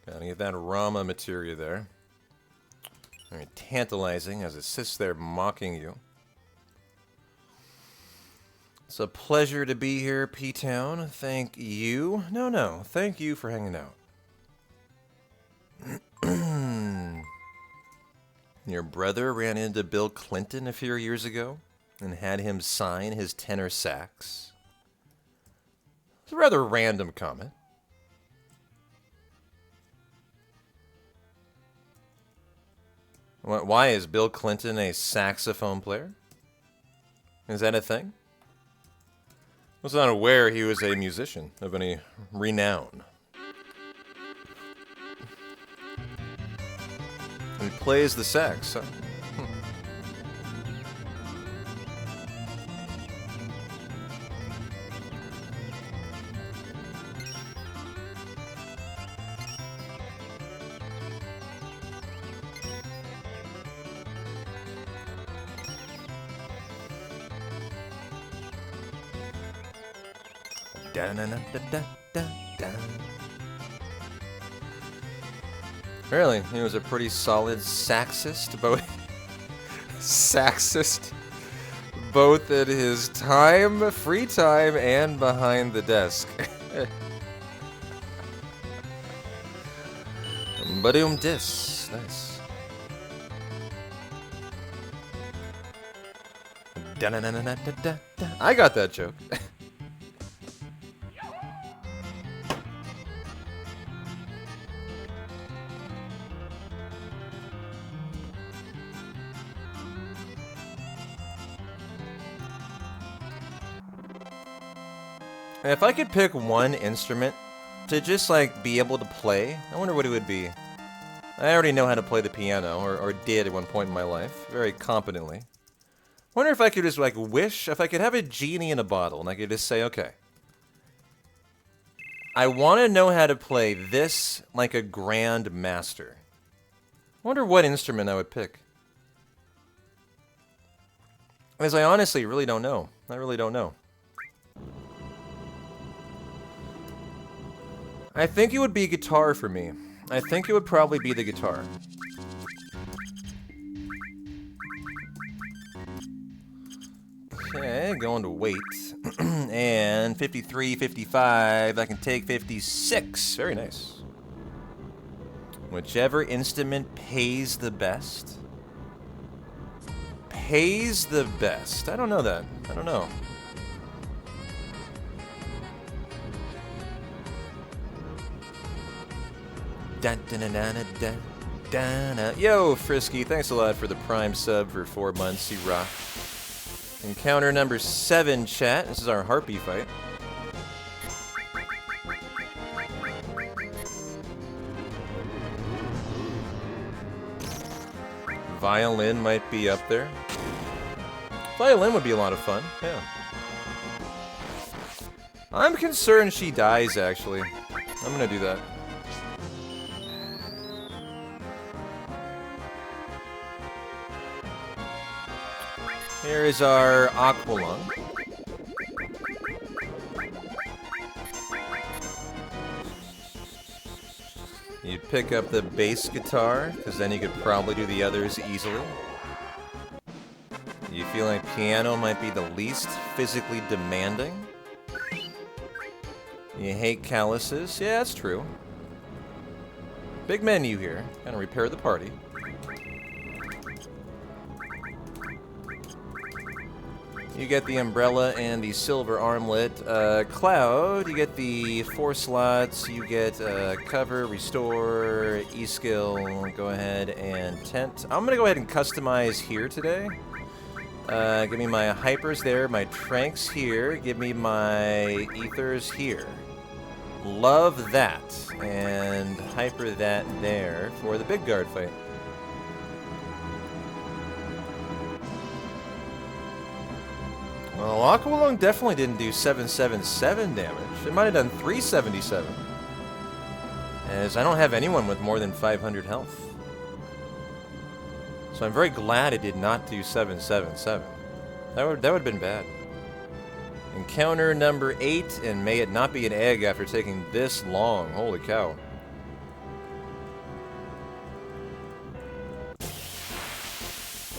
Gotta get that Rama materia there. Very tantalizing as it sits there mocking you. It's a pleasure to be here, P-Town. Thank you. No, thank you for hanging out. Your brother ran into Bill Clinton a few years ago and had him sign his tenor sax. It's a rather random comment. Why is Bill Clinton a saxophone player? Is that a thing? I was not aware he was a musician of any renown. He plays the sax, huh? Really, he was a pretty solid saxist, both both at his free time, and behind the desk. Ba-doom-dis, nice. I got that joke. If I could pick one instrument to just, like, be able to play, I wonder what it would be. I already know how to play the piano, or did at one point in my life, very competently. I wonder if I could just, like, wish, if I could have a genie in a bottle, and I could just say, okay, I want to know how to play this like a grand master. I wonder what instrument I would pick. Because I honestly really don't know. I really don't know. I think it would be guitar for me. I think it would probably be the guitar. Okay, going to wait. And 53, 55, I can take 56. Very nice. Whichever instrument pays the best. Pays the best. I don't know that. I don't know. Yo, Frisky, thanks a lot for the Prime sub for 4 months. You rock. Encounter number 7, chat. This is our harpy fight. Violin might be up there. Violin would be a lot of fun, yeah. I'm concerned she dies, actually. I'm gonna do that. Here is our Aqualung. You'd pick up the bass guitar, because then you could probably do the others easily. You feel like piano might be the least physically demanding. You hate calluses? Yeah, that's true. Big menu here. Gonna repair the party. You get the umbrella and the silver armlet. Cloud, you get the 4 slots. You get cover, restore, e-skill. Go ahead and tent. I'm gonna go ahead and customize here today. Give me my hypers there, my tranks here. Give me my ethers here. Love that. And hyper that there for the big guard fight. Well, Aqualung definitely didn't do 777 damage. It might have done 377. As I don't have anyone with more than 500 health. So I'm very glad it did not do 777. That would have been bad. Encounter number 8, and may it not be an egg after taking this long. Holy cow. It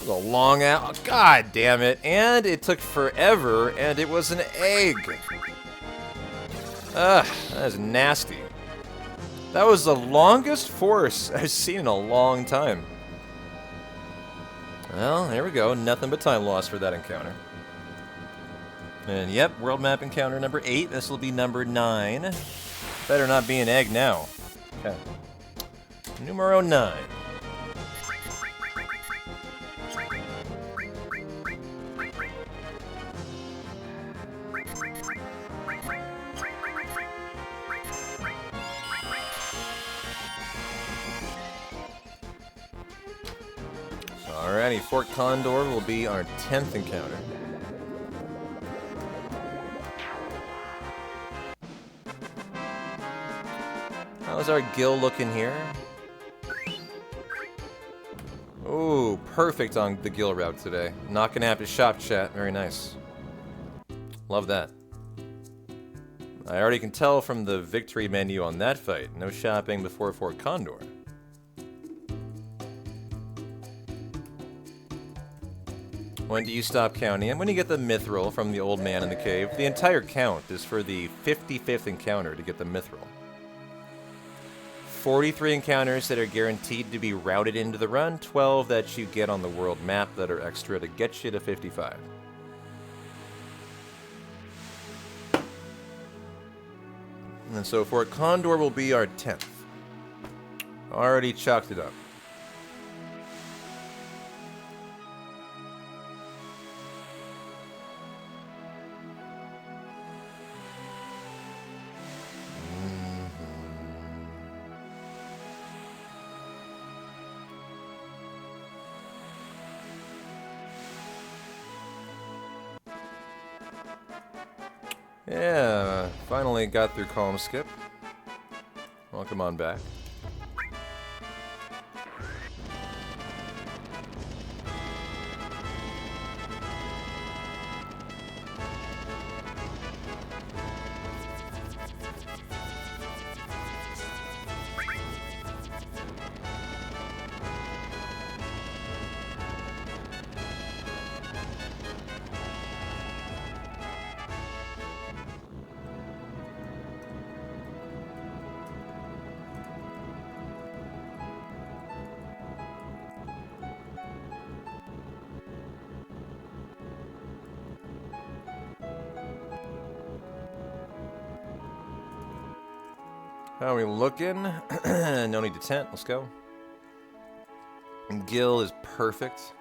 was a long out. God damn it. And it took forever, and it was an egg. Ugh, that is nasty. That was the longest force I've seen in a long time. Well, there we go. Nothing but time loss for that encounter. And yep, world map encounter number 8. This will be number 9. Better not be an egg now. Okay. Numero 9. Alrighty, Fort Condor will be our 10th encounter. How's our gill looking here? Ooh, perfect on the gill route today. Not gonna have to shop chat. Very nice. Love that. I already can tell from the victory menu on that fight. No shopping before Fort Condor. When do you stop counting? And when you get the mithril from the old man in the cave. The entire count is for the 55th encounter to get the mithril. 43 encounters that are guaranteed to be routed into the run, 12 that you get on the world map that are extra to get you to 55. And so Fort Condor will be our 10th. Already chalked it up. Yeah, finally got through Calm Skip. Welcome on back. How are we looking? No need to tent. Let's go. Gil is perfect.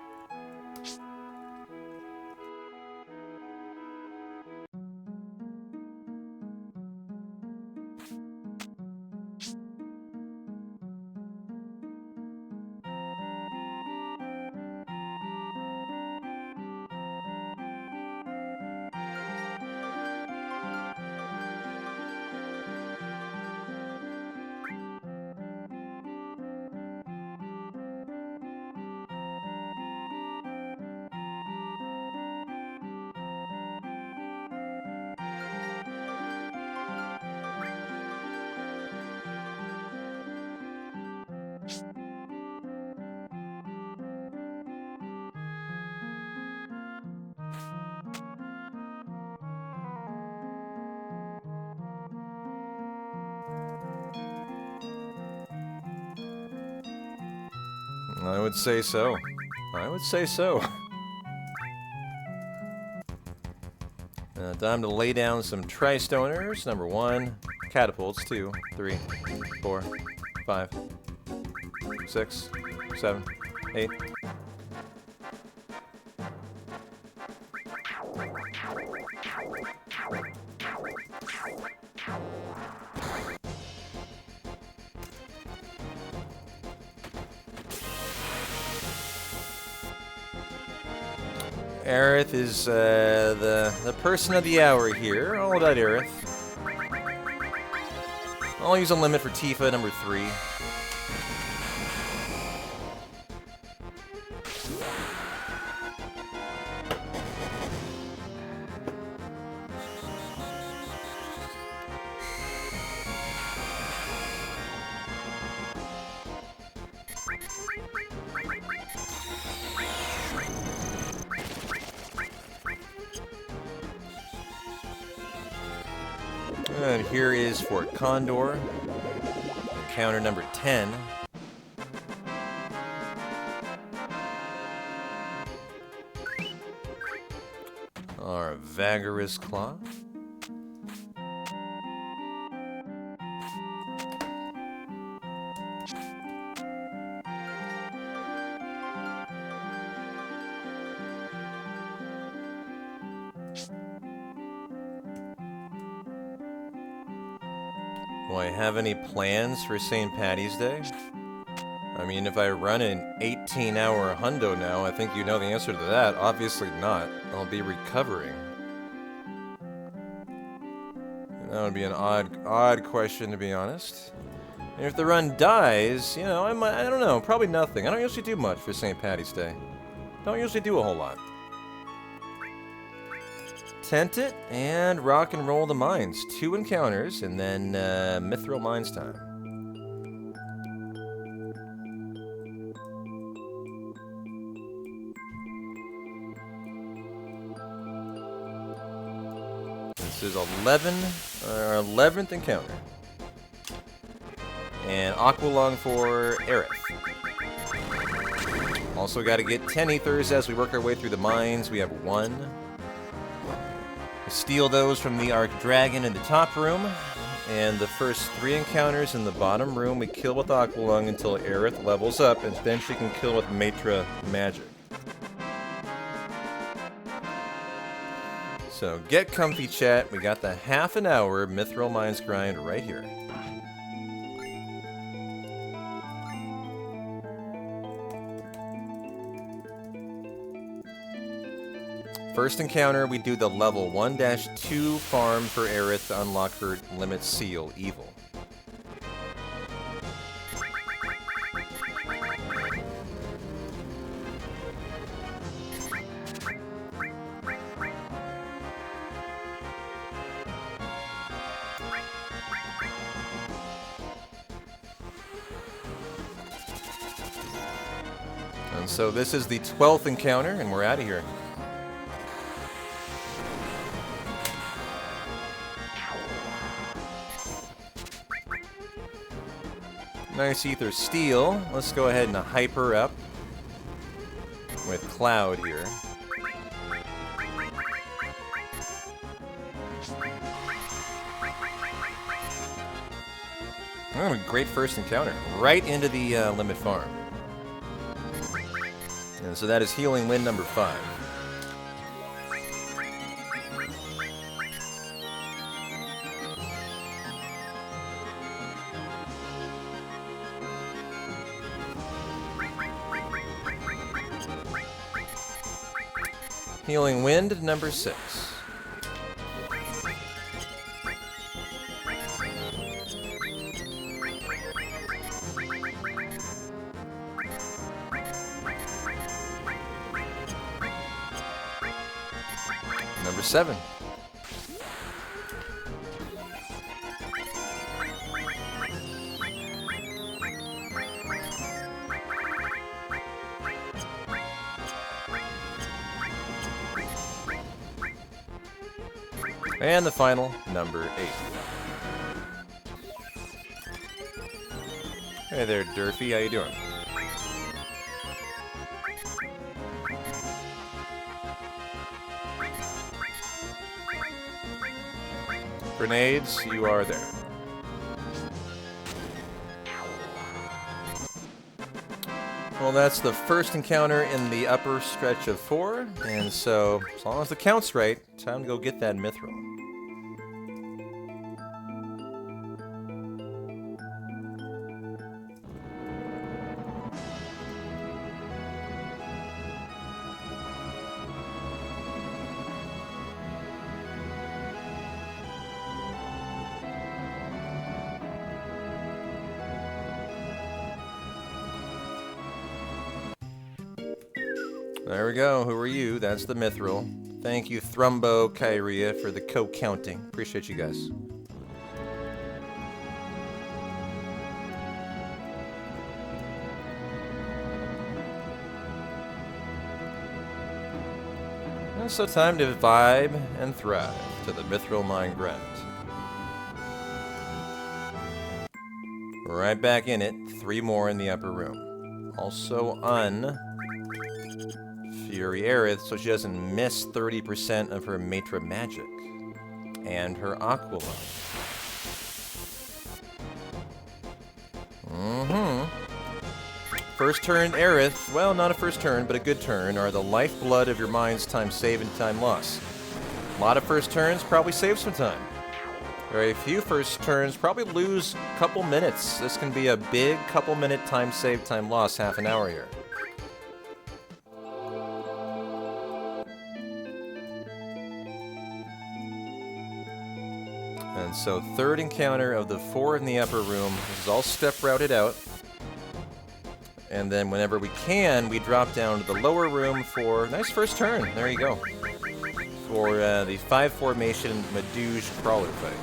I would say so. I would say so. Time to lay down some Tri-Stoners. Number 1, catapults. 2, 3, 4, 5, 6, 7, 8. Aerith is the person of the hour here. All about Aerith. I'll use a limit for Tifa, number 3. And here is Fort Condor, encounter number 10. Our Vagorous Claw. Do I have any plans for St. Patty's Day? I mean, if I run an 18-hour hundo now, I think you know the answer to that. Obviously not. I'll be recovering. That would be an odd question, to be honest. And if the run dies, you know, I don't know, probably nothing. I don't usually do much for St. Patty's Day. Don't usually do a whole lot. Tent it and rock and roll the mines. 2 encounters and then Mithril Mines time. This is 11th encounter. And Aqualung for Aerith. Also got to get 10 ethers as we work our way through the mines. We have 1. Steal those from the Arc Dragon in the top room, and the first 3 encounters in the bottom room we kill with Aqualung until Aerith levels up, and then she can kill with Matra magic. So get comfy, chat. We got the half an hour Mithril Mines grind right here. First encounter, we do the level 1-2 farm for Aerith to unlock her limit seal, Evil. And so this is the 12th encounter, and we're out of here. Nice ether steal. Let's go ahead and hype her up with Cloud here. Oh, great first encounter. Right into the limit farm. And so that is Healing Wind number 5. Healing Wind, number 6. Number 7. And the final, number 8. Hey there, Durfee. How you doing? Grenades, you are there. Well, Well, that's the first encounter in the upper stretch of 4, and so, as long as the count's right, time to go get that mithril. There we go. Who are you? That's the mithril. Thank you, Thrumbo Kyria, for the co-counting. Appreciate you guys. And so time to vibe and thrive to the mithril mine grunt. Right back in it. 3 more in the upper room. Also Fury Aerith, so she doesn't miss 30% of her Matra magic. And her Aqualung. First turn Aerith, well, not a first turn, but a good turn, are the lifeblood of your mind's time save and time loss. A lot of first turns probably save some time. Very few first turns probably lose a couple minutes. This can be a big couple minute time save, time loss, half an hour here. And so, third encounter of the 4 in the upper room. This is all step routed out. And then whenever we can, we drop down to the lower room for nice first turn. There you go. For the 5 formation Meduse Crawler fight.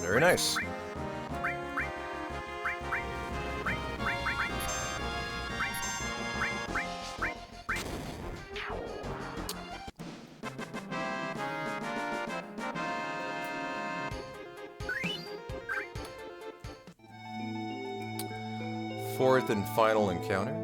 Very nice. Fourth and final encounter.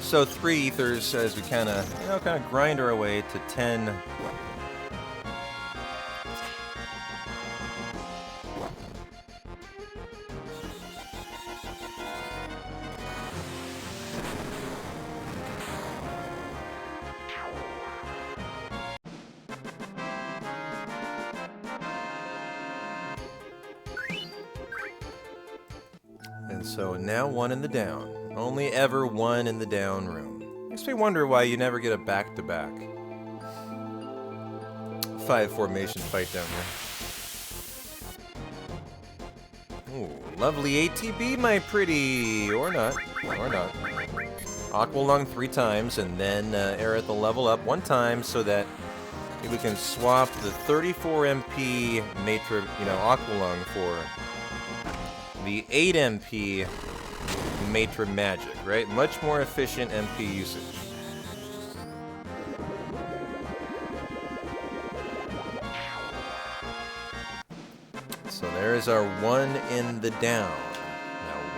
So 3 ethers as we kind of grind our way to 10. And so now 1 in the down. Only ever 1 in the down room. Makes me wonder why you never get a back-to-back. 5 formation fight down here. Ooh, lovely ATB, my pretty. Or not. Or not. Aqualung 3 times, and then Aerith will level up 1 time so that we can swap the 34 MP Matra, Aqualung for the 8 MP Matra magic, right? Much more efficient MP usage. So there's our 1 in the down.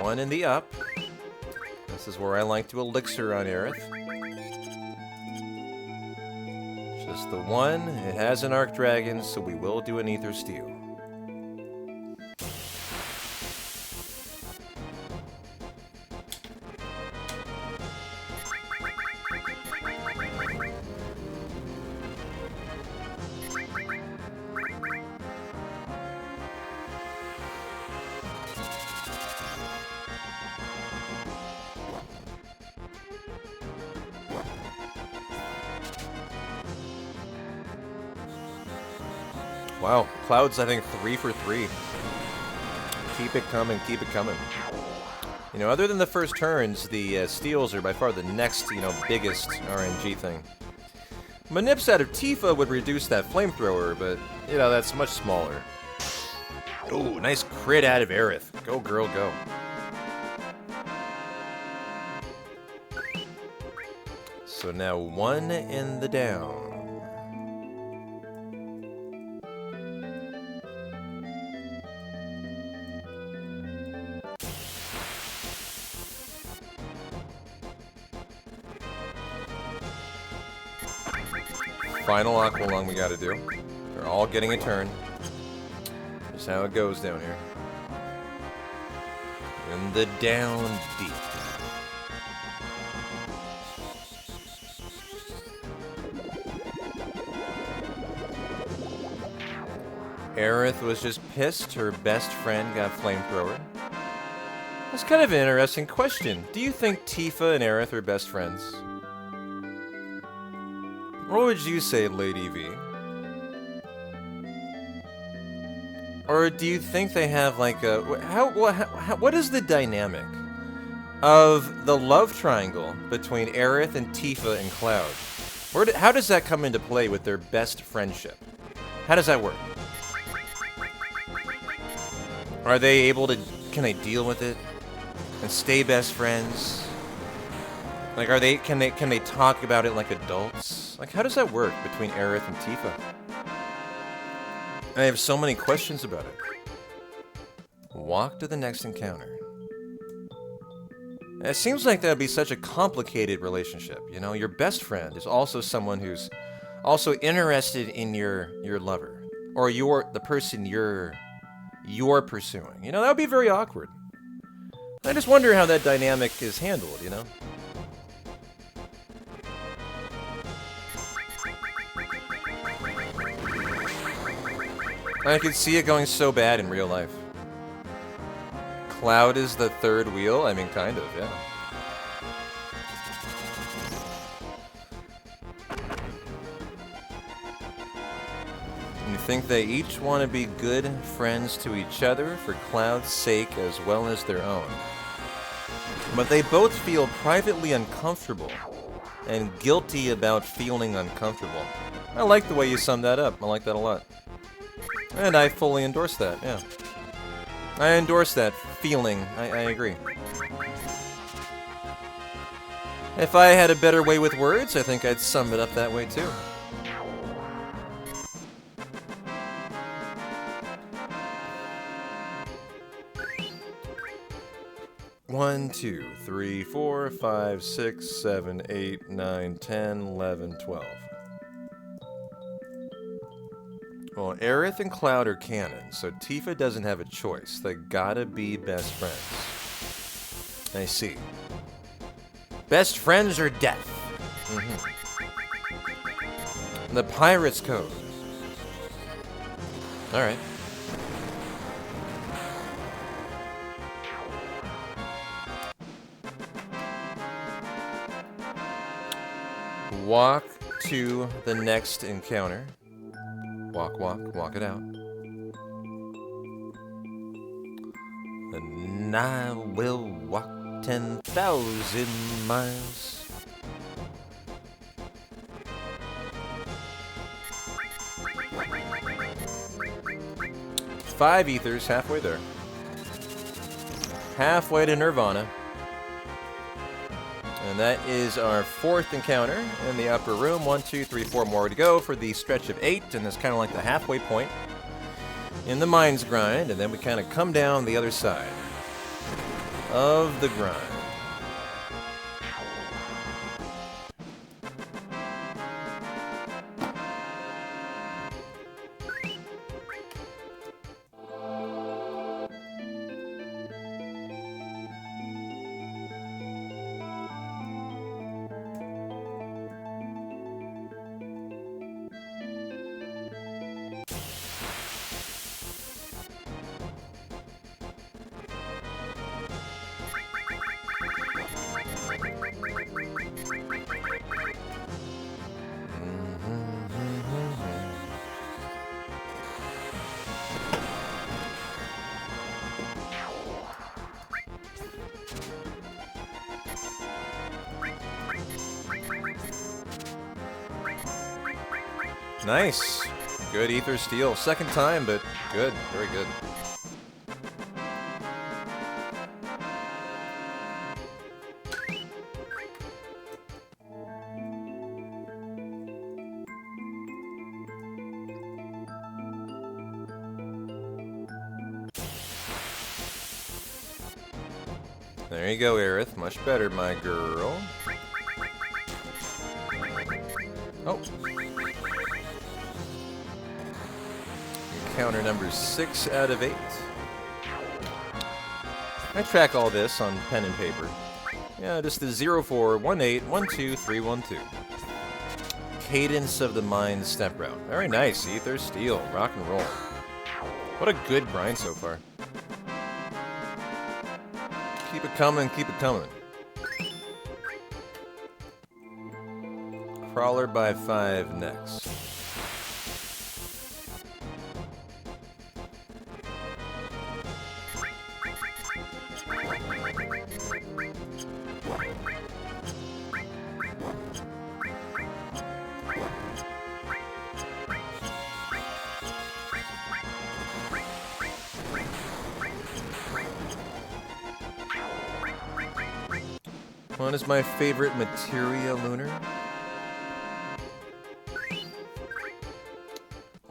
Now 1 in the up. This is where I like to elixir on Aerith. Just the 1. It has an Arc Dragon, so we will do an Ether Steel. Wow, Cloud's, I think, 3 for 3. Keep it coming, keep it coming. Other than the first turns, the steals are by far the next, biggest RNG thing. Manips out of Tifa would reduce that flamethrower, but, that's much smaller. Ooh, nice crit out of Aerith. Go, girl, go. So now 1 in the down. final aqualung we gotta do. They're all getting a turn. That's how it goes down here. In the down deep. Aerith was just pissed her best friend got flamethrower. That's kind of an interesting question. Do you think Tifa and Aerith are best friends? What would you say, Lady V? Or do you think they have like a... what is the dynamic of the love triangle between Aerith and Tifa and Cloud? How does that come into play with their best friendship? How does that work? Are they able to... Can they deal with it and stay best friends? Like, are they... Can they talk about it like adults? Like, how does that work between Aerith and Tifa? I have so many questions about it. Walk to the next encounter. It seems like that would be such a complicated relationship. You know, your best friend is also someone who's also interested in your lover, or the person you're pursuing. You know, that would be very awkward. I just wonder how that dynamic is handled, you know? I could see it going so bad in real life. Cloud is the third wheel? I mean, kind of, yeah. You think they each want to be good friends to each other for Cloud's sake as well as their own. But they both feel privately uncomfortable and guilty about feeling uncomfortable. I like the way you summed that up. I like that a lot. And I fully endorse that, yeah. I endorse that feeling. I agree. If I had a better way with words, I think I'd sum it up that way too. One, 2, 3, 4, 5, 6, 7, 8, 9, 10, 11, 12. Well, Aerith and Cloud are canon, so Tifa doesn't have a choice. They gotta be best friends. I see. Best friends or death. The Pirate's Code. Alright. Walk to the next encounter. Walk, walk, walk it out. And I will walk 10,000 miles. Five ethers, halfway there. Halfway to Nirvana. And that is our fourth encounter in the upper room. 1, 2, 3, 4 more to go for the stretch of 8, and it's kind of like the halfway point in the Mind's Grind, and then we kind of come down the other side of the grind. Nice. Good ether steal. Second time, but good. Very good. There you go, Aerith. Much better, my girl. Oh. encounter number 6 out of 8. I track all this on pen and paper. Yeah, just the 0418123112. Cadence of the Mind step route. Very nice, Ether, Steel, rock and roll. What a good grind so far. Keep it coming, keep it coming. Crawler by 5 next. What is my favorite materia, Lunar?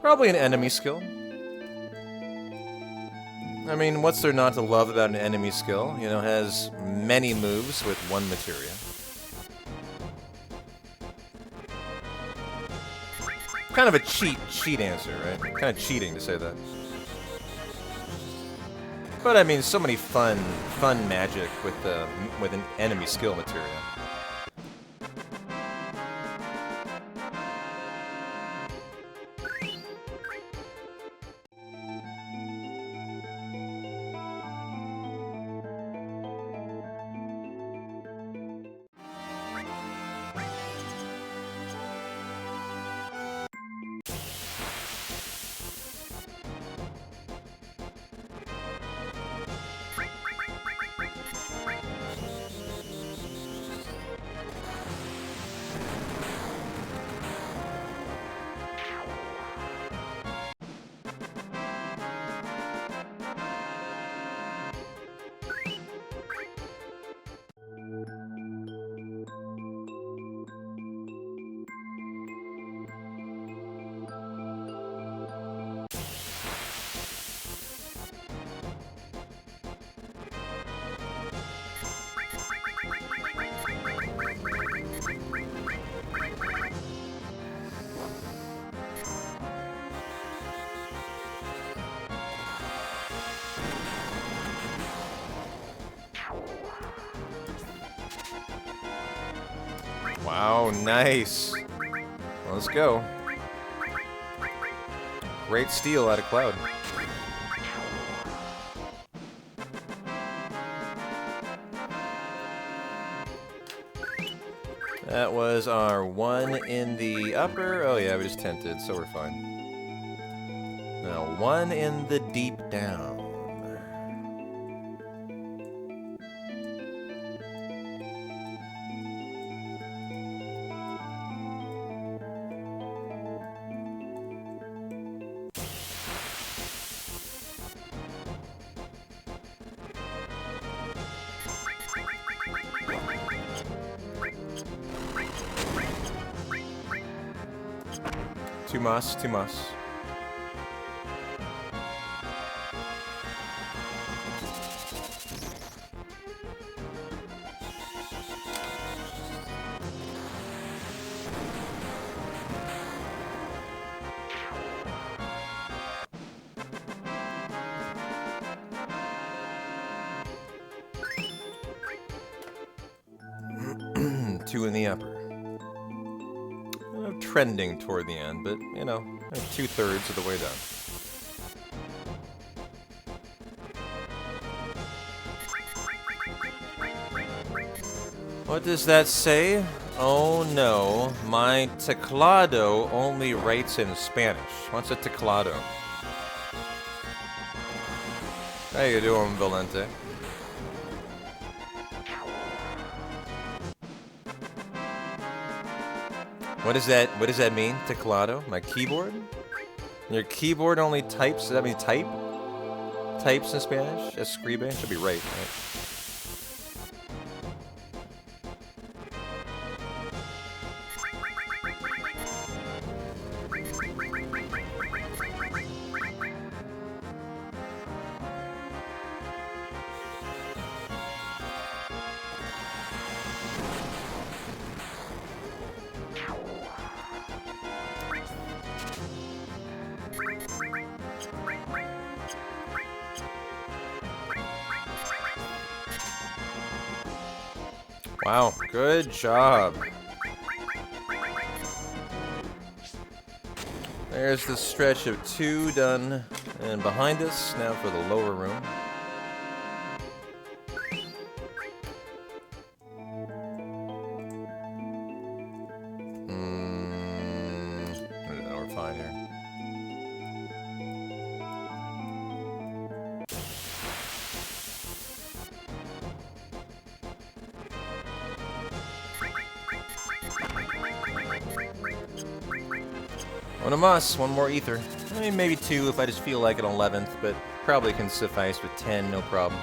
Probably an enemy skill. I mean, what's there not to love about an enemy skill? You know, has many moves with one materia. Kind of a cheat answer, right? Kind of cheating to say that. But I mean, so many fun magic with an enemy skill materia. Wow, nice. Let's go. Great steal out of Cloud. That was our 1 in the upper. Oh yeah, we just tented, so we're fine. Now 1 in the deep down. Two mas. Two in the upper. Trending toward the end, but, you know, 2/3 of the way down. What does that say? Oh no, my teclado only writes in Spanish. What's a teclado? How you doing, Valente? What does that mean, teclado? My keyboard? Your keyboard only types, does that mean type? Types in Spanish? Escribe? Should be right? Wow, good job. There's the stretch of 2 done. And behind us, now for the lower room. We're fine here. One of us, 1 more ether. I mean, maybe 2 if I just feel like an 11th, but probably can suffice with 10, no problem.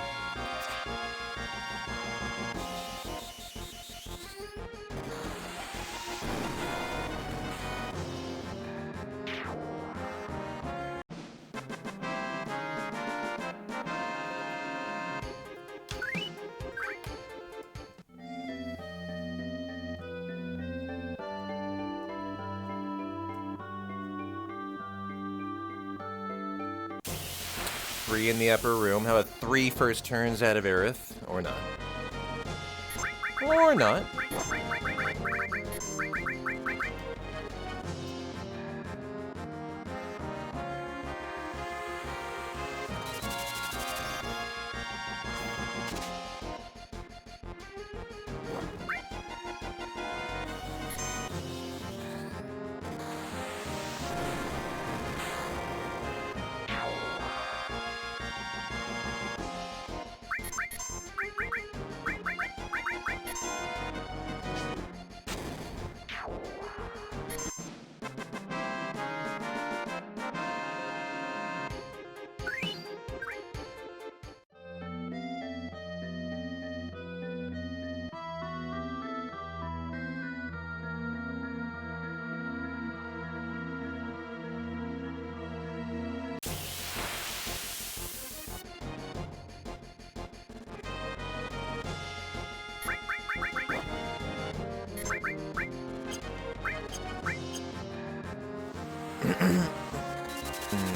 Three in the upper room. How about 3 first turns out of Aerith? Or not. Or not.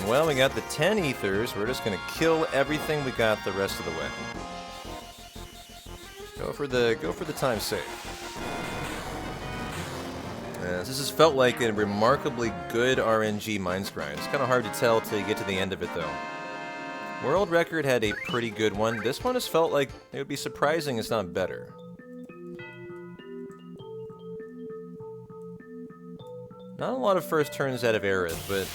Well, we got the 10 ethers. We're just gonna kill everything we got the rest of the way. Go for the time save. This has felt like a remarkably good RNG Mines grind. It's kind of hard to tell till you get to the end of it, though. World Record had a pretty good one. This one has felt like it would be surprising it's not better. Not a lot of first turns out of Aerith, but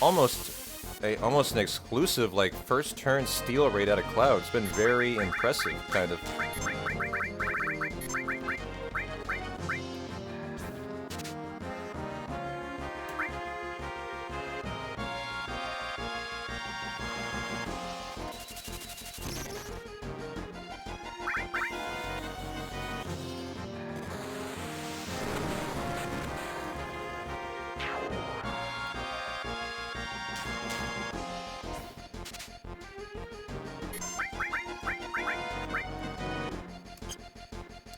almost an exclusive like first turn steal rate out of Cloud. It's been very impressive, kind of.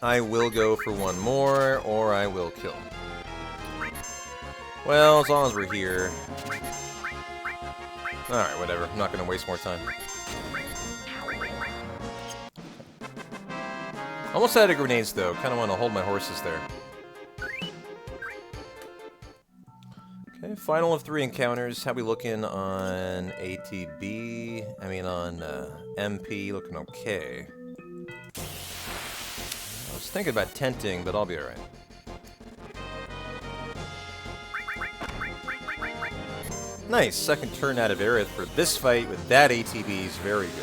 I will go for 1 more, or I will kill. Well, as long as we're here. Alright, whatever. I'm not going to waste more time. Almost out of grenades, though. Kind of want to hold my horses there. Okay, final of 3 encounters. How we looking on ATB? I mean, on MP. Looking okay. I was thinking about tenting, but I'll be alright. Nice, second turn out of Aerith for this fight with that ATB is very good.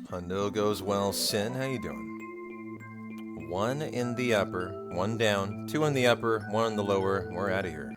Hundo goes well. Sin, how you doing? 1 in the upper, 1 down, 2 in the upper, 1 in the lower. We're out of here.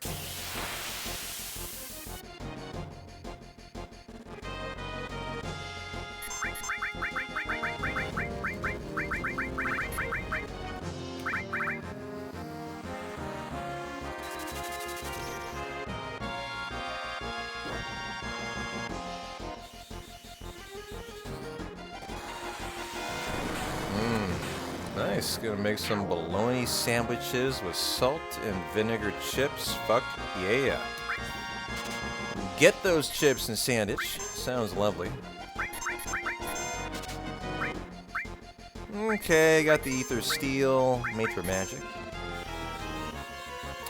nice. Gonna make some bologna sandwiches with salt and vinegar chips. Fuck yeah. Get those chips and sandwich. Sounds lovely. Okay, got the ether steel, Matra magic.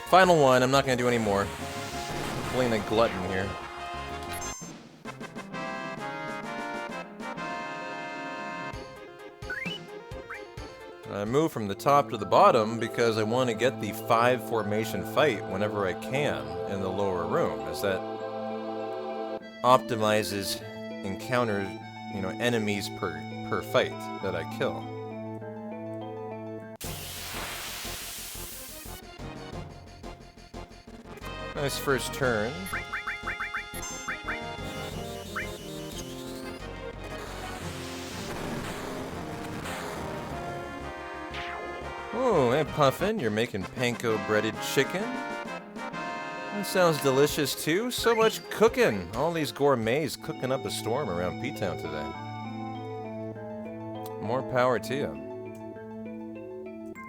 Final one, I'm not gonna do any more. I'm playing a glutton here. I move from the top to the bottom because I want to get the 5 formation fight whenever I can in the lower room, as that optimizes encounter, enemies per fight that I kill. Nice first turn. Oh, hey Puffin, you're making panko breaded chicken? That sounds delicious too. So much cooking. All these gourmets cooking up a storm around P-Town today. More power to you.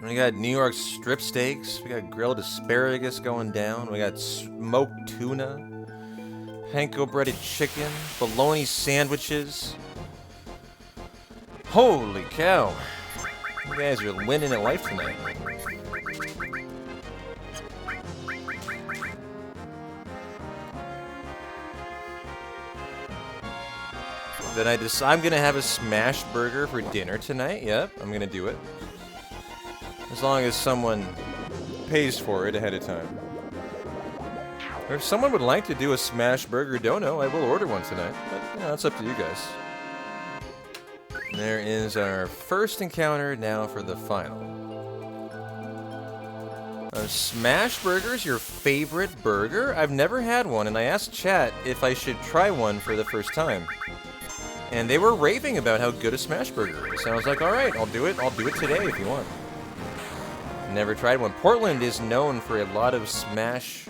We got New York strip steaks. We got grilled asparagus going down. We got smoked tuna. Panko breaded chicken. Bologna sandwiches. Holy cow. You guys are winning at life tonight. Then I'm gonna have a smash burger for dinner tonight. Yep, I'm gonna do it. As long as someone pays for it ahead of time. Or if someone would like to do a smash burger dono, I will order one tonight. But, that's up to you guys. There is our first encounter now for the final. Smash Burger's your favorite burger? I've never had one, and I asked chat if I should try one for the first time. And they were raving about how good a smash burger is. And I was like, alright, I'll do it. I'll do it today if you want. Never tried one. Portland is known for a lot of smash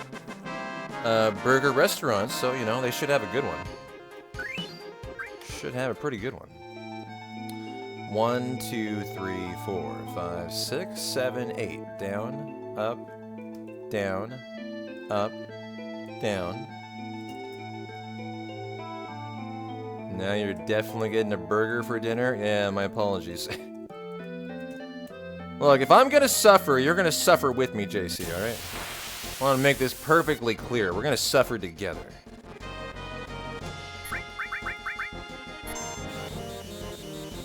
burger restaurants, so, they should have a good one. Should have a pretty good one. 1, 2, 3, 4, 5, 6, 7, 8. Down, up, down, up, down. Now you're definitely getting a burger for dinner? Yeah, my apologies. Look, if I'm gonna suffer, you're gonna suffer with me, JC, alright? I want to make this perfectly clear. We're gonna suffer together.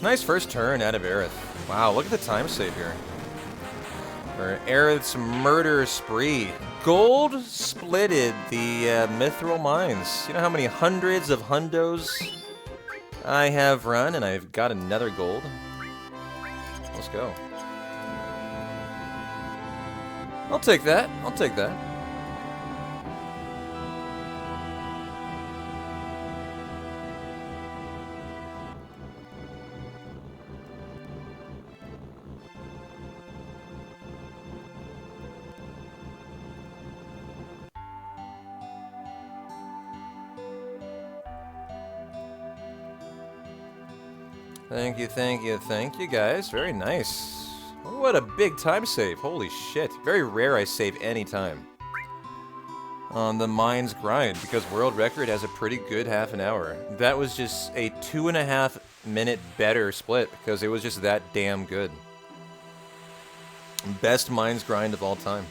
Nice first turn out of Aerith. Wow, look at the time save here. For Aerith's murder spree. Gold splitted the Mithril Mines. You know how many hundreds of hundos I have run, and I've got another gold? Let's go. I'll take that. I'll take that. Thank you, thank you, thank you, guys. Very nice. What a big time save. Holy shit. Very rare I save any time on the Mines grind, because World Record has a pretty good half an hour. That was just a 2.5 minute better split, because it was just that damn good. Best Mines grind of all time.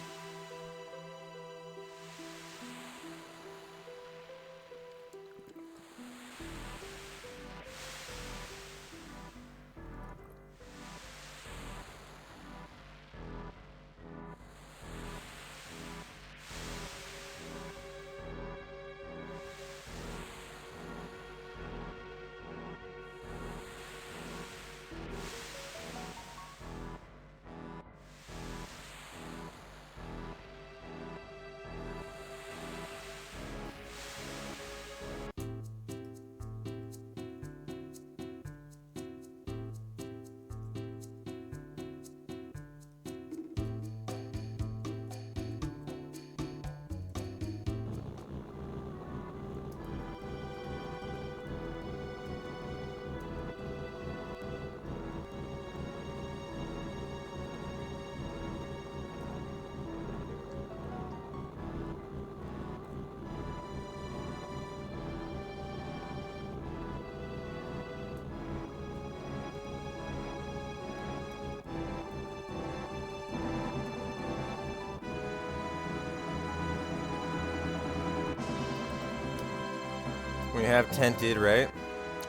We have tented, right?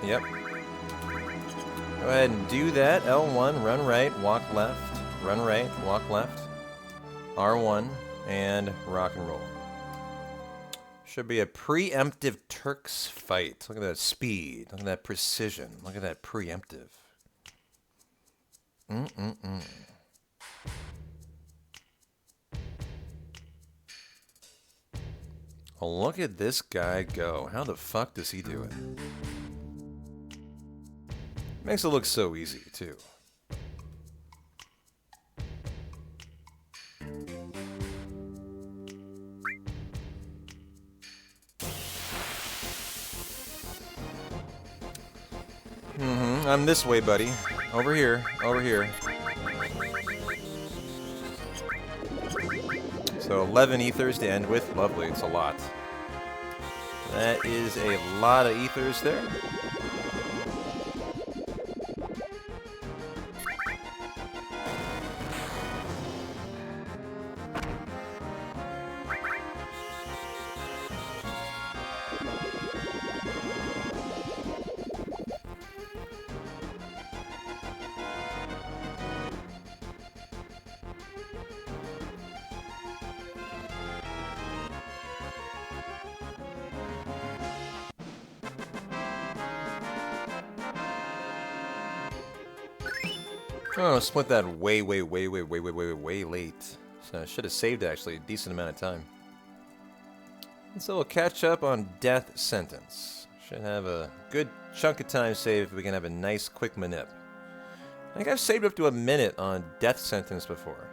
Yep. Go ahead and do that. L1, run right, walk left. Run right, walk left. R1, and rock and roll. Should be a preemptive Turks fight. Look at that speed. Look at that precision. Look at that preemptive. Well, look at this guy go. How the fuck does he do it? Makes it look so easy, too. I'm this way, buddy. Over here. Over here. So 11 ethers to end with. Lovely. It's a lot. That is a lot of ethers there. Oh, split that way late. So I should have saved actually a decent amount of time. And so we'll catch up on Death Sentence. Should have a good chunk of time saved if we can have a nice quick manip. I think I've saved up to a minute on Death Sentence before.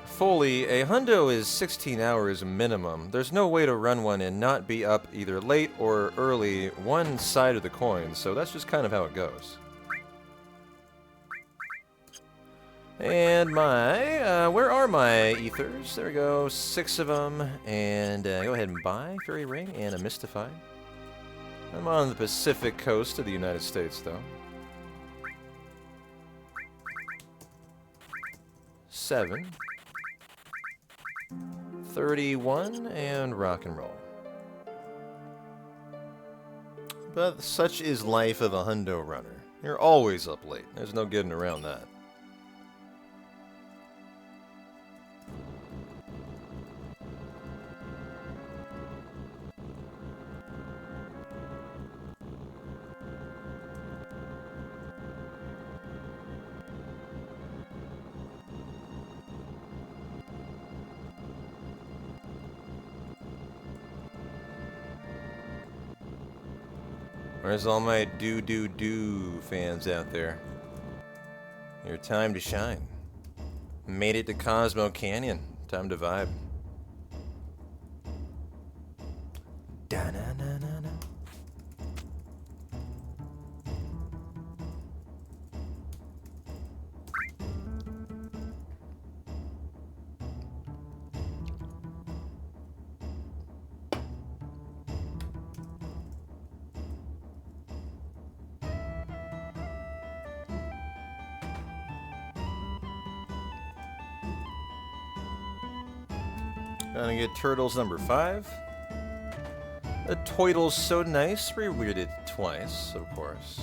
Fully, a hundo is 16 hours minimum. There's no way to run one and not be up either late or early one side of the coin, so that's just kind of how it goes. And where are my ethers? There we go, 6 of them, and go ahead and buy Fairy Ring and a Mystify. I'm on the Pacific coast of the United States, though. 7. 31, and rock and roll. But such is life of a hundo runner. You're always up late. There's no getting around that. Where's all my do fans out there? Your time to shine. Made it to Cosmo Canyon. Time to vibe. Da-na-na-na-na. Gonna get Turtles number 5. The Toidle's so nice, reread it twice, of course.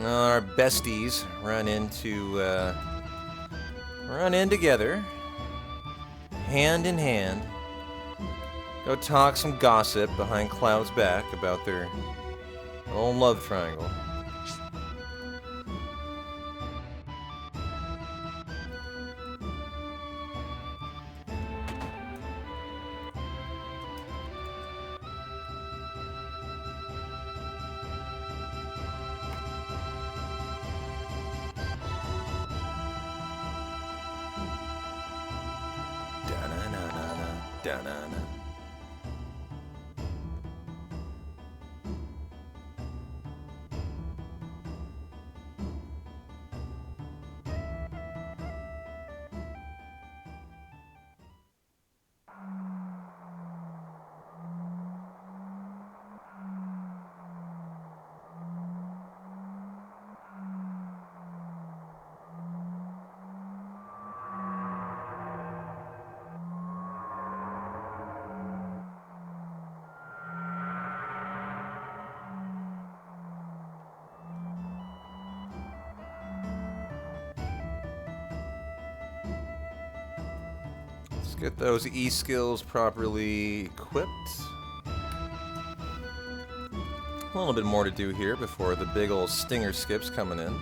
Our besties run in together, hand in hand. Go talk some gossip behind Cloud's back about their own love triangle. Da-na-na. Get those E-skills properly equipped. A little bit more to do here before the big old stinger skips coming in.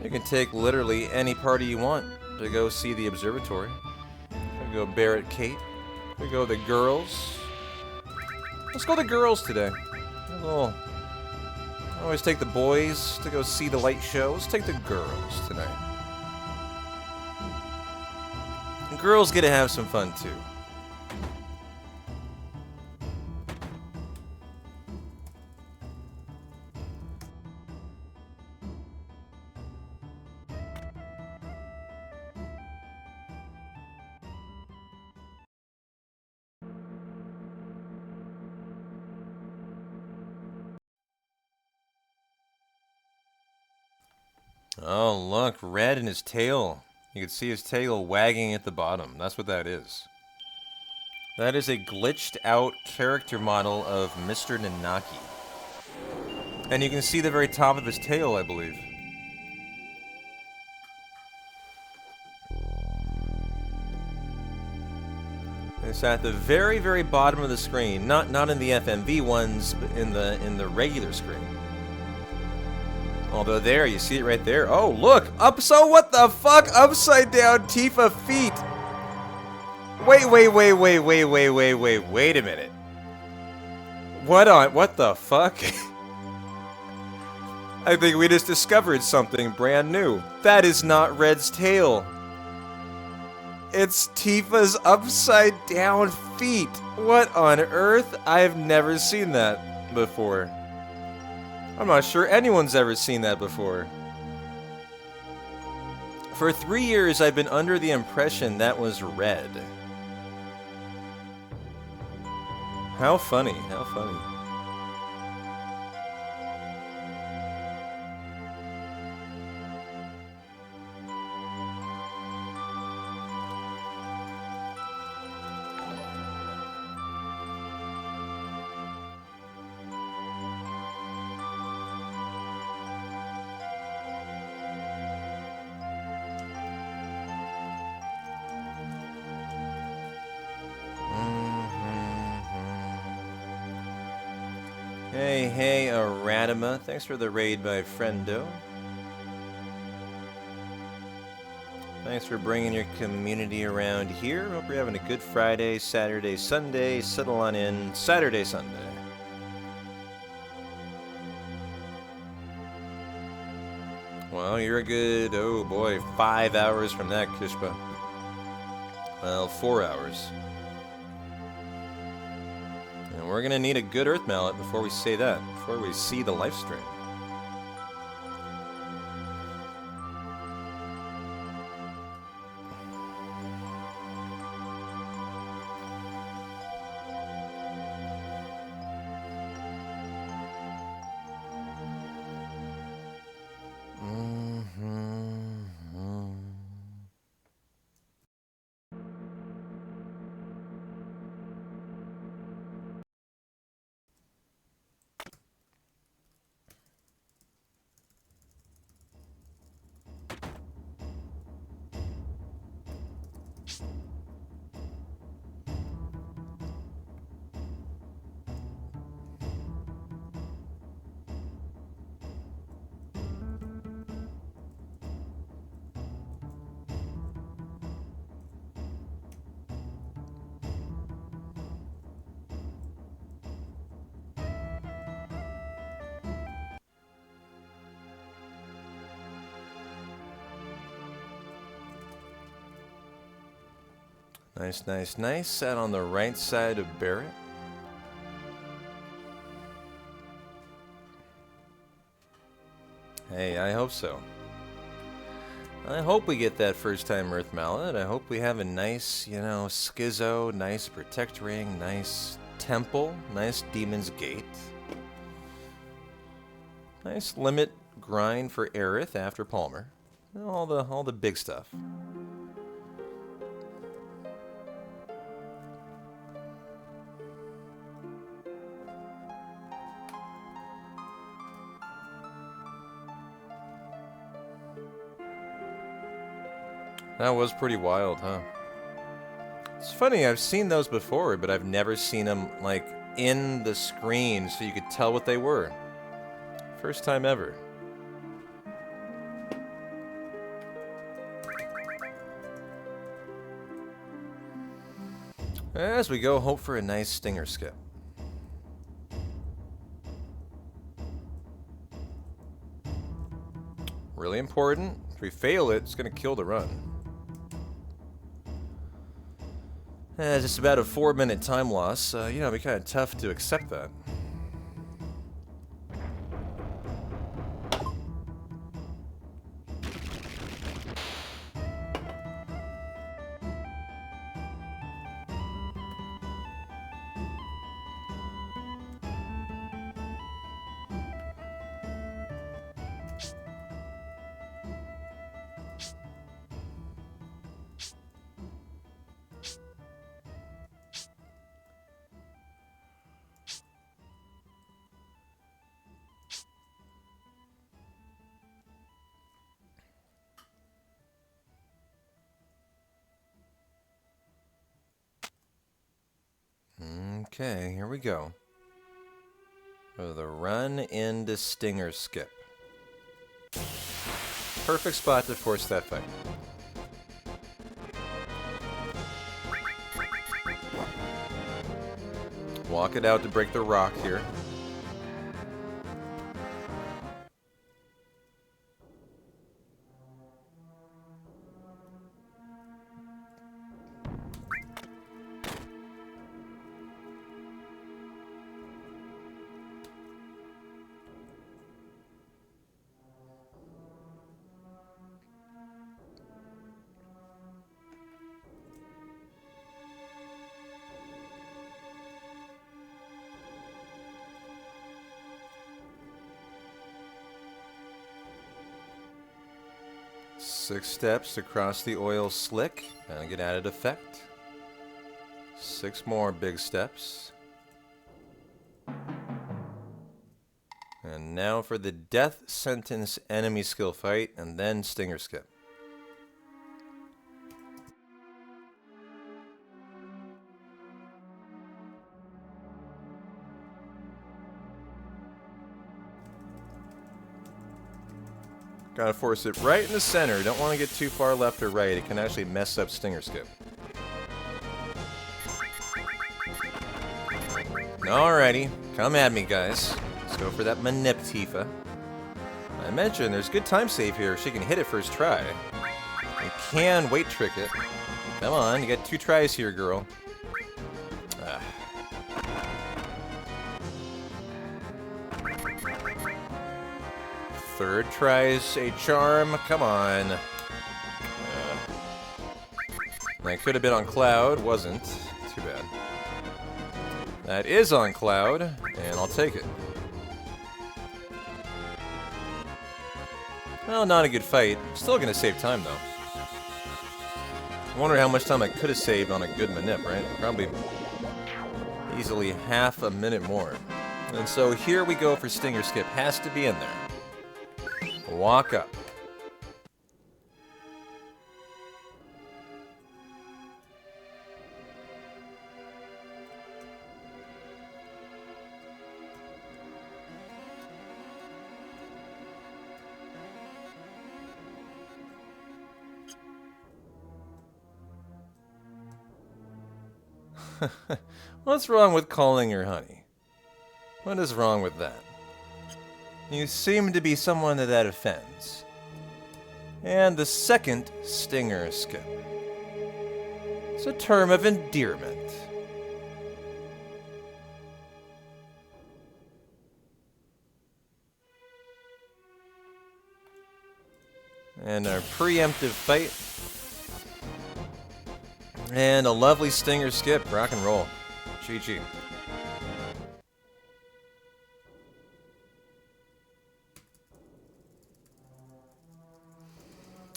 You can take literally any party you want to go see the observatory. We go Barrett, Kate. We go the girls. Let's go the girls today. I always take the boys to go see the light show. Let's take the girls tonight. And girls get to have some fun too. Oh, look, red in his tail. You can see his tail wagging at the bottom. That's what that is. That is a glitched out character model of Mr. Nanaki. And you can see the very top of his tail, I believe. It's at the very, very bottom of the screen. Not in the FMV ones, but in the regular screen. Although there, you see it right there. Oh, look! So what the fuck? Upside down Tifa feet! Wait a minute. What the fuck? I think we just discovered something brand new. That is not Red's tail. It's Tifa's upside down feet. What on earth? I've never seen that before. I'm not sure anyone's ever seen that before. For 3 years, I've been under the impression that was Red. How funny, how funny. Hey, Aradima. Thanks for the raid by Friendo. Thanks for bringing your community around here. Hope you're having a good Friday, Saturday, Sunday. Settle on in Saturday, Sunday. Well, you're a good, oh boy, 5 hours from that, Kishpa. Well, 4 hours. And we're gonna need a good Earth Mallet before we say that, before we see the live stream. Nice, nice, nice. Sat on the right side of Barrett. Hey, I hope so. I hope we get that first-time Earth Mallet. I hope we have a nice, you know, Schizo, nice Protect Ring, nice Temple, nice Demon's Gate. Nice limit grind for Aerith after Palmer. All the big stuff. That was pretty wild, huh? It's funny, I've seen those before, but I've never seen them, like, in the screen so you could tell what they were. First time ever. As we go, hope for a nice stinger skip. Really important. If we fail it, it's going to kill the run. Just about a 4-minute time loss. You know, it'd be kind of tough to accept that. Okay, here we go. The run into stinger skip. Perfect spot to force that fight. Walk it out to break the rock here. Six steps across the oil slick and get added effect. 6 more big steps. And now for the death sentence enemy skill fight and then stinger skip. Gotta force it right in the center. Don't want to get too far left or right. It can actually mess up stinger skip. Alrighty, come at me, guys. Let's go for that Manip Tifa. I mentioned there's good time save here. She can hit it first try. You can weight trick it. Come on, you got 2 tries here, girl. Third tries a charm. Come on. That could have been on Cloud. Wasn't. Too bad. That is on Cloud, and I'll take it. Well, not a good fight. Still gonna save time, though. I wonder how much time I could have saved on a good Manip, right? Probably easily half a minute more. And so here we go for stinger skip. Has to be in there. Walk up. What's wrong with calling her honey? What is wrong with that? You seem to be someone that offends. And the second stinger skip. It's a term of endearment. And a preemptive fight. And a lovely stinger skip. Rock and roll. GG.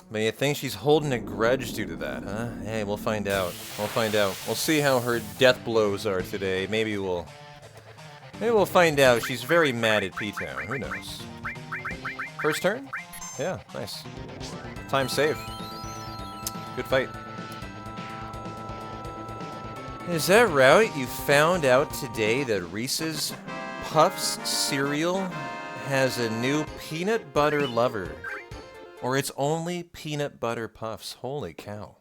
But you think she's holding a grudge due to that, huh? Hey, we'll find out. We'll find out. We'll see how her death blows are today. Maybe we'll find out. She's very mad at P-Town. Who knows? First turn? Yeah, nice. Time save. Good fight. Is that right? You found out today that Reese's Puffs cereal has a new peanut butter lover. Or it's only peanut butter puffs. Holy cow.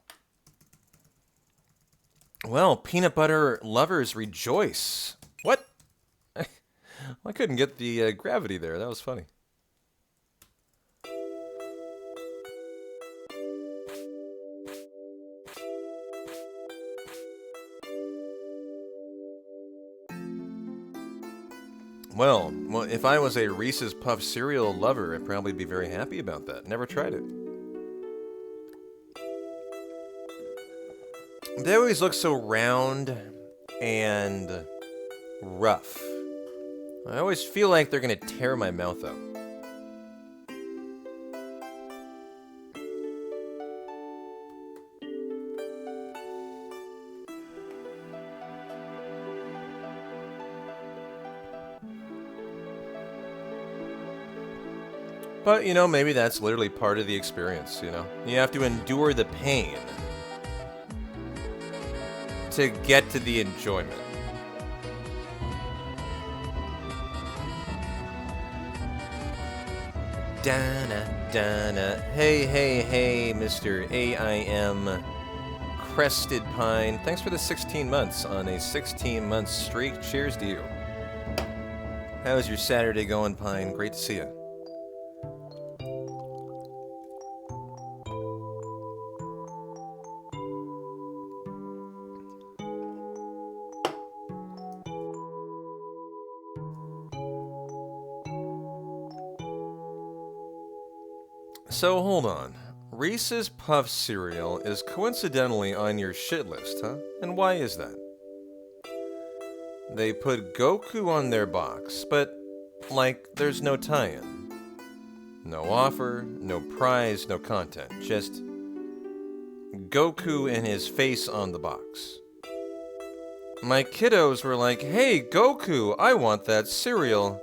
Well, peanut butter lovers rejoice. What? I couldn't get the gravity there. That was funny. Well, if I was a Reese's Puff cereal lover, I'd probably be very happy about that. Never tried it. They always look so round and rough. I always feel like they're going to tear my mouth out. But, you know, maybe that's literally part of the experience, you know? You have to endure the pain to get to the enjoyment. Dana, Dana. Hey, hey, hey, Mr. AIM Crested Pine. Thanks for the 16 months on a 16-month streak. Cheers to you. How's your Saturday going, Pine? Great to see you. So, hold on. Reese's Puff cereal is coincidentally on your shit list, huh? And why is that? They put Goku on their box, but, like, there's no tie-in. No offer, no prize, no content. Just Goku and his face on the box. My kiddos were like, "Hey, Goku, I want that cereal."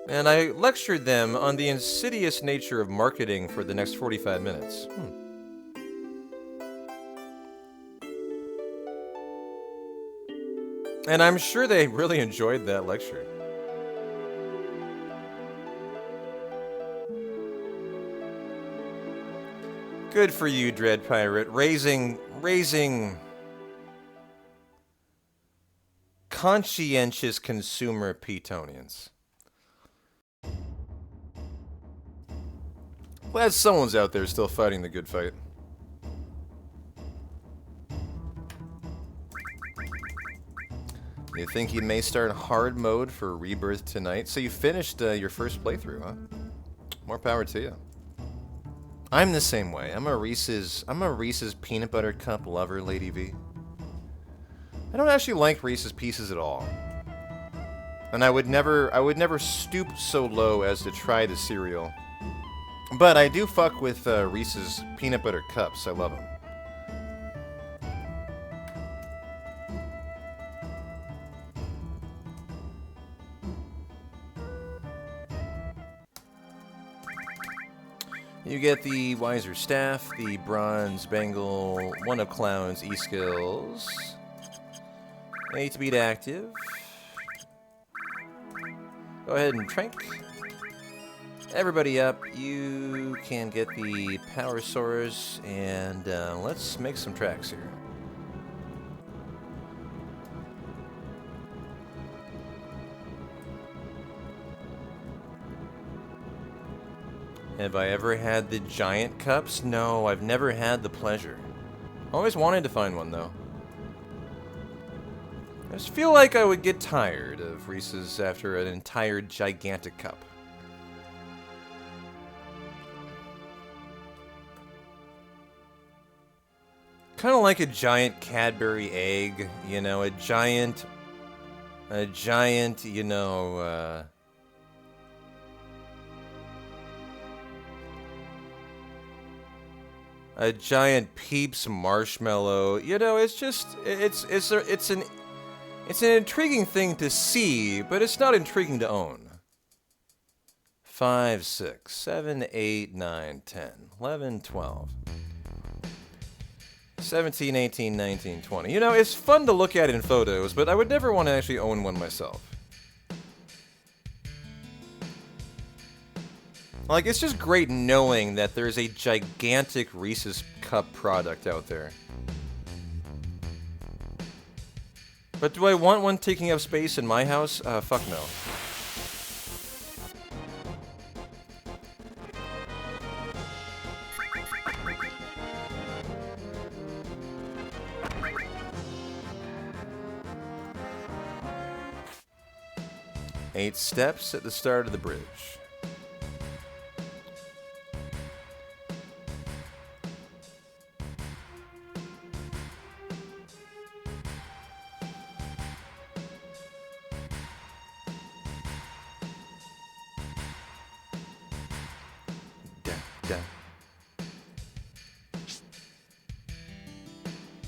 And I lectured them on the insidious nature of marketing for the next 45 minutes. And I'm sure they really enjoyed that lecture. Good for you, Dread Pirate. Raising conscientious consumer Petonians. Glad someone's out there still fighting the good fight. You think you may start hard mode for Rebirth tonight? So you finished your first playthrough, huh? More power to you. I'm the same way. I'm a Reese's peanut butter cup lover, Lady V. I don't actually like Reese's Pieces at all. And I would never stoop so low as to try the cereal. But I do fuck with Reese's peanut butter cups. I love them. You get the Wiser Staff, the Bronze Bangle, one of Clown's E-Skills. 8-beat active. Go ahead and trank. Everybody up, you can get the power source, and let's make some tracks here. Have I ever had the giant cups? No, I've never had the pleasure. Always wanted to find one, though. I just feel like I would get tired of Reese's after an entire gigantic cup. Kind of like a giant Cadbury egg, you know, a giant, you know, a giant Peeps marshmallow. You know, it's just, it's an intriguing thing to see, but it's not intriguing to own. 5, 6, 7, 8, 9, 10, 11, 12. 17, 18, 19, 20. You know, it's fun to look at in photos, but I would never want to actually own one myself. Like, it's just great knowing that there's a gigantic Reese's Cup product out there. But do I want one taking up space in my house? Fuck no. Eight steps at the start of the bridge.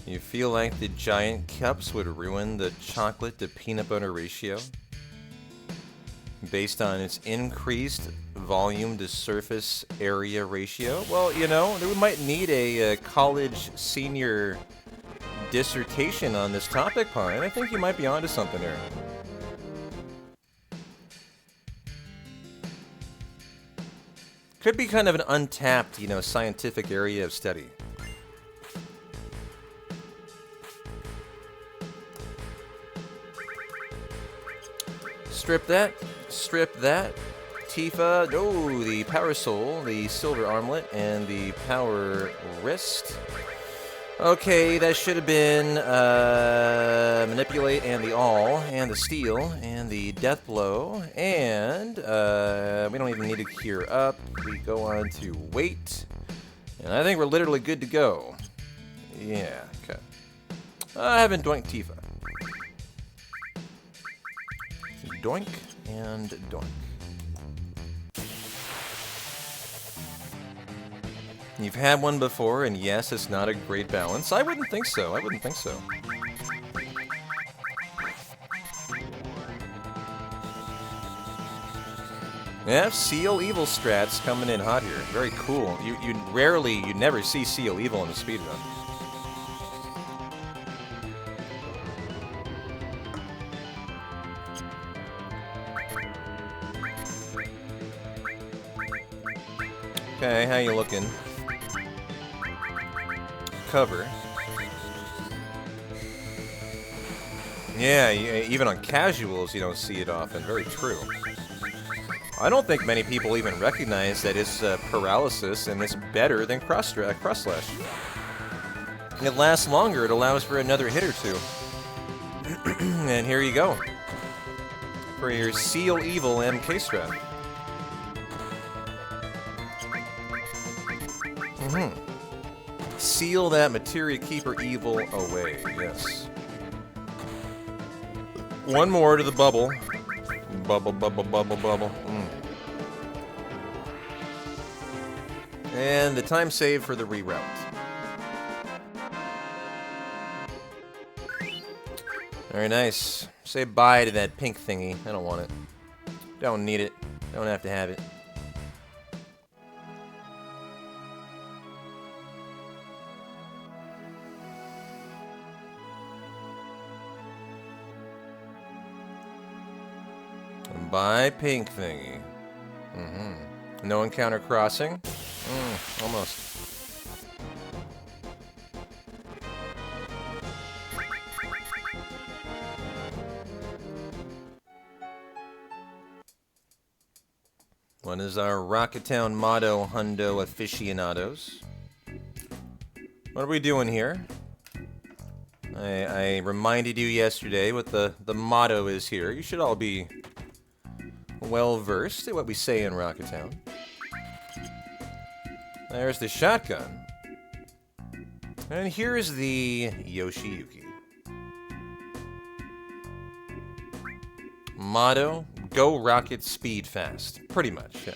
You feel like the giant cups would ruin the chocolate to peanut butter ratio? Based on its increased volume to surface area ratio? Well, you know, we might need a college senior dissertation on this topic, Pine. I think you might be onto something here. Could be kind of an untapped, you know, scientific area of study. Strip that. Strip that. Tifa. Oh, the Power Soul, the Silver Armlet, and the Power Wrist. Okay, that should have been Manipulate and the All, and the Steel, and the Death Blow, and we don't even need to gear up. We go on to Wait, and I think we're literally good to go. Yeah, okay. I haven't doinked Tifa. Doink and doink. You've had one before, and yes, it's not a great balance. I wouldn't think so. I wouldn't think so. Yeah, Seal Evil strats coming in hot here. Very cool. You never see Seal Evil in the speedrun. Okay, how you looking? Cover. Yeah, even on casuals you don't see it often. Very true. I don't think many people even recognize that it's paralysis and it's better than cross slash. It lasts longer. It allows for another hit or two. And here you go. For your Seal Evil MK strap. Seal that Materia Keeper evil away, yes. One more to the bubble. Bubble, bubble, bubble, bubble. And the time save for the reroute. Very nice. Say bye to that pink thingy. I don't want it. Don't need it. Don't have to have it. Bye, pink thingy. No encounter crossing? Almost. What is our Rocket Town motto, Hundo aficionados? What are we doing here? I reminded you yesterday what the motto is here. You should all be well versed at what we say in Rocket Town. There's the shotgun. And here's the Yoshiyuki. Motto, go rocket speed fast. Pretty much, yeah.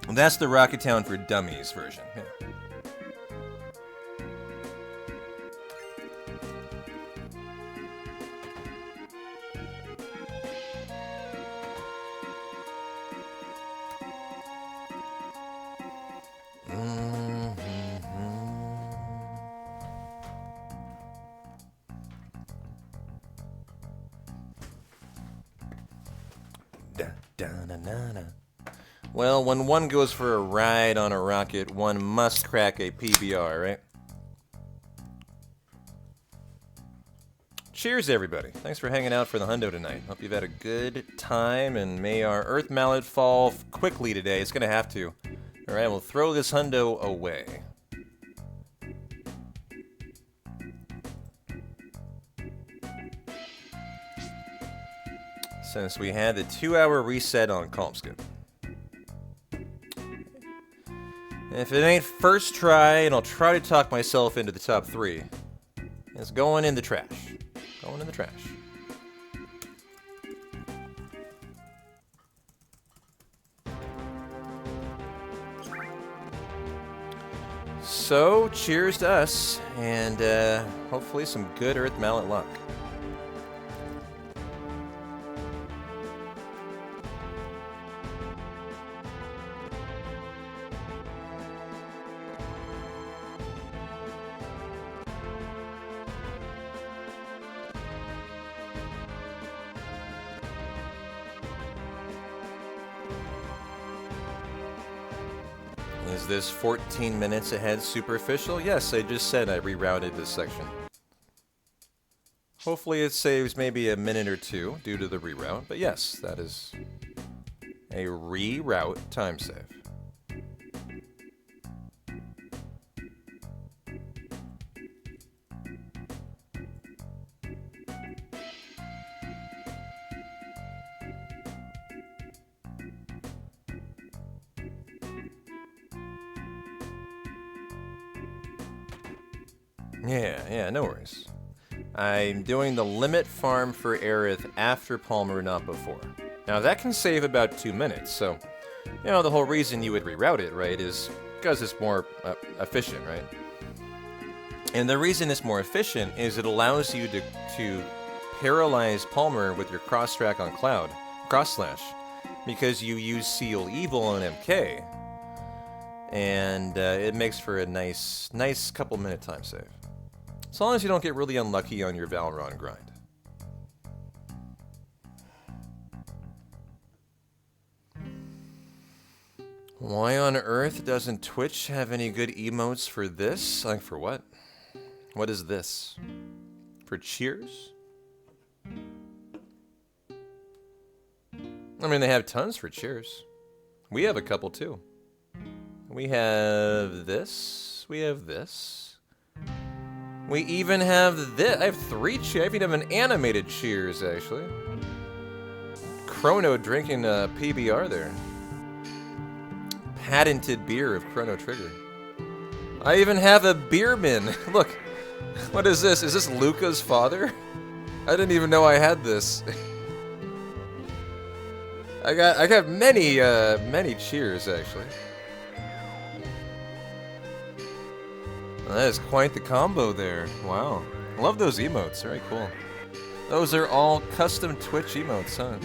That's the Rocket Town for Dummies version, yeah. Da-da-na-na-na. Well, when one goes for a ride on a rocket, one must crack a PBR, right? Cheers, everybody. Thanks for hanging out for the hundo tonight. Hope you've had a good time, and may our Earth Mallet fall quickly today. It's going to have to. All right, we'll throw this hundo away. Since we had the 2-hour reset on Calmskip. If it ain't first try, and I'll try to talk myself into the top 3, it's going in the trash. Going in the trash. So, cheers to us, and hopefully some good Earth Mallet luck. Is this 14 minutes ahead superficial? Yes, I just said I rerouted this section. Hopefully it saves maybe a minute or two due to the reroute, but yes, that is a reroute time save. Yeah, no worries. I'm doing the limit farm for Aerith after Palmer, not before. Now that can save about 2 minutes, so, you know, the whole reason you would reroute it, right, is because it's more efficient, right? And the reason it's more efficient is it allows you to paralyze Palmer with your cross-track on Cloud, cross-slash, because you use Seal Evil on MK, and it makes for a nice couple minute time save. As long as you don't get really unlucky on your Valron grind. Why on earth doesn't Twitch have any good emotes for this? Like, for what? What is this? For cheers? I mean, they have tons for cheers. We have a couple, too. We have this. We have this. We even have this. I have 3 cheers. I even have an animated cheers, actually. Chrono drinking a PBR there. Patented beer of Chrono Trigger. I even have a beerman. Look, what is this? Is this Luca's father? I didn't even know I had this. I got many cheers, actually. That is quite the combo there. Wow. Love those emotes. Very cool. Those are all custom Twitch emotes, huh?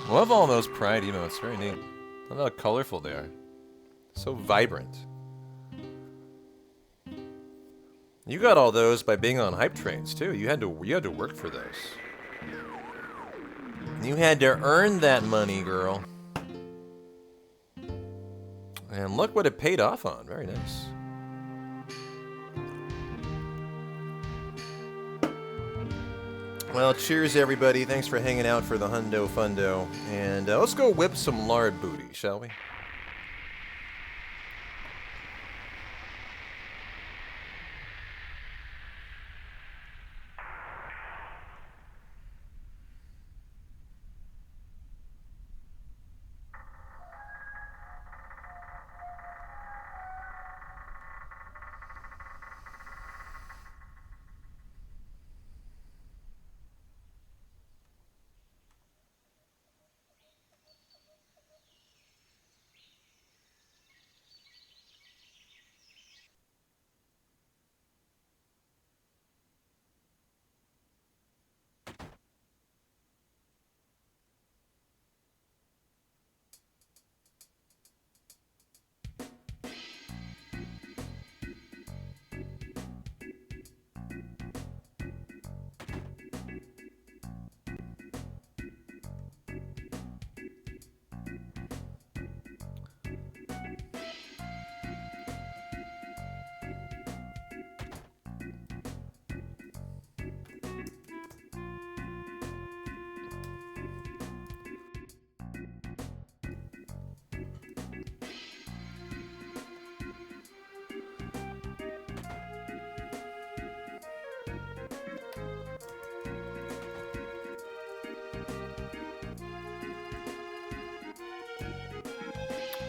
Love all those Pride emotes. Very neat. Love how colorful they are. So vibrant. You got all those by being on hype trains, too. You had to work for those. You had to earn that money, girl. And look what it paid off on. Very nice. Well, cheers, everybody. Thanks for hanging out for the Hundo Fundo. And let's go whip some lard booty, shall we?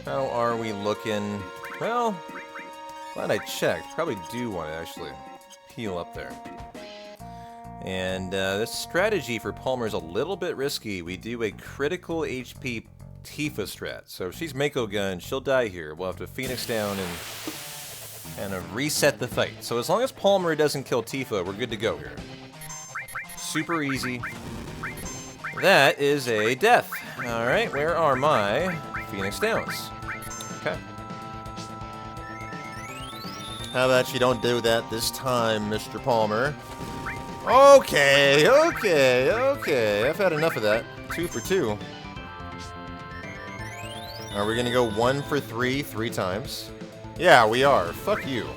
How are we looking? Well, glad I checked. Probably do want to actually heal up there. And this strategy for Palmer is a little bit risky. We do a critical HP Tifa strat. So if she's Mako Gun, she'll die here. We'll have to Phoenix down and reset the fight. So as long as Palmer doesn't kill Tifa, we're good to go here. Super easy. That is a death. Alright, where are my Phoenix Downs? Okay. How about you don't do that this time, Mr. Palmer? Okay, okay. I've had enough of that. 2 for 2. Are we gonna go 1 for 3 times? Yeah, we are. Fuck you.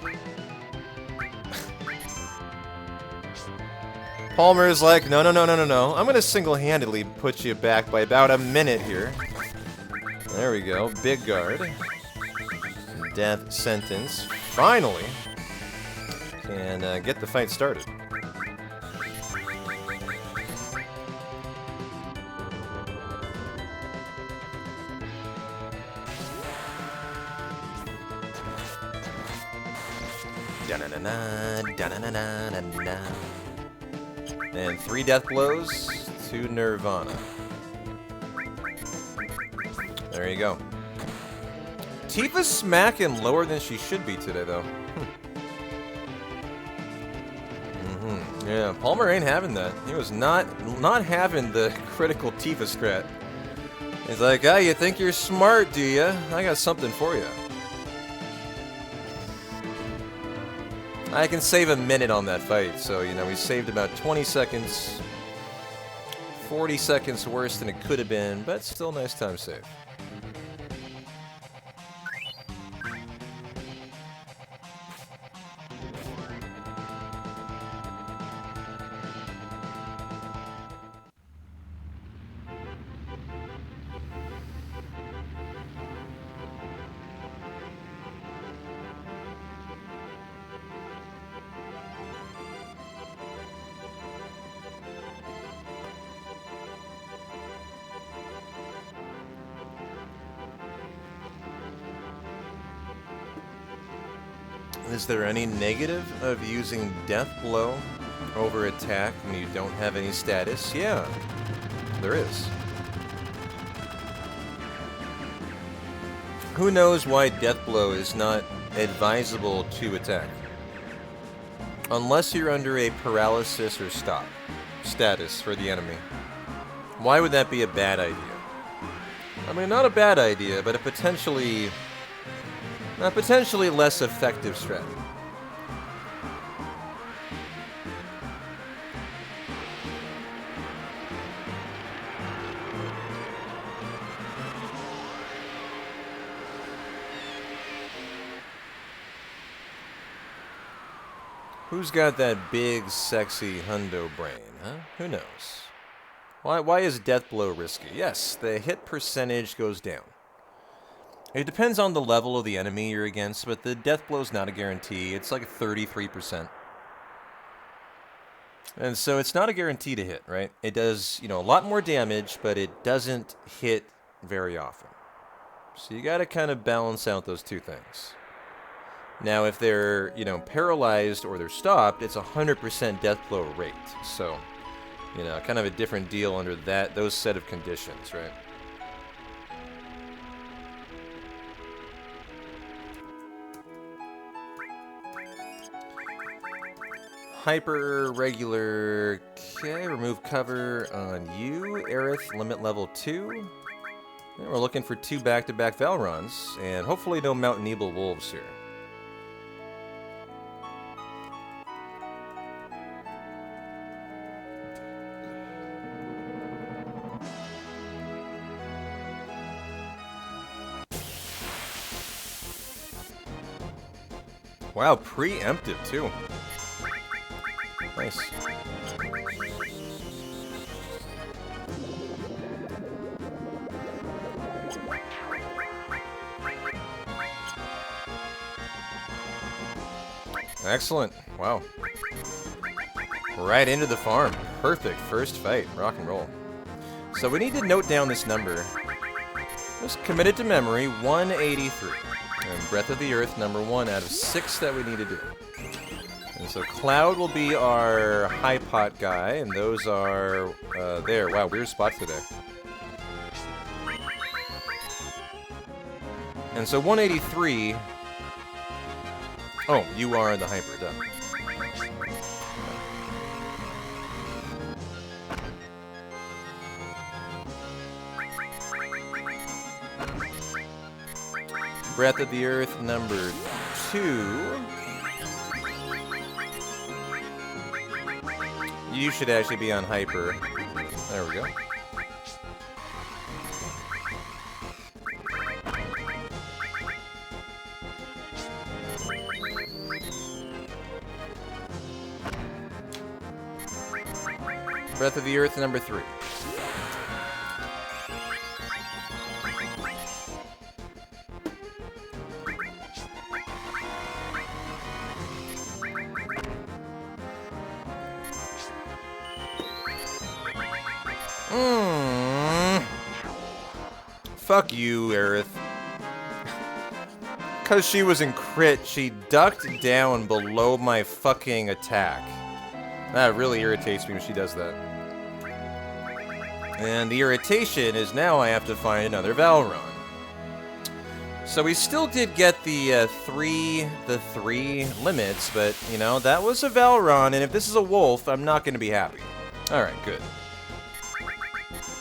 Palmer is like, no. I'm gonna single-handedly put you back by about a minute here. There we go. Big guard. Death sentence. Finally. And get the fight started. And 3 death blows to Nirvana. There you go. Tifa's smacking lower than she should be today, though. Yeah, Palmer ain't having that. He was not having the critical Tifa strat. He's like, ah, you think you're smart, do ya? I got something for you. I can save a minute on that fight, so, you know, we saved about 20 seconds. 40 seconds worse than it could have been, but still nice time save. Is there any negative of using Death Blow over attack when you don't have any status? Yeah, there is. Who knows why Death Blow is not advisable to attack? Unless you're under a paralysis or stop status for the enemy. Why would that be a bad idea? I mean, not a bad idea, but a potentially less effective strategy. Who's got that big, sexy hundo brain, huh? Who knows? Why is Death Blow risky? Yes, the hit percentage goes down. It depends on the level of the enemy you're against, but the Death Blow's not a guarantee. It's like 33%. And so it's not a guarantee to hit, right? It does, you know, a lot more damage, but it doesn't hit very often. So you gotta kind of balance out those two things. Now, if they're, you know, paralyzed or they're stopped, it's 100% Death Blow rate. So, you know, kind of a different deal under those set of conditions, right? Hyper, regular, okay, remove cover on you. Aerith, limit level 2. And we're looking for 2 back-to-back Valrons, and hopefully no Mountain Evil Wolves here. Wow, preemptive too. Nice. Excellent. Wow. Right into the farm. Perfect first fight. Rock and roll. So we need to note down this number. Just committed to memory, 183. And Breath of the Earth, number 1 out of 6 that we need to do. And so Cloud will be our high pot guy, and those are there. Wow, weird spot today. And so 183. Oh, you are the hyper, done. Breath of the Earth, number 2. You should actually be on hyper. There we go. Breath of the Earth, number 3. Fuck you, Aerith. Because she was in crit, she ducked down below my fucking attack. That really irritates me when she does that. And the irritation is now I have to find another Valron. So we still did get the three limits, but, you know, that was a Valron, and if this is a wolf, I'm not going to be happy. Alright, good.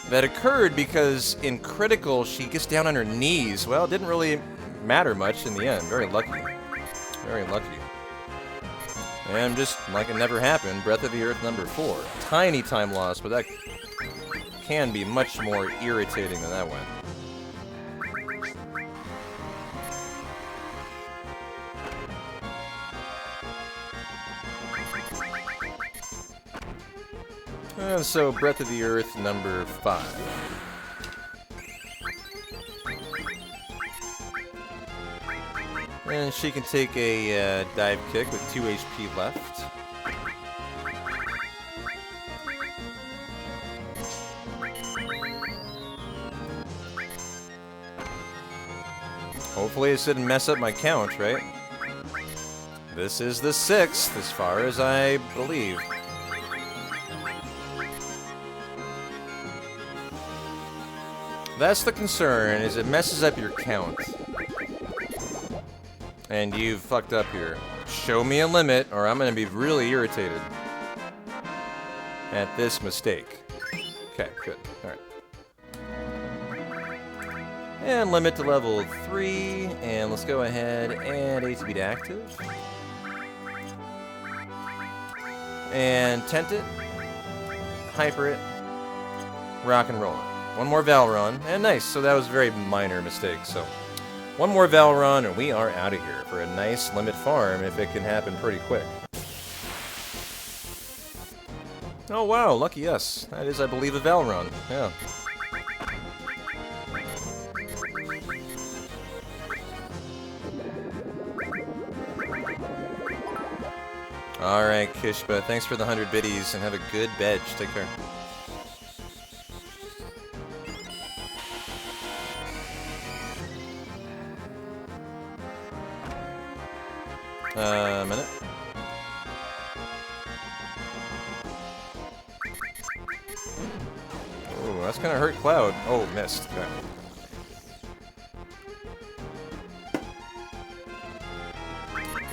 That occurred because in critical, she gets down on her knees. Well, it didn't really matter much in the end. Very lucky. Very lucky. And just like it never happened, Breath of the Earth number 4. Tiny time loss, but that can be much more irritating than that went. And so, Breath of the Earth, number 5. And she can take a dive kick with 2 HP left. Hopefully this didn't mess up my count, right? This is the 6th, as far as I believe. That's the concern, is it messes up your count. And you've fucked up here. Show me a limit, or I'm gonna be really irritated at this mistake. Okay, good. Alright. And limit to level 3, and let's go ahead and ATB to active. And tent it, hyper it, rock and roll it. One more Valron, and nice, so that was a very minor mistake, so. One more Valron, and we are out of here for a nice limit farm, if it can happen pretty quick. Oh wow, lucky us. That is, I believe, a Valron, yeah. Alright, Kishba, thanks for the 100 biddies, and have a good bedge. Take care. A minute. Oh, that's gonna hurt Cloud. Oh, missed. Okay.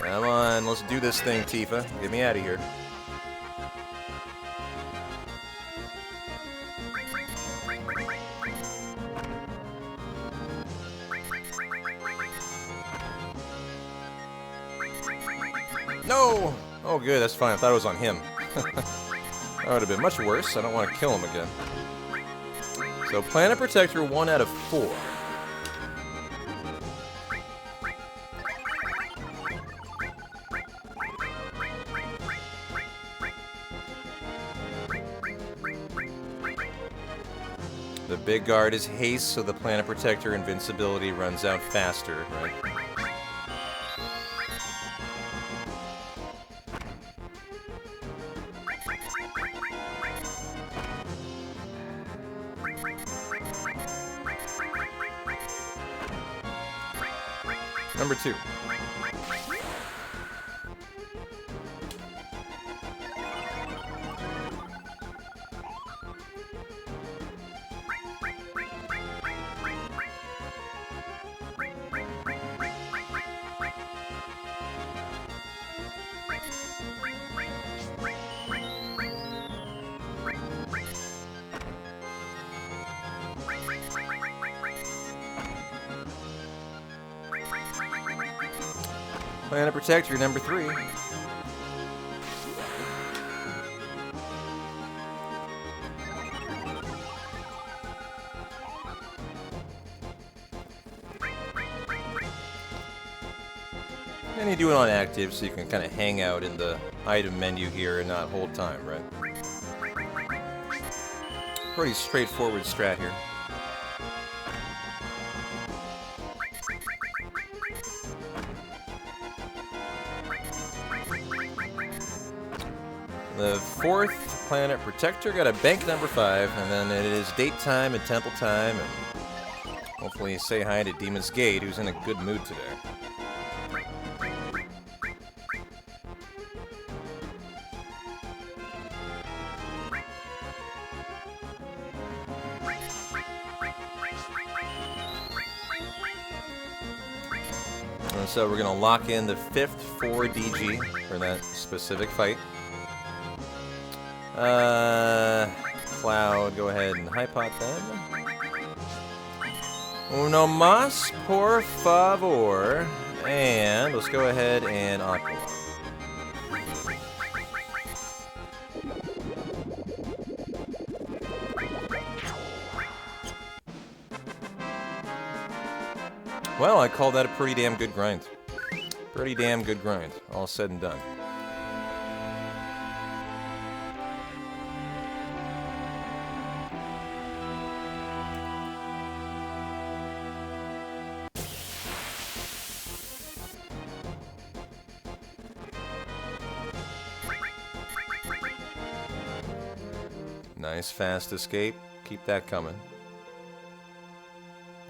Come on, let's do this thing, Tifa. Get me out of here. No! Oh, good, that's fine. I thought it was on him. That would have been much worse. I don't want to kill him again. So, Planet Protector, 1 out of 4. The big guard is haste, so the Planet Protector invincibility runs out faster, right? Number 2. Planet Protector, number 3. And you do it on active so you can kind of hang out in the item menu here and not hold time, right? Pretty straightforward strat here. The 4th Planet Protector got a bank number 5, and then it is date time and temple time, and hopefully say hi to Demon's Gate, who's in a good mood today. And so we're going to lock in the 5th 4 DG for that specific fight. Cloud, go ahead and high pot then. Uno más, por favor. And let's go ahead and Aqua. Well, I call that a pretty damn good grind. Pretty damn good grind, all said and done. Nice fast escape. Keep that coming.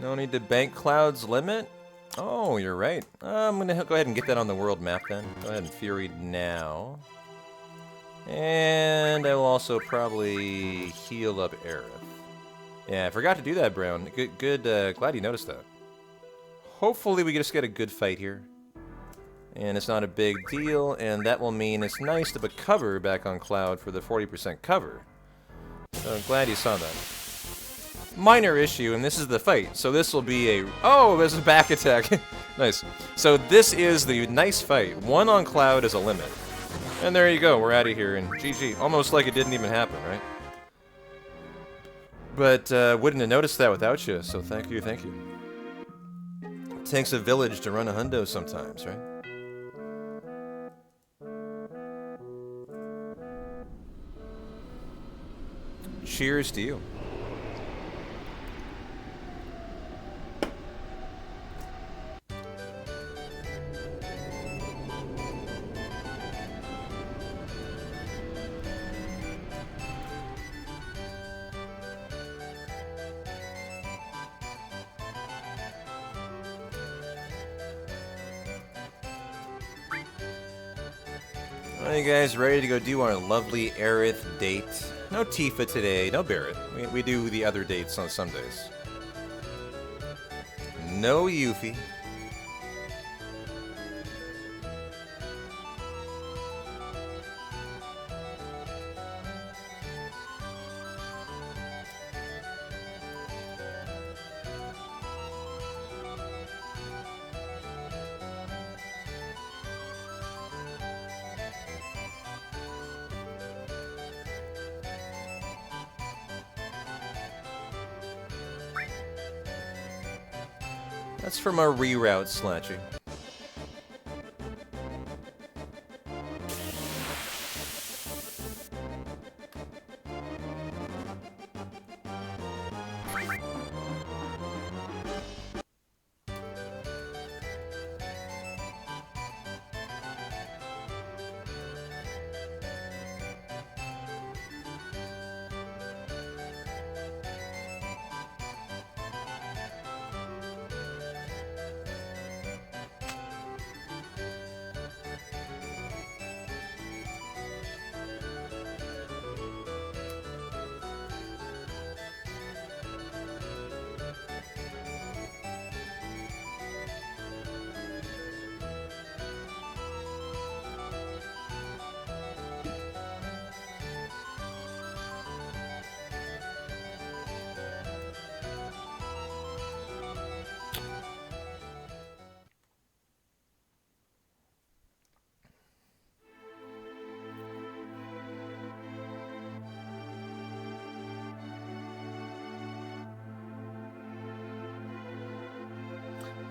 No need to bank Cloud's limit? Oh, you're right. I'm going to go ahead and get that on the world map then. Go ahead and Fury now. And I will also probably heal up Aerith. Yeah, I forgot to do that, Brown. Good, glad you noticed that. Hopefully we just get a good fight here. And it's not a big deal, and that will mean it's nice to put cover back on Cloud for the 40% cover. So I'm glad you saw that. Minor issue, and this is the fight. So this will be a... Oh, there's a back attack. Nice. So this is the nice fight. 1 on Cloud is a limit. And there you go. We're out of here, and GG. Almost like it didn't even happen, right? But wouldn't have noticed that without you, so thank you, thank you. It takes a village to run a hundo sometimes, right? Cheers to you. Are you guys ready to go do our lovely Aerith date? No Tifa today, no Barret. We do the other dates on Sundays. No Yuffie. That's from our reroute, Slatchy.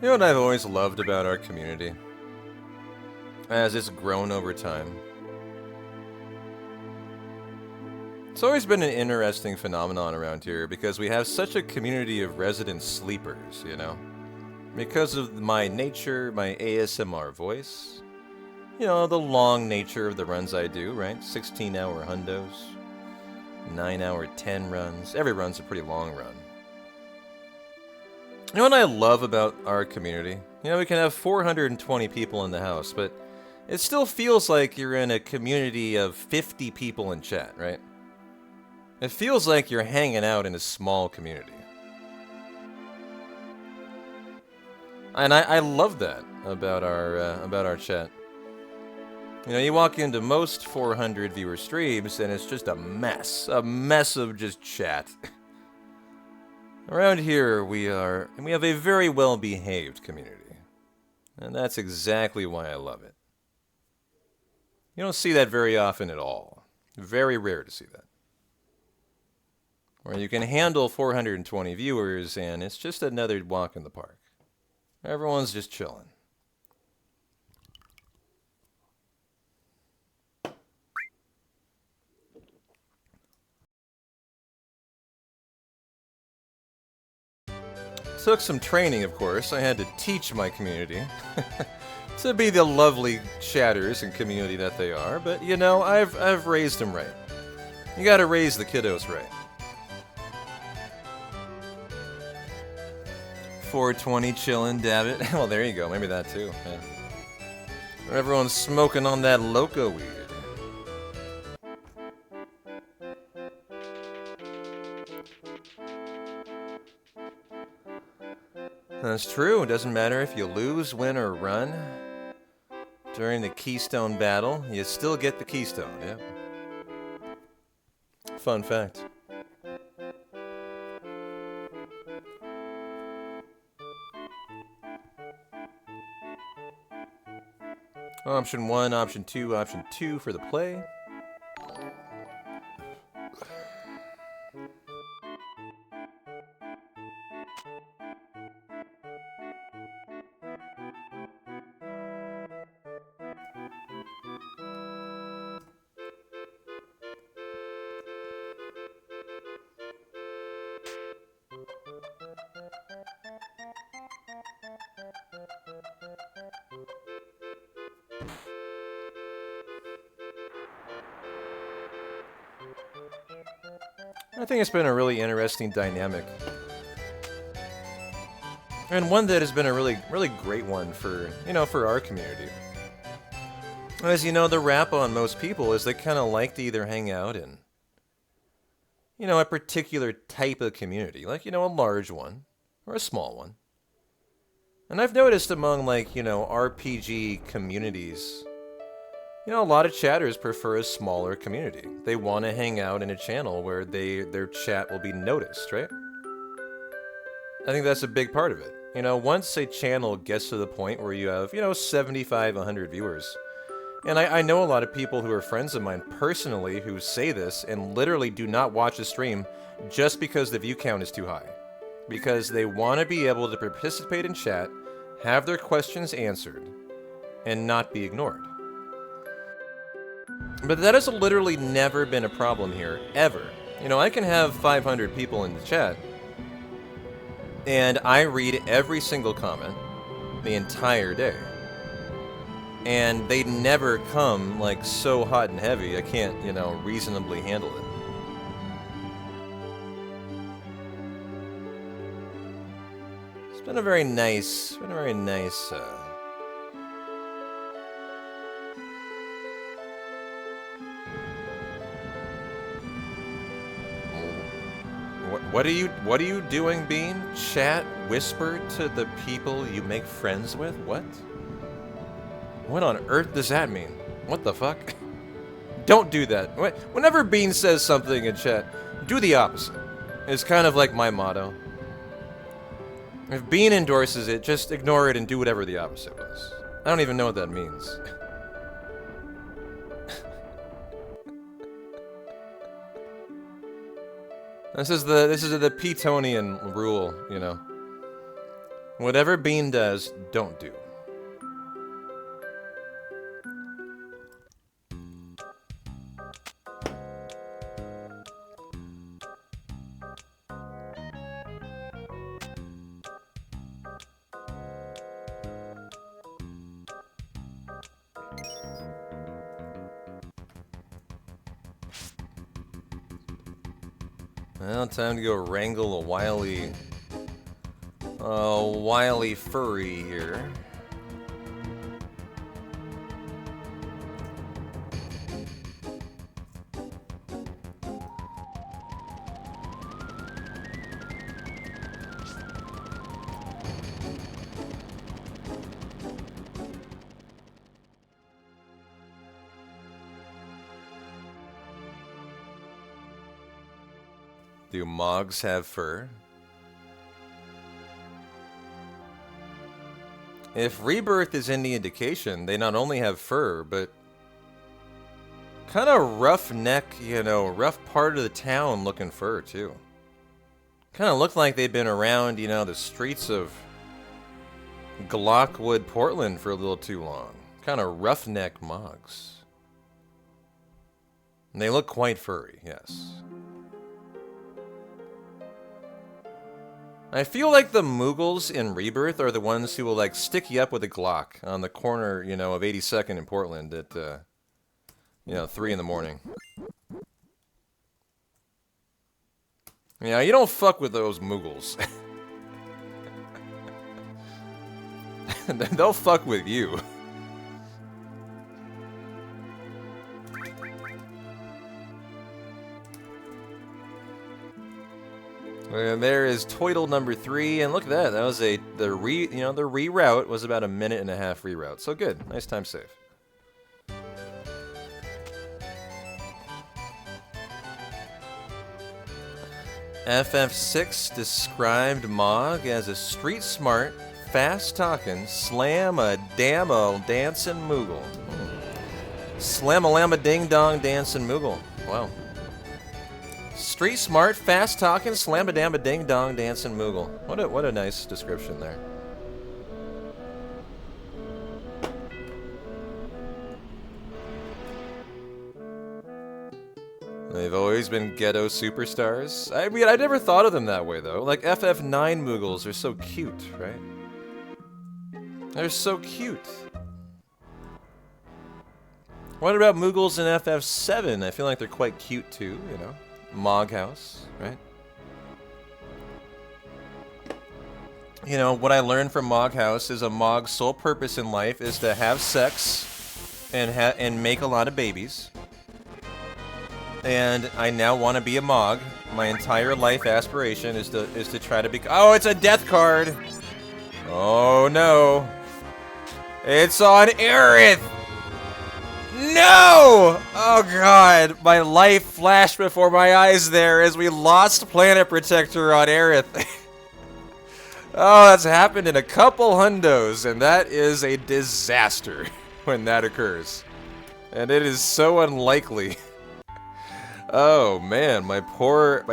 You know what I've always loved about our community? As it's grown over time. It's always been an interesting phenomenon around here because we have such a community of resident sleepers, you know? Because of my nature, my ASMR voice, you know, the long nature of the runs I do, right? 16-hour hundos, 9-hour 10 runs. Every run's a pretty long run. You know what I love about our community? You know, we can have 420 people in the house, but it still feels like you're in a community of 50 people in chat, right? It feels like you're hanging out in a small community. And I love that about our chat. You know, you walk into most 400 viewer streams and it's just a mess of just chat. Around here we have a very well-behaved community. And that's exactly why I love it. You don't see that very often at all. Very rare to see that. Where you can handle 420 viewers and it's just another walk in the park. Everyone's just chilling. Took some training, of course. I had to teach my community to be the lovely chatters and community that they are. But you know, I've raised them right. You got to raise the kiddos right. 420 chillin', dab it. Well, there you go. Maybe that too. Yeah. Everyone's smoking on that loco weed. That's true. It doesn't matter if you lose, win, or run. During the Keystone battle, you still get the Keystone, yeah. Fun fact. Option 1, option 2 for the play. I think it's been a really interesting dynamic. And one that has been a really great one for, you know, for our community. As you know, the wrap on most people is they kind of like to either hang out in, you know, a particular type of community. Like, you know, a large one or a small one. And I've noticed among, like, you know, RPG communities, you know, a lot of chatters prefer a smaller community. They want to hang out in a channel where their chat will be noticed, right? I think that's a big part of it. You know, once a channel gets to the point where you have, you know, 75, 100 viewers, and I know a lot of people who are friends of mine personally who say this and literally do not watch a stream just because the view count is too high. Because they want to be able to participate in chat, have their questions answered, and not be ignored. But that has literally never been a problem here, ever. You know, I can have 500 people in the chat, and I read every single comment the entire day. And they never come, like, so hot and heavy, I can't, you know, reasonably handle it. It's been a very nice, What are you doing, Bean? Chat whisper to the people you make friends with? What? What on earth does that mean? What the fuck? Don't do that. Whenever Bean says something in chat, do the opposite. It's kind of like my motto. If Bean endorses it, just ignore it and do whatever the opposite was. I don't even know what that means. This is the Petonian rule, you know. Whatever Bean does, don't do. Well, time to go wrangle a wily furry here. Do Mogs have fur? If Rebirth is any indication, they not only have fur, but kind of roughneck, you know, rough part of the town looking fur, too. Kind of look like they've been around, you know, the streets of Glockwood, Portland for a little too long. Kind of roughneck Mogs. And they look quite furry, yes. I feel like the Moogles in Rebirth are the ones who will, like, stick you up with a Glock on the corner, you know, of 82nd in Portland at, you know, 3 in the morning. Yeah, you don't fuck with those Moogles. They'll fuck with you. And there is Toidle number 3, and look at that. That was the reroute was about a minute and a half reroute. So good, nice time save. FF7 described Mog as a street-smart, fast-talking, slam-a-damn-a-dancing Moogle. Slam-a-lam-a-ding-dong dancing Moogle. Wow. Street smart, fast talking, slam a damn a ding dong dancing Moogle. What a nice description there. They've always been ghetto superstars. I mean, I never thought of them that way though. Like FF9 Moogles are so cute, right? They're so cute. What about Moogles in FF7? I feel like they're quite cute too, you know? Mog House, right? You know, what I learned from Mog House is a Mog's sole purpose in life is to have sex and make a lot of babies. And I now want to be a Mog. My entire life aspiration is to try to be. Oh, it's a death card. Oh no, it's on Aerith. No! Oh god, my life flashed before my eyes there as we lost Planet Protector on Aerith. Oh, that's happened in a couple hundos, and that is a disaster when that occurs. And it is so unlikely. Oh man, my poor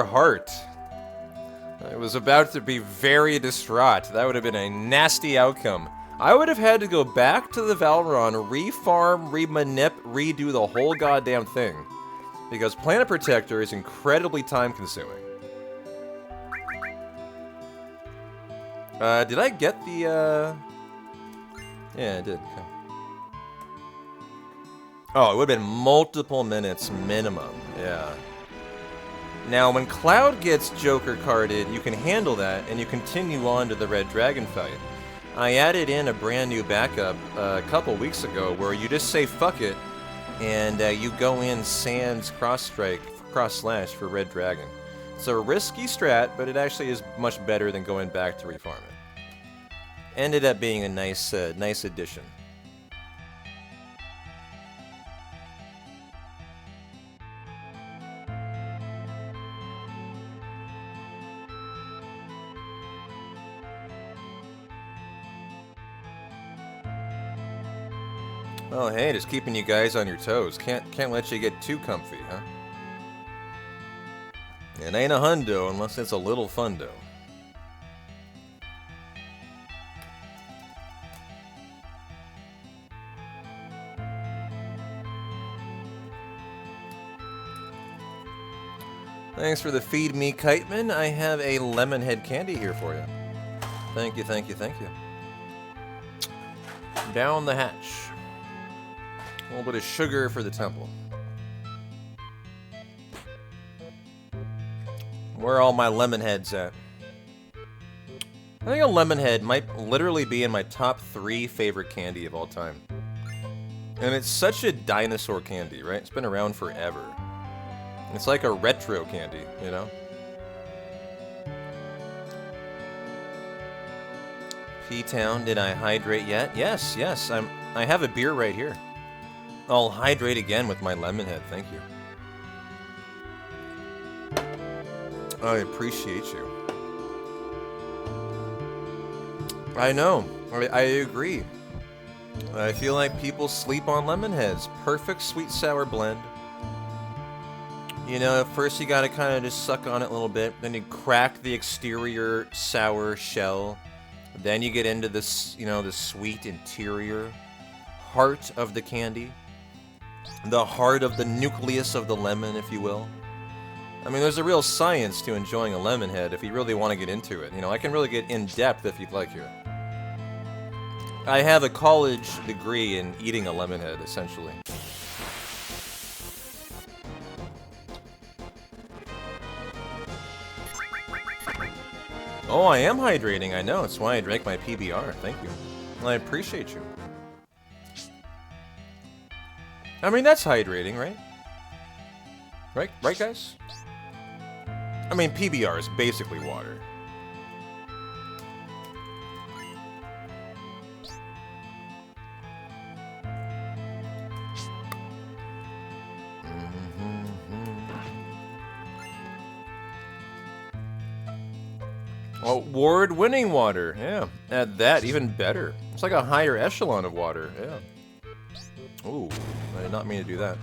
heart. I was about to be very distraught. That would have been a nasty outcome. I would have had to go back to the Valron, refarm, remanip, redo the whole goddamn thing. Because Planet Protector is incredibly time-consuming. Did I get the, Yeah, I did. Okay. Oh, it would have been multiple minutes minimum. Yeah. Now, when Cloud gets Joker carded, you can handle that, and you continue on to the Red Dragon fight. I added in a brand new backup a couple weeks ago where you just say fuck it and you go in sans cross-strike, cross-slash for Red Dragon. It's a risky strat, but it actually is much better than going back to refarm it. Ended up being a nice addition. Oh, hey, just keeping you guys on your toes. Can't let you get too comfy, huh? It ain't a hundo unless it's a little fundo. Thanks for the feed me, Kiteman. I have a lemon head candy here for you. Thank you, thank you, thank you. Down the hatch. A little bit of sugar for the temple. Where are all my lemon heads at? I think a lemon head might literally be in my top 3 favorite candy of all time. And it's such a dinosaur candy, right? It's been around forever. It's like a retro candy, you know? P-Town, did I hydrate yet? Yes, yes, I have a beer right here. I'll hydrate again with my lemon head, thank you. I appreciate you. I know, I agree. I feel like people sleep on lemon heads. Perfect sweet-sour blend. You know, at first you gotta kind of just suck on it a little bit, then you crack the exterior sour shell. Then you get into this, you know, the sweet interior heart of the candy. The heart of the nucleus of the lemon, if you will. I mean, there's a real science to enjoying a lemon head if you really want to get into it. You know, I can really get in-depth if you'd like here. I have a college degree in eating a lemon head, essentially. Oh, I am hydrating, I know. That's why I drank my PBR. Thank you. I appreciate you. I mean, that's hydrating, right? Right, guys? I mean, PBR is basically water. Award-winning water, yeah. Add that, even better. It's like a higher echelon of water, yeah. Ooh, I did not mean to do that.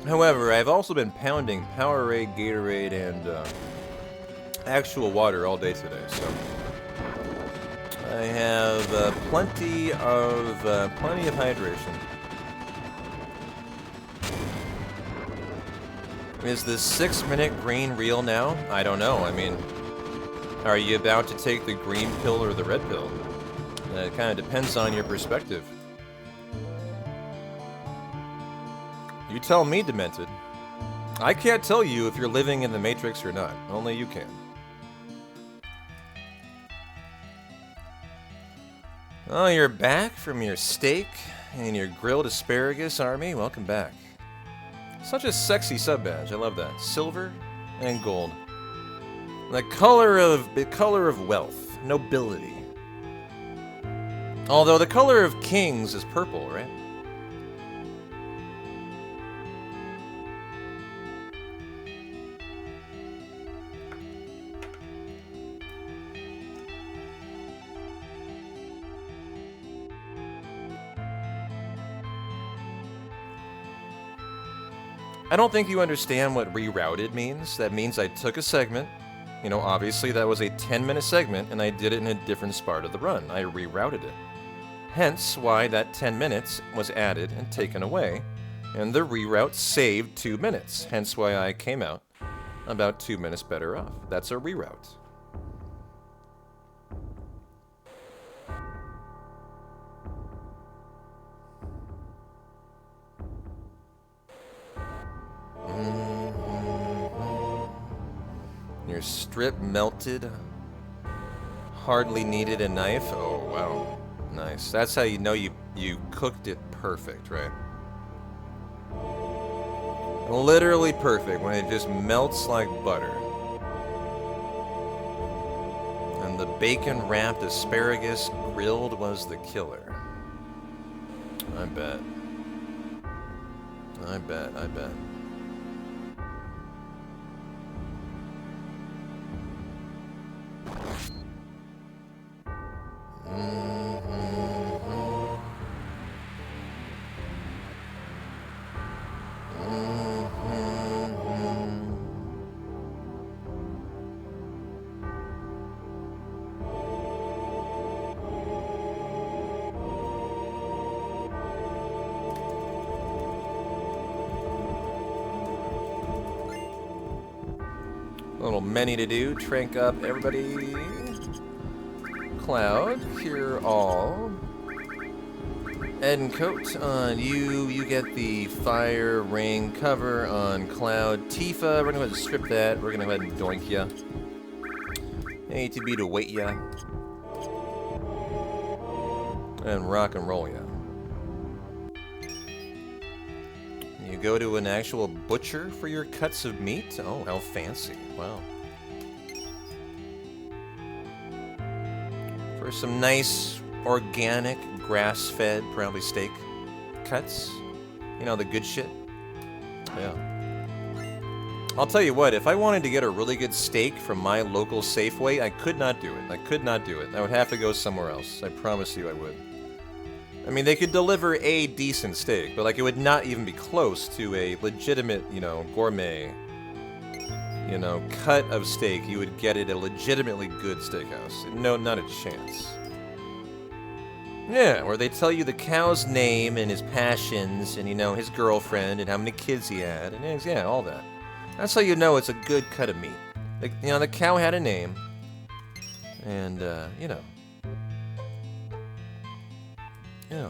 However, I've also been pounding Powerade, Gatorade, and actual water all day today, so I have plenty of hydration. Is the 6-minute green real now? I don't know. I mean, are you about to take the green pill or the red pill? It kind of depends on your perspective. You tell me, Demented. I can't tell you if you're living in the Matrix or not. Only you can. Oh, you're back from your steak and your grilled asparagus army? Welcome back. Such a sexy sub badge. I love that. Silver and gold. The color of wealth, nobility. Although the color of kings is purple, right? I don't think you understand what rerouted means. That means I took a segment, you know, obviously that was a 10-minute segment, and I did it in a different part of the run. I rerouted it. Hence why that 10 minutes was added and taken away, and the reroute saved 2 minutes. Hence why I came out about 2 minutes better off. That's a reroute. Your strip melted. Hardly needed a knife. Oh, wow. Nice. That's how you know you cooked it perfect, right? Literally perfect, when it just melts like butter. And the bacon-wrapped asparagus grilled was the killer. I bet. I bet. little many to do. Trank up everybody. Cloud, cure all. Ed and Coat on you. You get the fire ring cover on Cloud. Tifa, we're gonna go ahead and strip that. We're gonna go ahead and doink ya. ATB to wait ya. And rock and roll ya. You go to an actual butcher for your cuts of meat? Oh, how fancy. Wow. For some nice, organic, grass-fed, probably steak cuts. You know, the good shit. Yeah. I'll tell you what, if I wanted to get a really good steak from my local Safeway, I could not do it. I could not do it. I would have to go somewhere else. I promise you I would. I mean, they could deliver a decent steak, but like it would not even be close to a legitimate, you know, gourmet, you know, cut of steak you would get at a legitimately good steakhouse. No, not a chance. Yeah, where they tell you the cow's name and his passions and, you know, his girlfriend and how many kids he had and, yeah, all that. That's how you know it's a good cut of meat. Like, you know, the cow had a name and, you know. Yeah.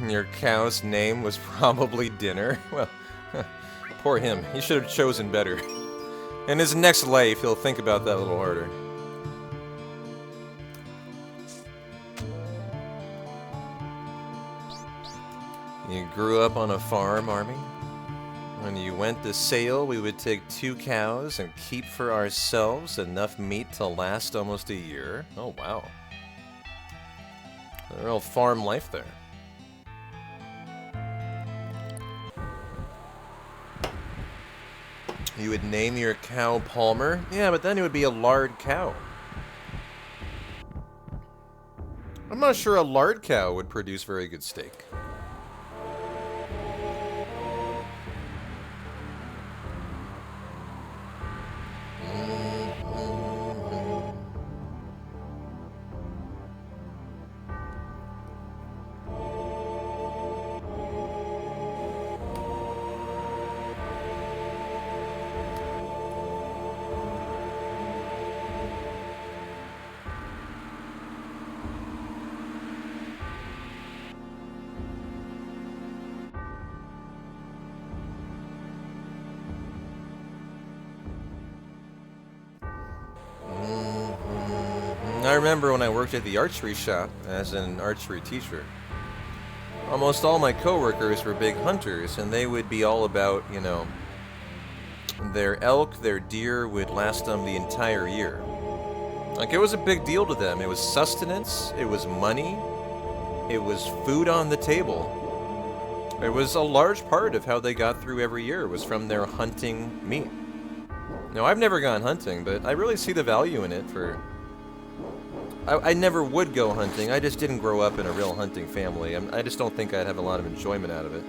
Your cow's name was probably Dinner. Well, poor him. He should have chosen better. In his next life, he'll think about that a little harder. You grew up on a farm, Army? When you went to sail, we would take 2 cows and keep for ourselves enough meat to last almost a year. Oh, wow. A real farm life there. You would name your cow Palmer? Yeah, but then it would be a lard cow. I'm not sure a lard cow would produce very good steak. I remember when I worked at the archery shop as an archery teacher. Almost all my coworkers were big hunters, and they would be all about, you know, their elk, their deer would last them the entire year. Like, it was a big deal to them. It was sustenance, it was money, it was food on the table. It was a large part of how they got through every year was from their hunting meat. Now, I've never gone hunting, but I really see the value in it for... I never would go hunting. I just didn't grow up in a real hunting family. I just don't think I'd have a lot of enjoyment out of it.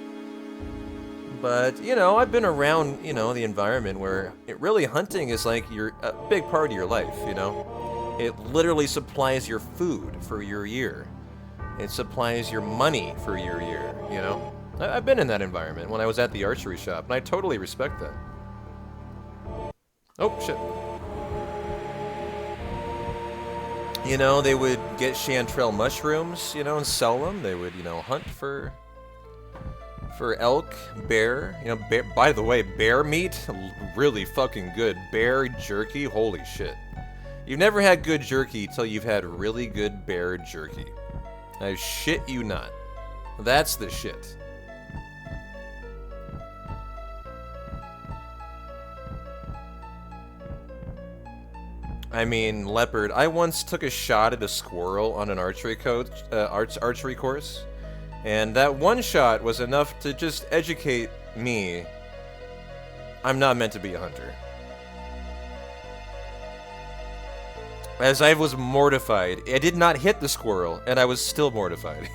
But, you know, I've been around, you know, the environment where really hunting is like a big part of your life, you know? It literally supplies your food for your year. It supplies your money for your year, you know? I've been in that environment when I was at the archery shop, and I totally respect that. Oh, shit. You know, they would get chanterelle mushrooms, you know, and sell them. They would, you know, hunt for elk, bear. You know, bear, by the way, bear meat, really fucking good. Bear jerky, holy shit. You've never had good jerky till you've had really good bear jerky. I shit you not. That's the shit. I mean, leopard. I once took a shot at a squirrel on an archery course, and that one shot was enough to just educate me. I'm not meant to be a hunter. As I was mortified. I did not hit the squirrel, and I was still mortified.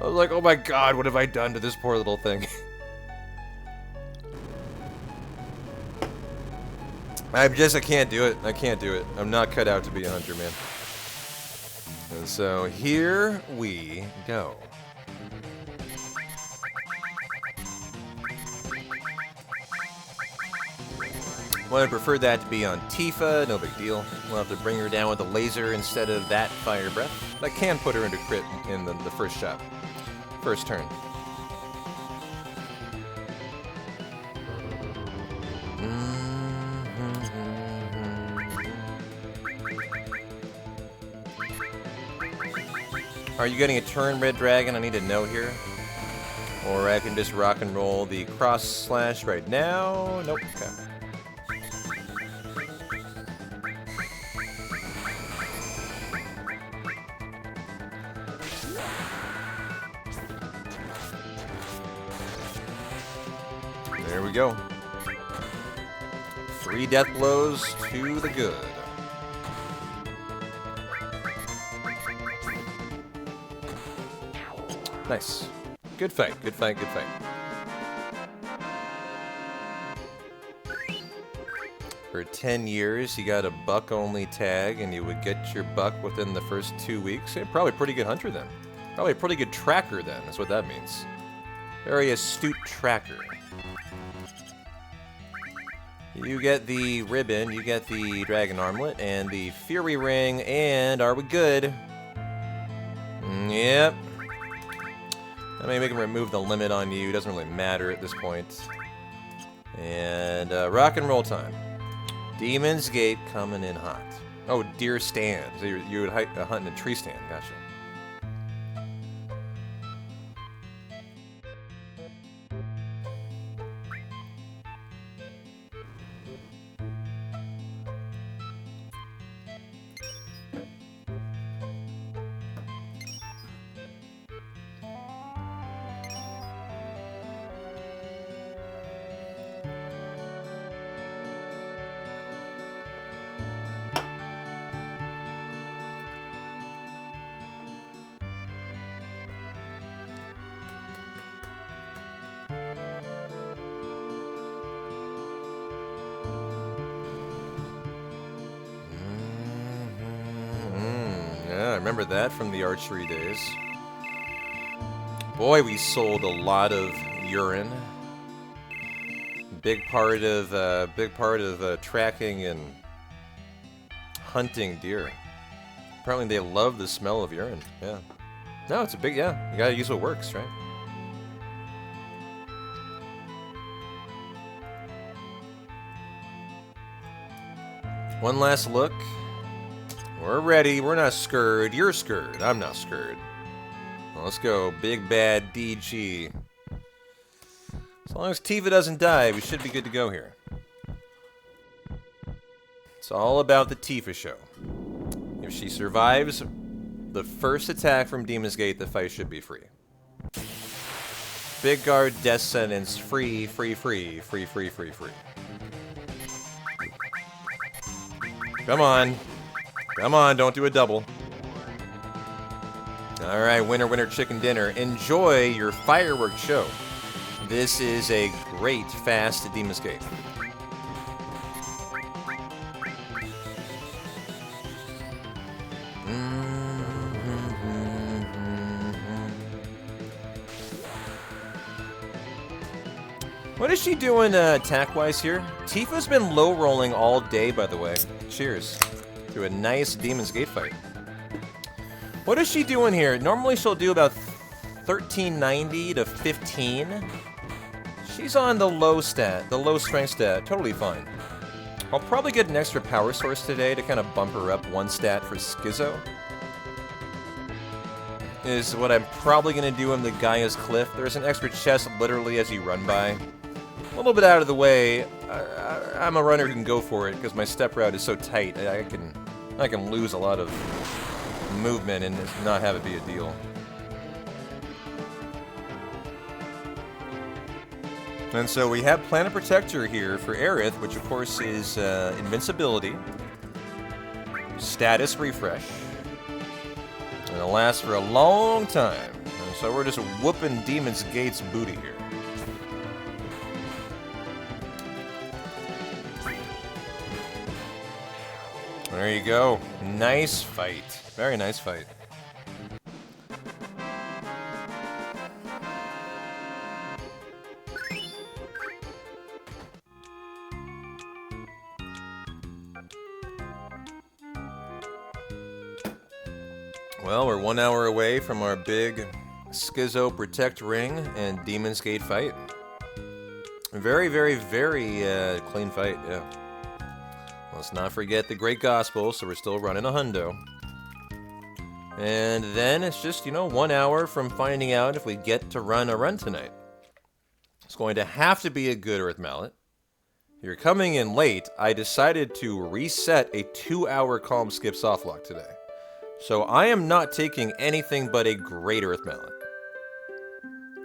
I was like, oh my god, what have I done to this poor little thing? I can't do it. I can't do it. I'm not cut out to be a hunter, man. And so, here we go. Well, I prefer that to be on Tifa, no big deal. We'll have to bring her down with a laser instead of that fire breath. But I can put her into crit in the first shot. First turn. Are you getting a turn, Red Dragon? I need to know here. Or I can just rock and roll the cross slash right now. Nope. Okay. There we go. 3 death blows to the good. Nice. Good fight, good fight, good fight. For 10 years, you got a buck-only tag, and you would get your buck within the first 2 weeks. Yeah, probably a pretty good hunter then. Probably a pretty good tracker then, that's what that means. Very astute tracker. You get the ribbon, you get the dragon armlet, and the fury ring, and are we good? Yep. I mean, we can remove the limit on you, doesn't really matter at this point. And rock and roll time. Demon's Gate coming in hot. Oh, deer stand. So you would hunt in a tree stand, gotcha. Yeah, I remember that from the archery days. Boy, we sold a lot of urine. Big part of tracking and hunting deer. Apparently, they love the smell of urine. Yeah. No, it's a big yeah. You gotta use what works, right? One last look. We're ready. We're not scared. You're scared. I'm not scared. Well, let's go. Big bad DG. As long as Tifa doesn't die, we should be good to go here. It's all about the Tifa show. If she survives the first attack from Demon's Gate, the fight should be free. Big guard, death sentence, free, free, free, free, free, free, free. Come on. Come on, don't do a double. Alright, winner, winner, chicken dinner. Enjoy your fireworks show. This is a great, fast Demon's Gate. What is she doing attack-wise here? Tifa's been low-rolling all day, by the way. Cheers to a nice Demon's Gate fight. What is she doing here? Normally she'll do about 1390 to 15. She's on the low stat, the low strength stat. Totally fine. I'll probably get an extra power source today to kind of bump her up one stat for Schizo. Is what I'm probably going to do in the Gaia's Cliff. There's an extra chest literally as you run by. A little bit out of the way. I'm a runner who can go for it because my step route is so tight. I can lose a lot of movement and not have it be a deal. And so we have Planet Protector here for Aerith, which of course is invincibility, status refresh, and it'll last for a long time. So we're just whooping Demon's Gate's booty here. There you go. Nice fight. Very nice fight. Well, we're 1 hour away from our big Schizo Protect Ring and Demon's Gate fight. Very, very, very clean fight, yeah. Let's not forget the Great Gospel, so we're still running a hundo. And then it's just, 1 hour from finding out if we get to run a run tonight. It's going to have to be a good Earth Mallet. If you're coming in late, I decided to reset a 2-hour Calm Skip Softlock today. So I am not taking anything but a great Earth Mallet.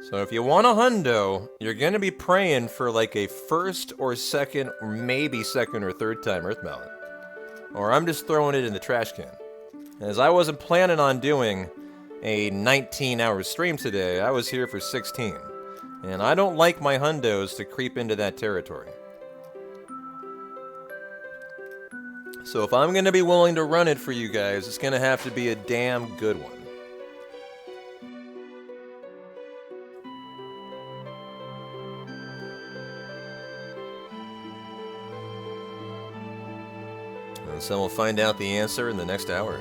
So if you want a hundo, you're going to be praying for like a first or second, or maybe second or third time Earth Mallet. Or I'm just throwing it in the trash can. As I wasn't planning on doing a 19-hour stream today, I was here for 16. And I don't like my hundos to creep into that territory. So if I'm going to be willing to run it for you guys, it's going to have to be a damn good one. And so we'll find out the answer in the next hour.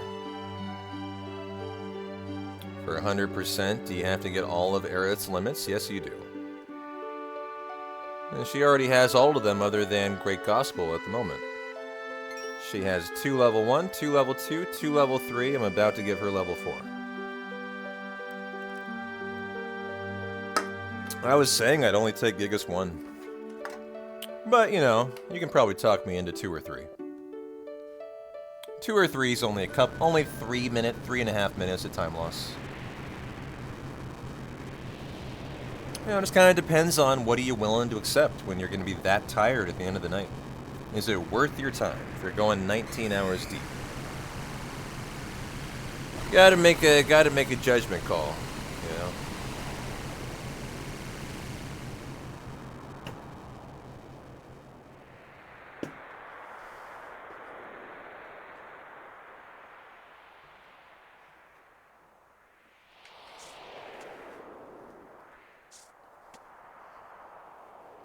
For 100%, do you have to get all of Aerith's limits? Yes, you do. And she already has all of them other than Great Gospel at the moment. She has 2 level 1, 2 level 2, 2 level 3. I'm about to give her level 4. I was saying I'd only take Gigas 1. But, you can probably talk me into 2 or 3. 2 or 3 is only 3.5 minutes of time loss. It just kind of depends on what are you willing to accept when you're going to be that tired at the end of the night. Is it worth your time if you're going 19 hours deep? Gotta make a judgment call,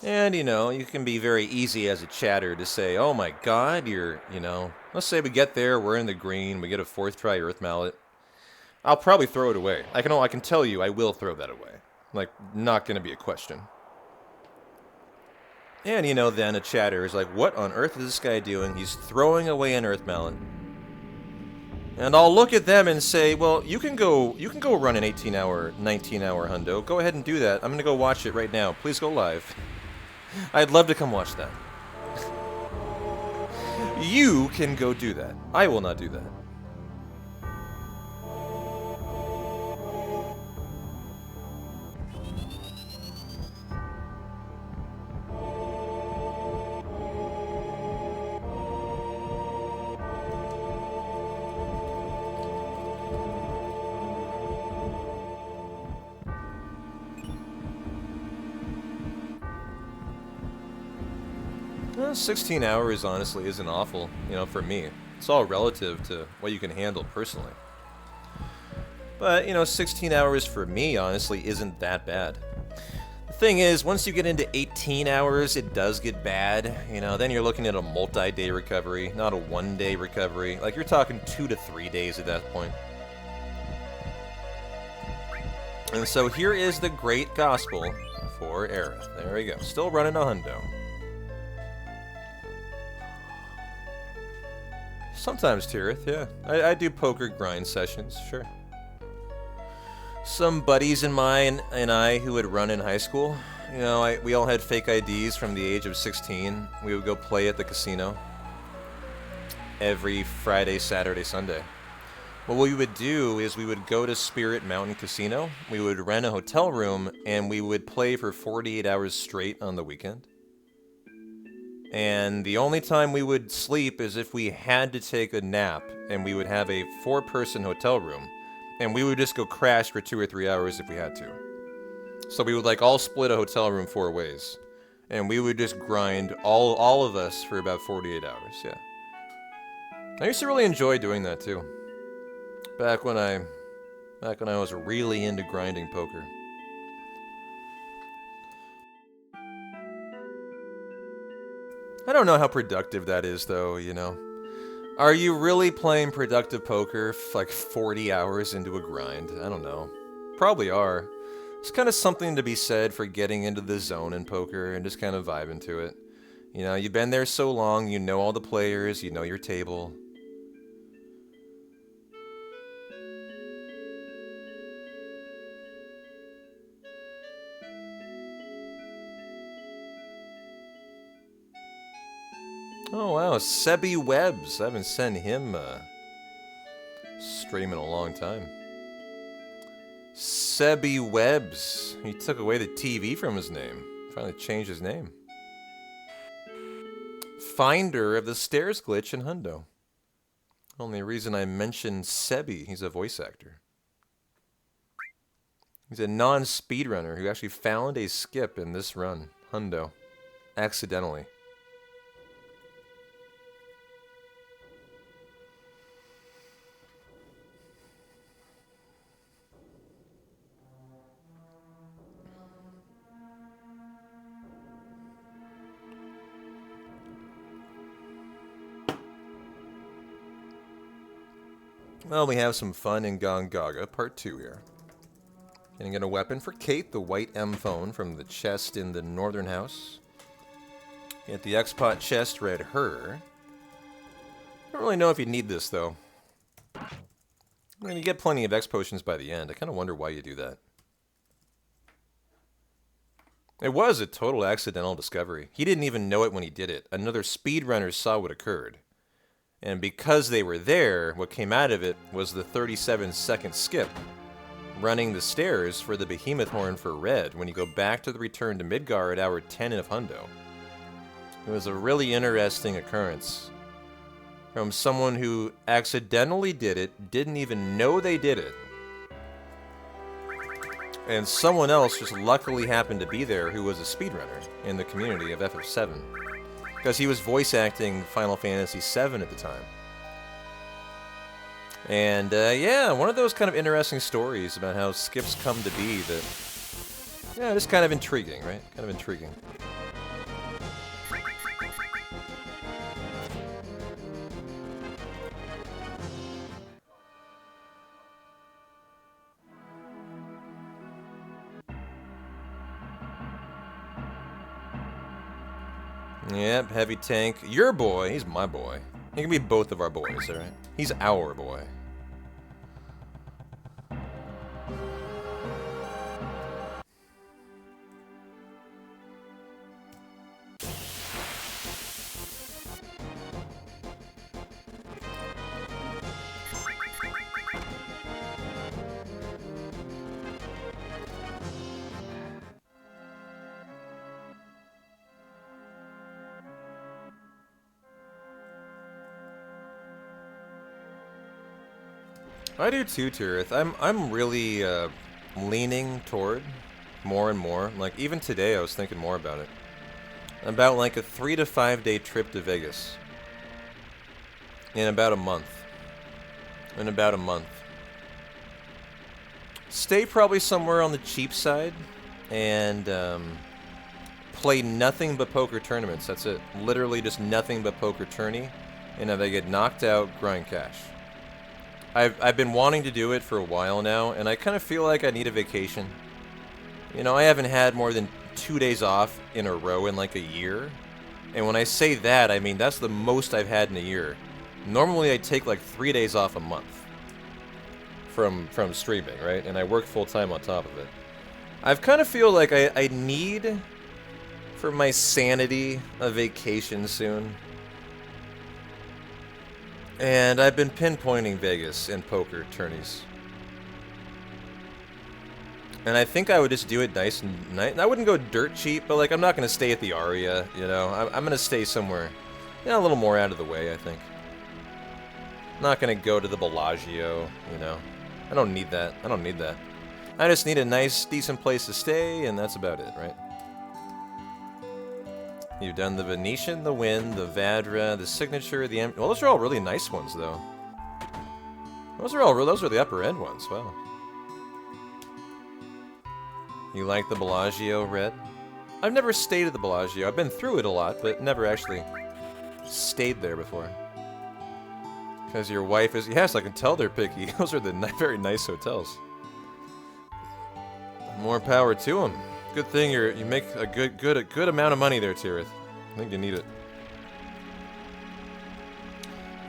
And, you can be very easy as a chatter to say, oh my god, let's say we get there, we're in the green, we get a 4th try Earth Mallet. I'll probably throw it away. I can tell you I will throw that away. Like, not gonna be a question. And, then a chatter is like, what on earth is this guy doing? He's throwing away an Earth Mallet. And I'll look at them and say, well, you can go run an 18-hour, 19-hour hundo. Go ahead and do that. I'm gonna go watch it right now. Please go live. I'd love to come watch that. You can go do that. I will not do that. Well, 16 hours honestly isn't awful, for me. It's all relative to what you can handle personally. But, 16 hours for me honestly isn't that bad. The thing is, once you get into 18 hours, it does get bad. Then you're looking at a multi-day recovery, not a one-day recovery. Like, you're talking 2 to 3 days at that point. And so here is the Great Gospel for Aerith. There we go. Still running a hundo. Sometimes, Tirith, yeah. I do poker grind sessions, sure. Some buddies of mine and I who would run in high school, we all had fake IDs from the age of 16. We would go play at the casino every Friday, Saturday, Sunday. What we would do is we would go to Spirit Mountain Casino, we would rent a hotel room, and we would play for 48 hours straight on the weekend. And the only time we would sleep is if we had to take a nap, and we would have a 4-person hotel room. and we would just go crash for 2 or 3 hours if we had to. So we would like all split a hotel room 4 ways, and we would just grind all of us for about 48 hours. Yeah, I used to really enjoy doing that too. Back when I was really into grinding poker. I don't know how productive that is, though, you know. Are you really playing productive poker like 40 hours into a grind? I don't know. Probably are. It's kind of something to be said for getting into the zone in poker and just kind of vibing to it. You know, you've been there so long, you know all the players, you know your table. Oh wow, Sebi Webbs. I haven't seen him stream in a long time. Sebi Webbs. He took away the TV from his name. Finally changed his name. Finder of the stairs glitch in Hundo. Only reason I mentioned Sebi, he's a voice actor. He's a non-speedrunner who actually found a skip in this run, Hundo, accidentally. Well, we have some fun in Gongaga, part 2 here. Gonna get a weapon for Kate, the white M phone from the chest in the northern house. Get the X-Pot chest, read her. Don't really know if you need this, though. I mean, you get plenty of X potions by the end. I kind of wonder why you do that. It was a total accidental discovery. He didn't even know it when he did it. Another speedrunner saw what occurred. And because they were there, what came out of it was the 37-second skip, running the stairs for the Behemoth Horn for red when you go back to the return to Midgar at hour 10 of Hundo. It was a really interesting occurrence from someone who accidentally did it, didn't even know they did it, and someone else just luckily happened to be there who was a speedrunner in the community of FF7. Because he was voice acting Final Fantasy VII at the time. And, yeah, one of those kind of interesting stories about how skips come to be that... Yeah, just kind of intriguing, right? Kind of intriguing. Yep, heavy tank. Your boy. He's my boy. He can be both of our boys, alright? He's our boy. I do too, Tirith. I'm really leaning toward more and more. Like even today, I was thinking more about it. About like a 3 to 5 day trip to Vegas. In about a month. Stay probably somewhere on the cheap side, and play nothing but poker tournaments. That's it. Literally just nothing but poker tourney. And if I get knocked out, grind cash. I've been wanting to do it for a while now, and I kind of feel like I need a vacation. You know, I haven't had more than 2 days off in a row in like a year. And when I say that, I mean that's the most I've had in a year. Normally I take like 3 days off a month from streaming, right? And I work full-time on top of it. I kind of feel like I need, for my sanity, a vacation soon. And I've been pinpointing Vegas and poker tourneys. And I think I would just do it nice and nice. I wouldn't go dirt cheap, but like I'm not going to stay at the Aria, you know. I'm going to stay somewhere, a little more out of the way, I think. I'm not going to go to the Bellagio, you know. I don't need that. I don't need that. I just need a nice, decent place to stay, and that's about it, right? You've done the Venetian, the Wind, the Vadra, the Signature, the well, those are all really nice ones, though. Those are the upper end ones. Wow. You like the Bellagio Red? I've never stayed at the Bellagio. I've been through it a lot, but never actually stayed there before. Because your wife is... Yes, I can tell they're picky. Those are the very nice hotels. More power to them. Good thing you make a good amount of money there, Tirith. I think you need it.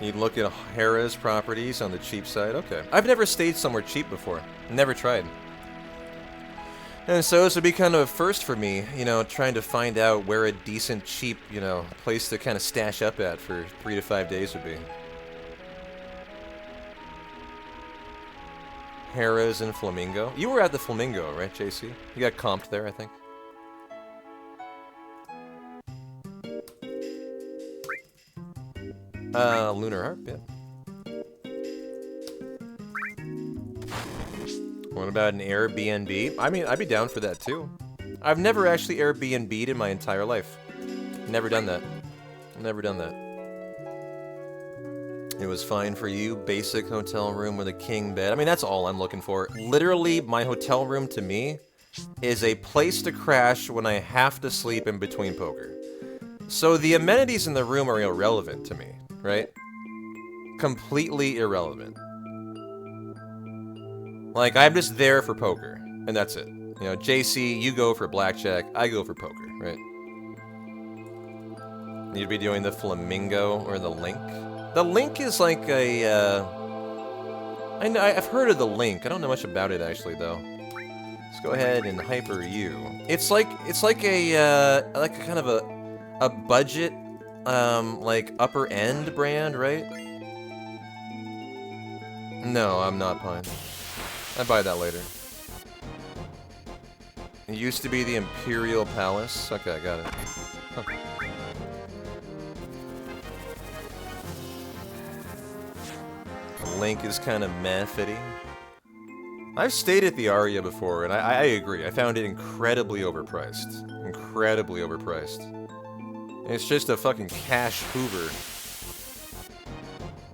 You'd look at Harrah's properties on the cheap side. Okay. I've never stayed somewhere cheap before. Never tried. And so this would be kind of a first for me, you know, trying to find out where a decent, cheap, you know, place to kind of stash up at for 3 to 5 days would be. Harrah's and Flamingo. You were at the Flamingo, right, JC? You got comped there, I think. Lunar Harp, yeah. What about an Airbnb? I mean, I'd be down for that too. I've never actually Airbnb'd in my entire life. Never done that. Never done that. It was fine for you. Basic hotel room with a king bed. I mean, that's all I'm looking for. Literally, my hotel room to me is a place to crash when I have to sleep in between poker. So the amenities in the room are irrelevant to me, right? Completely irrelevant. Like, I'm just there for poker, and that's it. You know, JC, you go for blackjack, I go for poker, right? You'd be doing the Flamingo or the Link. The Link is like a, I've heard of the Link. I don't know much about it, actually, though. Let's go ahead and hyper you. It's like a kind of a budget, like upper end brand, right? No, I'm not Pine. I'd buy that later. It used to be the Imperial Palace. Okay, I got it. Huh. The Link is kind of meh-fitty. I've stayed at the Aria before, and I agree. I found it incredibly overpriced. Incredibly overpriced. It's just a fucking cash hoover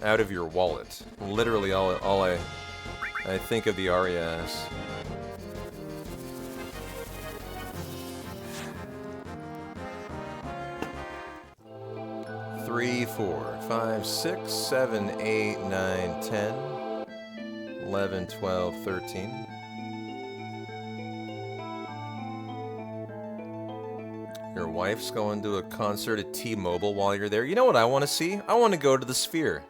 out of your wallet. Literally all I think of the Aria as. Three, 4, 5, 6, 7, 8, 9, 10, 11, 12, 13. Your wife's going to a concert at T-Mobile while you're there. You know what I want to see? I want to go to the Sphere.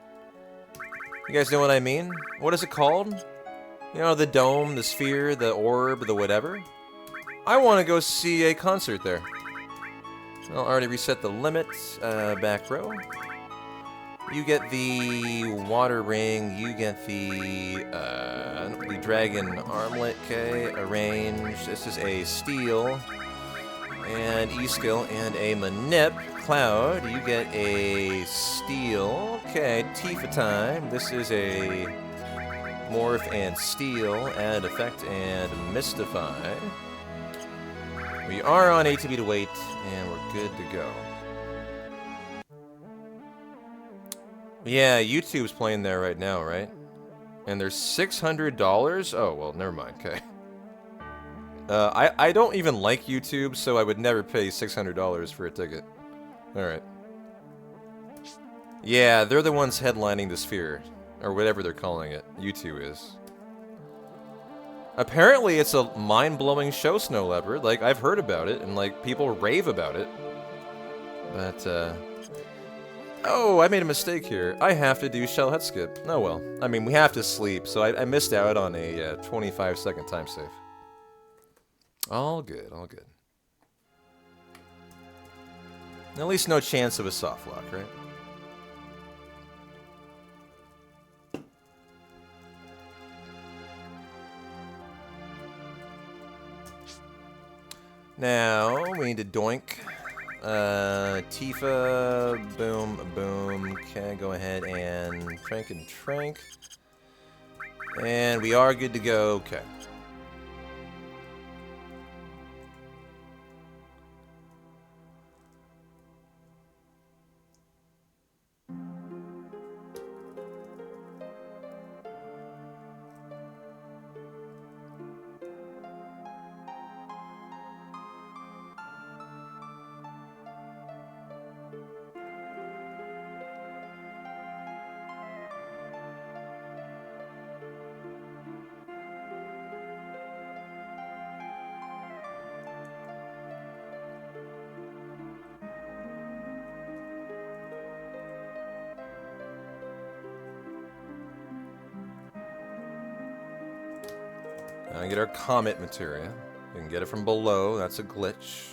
You guys know what I mean? What is it called? You know, the dome, the sphere, the orb, the whatever. I want to go see a concert there. I'll already reset the limit. Back row. You get the water ring. You get the dragon armlet. Okay, arrange. This is a steel and E-skill and a manip. Cloud. You get a steel. Okay, Tifa time. This is a morph and steal, add effect and mystify. We are on ATB to wait, and we're good to go. Yeah, YouTube's playing there right now, right? And there's $600? Oh, well, never mind, okay. I don't even like YouTube, so I would never pay $600 for a ticket. Alright. Yeah, they're the ones headlining the Sphere. Or whatever they're calling it. U2 is. Apparently it's a mind-blowing show, Snow Leopard. Like, I've heard about it, and, like, people rave about it. But, oh, I made a mistake here. I have to do shell head skip. Oh, well. I mean, we have to sleep, so I missed out on a 25-second time save. All good, all good. At least no chance of a soft lock, right? Now, we need to doink. Tifa, boom, boom. Okay, go ahead and trank and trank. And we are good to go. Okay. Now get our comet materia. We can get it from below. That's a glitch.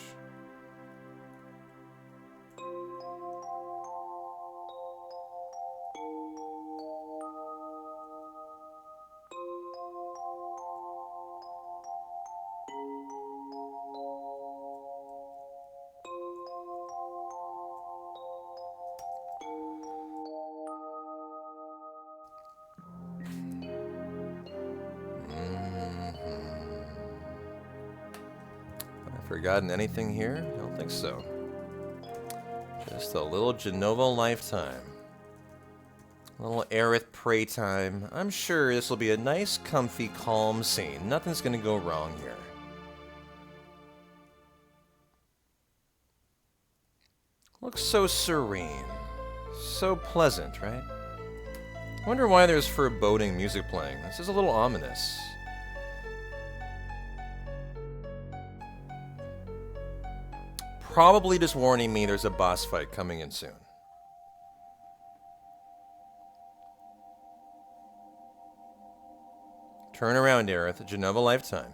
Forgotten anything here? I don't think so. Just a little Genova lifetime. A little Aerith prey time. I'm sure this will be a nice, comfy, calm scene. Nothing's gonna go wrong here. Looks so serene. So pleasant, right? I wonder why there's foreboding music playing. This is a little ominous. Probably just warning me there's a boss fight coming in soon. Turn around, Aerith. Genova lifetime.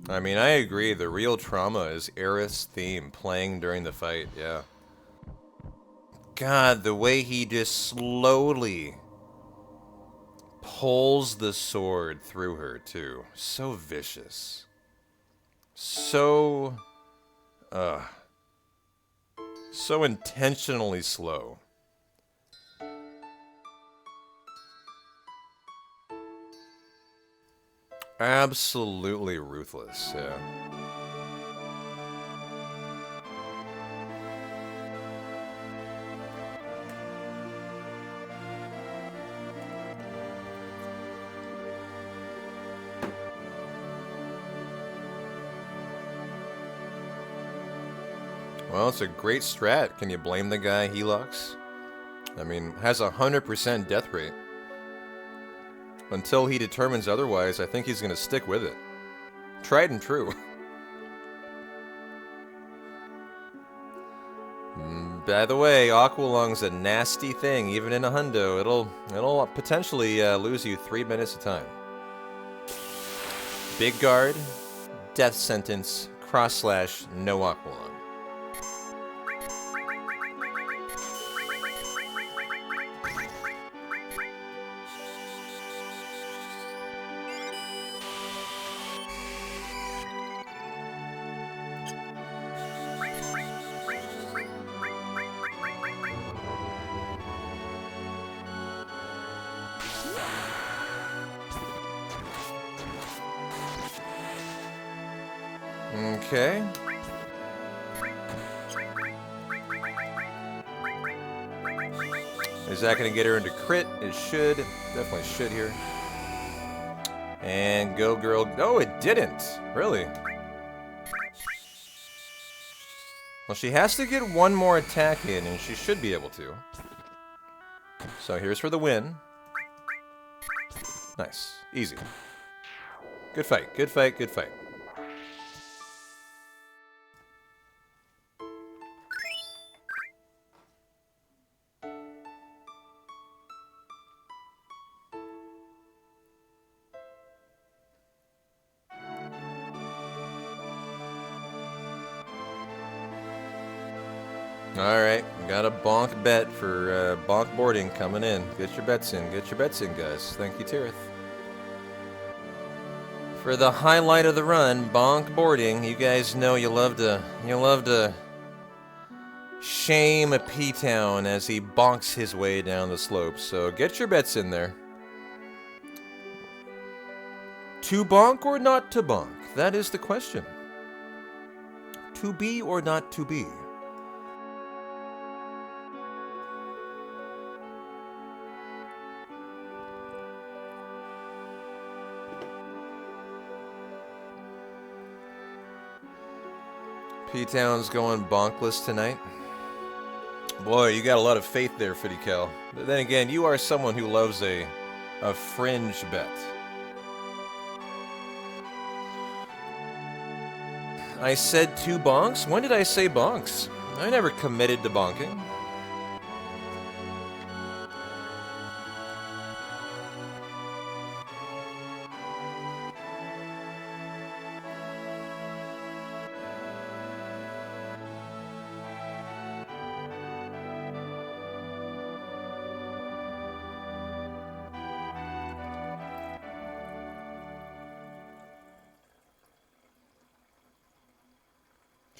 I mean, I agree. The real trauma is Aerith's theme playing during the fight, yeah. God, the way he just slowly pulls the sword through her, too. So vicious. So... so intentionally slow. Absolutely ruthless, yeah. Well, it's a great strat. Can you blame the guy Helix? I mean, has a 100% death rate. Until he determines otherwise, I think he's going to stick with it. Tried and true. By the way, Aqualung's a nasty thing, even in a hundo. It'll potentially lose you 3 minutes of time. Big guard, death sentence, cross/, no Aqualung. Okay. Is that going to get her into crit? It should. Definitely should here. And go, girl. Oh, it didn't. Really? Well, she has to get one more attack in, and she should be able to. So here's for the win. Nice. Easy. Good fight. Good fight. Good fight. Alright, got a bonk bet for bonk boarding coming in. Get your bets in. Get your bets in, guys. Thank you, Tirith. For the highlight of the run, bonk boarding. You guys know you love to shame P-Town as he bonks his way down the slope. So get your bets in there. To bonk or not to bonk? That is the question. To be or not to be? P-Town's going bonkless tonight. Boy, you got a lot of faith there, Fitty Cal. But then again, you are someone who loves a fringe bet. I said 2 bonks? When did I say bonks? I never committed to bonking.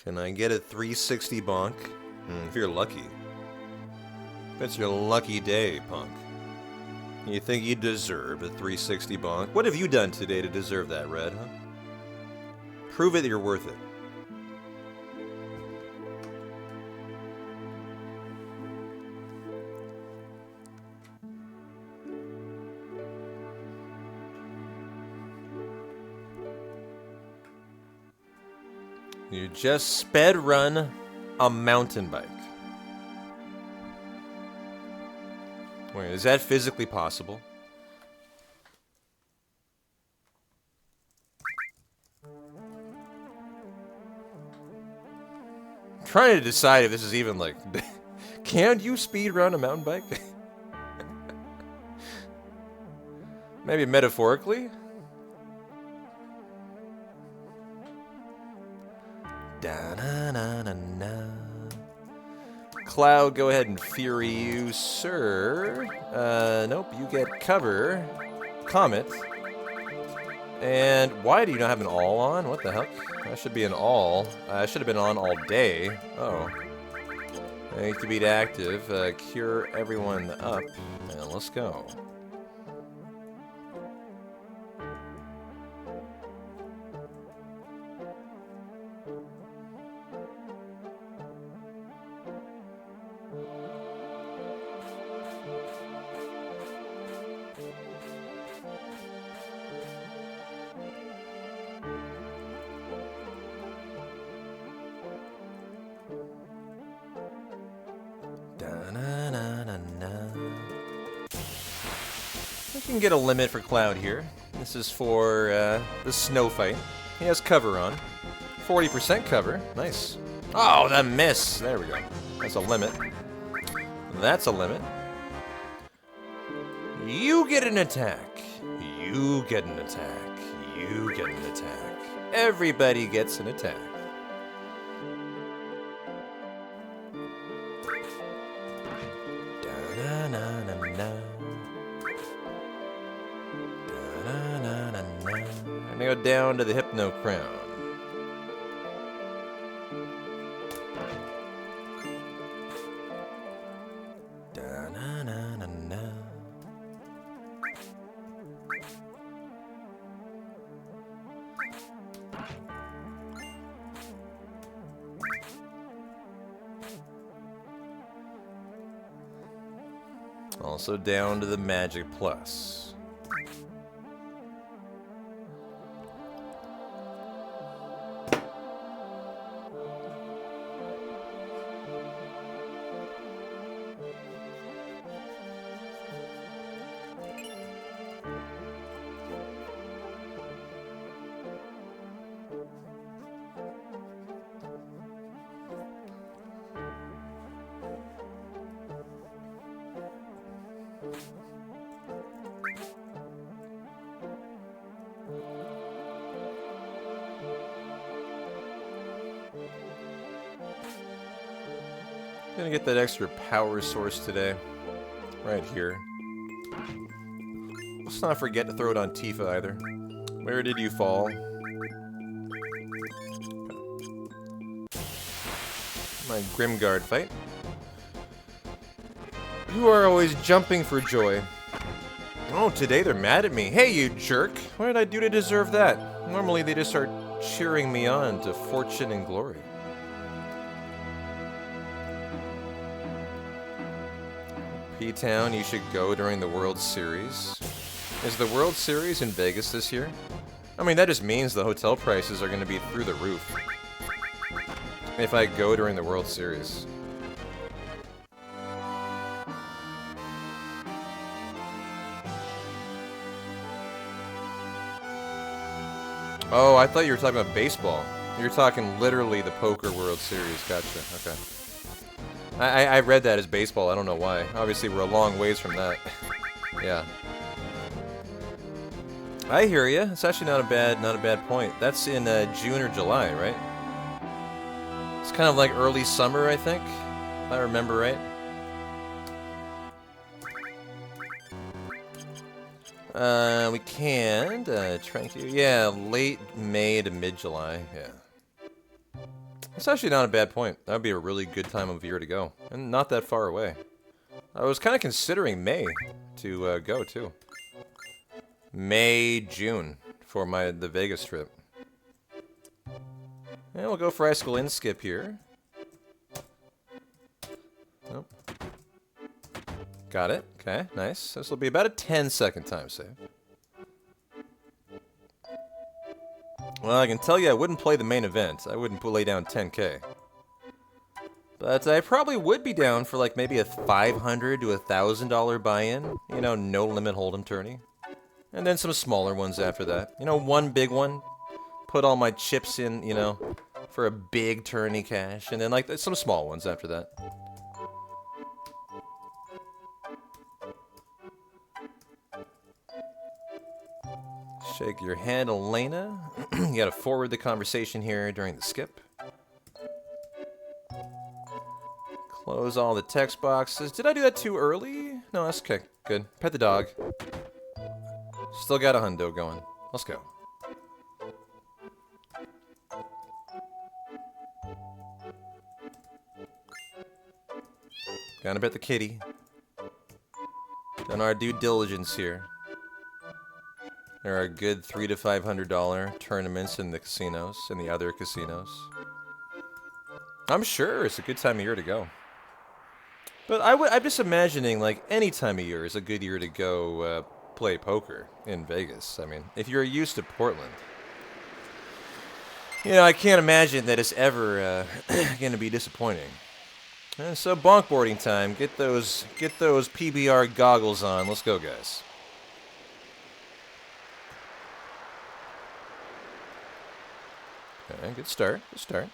Can I get a 360 bonk? If you're lucky. If it's your lucky day, punk. You think you deserve a 360 bonk? What have you done today to deserve that, Red, huh? Prove it that you're worth it. You just sped run a mountain bike. Wait, is that physically possible? I'm trying to decide if this is even like... Can you speed run a mountain bike? Maybe metaphorically? Da-na-na-na-na. Cloud, go ahead and Fury you, sir. Nope, you get cover. Comet. And why do you not have an all on? What the heck? That should be an all. I should have been on all day. Oh. I need to beat active. Cure everyone up. And let's go. We can get a limit for Cloud here. This is for the snow fight. He has cover on. 40% cover. Nice. Oh, that miss. There we go. That's a limit. That's a limit. You get an attack. You get an attack. You get an attack. Everybody gets an attack. Da-na-na-na-na. Da-na-na-na-na. I'm gonna go down to the Hypno Crown. Da-na-na-na-na. Also down to the Magic Plus. Gonna get that extra power source today. Right here. Let's not forget to throw it on Tifa either. Where did you fall? My Grimguard fight. You are always jumping for joy. Oh, today they're mad at me. Hey, you jerk. What did I do to deserve that? Normally they just start cheering me on to fortune and glory. P-Town, you should go during the World Series. Is the World Series in Vegas this year? I mean, that just means the hotel prices are going to be through the roof. If I go during the World Series. Oh, I thought you were talking about baseball. You're talking literally the Poker World Series. Gotcha. Okay. I read that as baseball. I don't know why. Obviously, we're a long ways from that. Yeah. I hear you. It's actually not a bad point. That's in June or July, right? It's kind of like early summer, I think. If I remember right. We can Tranquil. Yeah, late May to mid-July. Yeah. It's actually not a bad point. That would be a really good time of year to go. And not that far away. I was kind of considering May to go, too. May, June for the Vegas trip. And we'll go for High School Inskip here. Nope. Got it. Okay, nice. This will be about a 10-second time save. Well, I can tell you I wouldn't play the main event. I wouldn't lay down 10K. But I probably would be down for like maybe a $500 to $1,000 buy-in. You know, no limit hold'em tourney. And then some smaller ones after that. You know, one big one. Put all my chips in, you know, for a big tourney cash. And then like some small ones after that. Shake your head, Elena. You gotta forward the conversation here during the skip. Close all the text boxes. Did I do that too early? No, that's okay. Good. Pet the dog. Still got a hundo going. Let's go. Gotta pet the kitty. Done our due diligence here. There are good $300 to $500 tournaments in the casinos, in the other casinos. I'm sure it's a good time of year to go. But I'm just imagining, like, any time of year is a good year to go play poker in Vegas. I mean, if you're used to Portland. You know, I can't imagine that it's ever going to be disappointing. And so, bonk boarding time. Get those PBR goggles on. Let's go, guys. Okay, good start. Good start.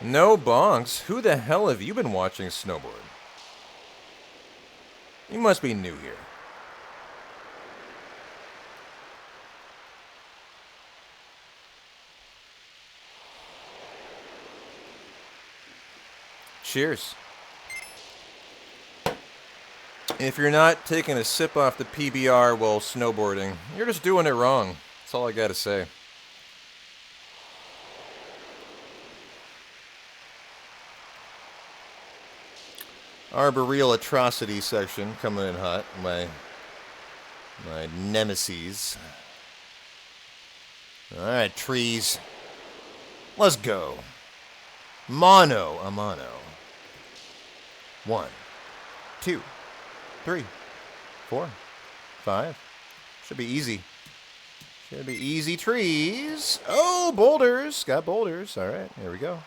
No bonks? Who the hell have you been watching snowboard? You must be new here. Cheers. If you're not taking a sip off the PBR while snowboarding, you're just doing it wrong. That's all I gotta say. Arboreal atrocity section coming in hot. My nemesis. Alright, trees. Let's go. Mono a mono. 1, 2, 3, 4, 5. Should be easy. Should be easy trees. Oh, boulders. Got boulders. Alright, here we go.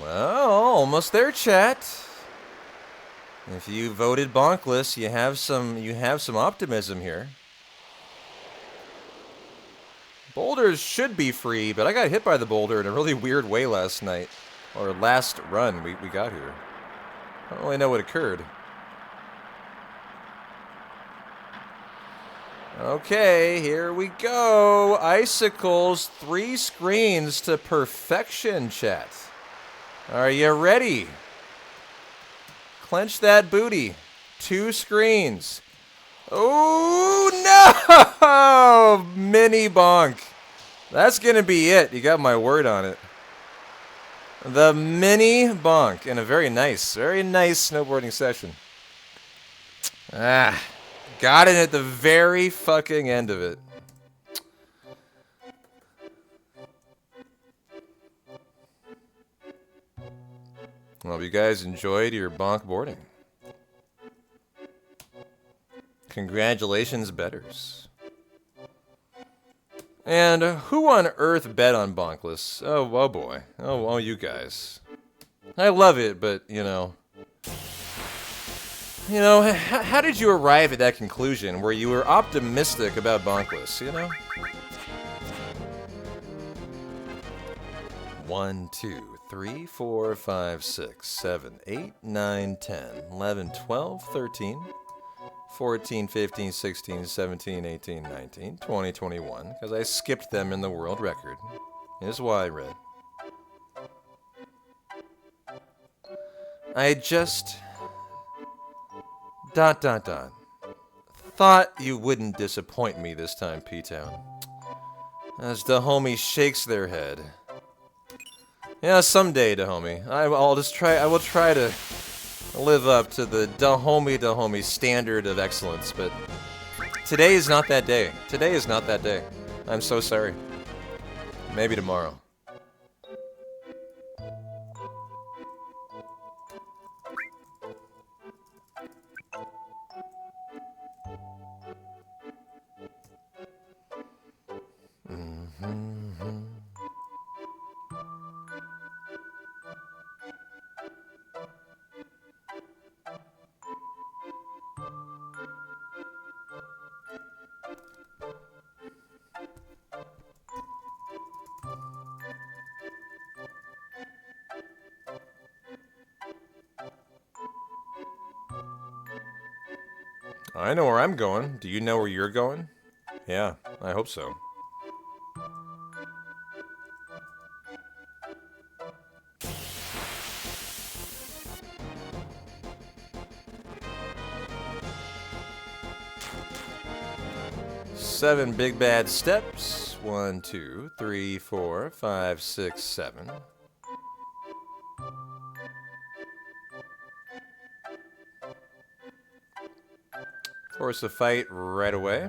Well, almost there, chat. If you voted bonkless, you have some optimism here. Boulders should be free, but I got hit by the boulder in a really weird way last night. Or last run we got here. I don't really know what occurred. Okay, here we go. Icicles, 3 screens to perfection, chat. Are you ready? Clench that booty. 2 screens. Oh, no! Mini bonk. That's going to be it. You got my word on it. The mini bonk in a very nice snowboarding session. Got it at the very fucking end of it. Well, you guys enjoyed your bonk boarding. Congratulations, betters. And who on earth bet on Bonkless? Oh boy. Oh, you guys. I love it, but, you know, how did you arrive at that conclusion where you were optimistic about Bonkless, you know? 1, 2, 3, 4, 5, 6, 7, 8, 9, 10, 11, 12, 13, 14, 15, 16, 17, 18, 19, 20, 21, because I skipped them in the world record. Here's why, Red. I just... ... Thought you wouldn't disappoint me this time, P-Town. As Dahomey shakes their head. Yeah, someday, Dahomey. I will try to live up to the Dahomey standard of excellence, but today is not that day. Today is not that day. I'm so sorry. Maybe tomorrow. I know where I'm going. Do you know where you're going? Yeah, I hope so. Seven big bad steps. 1, 2, 3, 4, 5, 6, 7. Force the fight right away.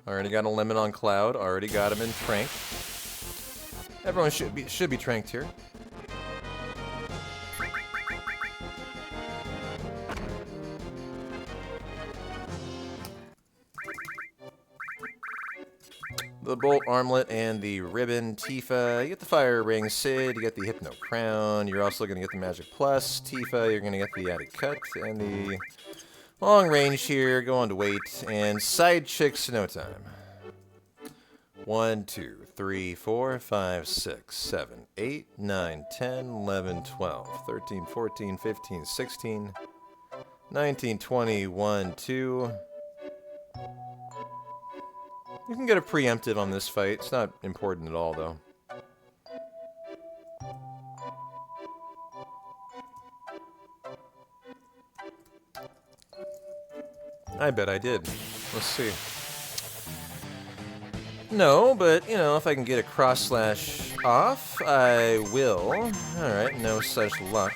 Already got a limit on Cloud. Already got him in Trank. Everyone should be tranked here. The Bolt Armlet and the Ribbon Tifa. You get the Fire Ring Sid, you get the Hypno Crown, you're also going to get the Magic Plus. Tifa, you're going to get the Added Cut, and the Long Range here, go on to Wait, and Side Chick Snow Time. 1, 2, 3, 4, 5, 6, 7, 8, 9, 10, 11, 12, 13, 14, 15, 16, 19, 20, 1, 2... You can get a preemptive on this fight. It's not important at all, though. I bet I did. Let's see. No, but, you know, if I can get a cross slash off, I will. Alright, no such luck.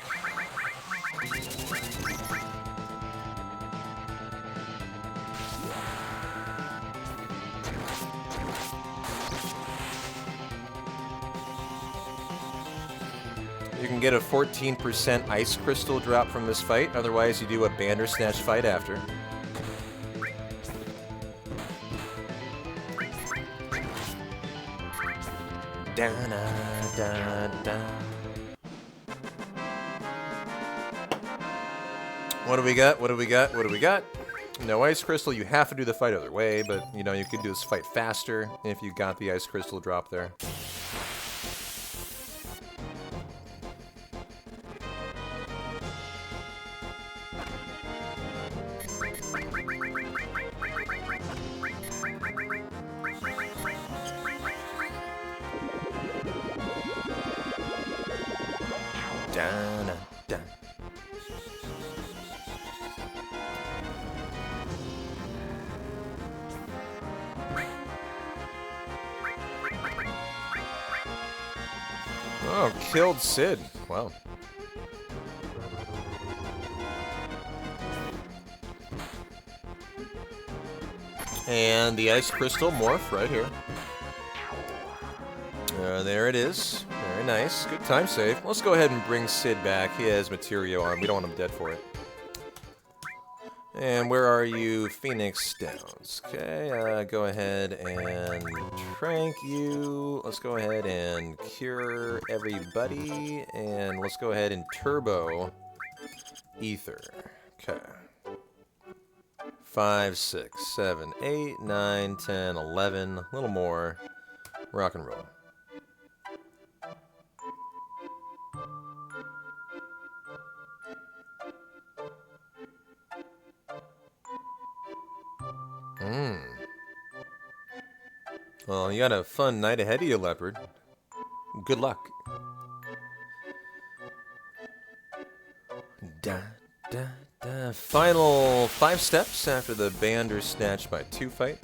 You can get a 14% ice crystal drop from this fight, otherwise you do a Bandersnatch fight after. Da da da da. What do we got? What do we got? What do we got? No ice crystal, you have to do the fight other way, but you know, you could do this fight faster if you got the ice crystal drop there. Dun. Oh, killed Sid. Wow. And the ice crystal morph right here. There it is. Very nice. Good time save. Let's go ahead and bring Sid back. He has materia on. We don't want him dead for it. And where are you? Phoenix Downs. Okay, go ahead and trank you. Let's go ahead and cure everybody. And let's go ahead and turbo ether. Okay. 5, 6, 7, 8, 9, 10, 11. A little more. Rock and roll. Well, you got a fun night ahead of you, Leopard. Good luck. Final 5 steps after the Bandersnatch by 2 fight.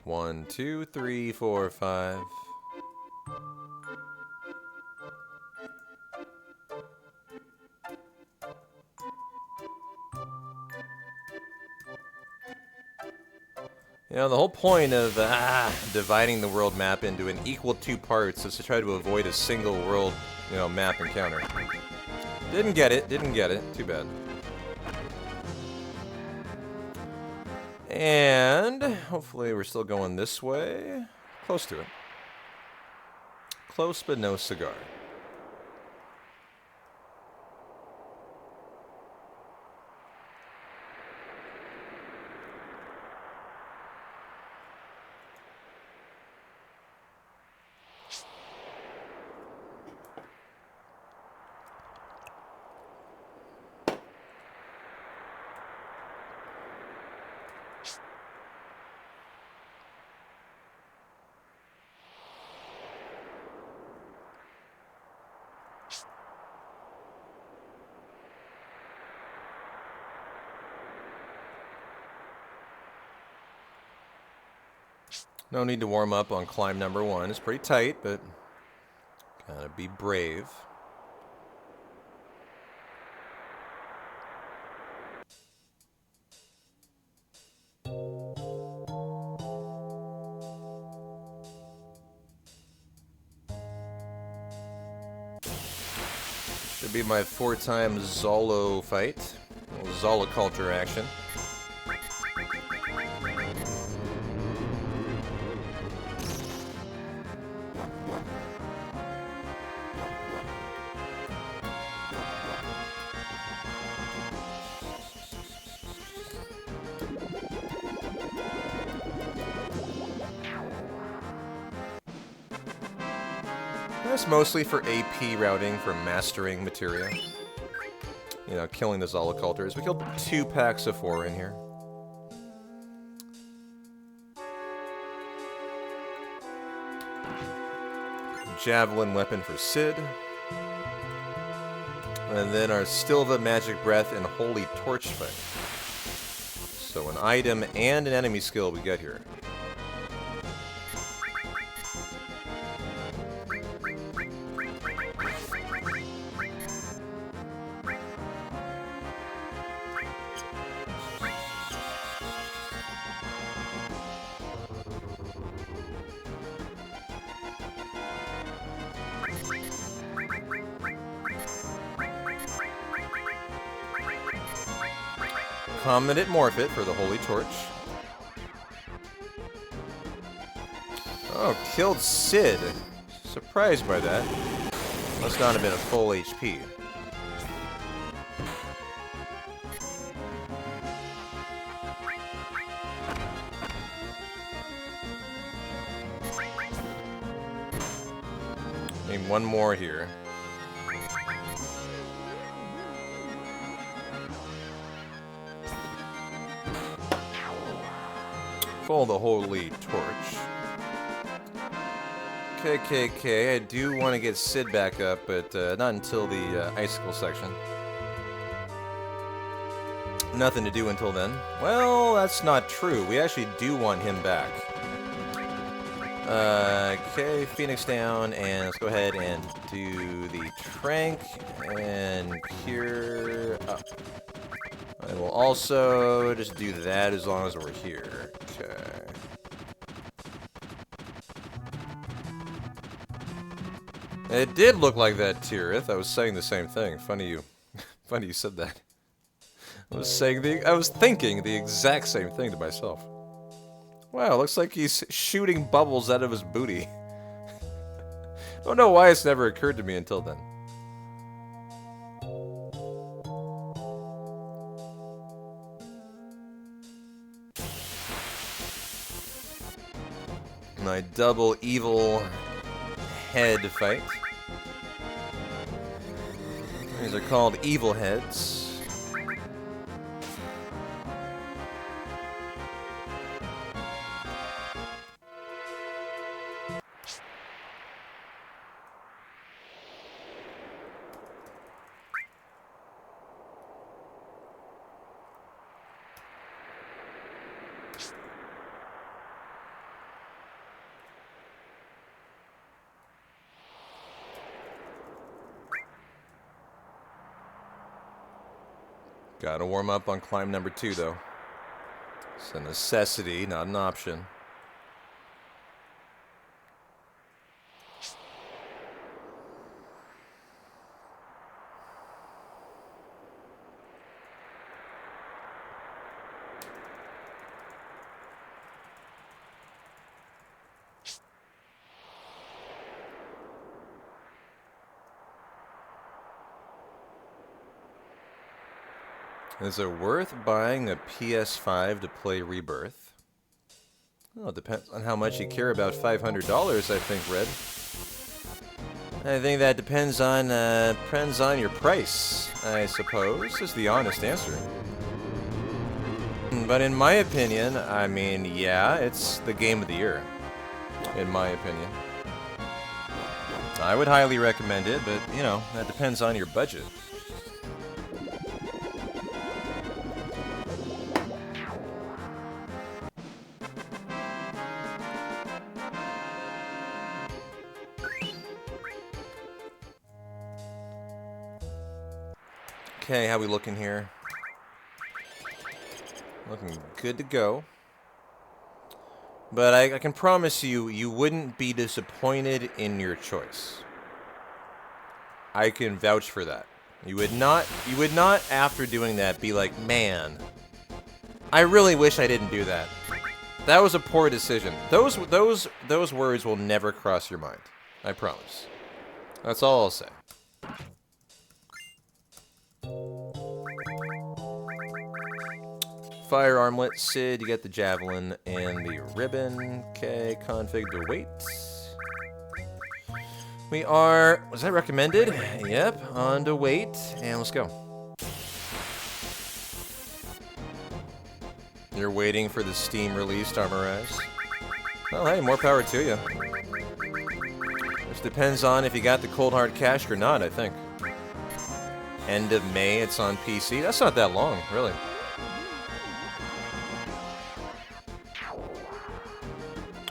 One, 2, 3, 4, 5. You know, the whole point of dividing the world map into an equal 2 parts is to try to avoid a single world, you know, map encounter. Didn't get it. Too bad. And hopefully we're still going this way. Close to it. Close but no cigar. No need to warm up on climb number 1. It's pretty tight, but gotta be brave. Should be my 4-time Zolo fight. A little Zolo culture action. That's mostly for AP routing, for mastering materia. You know, killing the Zoloculters. We killed 2 packs of 4 in here. Javelin weapon for Sid. And then our Stilva Magic Breath and Holy Torch fight. So an item and an enemy skill we get here. Commandant Morphit for the Holy Torch. Oh, killed Sid. Surprised by that. Must not have been a full HP. Need one more here. Follow the holy torch. KKK, I do want to get Sid back up, but not until the icicle section. Nothing to do until then. Well, that's not true. We actually do want him back. Okay, Phoenix down, and let's go ahead and do the Trank and Cure up. I will also just do that as long as we're here. Okay. It did look like that, Tirith. I was saying the same thing. Funny you said that. I was thinking the exact same thing to myself. Wow, looks like he's shooting bubbles out of his booty. Don't know why it's never occurred to me until then. My double evil head fight. These are called evil heads. Gotta warm up on climb number 2, though. It's a necessity, not an option. Is it worth buying a PS5 to play Rebirth? Well, it depends on how much you care about $500, I think, Red. I think that depends on your price, I suppose, is the honest answer. But in my opinion, I mean, yeah, it's the game of the year. In my opinion. I would highly recommend it, but, you know, that depends on your budget. Okay, how we looking here? Looking good to go. But I can promise you, you wouldn't be disappointed in your choice. I can vouch for that. You would not after doing that be like, man, I really wish I didn't do that. That was a poor decision. Those words will never cross your mind. I promise. That's all I'll say. Fire armlet, Sid, you get the javelin and the ribbon. Okay, config to wait. We are, was that recommended? Yep, on to wait, and let's go. You're waiting for the Steam release to Armorize. Well, hey, more power to you. Which depends on if you got the cold hard cash or not, I think. End of May, it's on PC. That's not that long, really.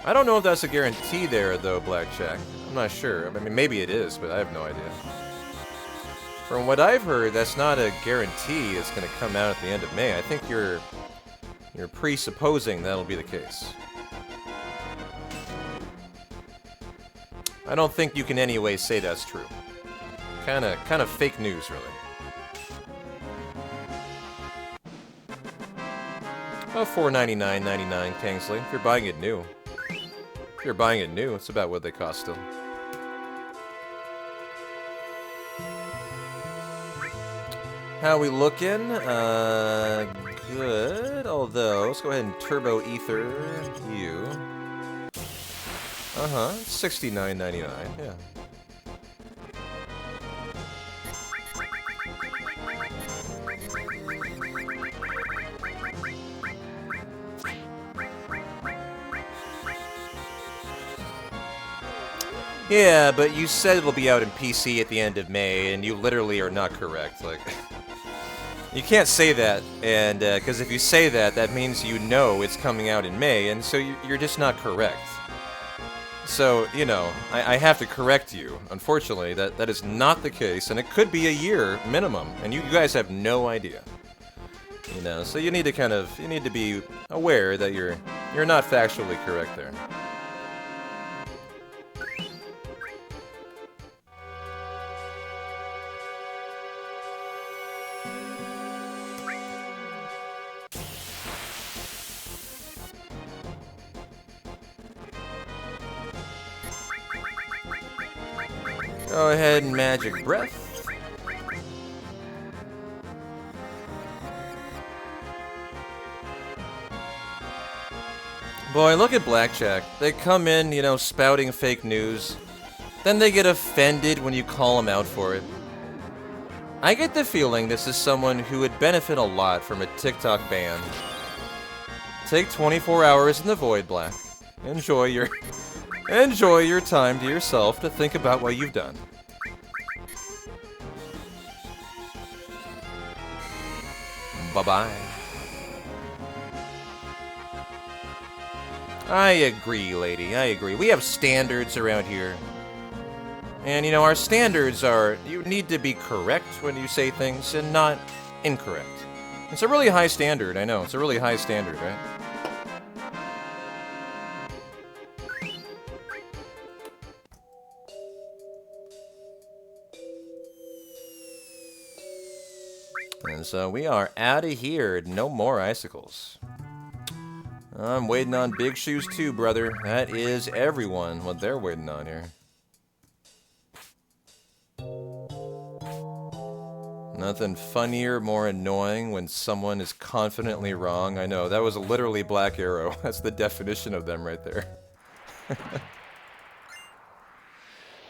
I don't know if that's a guarantee there, though, Blackjack. I'm not sure. I mean, maybe it is, but I have no idea. From what I've heard, that's not a guarantee it's going to come out at the end of May. I think you're presupposing that'll be the case. I don't think you can anyway say that's true. Kind of fake news, really. About $499.99, Kingsley, if you're buying it new. If you're buying it new, it's about what they cost still. How we looking? Good. Although, let's go ahead and turbo ether you. $69.99. Yeah. Yeah, but you said it'll be out in PC at the end of May, and you literally are not correct. Like, you can't say that, and because if you say that, that means you know it's coming out in May, and so you're just not correct. So, you know, I have to correct you. Unfortunately, that is not the case, and it could be a year minimum, and you guys have no idea. You know, so you need to be aware that you're not factually correct there. Go ahead and magic breath. Boy, look at Blackjack. They come in, you know, spouting fake news. Then they get offended when you call them out for it. I get the feeling this is someone who would benefit a lot from a TikTok ban. Take 24 hours in the void, Black. Enjoy your time to yourself to think about what you've done. Bye-bye. I agree, lady. I agree. We have standards around here. And, you know, our standards are, you need to be correct when you say things and not incorrect. It's a really high standard, I know. It's a really high standard, right? And so we are out of here. No more icicles. I'm waiting on big shoes too, brother. That is everyone, what they're waiting on here. Nothing funnier, more annoying when someone is confidently wrong. I know, that was literally Black Arrow. That's the definition of them right there.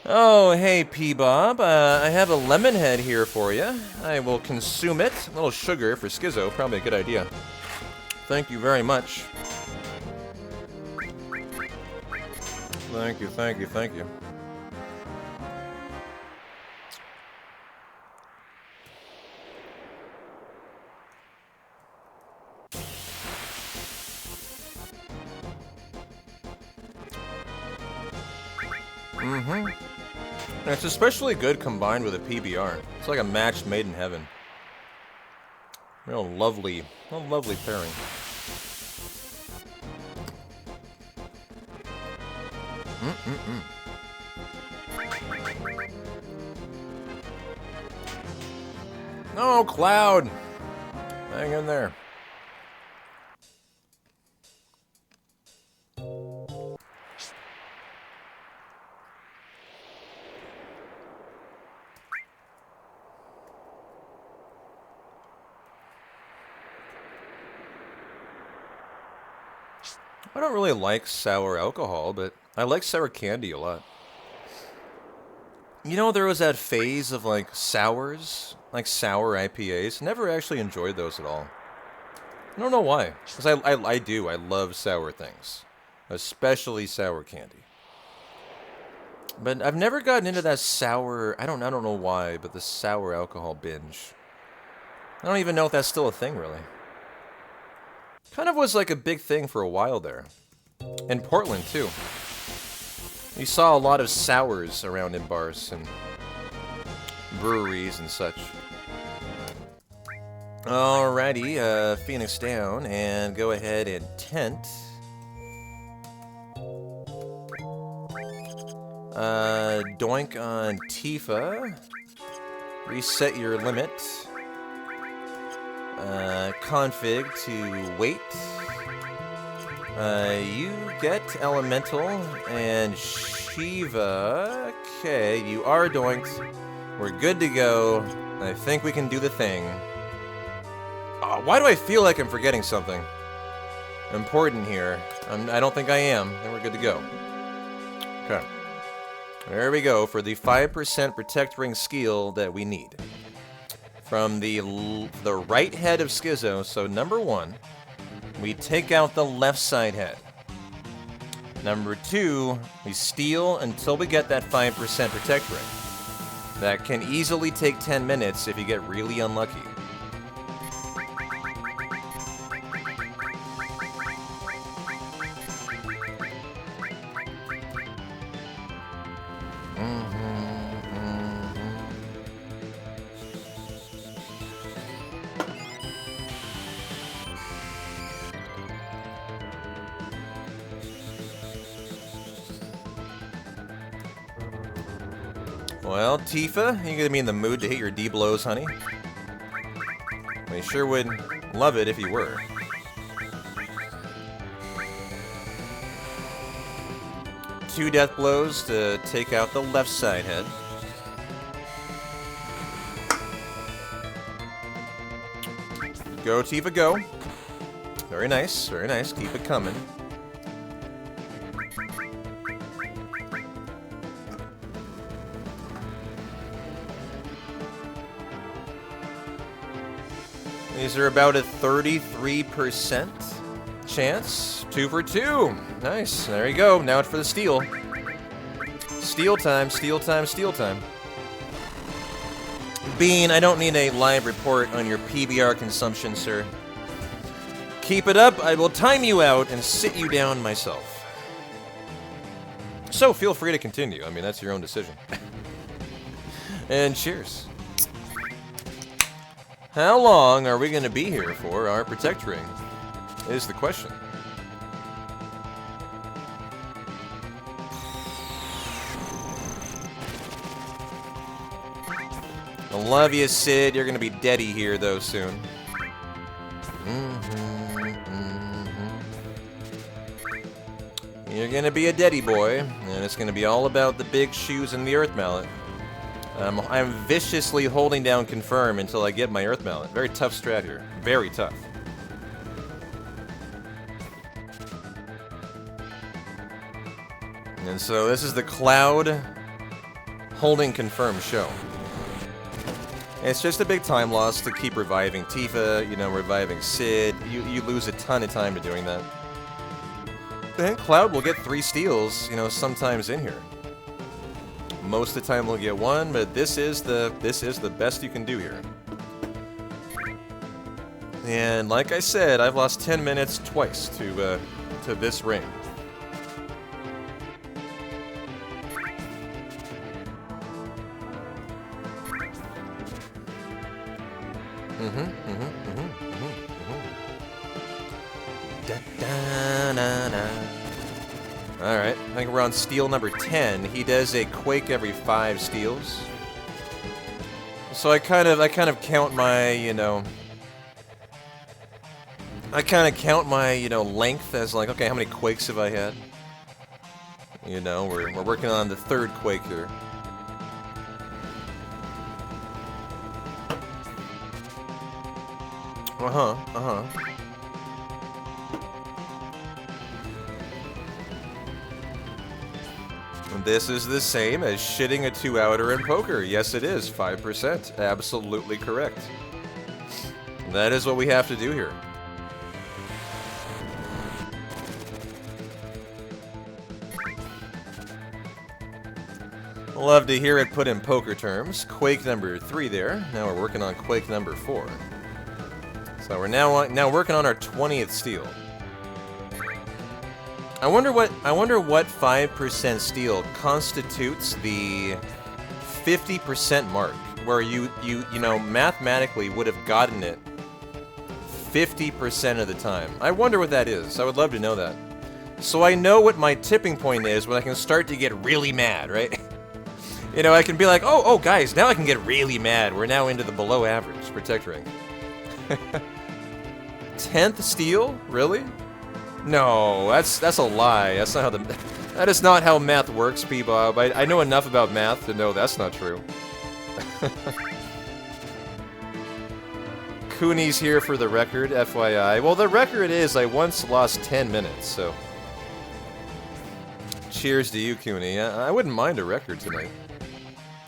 Oh, hey, P-Bob. I have a lemon head here for you. I will consume it. A little sugar for Schizo, probably a good idea. Thank you very much. Thank you, thank you, thank you. Mm-hmm. And it's especially good combined with a PBR. It's like a match made in heaven. Real lovely pairing. No, Cloud! Hang in there. I don't really like sour alcohol, but I like sour candy a lot. You know, there was that phase of, like, sours, like sour IPAs. Never actually enjoyed those at all. I don't know why. Because I do. I love sour things. Especially sour candy. But I've never gotten into that sour, I don't know why, but the sour alcohol binge. I don't even know if that's still a thing, really. Kind of was like a big thing for a while there. In Portland, too. You saw a lot of sours around in bars and breweries and such. Alrighty, Phoenix down, and go ahead and tent. Doink on Tifa. Reset your limit. Config to wait. You get Elemental and Shiva. Okay, you are doinked. We're good to go. I think we can do the thing. Oh, why do I feel like I'm forgetting something important here? I don't think I am. Then we're good to go. Okay. There we go for the 5% Protect Ring skill that we need. From the right head of Schizo, so number 1, we take out the left side head. Number 2, we steal until we get that 5% Protect Ring. That can easily take 10 minutes if you get really unlucky. Well, Tifa, you gonna be in the mood to hit your D-blows, honey? We sure would love it if you were. Two death blows to take out the left side head. Go, Tifa, go. Very nice, very nice. Keep it coming. These are about a 33% chance. 2 for 2. Nice. There you go. Now it's for the steal. Steal time, steal time, steal time. Bean, I don't need a live report on your PBR consumption, sir. Keep it up. I will time you out and sit you down myself. So feel free to continue. I mean, that's your own decision. And cheers. How long are we going to be here for our Protect Ring? Is the question. I love you, Sid. You're going to be deady here, though, soon. You're going to be a deady boy, and it's going to be all about the big shoes and the Earth Mallet. I'm viciously holding down confirm until I get my Earth Mallet. Very tough strat here. Very tough. And so this is the Cloud holding confirm show. It's just a big time loss to keep reviving Tifa, you know, reviving Sid. You lose a ton of time to doing that. Then Cloud will get 3 steals, you know, sometimes in here. Most of the time we'll get 1, but this is the best you can do here. And like I said, I've lost 10 minutes twice to this ring. Alright, I think we're on steal number 10. He does a Quake every 5 steals. So I kind of count my, you know... I kind of count my, you know, length as like, okay, how many Quakes have I had? You know, we're working on the 3rd Quake here. This is the same as shitting a 2-outer in poker. Yes, it is. 5%. Absolutely correct. That is what we have to do here. Love to hear it put in poker terms. Quake number 3 there. Now we're working on Quake number 4. So we're now working on our 20th steal. I wonder what 5% steal constitutes the 50% mark, where you know mathematically would have gotten it 50% of the time. I wonder what that is. I would love to know that. So I know what my tipping point is when I can start to get really mad, right? You know, I can be like, oh guys, now I can get really mad. We're now into the below average Protect Ring. 10th steal? Really? No, that's a lie. That's not how that is not how math works, P-Bob. I know enough about math to know that's not true. Cooney's here for the record, FYI. Well, the record is I once lost 10 minutes, so... Cheers to you, Cooney. I wouldn't mind a record tonight.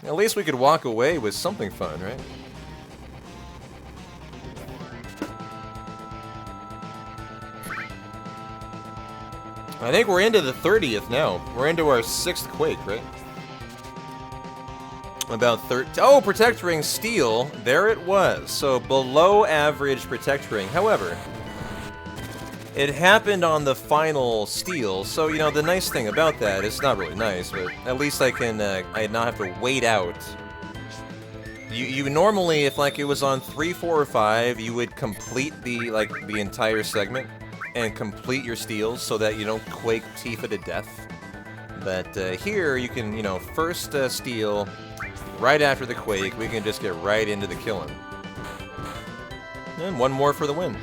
At least we could walk away with something fun, right? I think we're into the 30th now. We're into our 6th Quake, right? About 30. Oh, Protect Ring Steel. There it was. So below average Protect Ring. However, it happened on the final Steel. So, you know, the nice thing about that, it's not really nice, but at least I can, I not have to wait out. You normally, if like it was on 3, 4, or 5, you would complete the, like, the entire segment and complete your steals so that you don't Quake Tifa to death. But here, you can, you know, first steal, right after the Quake, we can just get right into the killing. And one more for the win.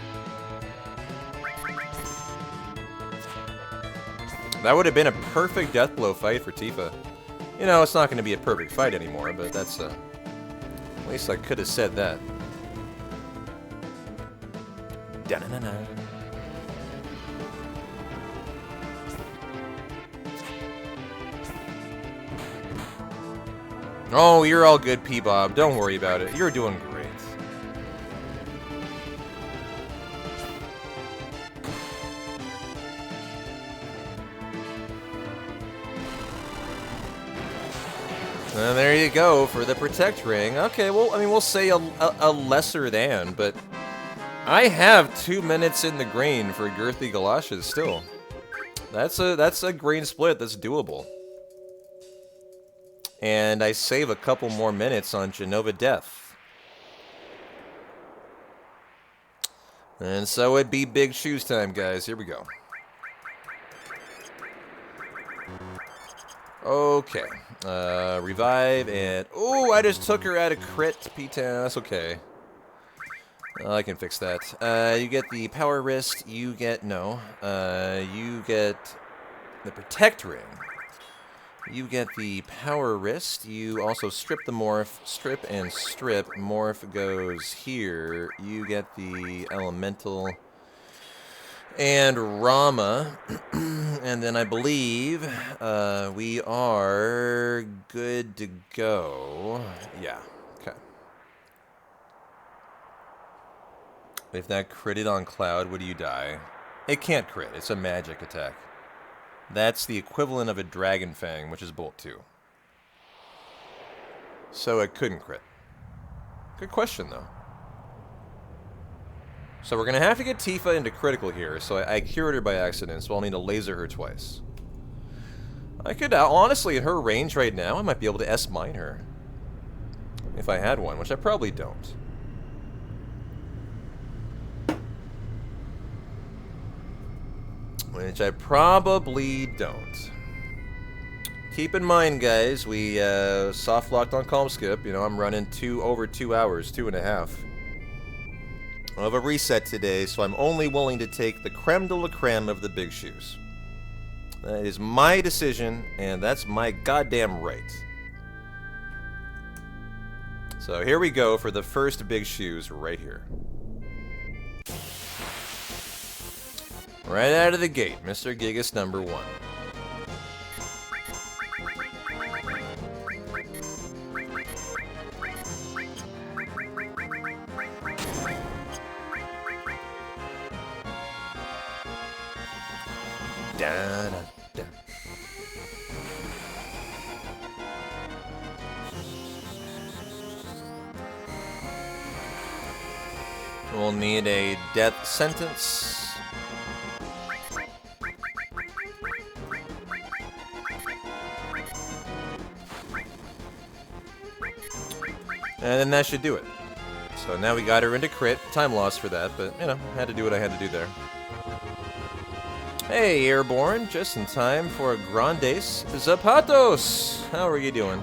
That would have been a perfect Deathblow fight for Tifa. You know, it's not going to be a perfect fight anymore, but that's, at least I could have said that. Da-na-na-na. Oh, you're all good, P-Bob. Don't worry about it. You're doing great. And there you go for the Protect Ring. Okay, well, I mean, we'll say a lesser than, but I have 2 minutes in the grain for Girthy Galoshes still. That's a grain split that's doable. And I save a couple more minutes on Genova Death. And so it'd be big shoes time, guys. Here we go. Okay. Revive and... Oh, I just took her at a crit, P10. That's okay. I can fix that. You get the Power Wrist. You get... No. You get the Protect Ring. You get the Power Wrist. You also strip the Morph. Strip and strip. Morph goes here. You get the Elemental and Rama. And then I believe we are good to go. Yeah. Okay. If that critted on Cloud, would you die? It can't crit. It's a magic attack. That's the equivalent of a Dragon Fang, which is Bolt 2. So it couldn't crit. Good question, though. So we're going to have to get Tifa into critical here, so I cured her by accident, so I'll need to laser her twice. I could, honestly, at her range right now, I might be able to S-mine her. If I had one, which I probably don't. Which I probably don't. Keep in mind, guys, we soft locked on Calm Skip. You know, I'm running over 2 hours, 2.5. I have a reset today, so I'm only willing to take the creme de la creme of the big shoes. That is my decision, and that's my goddamn right. So here we go for the first big shoes right here. Right out of the gate, Mr. Gigas number 1. Da, da, da. We'll need a death sentence. And then that should do it. So now we got her into crit. Time loss for that, but, you know, had to do what I had to do there. Hey, Airborne, just in time for a Grandes Zapatos. How are you doing?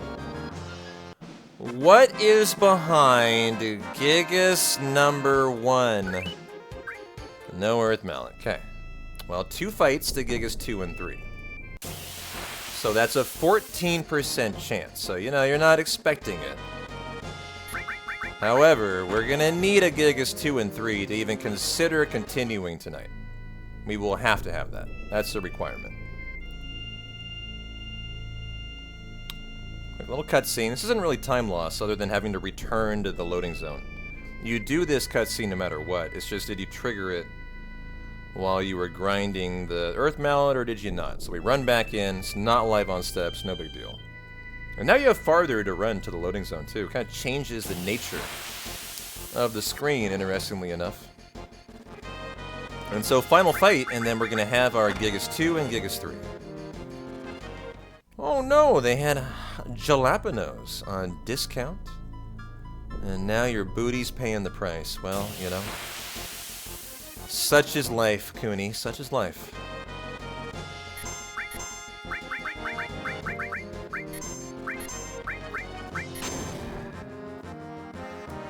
What is behind Gigas number 1? No Earth Mallet. Okay. Well, 2 fights to Gigas 2 and 3. So that's a 14% chance. So, you know, you're not expecting it. However, we're gonna need a Gigas 2 and 3 to even consider continuing tonight. We will have to have that. That's a requirement. A little cutscene. This isn't really time loss other than having to return to the loading zone. You do this cutscene no matter what. It's just, did you trigger it while you were grinding the Earth Mallet, or did you not? So we run back in. It's not live on steps. No big deal. And now you have farther to run to the loading zone, too. It kind of changes the nature of the screen, interestingly enough. And so, final fight, and then we're going to have our Gigas 2 and Gigas 3. Oh no, they had jalapenos on discount. And now your booty's paying the price. Well, you know. Such is life, Cooney. Such is life.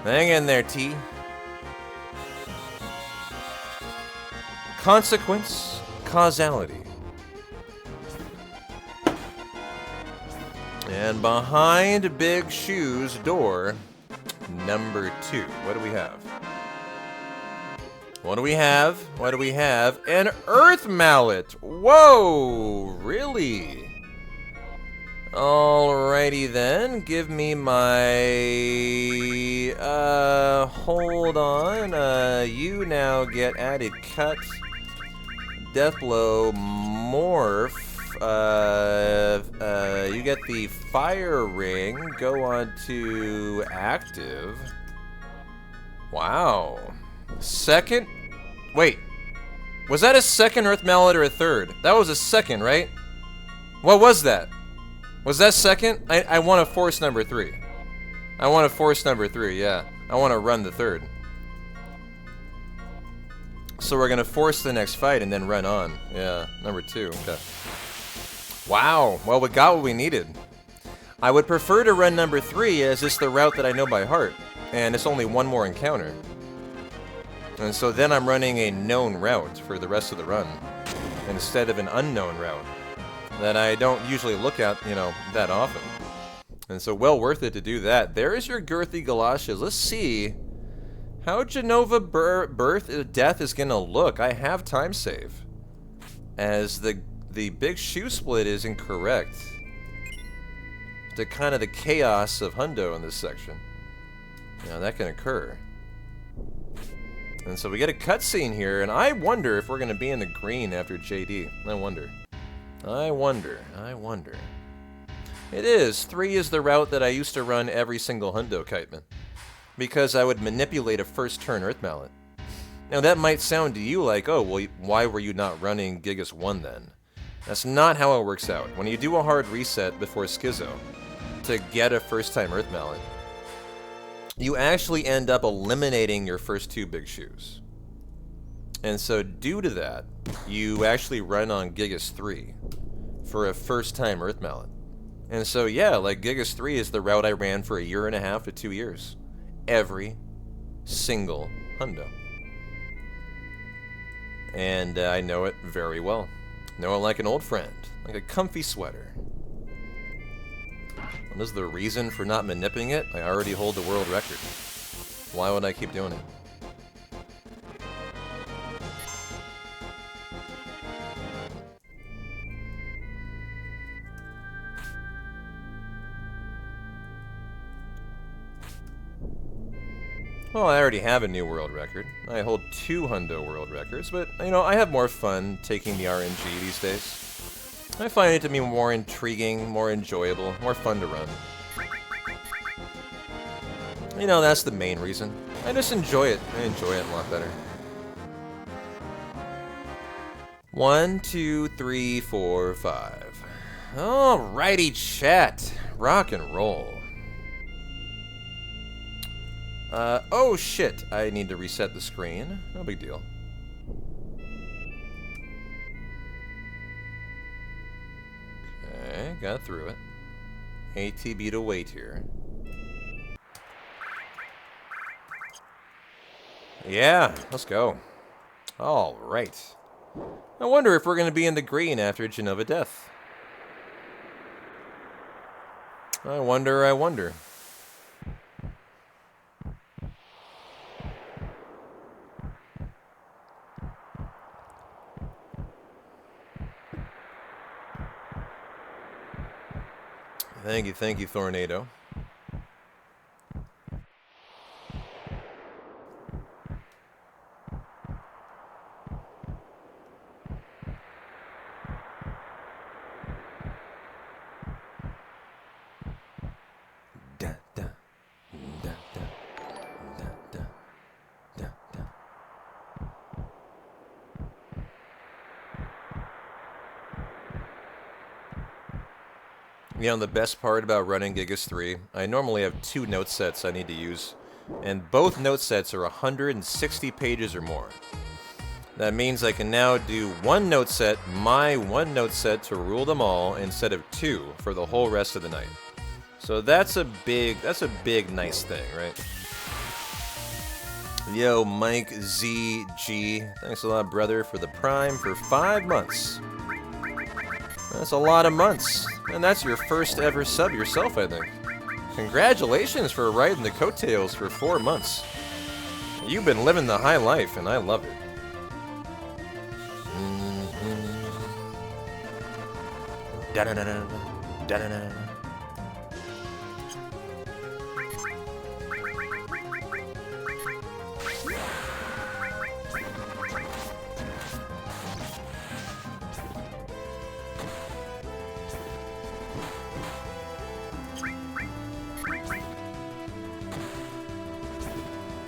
Hang in there, T. Consequence, causality. And behind Big Shoe's door, number 2. What do we have? What do we have? What do we have? An Earth Mallet! Whoa! Really? Alrighty then. Give me my... hold on. You now get added cut. Deathblow. Morph. You get the fire ring. Go on to active. Wow. Second? Wait. Was that a second Earth Mallet or a third? That was a second, right? What was that? Was that second? I want to force number 3. I want to force number 3, yeah. I want to run the third. So we're going to force the next fight and then run on. Yeah, number 2, okay. Wow, well we got what we needed. I would prefer to run number 3 as it's the route that I know by heart. And it's only one more encounter. And so then I'm running a known route for the rest of the run. Instead of an unknown route that I don't usually look at, you know, that often. And so well worth it to do that. There is your girthy galoshes. Let's see how Genova death is going to look. I have time save. As the big shoe split is incorrect. To kind of the chaos of Hundo in this section. Now that can occur. And so we get a cutscene here, and I wonder if we're going to be in the green after JD. I wonder. I wonder. It is. 3 is the route that I used to run every single Hundo Kiteman. Because I would manipulate a first turn Earth Mallet. Now that might sound to you like, oh, well, why were you not running Gigas 1 then? That's not how it works out. When you do a hard reset before Schizo to get a first time Earth Mallet, you actually end up eliminating your first 2 big shoes. And so due to that, you actually run on Gigas 3 for a first-time Earth Mallet. And so yeah, like Gigas 3 is the route I ran for 1.5 to 2 years. Every single Hundo. And I know it very well. Know it like an old friend, like a comfy sweater. What is the reason for not manipulating it? I already hold the world record. Why would I keep doing it? Well, I already have a new world record. I hold 2 Hundo world records, but, you know, I have more fun taking the RNG these days. I find it to be more intriguing, more enjoyable, more fun to run. You know, that's the main reason. I just enjoy it. I enjoy it a lot better. 1, 2, 3, 4, 5. Alrighty, chat. Rock and roll. Oh shit, I need to reset the screen. No big deal. Okay, got through it. ATB to wait here. Yeah, let's go. Alright. I wonder if we're going to be in the green after Genova death. I wonder. Thank you, Tornado. Da, da, da, da, da, da, da, da. You know, the best part about running Gigas 3, I normally have 2 note sets I need to use, and both note sets are 160 pages or more. That means I can now do 1 note set, my 1 note set to rule them all, instead of 2 for the whole rest of the night. So that's a big nice thing, right? Yo, Mike ZG, thanks a lot, brother, for the Prime for 5 months. That's a lot of months. And that's your first ever sub yourself, I think. Congratulations for riding the coattails for 4 months. You've been living the high life, and I love it. Da-da-da-da. Da-da-da.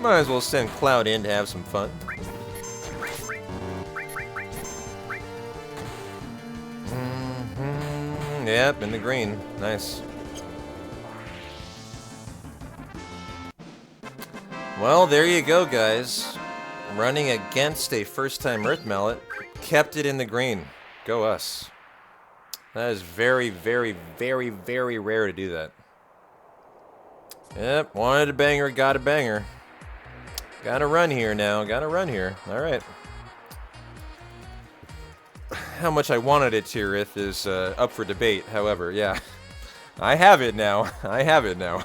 Might as well send Cloud in to have some fun. Yep, in the green. Nice. Well, there you go, guys. Running against a first-time Earth Mallet. Kept it in the green. Go us. That is very, very, very, very rare to do that. Yep, wanted a banger, got a banger. Gotta run here now, gotta run here. Alright. How much I wanted it, Tirith, is up for debate, however, yeah. I have it now. I have it now.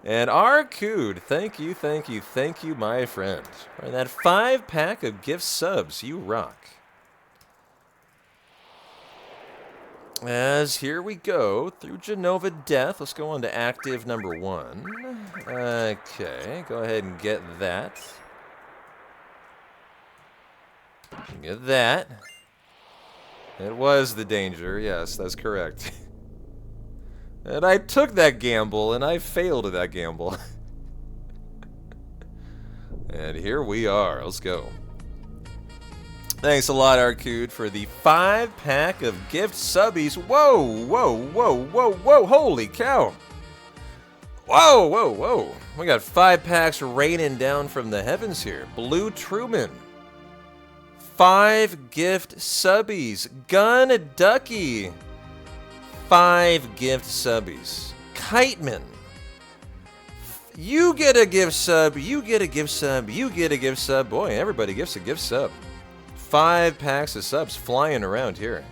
And Arcood, thank you, my friend. For that 5-pack of gift subs, you rock. As here we go through Genova Death. Let's go on to active number 1. Okay, go ahead and get that. Get that. It was the danger, yes, that's correct. And I took that gamble, and I failed at that gamble. And here we are, let's go. Thanks a lot, Arcood, for the 5-pack of gift subbies. Whoa, whoa, whoa, whoa, whoa, holy cow. Whoa, whoa, whoa. We got 5 packs raining down from the heavens here. Blue Truman. 5 gift subbies. Gun Ducky. 5 gift subbies. Kiteman. You get a gift sub, you get a gift sub, you get a gift sub. Boy, everybody gets a gift sub. 5 packs of subs flying around here.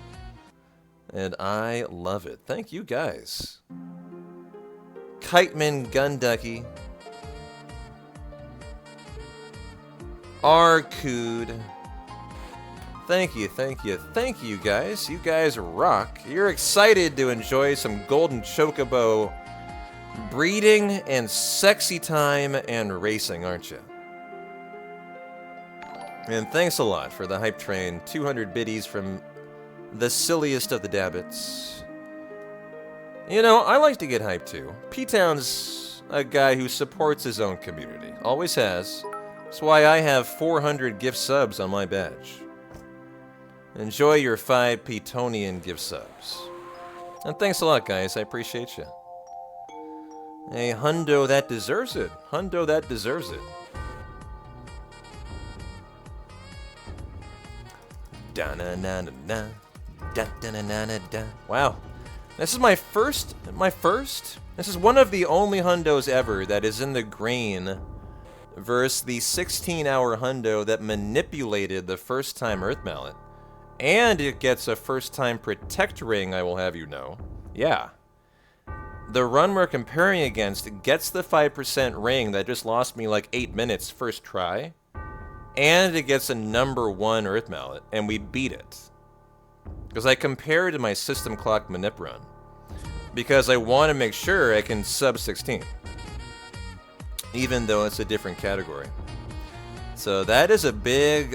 And I love it. Thank you guys. Kiteman, Gun Ducky. Arcood. Thank you guys. You guys rock. You're excited to enjoy some golden chocobo breeding and sexy time and racing, aren't you? And thanks a lot for the hype train. 200 biddies from the silliest of the dabbits. You know, I like to get hyped too. P-Town's a guy who supports his own community. Always has. That's why I have 400 gift subs on my badge. Enjoy your 5 Petonian gift subs. And thanks a lot, guys. I appreciate you. A hundo that deserves it. Hundo that deserves it. Da-na-na-na-na. Da-da-na-na-na-da. Wow. This is my first? This is one of the only hundos ever that is in the green versus the 16-hour hundo that manipulated the first-time Earth Mallet. And it gets a first-time Protect Ring, I will have you know. Yeah. The run we're comparing against gets the 5% ring that just lost me like 8 minutes first try. And it gets a number 1 Earth Mallet, and we beat it. Because I compared to my System Clock Manip run. because I want to make sure I can sub 16, even though it's a different category. So that's a big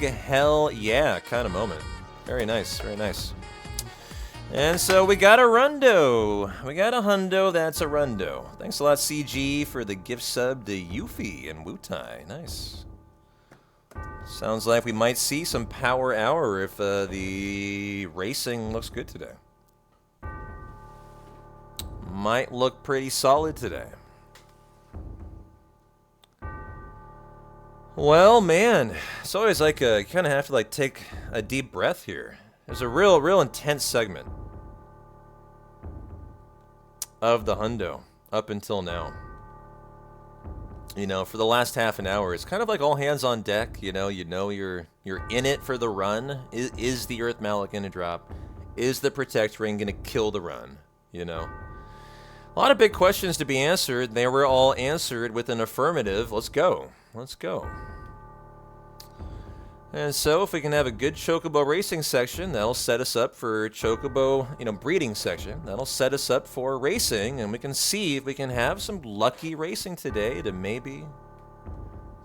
hell yeah kind of moment. Very nice, very nice. And so we got a rundo. We got a hundo, that's a rundo. Thanks a lot, CG, for the gift sub to Yuffie and Wutai. Nice. Sounds like we might see some power hour if the racing looks good today. Might look pretty solid today. Well, man, it's always like you kind of have to like take a deep breath here. There's a real intense segment of the hundo up until now. You know, for the last half an hour, it's kind of like all hands on deck. You know you're in it for the run. Is the Earth Mallet gonna drop? Is the Protect Ring gonna kill the run? You know, a lot of big questions to be answered. They were all answered with an affirmative. Let's go. Let's go. And so, if we can have a good Chocobo racing section, that'll set us up for Chocobo, breeding section. That'll set us up for racing, and we can see if we can have some lucky racing today to maybe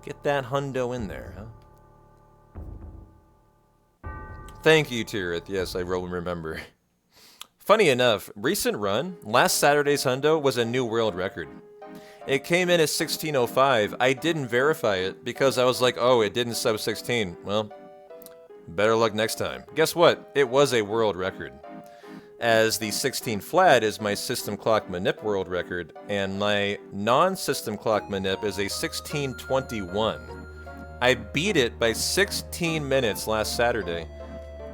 get that hundo in there, huh? Thank you, Tirith. Yes, I will remember. Funny enough, recent run, last Saturday's hundo was a new world record. It came in at 1605. I didn't verify it because I was like, oh, it didn't sub 16. Well, better luck next time. Guess what? It was a world record. As the 16 flat is my system clock manip world record, and my non-system clock manip is a 1621. I beat it by 16 minutes last Saturday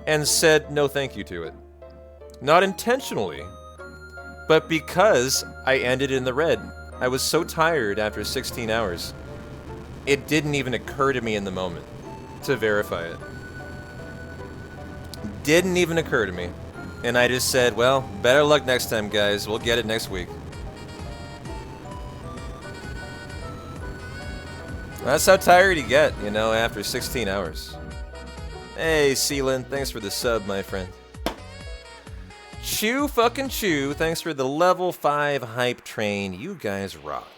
and said no thank you to it. Not intentionally, but because I ended in the red. I was so tired after 16 hours, it didn't even occur to me in the moment to verify it. Didn't even occur to me. And I just said, well, better luck next time, guys. We'll get it next week. That's how tired you get, after 16 hours. Hey, Sealand, thanks for the sub, my friend. Chew fucking chew, thanks for the level 5 hype train. You guys rock.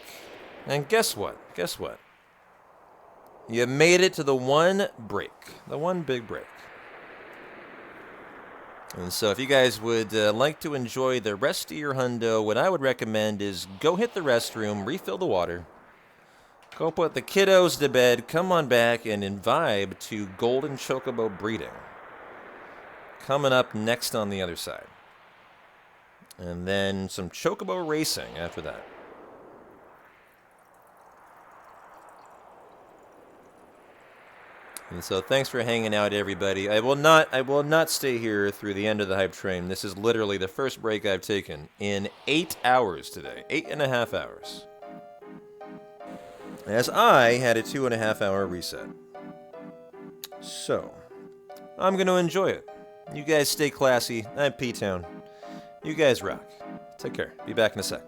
And guess what? Guess what? You made it to the one break. The one big break. And so if you guys would like to enjoy the rest of your hundo, what I would recommend is go hit the restroom, refill the water, go put the kiddos to bed, come on back, and vibe to Golden Chocobo breeding. Coming up next on the other side. And then some Chocobo racing after that. And so thanks for hanging out, everybody. I will not stay here through the end of the hype train. This is literally the first break I've taken in 8 hours today. 8.5 hours. As I had a 2.5 hour reset. So, I'm going to enjoy it. You guys stay classy. I'm P-Town. You guys rock. Take care. Be back in a sec.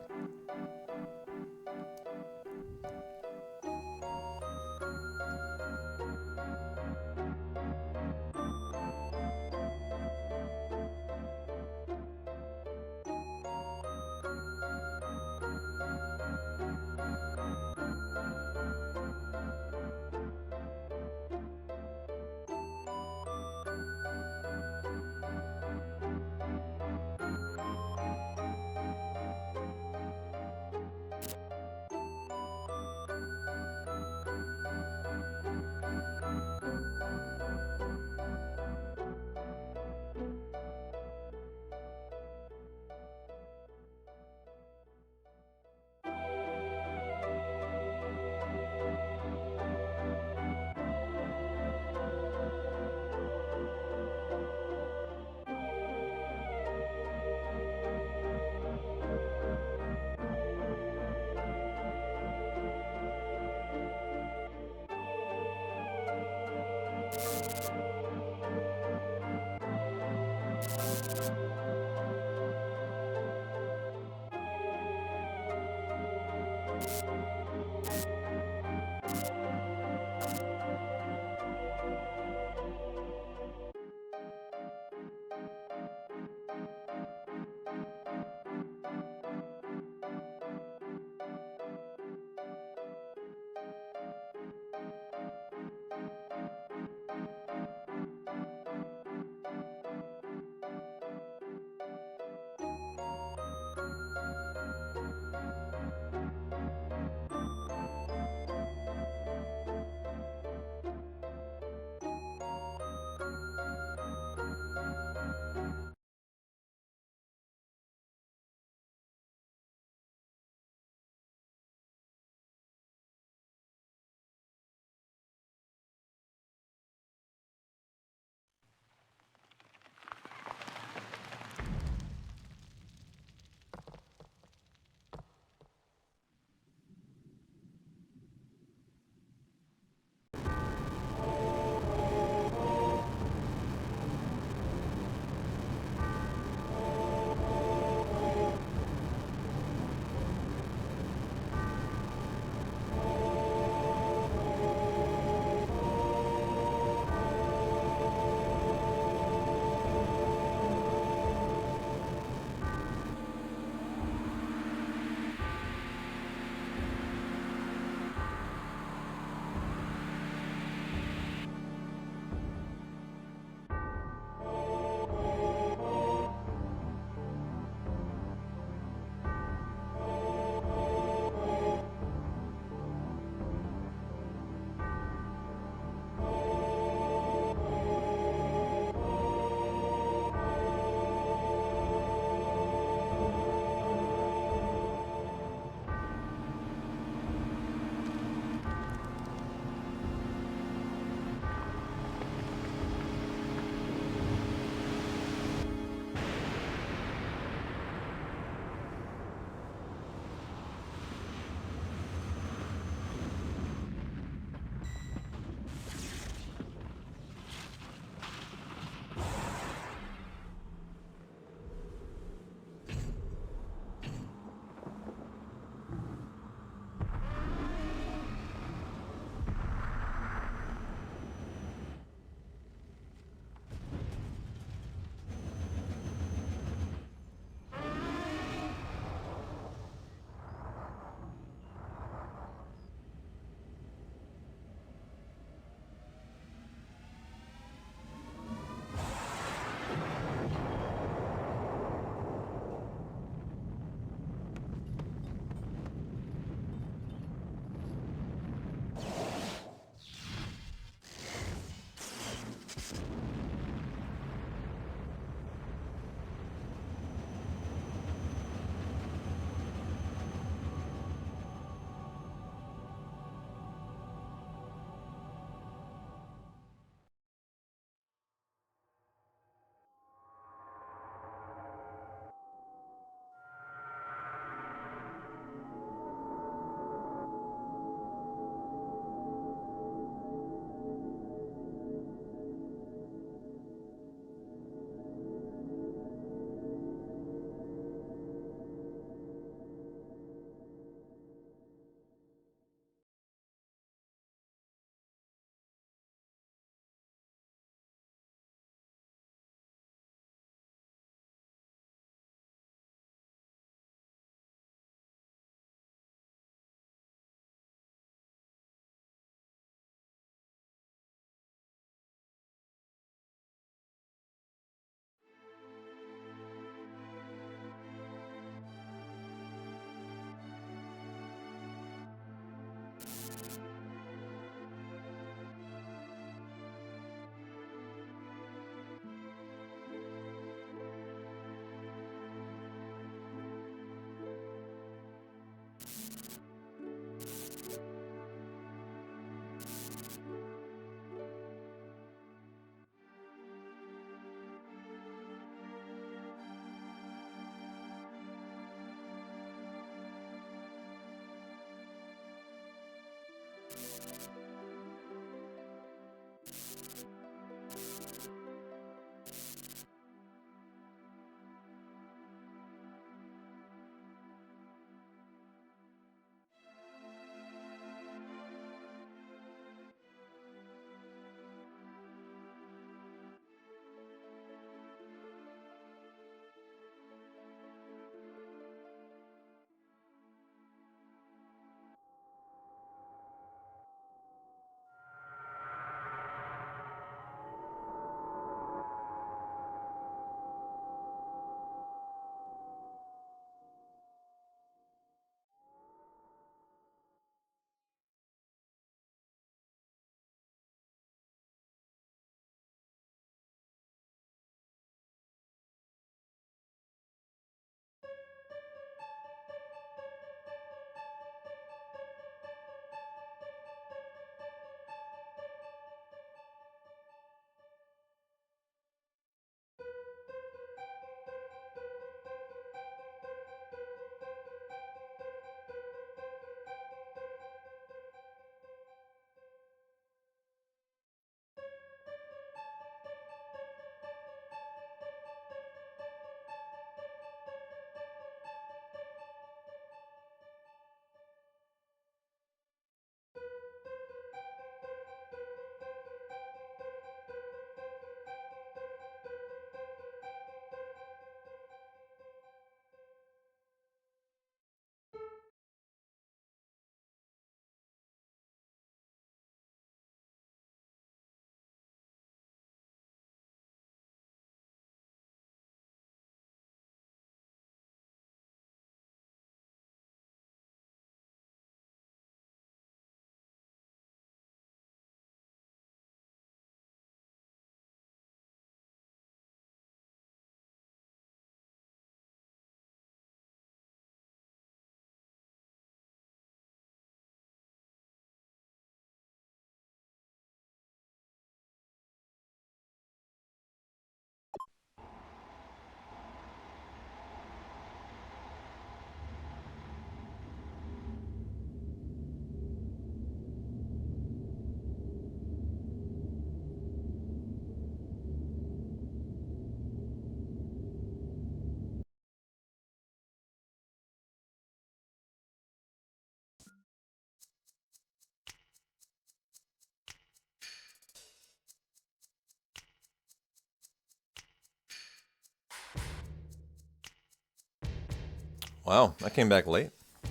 Wow, I came back late. I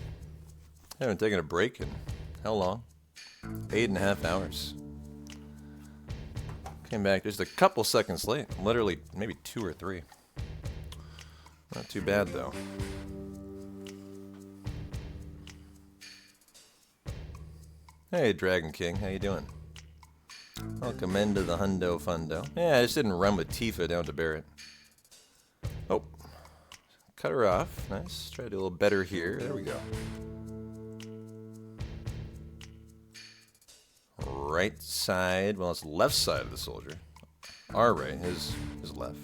haven't taken a break in how long? 8.5 hours. Came back just a couple seconds late. Literally, maybe 2 or 3. Not too bad, though. Hey, Dragon King, how you doing? Welcome into the Hundo Fundo. Yeah, I just didn't run with Tifa down to Barrett. Oh. Cut her off. Nice. Try to do a little better here. There we go. Right side. Well, it's left side of the soldier. Our right. His left.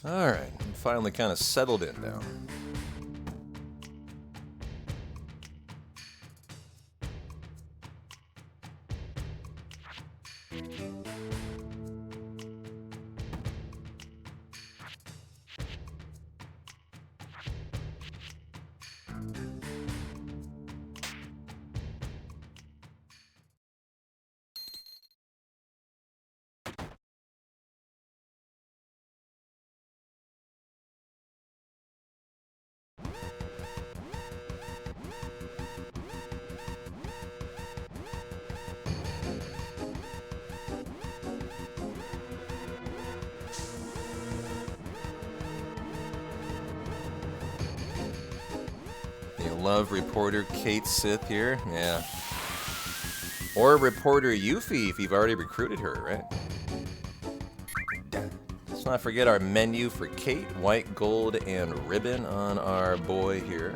Alright, I'm finally kind of settled in now. You love reporter Kate Sith here? Yeah. Or reporter Yuffie if you've already recruited her, right? Let's not forget our menu for Kate, white, gold, and ribbon on our boy here.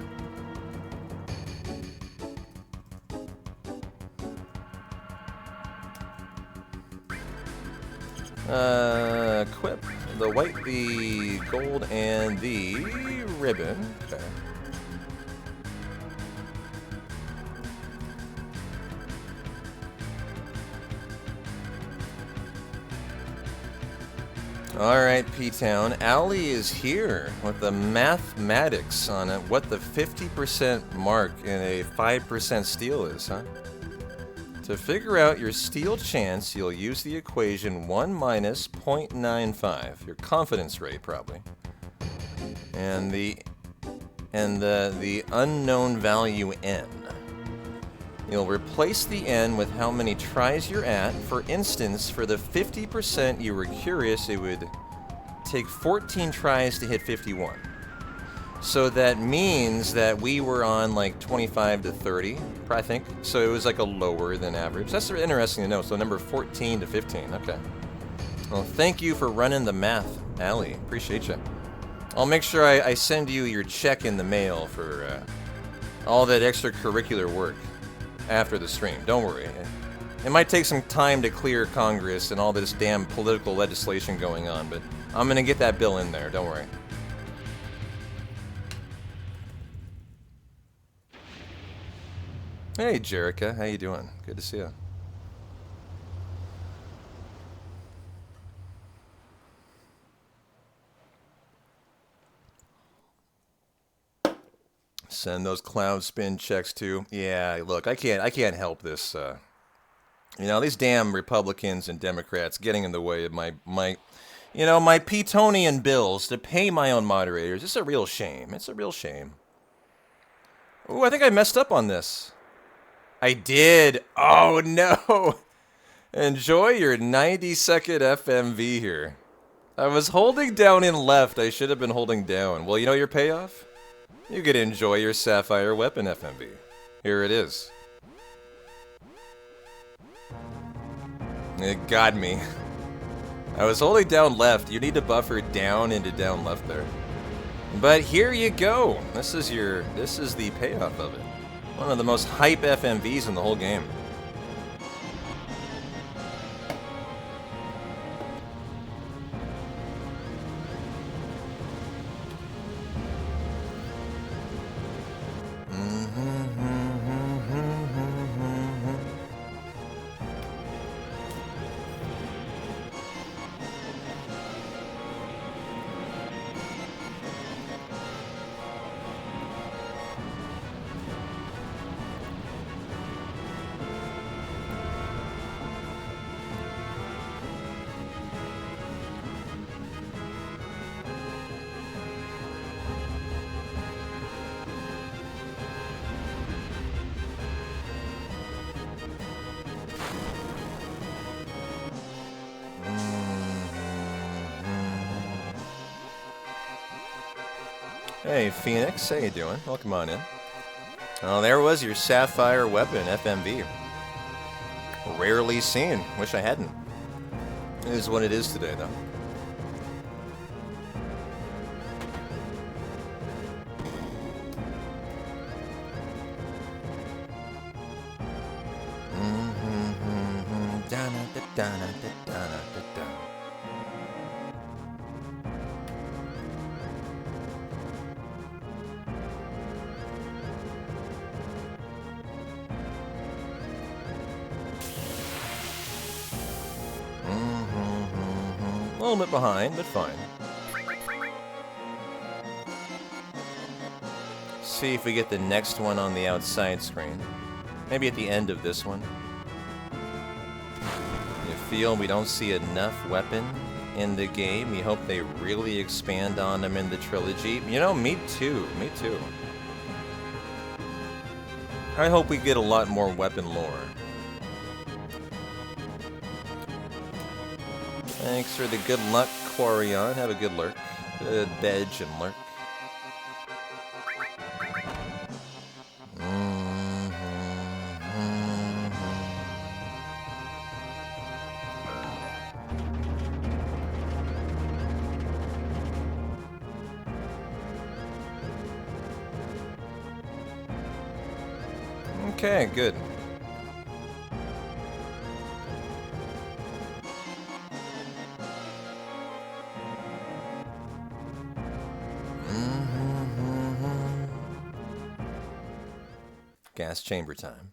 Equip the white, the gold, and the ribbon. Okay. Alright, P-Town. Allie is here with the mathematics on it. What the 50% mark in a 5% steal is, huh? To figure out your steal chance, you'll use the equation 1 minus 0.95, your confidence rate probably, and the unknown value n. You'll replace the n with how many tries you're at. For instance, for the 50% you were curious, it would take 14 tries to hit 51. So that means that we were on like 25 to 30, I think. So it was like a lower than average. That's interesting to know. So number 14 to 15. Okay. Well, thank you for running the math, Allie. Appreciate you. I'll make sure I send you your check in the mail for all that extracurricular work after the stream. Don't worry. It might take some time to clear Congress and all this damn political legislation going on, but I'm going to get that bill in there. Don't worry. Hey, Jerica, how you doing? Good to see you. Send those cloud spin checks too. Yeah, look, I can't help this. You know, these damn Republicans and Democrats getting in the way of my Petonian bills to pay my own moderators. It's a real shame. It's a real shame. Ooh, I think I messed up on this. I did. Oh, no. Enjoy your 90-second FMV here. I was holding down in left. I should have been holding down. Well, you know your payoff? You get to enjoy your Sapphire Weapon FMV. Here it is. It got me. I was holding down left. You need to buffer down into down left there. But here you go. This is the payoff of it. One of the most hype FMVs in the whole game. Hey, Phoenix, how you doing? Welcome on in. Oh, there was your Sapphire Weapon FMV. Rarely seen. Wish I hadn't. It is what it is today, though. A little bit behind, but fine. See if we get the next one on the outside screen. Maybe at the end of this one. You feel we don't see enough weapon in the game? You hope they really expand on them in the trilogy? You know, me too. Me too. I hope we get a lot more weapon lore. Thanks for the good luck, Quarion. Have a good lurk. Good veg and lurk. Okay, good. Gas chamber time.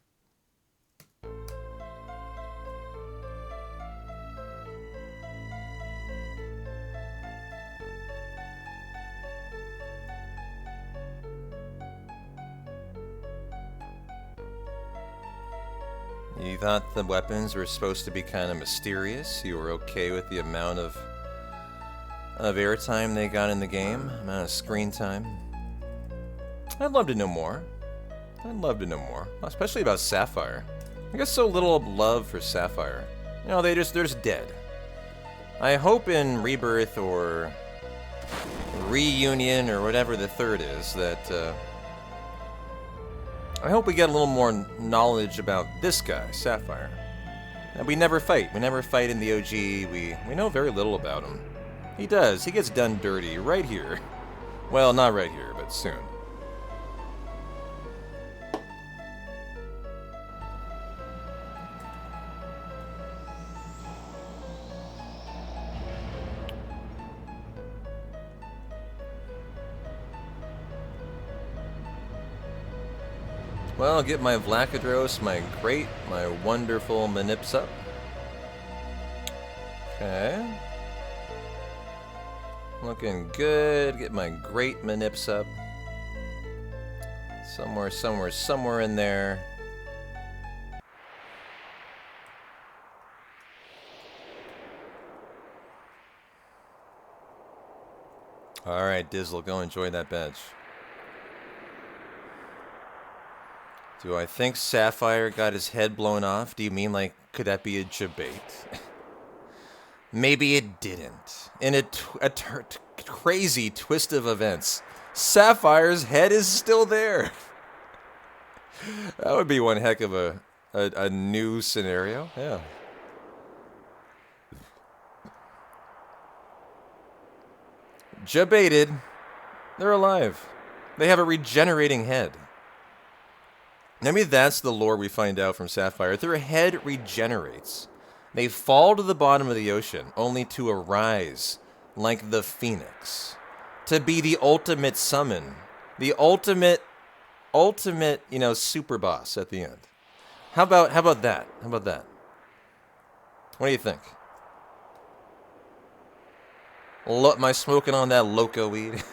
You thought the weapons were supposed to be kind of mysterious? You were okay with the amount of airtime they got in the game? Amount of screen time? I'd love to know more. I'd love to know more. Especially about Sapphire. I got so little love for Sapphire. You know, they're just dead. I hope in Rebirth or Reunion or whatever the third is that... I hope we get a little more knowledge about this guy, Sapphire. And we never fight. We never fight in the OG. We know very little about him. He does. He gets done dirty right here. Well, not right here, but soon. Well, I'll get my Vlakadros, my great, my wonderful Manips up. Okay. Looking good. Get my great Manips up. Somewhere in there. Alright, Dizzle, go enjoy that badge. Do I think Sapphire got his head blown off? Do you mean, like, could that be a debate? Maybe it didn't. In a crazy twist of events, Sapphire's head is still there. That would be one heck of a new scenario. Yeah. Debated. They're alive. They have a regenerating head. Maybe that's the lore we find out from Sapphire. Their head regenerates. They fall to the bottom of the ocean, only to arise like the phoenix. To be the ultimate summon. The ultimate, you know, super boss at the end. How about that? How about that? What do you think? Am I smoking on that loco weed?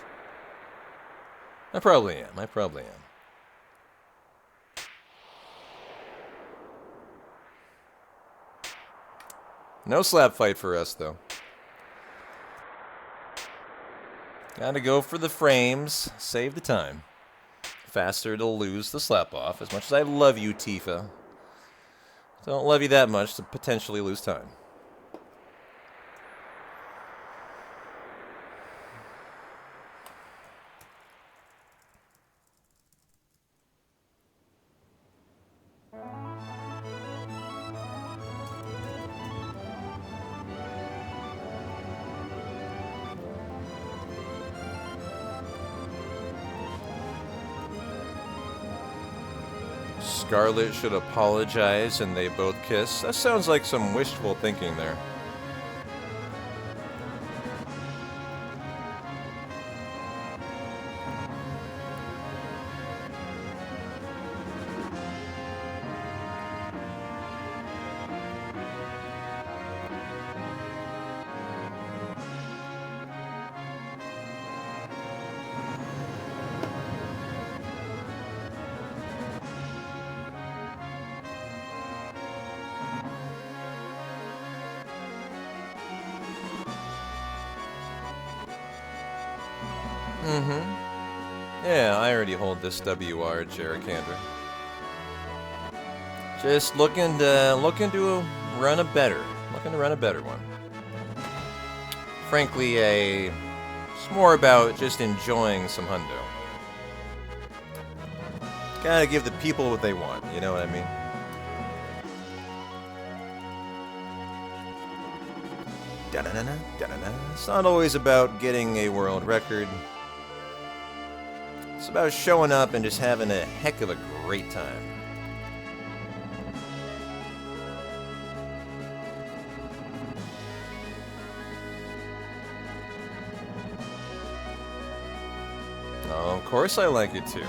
I probably am. No slap fight for us, though. Gotta go for the frames. Save the time. Faster to lose the slap off. As much as I love you, Tifa. Don't love you that much to potentially lose time. Scarlet should apologize and they both kiss. That sounds like some wishful thinking there. Yeah, I already hold this WR Jerricandra. Just looking to run a better one. Frankly, it's more about just enjoying some hundo. Gotta give the people what they want, you know what I mean? Da-na-na-na, da-na-na. It's not always about getting a world record. It's about showing up and just having a heck of a great time. of course I like it too.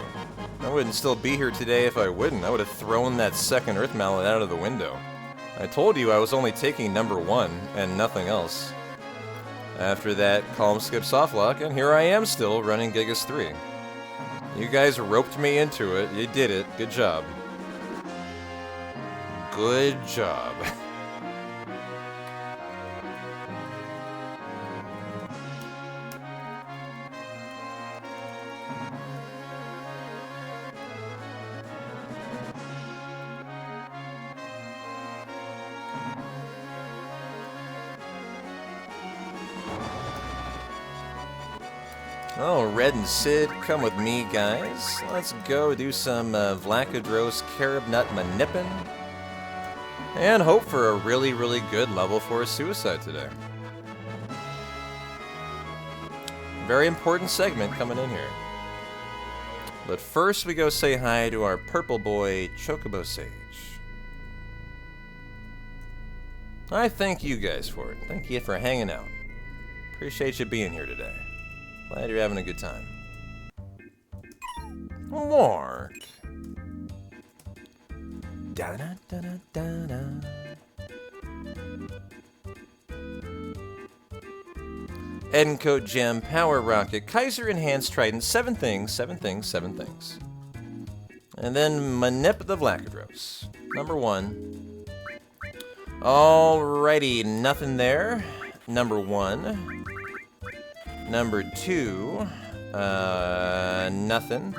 I wouldn't still be here today if I wouldn't. I would have thrown that second Earth Mallet out of the window. I told you I was only taking number 1 and nothing else. After that, calm skip softlock, and here I am still running Gigas 3. You guys roped me into it. You did it. Good job. Good job. Oh, Red and Sid, come with me, guys. Let's go do some Vlakadros Caribnut Manippin. And hope for a really, really good level 4 suicide today. Very important segment coming in here. But first we go say hi to our purple boy, Chocobo Sage. I thank you guys for it. Thank you for hanging out. Appreciate you being here today. Glad you're having a good time. Mark. Da-da-da-da-da-da. Edencoat Gem, Power Rocket, Kaiser Enhanced Trident, 7 things, 7 things, 7 things. And then Manip the Vlakadros. Number 1. Alrighty, nothing there. Number 1. Number 2, nothing.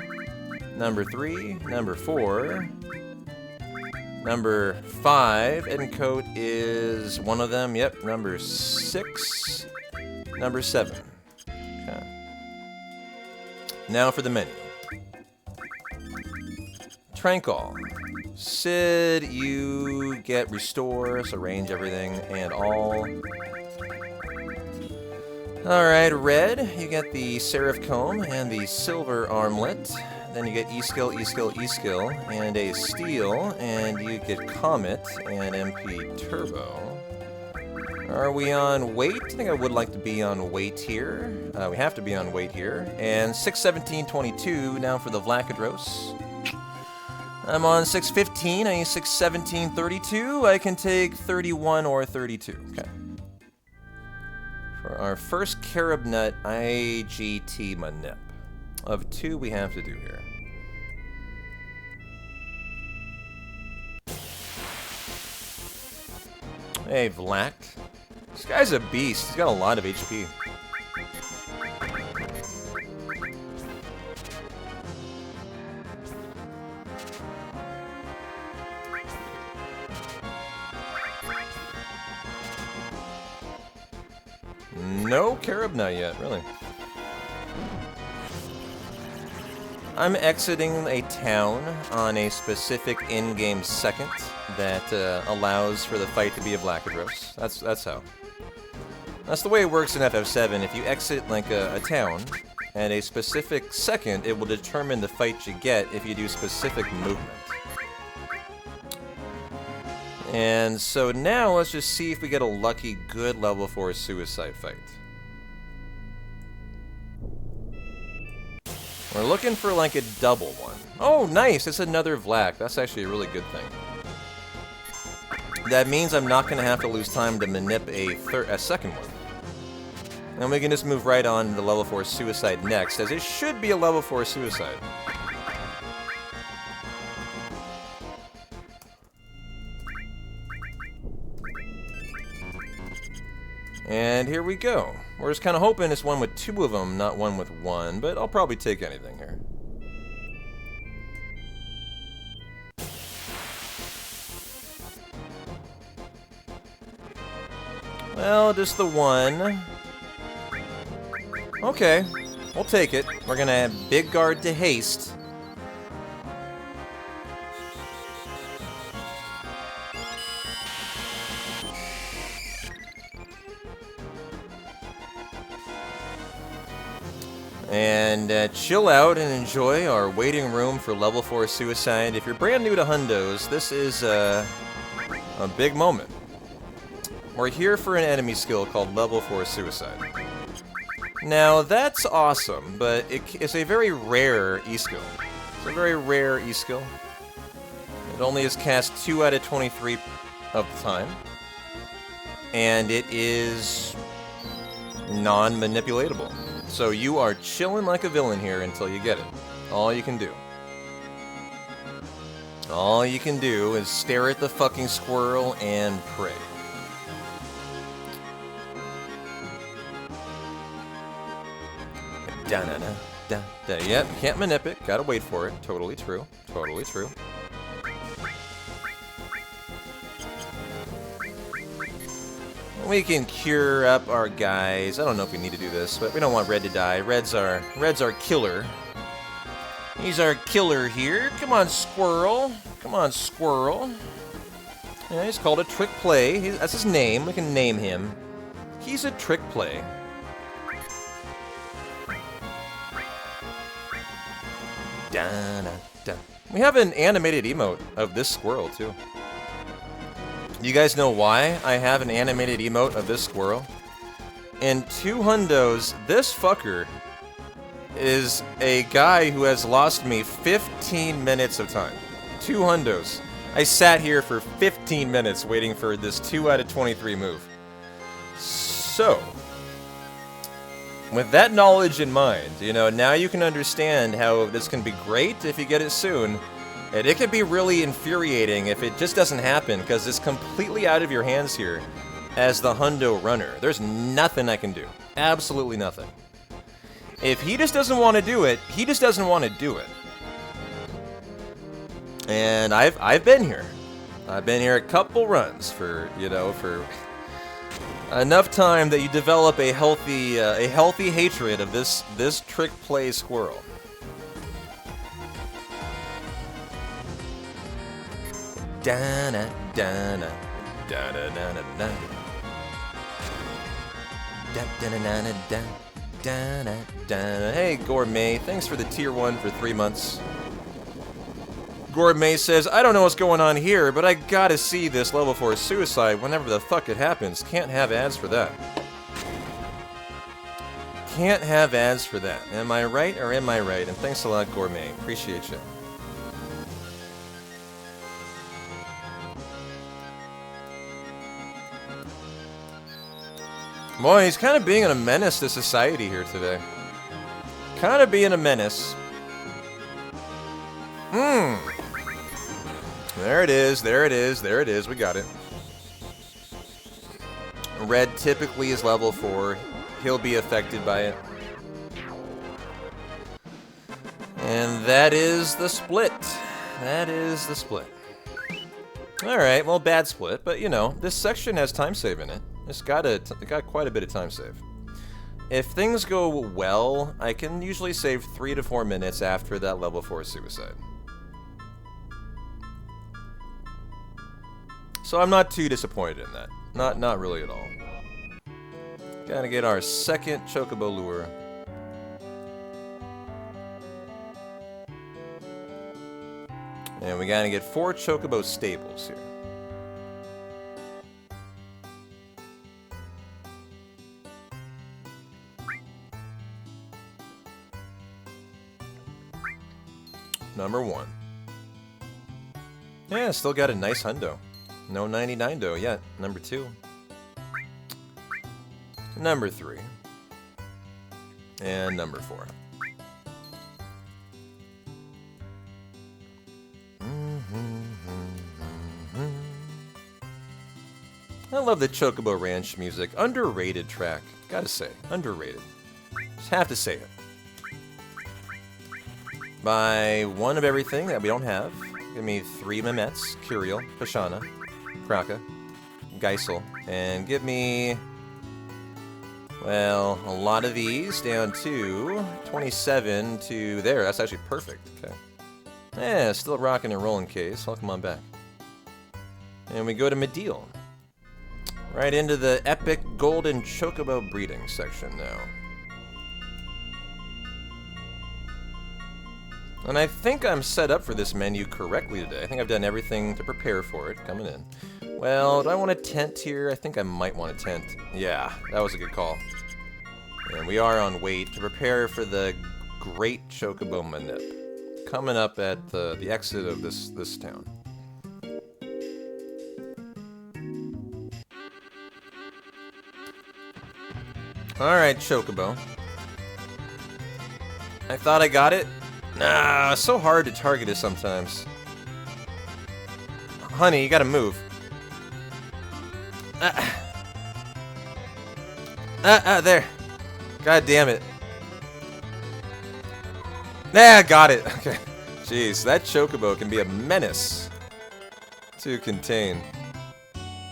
Number 3, number 4. Number 5, Edencoat is one of them. Yep, number 6. Number 7. Okay. Now for the menu. Trankall. Sid, you get restore, so range everything and all. Alright, Red, you get the Seraph Comb and the Silver Armlet. Then you get E-Skill, E-Skill, E-Skill, and a Steel, and you get Comet and MP Turbo. Are we on weight? I think I would like to be on weight here. We have to be on weight here. And 617.22 now for the Vlakadros. I'm on 615, I need 617.32. I can take 31 or 32. Okay. For our first Caribnut IGT Manip. Of 2 we have to do here. Hey, Vlak. This guy's a beast. He's got a lot of HP. No Caribnut yet, really. I'm exiting a town on a specific in-game second that allows for the fight to be a Vlakadros. That's how. That's the way it works in FF7. If you exit like a town at a specific second, it will determine the fight you get if you do specific movement. And so now let's just see if we get a lucky good level 4 suicide fight. We're looking for like a double one. Oh, nice! It's another Vlak. That's actually a really good thing. That means I'm not going to have to lose time to manip a second one. And we can just move right on to level 4 suicide next, as it should be a level 4 suicide. And here we go. We're just kind of hoping it's one with 2 of them, not one with 1, but I'll probably take anything here. Well, just the 1. Okay, we'll take it. We're gonna have Big Guard to haste. And chill out and enjoy our waiting room for level 4 suicide. If you're brand new to Hundos, this is a big moment. We're here for an enemy skill called level 4 suicide. Now, that's awesome, but it's a very rare E-skill. It's a very rare E-skill. It only is cast 2 out of 23 of the time. And it is non-manipulatable. So you are chilling like a villain here until you get it. All you can do. All you can do is stare at the fucking squirrel and pray. Da-na-na-da-da. Yep, can't manip it. Gotta wait for it. Totally true. Totally true. We can cure up our guys. I don't know if we need to do this, but we don't want Red to die. Red's our killer. He's our killer here. Come on, squirrel. Come on, squirrel. Yeah, he's called a trick play. That's his name. We can name him. He's a trick play. Da-da-da. We have an animated emote of this squirrel, too. You guys know why I have an animated emote of this squirrel? In 2 hundos, this fucker is a guy who has lost me 15 minutes of time. 2 hundos. I sat here for 15 minutes waiting for this 2 out of 23 move. So, with that knowledge in mind, you know, now you can understand how this can be great if you get it soon, and it can be really infuriating if it just doesn't happen, because it's completely out of your hands here as the hundo runner. There's nothing I can do. Absolutely nothing. If he just doesn't want to do it, he just doesn't want to do it. And I've been here. I've been here a couple runs for, you know, for enough time that you develop a healthy hatred of this trick play squirrel. Da-na, da-na, da-da-da-da-da. Da-da-da-da-da-da. Da-da-da-da. Hey, Gourmet, thanks for the tier 1 for 3 months. Gourmet says, I don't know what's going on here, but I gotta see this level 4 suicide whenever the fuck it happens. Can't have ads for that. Can't have ads for that. Am I right or am I right? And thanks a lot, Gourmet. Appreciate you. Boy, he's kind of being a menace to society here today. Kind of being a menace. There it is, there it is, there it is. We got it. Red typically is level 4. He'll be affected by it. And that is the split. That is the split. Alright, well, bad split, but you know, this section has time save in it. It's got quite a bit of time save. If things go well, I can usually save 3 to 4 minutes after that level 4 suicide. So I'm not too disappointed in that. Not really at all. Gotta get our second Chocobo lure. And we gotta get 4 Chocobo stables here. Number 1. Yeah, still got a nice hundo. No 99 dough yet. Number 2. Number 3. And number 4. I love the Chocobo Ranch music. Underrated track. Gotta say, underrated. Just have to say it. Buy 1 of everything that we don't have. Give me 3 Mimets, Curiel, Pashana, Kraka, Geisel, and give me, well, a lot of these down to 27 to there. That's actually perfect. Okay. Yeah, still rocking and rolling, Case. Welcome on back. And we go to Mediel. Right into the epic golden Chocobo breeding section now. And I think I'm set up for this menu correctly today. I think I've done everything to prepare for it coming in. Well, do I want a tent here? I think I might want a tent. Yeah, that was a good call. And we are on wait to prepare for the Great Chocobo Manip, coming up at the exit of this town. Alright, Chocobo. I thought I got it. Nah, it's so hard to target it sometimes. Honey, you gotta move. There. God damn it. Nah, got it. Okay. Jeez, that Chocobo can be a menace to contain.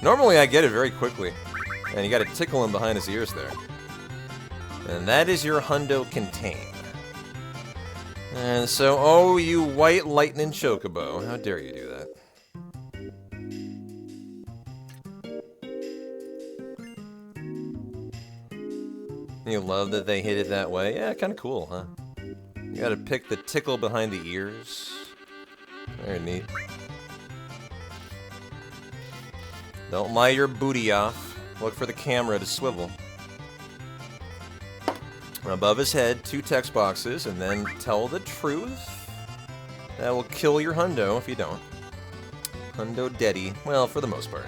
Normally I get it very quickly. And you gotta tickle him behind his ears there. And that is your Hundo Contain. And so, oh, you white lightning Chocobo. How dare you do that? You love that they hit it that way? Yeah, kind of cool, huh? You gotta pick the tickle behind the ears. Very neat. Don't lie your booty off. Look for the camera to swivel. Above his head, 2 text boxes, and then tell the truth. That will kill your Hundo if you don't. Hundo Deddy. Well, for the most part.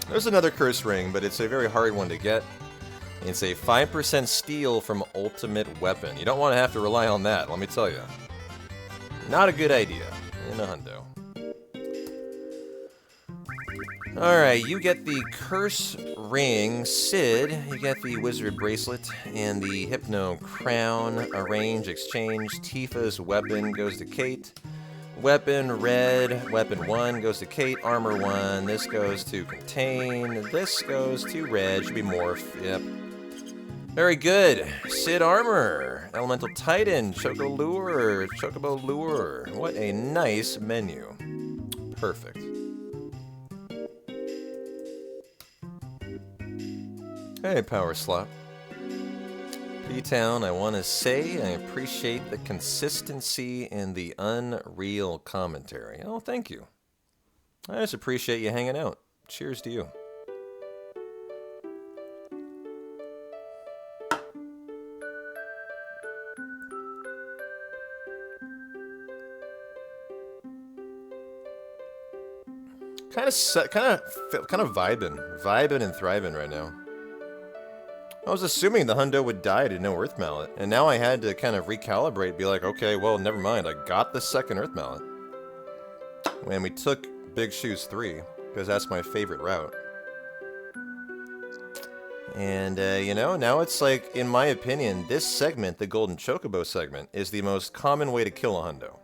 There's another curse ring, but it's a very hard one to get. It's a 5% steal from Ultimate Weapon. You don't want to have to rely on that, let me tell you. Not a good idea in a Hundo. Alright, you get the Curse Ring, Sid. You get the Wizard Bracelet and the Hypno Crown. Arrange, exchange. Tifa's Weapon goes to Kate. Weapon, red. Weapon 1 goes to Kate. Armor 1. This goes to Contain. This goes to red. Should be Morph. Yep. Very good. Sid Armor. Elemental Titan. Choco Lure. Chocobo Lure. What a nice menu. Perfect. Hey, Power Slot. P-Town, I want to say I appreciate the consistency and the unreal commentary. Oh, thank you. I just appreciate you hanging out. Cheers to you. Kind of vibing and thriving right now. I was assuming the Hundo would die to no Earth Mallet, and now I had to kind of recalibrate, be like, okay, well, never mind, I got the second Earth Mallet. When we took Big Shoes 3, because that's my favorite route. And, you know, now it's like, in my opinion, this segment, the Golden Chocobo segment, is the most common way to kill a Hundo.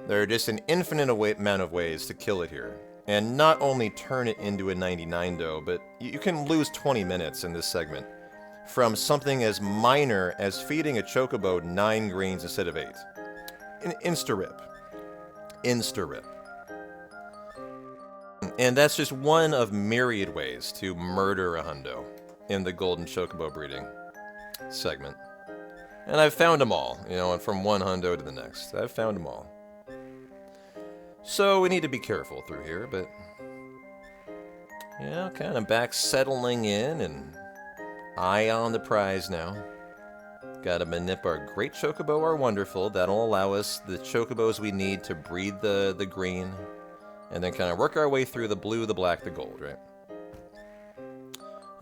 There are just an infinite amount of ways to kill it here. And not only turn it into a 99-do, but you can lose 20 minutes in this segment from something as minor as feeding a Chocobo 9 greens instead of 8. Insta-rip. Insta-rip. And that's just one of myriad ways to murder a Hundo in the Golden Chocobo breeding segment. And I've found them all, you know, and from one Hundo to the next. I've found them all. So we need to be careful through here, but, you know, kind of back settling in and eye on the prize now. Gotta manip our Great Chocobo, our Wonderful. That'll allow us the Chocobos we need to breed the green, and then kind of work our way through the blue, the black, the gold, right?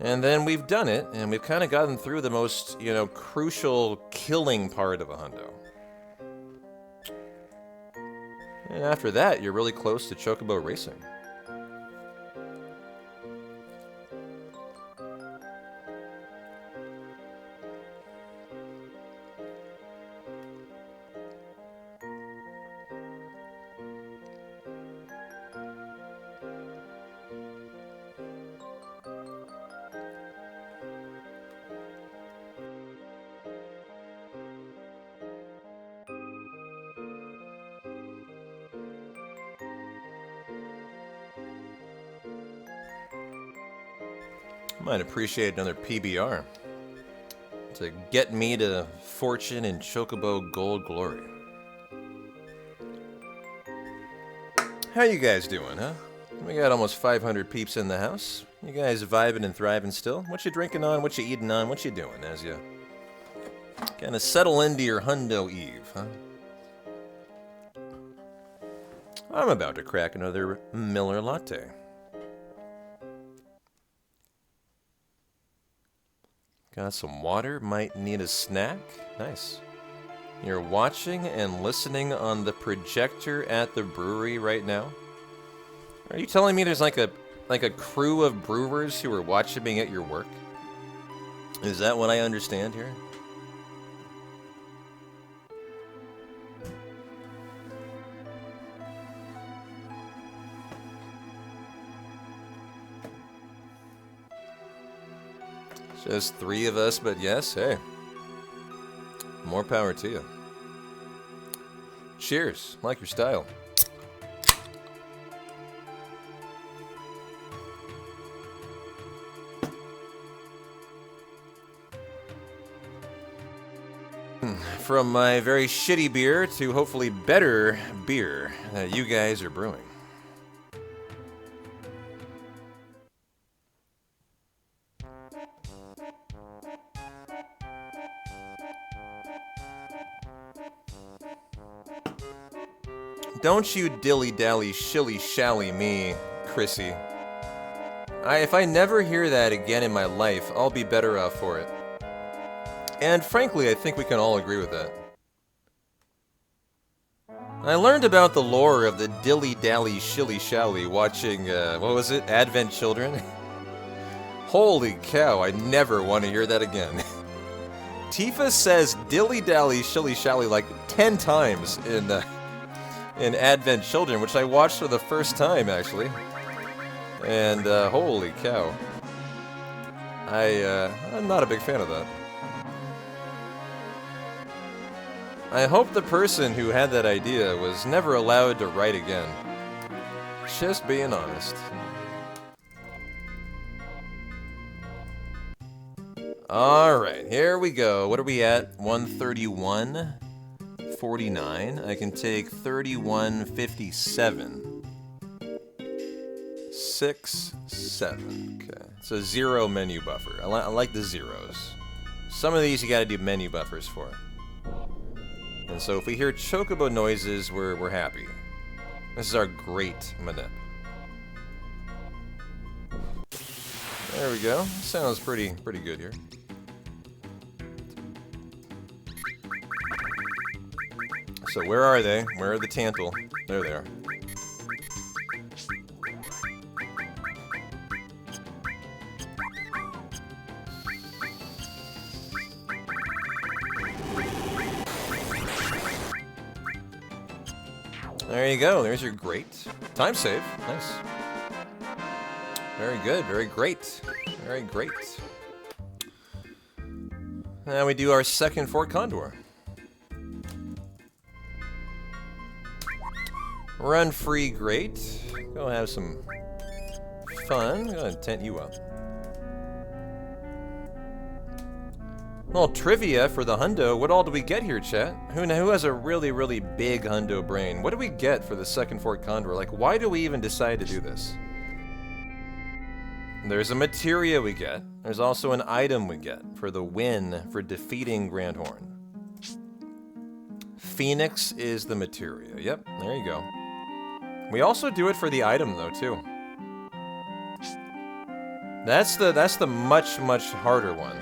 And then we've done it, and we've kind of gotten through the most, you know, crucial killing part of a Hundo. And after that, you're really close to Chocobo racing. Might appreciate another PBR to get me to fortune and Chocobo gold glory. How you guys doing, huh? We got almost 500 peeps in the house. You guys vibing and thriving still? What you drinking on? What you eating on? What you doing as you kind of settle into your hundo eve, huh? I'm about to crack another Miller latte. Got some water, might need a snack. Nice. You're watching and listening on the projector at the brewery right now? Are you telling me there's like a crew of brewers who are watching me at your work? Is that what I understand here? Just 3 of us, but yes, hey. More power to you. Cheers. Like your style. From my very shitty beer to hopefully better beer that you guys are brewing. Don't you dilly-dally, shilly-shally me, Chrissy. If I never hear that again in my life, I'll be better off for it. And frankly, I think we can all agree with that. I learned about the lore of the dilly-dally, shilly-shally watching, what was it? Advent Children? Holy cow, I never want to hear that again. Tifa says dilly-dally, shilly-shally like 10 times in Advent Children, which I watched for the first time, actually. And, holy cow. I'm not a big fan of that. I hope the person who had that idea was never allowed to write again. Just being honest. Alright, here we go. What are we at? 131.49. I can take 31.57. 6, 7. Okay. It's a 0 menu buffer. I like the zeros. Some of these you gotta do menu buffers for. And so if we hear chocobo noises, we're happy. This is our great manip. There we go. Sounds pretty good here. So where are they? Where are the Tantal? There they are. There you go. There's your great. Time save. Nice. Very good. Very great. Very great. Now we do our second Fort Condor. Run free, great. Go have some fun. Go ahead and tent you up. Well, trivia for the hundo. What all do we get here, chat? Who has a really, really big hundo brain? What do we get for the second Fort Condor? Like, why do we even decide to do this? There's a materia we get. There's also an item we get for the win for defeating Grandhorn. Phoenix is the materia. Yep, there you go. We also do it for the item, though, too. That's the much, much harder one.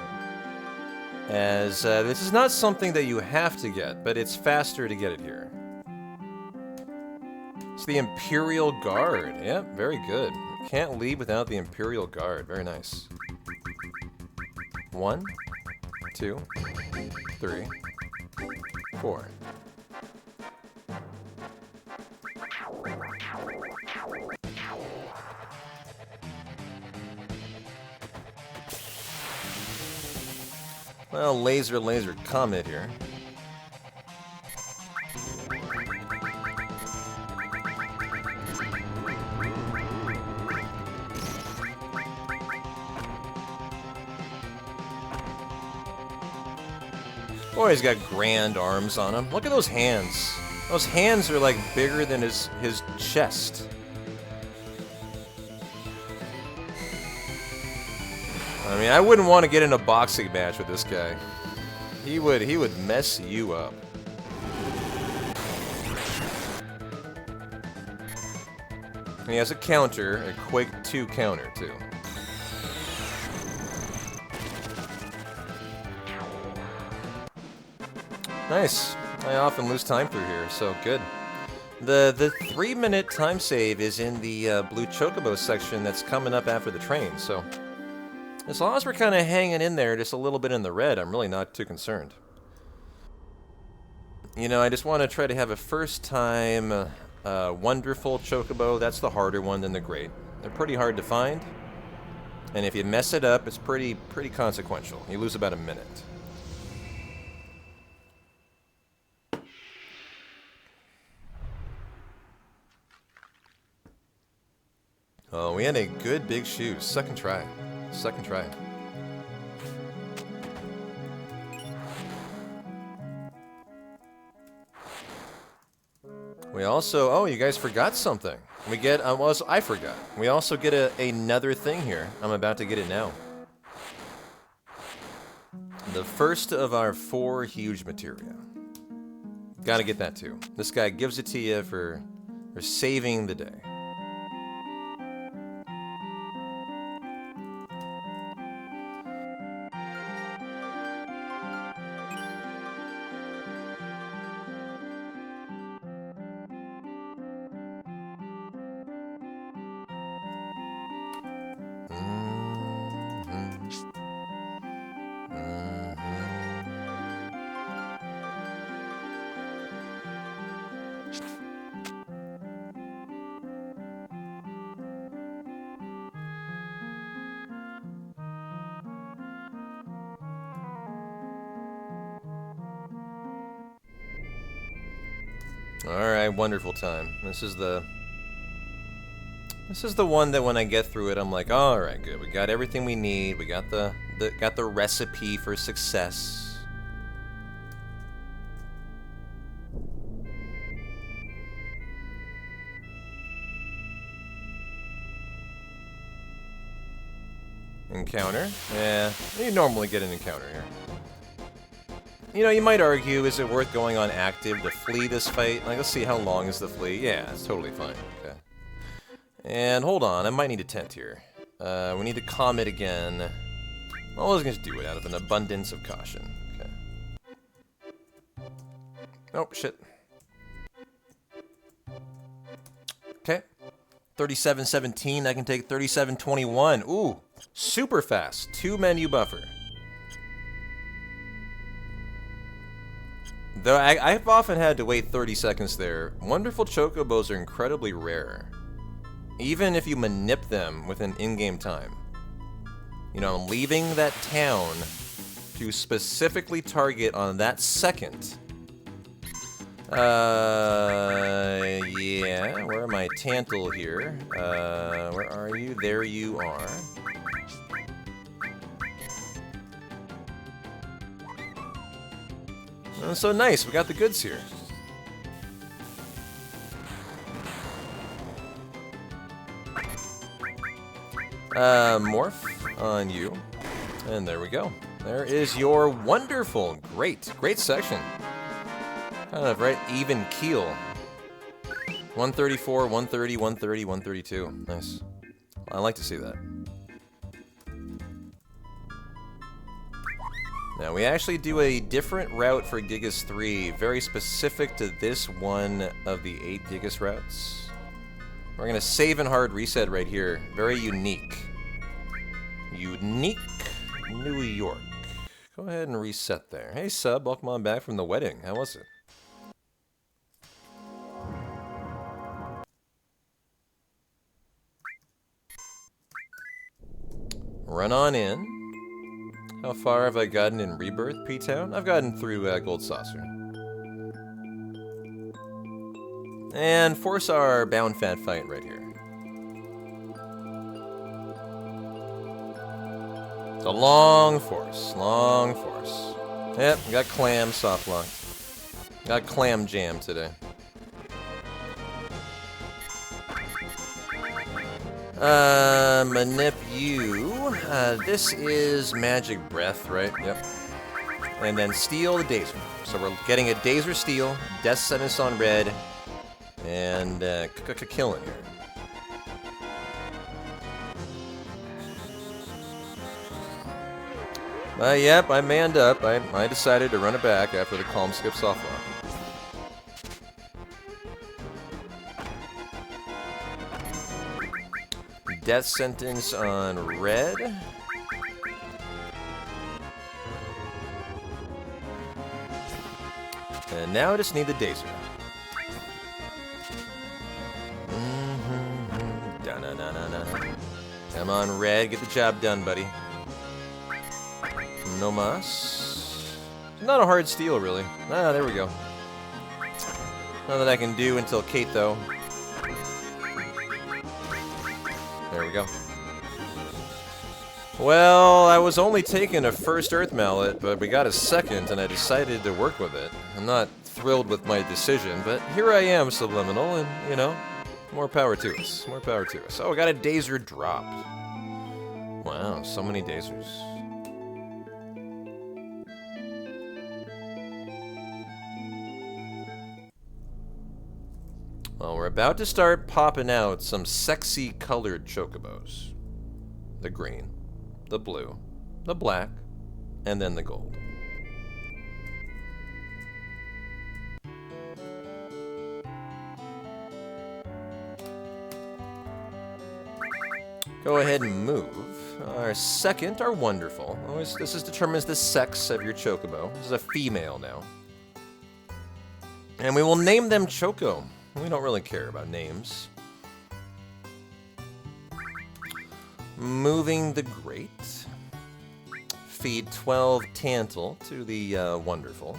As this is not something that you have to get, but it's faster to get it here. It's the Imperial Guard. Yep, very good. Can't leave without the Imperial Guard. Very nice. 1, 2, 3, 4. Well, laser comment here. Boy, he's got grand arms on him. Look at those hands. Those hands are like bigger than his chest. I mean, I wouldn't want to get in a boxing match with this guy. He would mess you up. And he has a counter, a Quake 2 counter, too. Nice. I often lose time through here, so good. The 3-minute time save is in the blue chocobo section that's coming up after the train, so as long as we're kind of hanging in there just a little bit in the red, I'm really not too concerned. You know, I just want to try to have a first-time wonderful chocobo. That's the harder one than the great. They're pretty hard to find, and if you mess it up, it's pretty consequential. You lose about a minute. Oh, we had a good big shoe. Second try. Second try. We also... Oh, you guys forgot something. We get... well, I forgot. We also get another thing here. I'm about to get it now. The first of our 4 huge materia. Gotta get that too. This guy gives it to you for saving the day. Alright, wonderful time. This is the one that when I get through it, I'm like, alright, good. We got everything we need. We got the recipe for success. Encounter? Yeah, you normally get an encounter here. You know, you might argue, is it worth going on active to flee this fight? Like, let's see, how long is the flee? Yeah, it's totally fine. Okay. And hold on, I might need a tent here. We need to comet again. Well, I was going to do it out of an abundance of caution. Okay. Oh, shit. Okay. 37:17, I can take 37:21. Ooh, super fast. 2 menu buffer. Though I've often had to wait 30 seconds there, wonderful chocobos are incredibly rare. Even if you manip them with an in-game time. You know, I'm leaving that town to specifically target on that second. Yeah, where am I? Tantal here. Where are you? There you are. Oh, so nice, we got the goods here. Morph on you. And there we go. There is your wonderful, great section. Kind of right even keel. 134, 130, 130, 132. Nice. I like to see that. Now, we actually do a different route for Gigas 3, very specific to this one of the 8 Gigas routes. We're going to save and hard reset right here. Very unique. Unique New York. Go ahead and reset there. Hey, sub, welcome on back from the wedding. How was it? Run on in. How far have I gotten in Rebirth, P-Town? I've gotten through Gold Saucer. And force our Bound Fat fight right here. It's a long force, long force. Yep, got Clam soft locked. Got Clam Jam today. Manip you. This is Magic Breath, right? Yep. And then Steel the Dazer. So we're getting a Dazer Steel, Death Sentence on red, and killing here. Yep, I manned up. I decided to run it back after the Calm skips off lock. Death Sentence on red. And now I just need the Dazer. Come on, red. Get the job done, buddy. No mas. Not a hard steal, really. Ah, there we go. Nothing I can do until Kate, though. There we go. Well, I was only taking a first Earth Mallet, but we got a second, and I decided to work with it. I'm not thrilled with my decision, but here I am, Subliminal, and, you know, more power to us. More power to us. Oh, I got a Dazer dropped. Wow, so many Dazers. Well, we're about to start popping out some sexy colored chocobos. The green, the blue, the black, and then the gold. Go ahead and move. Our second are wonderful. This determines the sex of your chocobo. This is a female now. And we will name them Choco. We don't really care about names. Moving the great. Feed 12 Tantal to the wonderful.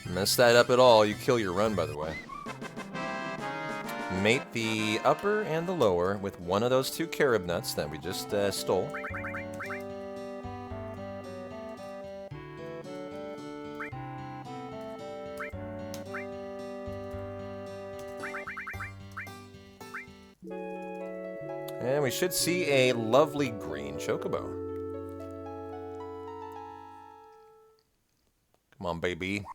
Mess that up at all, you kill your run, by the way. Mate the upper and the lower with one of those two carob nuts that we just stole. And we should see a lovely green chocobo. Come on, baby.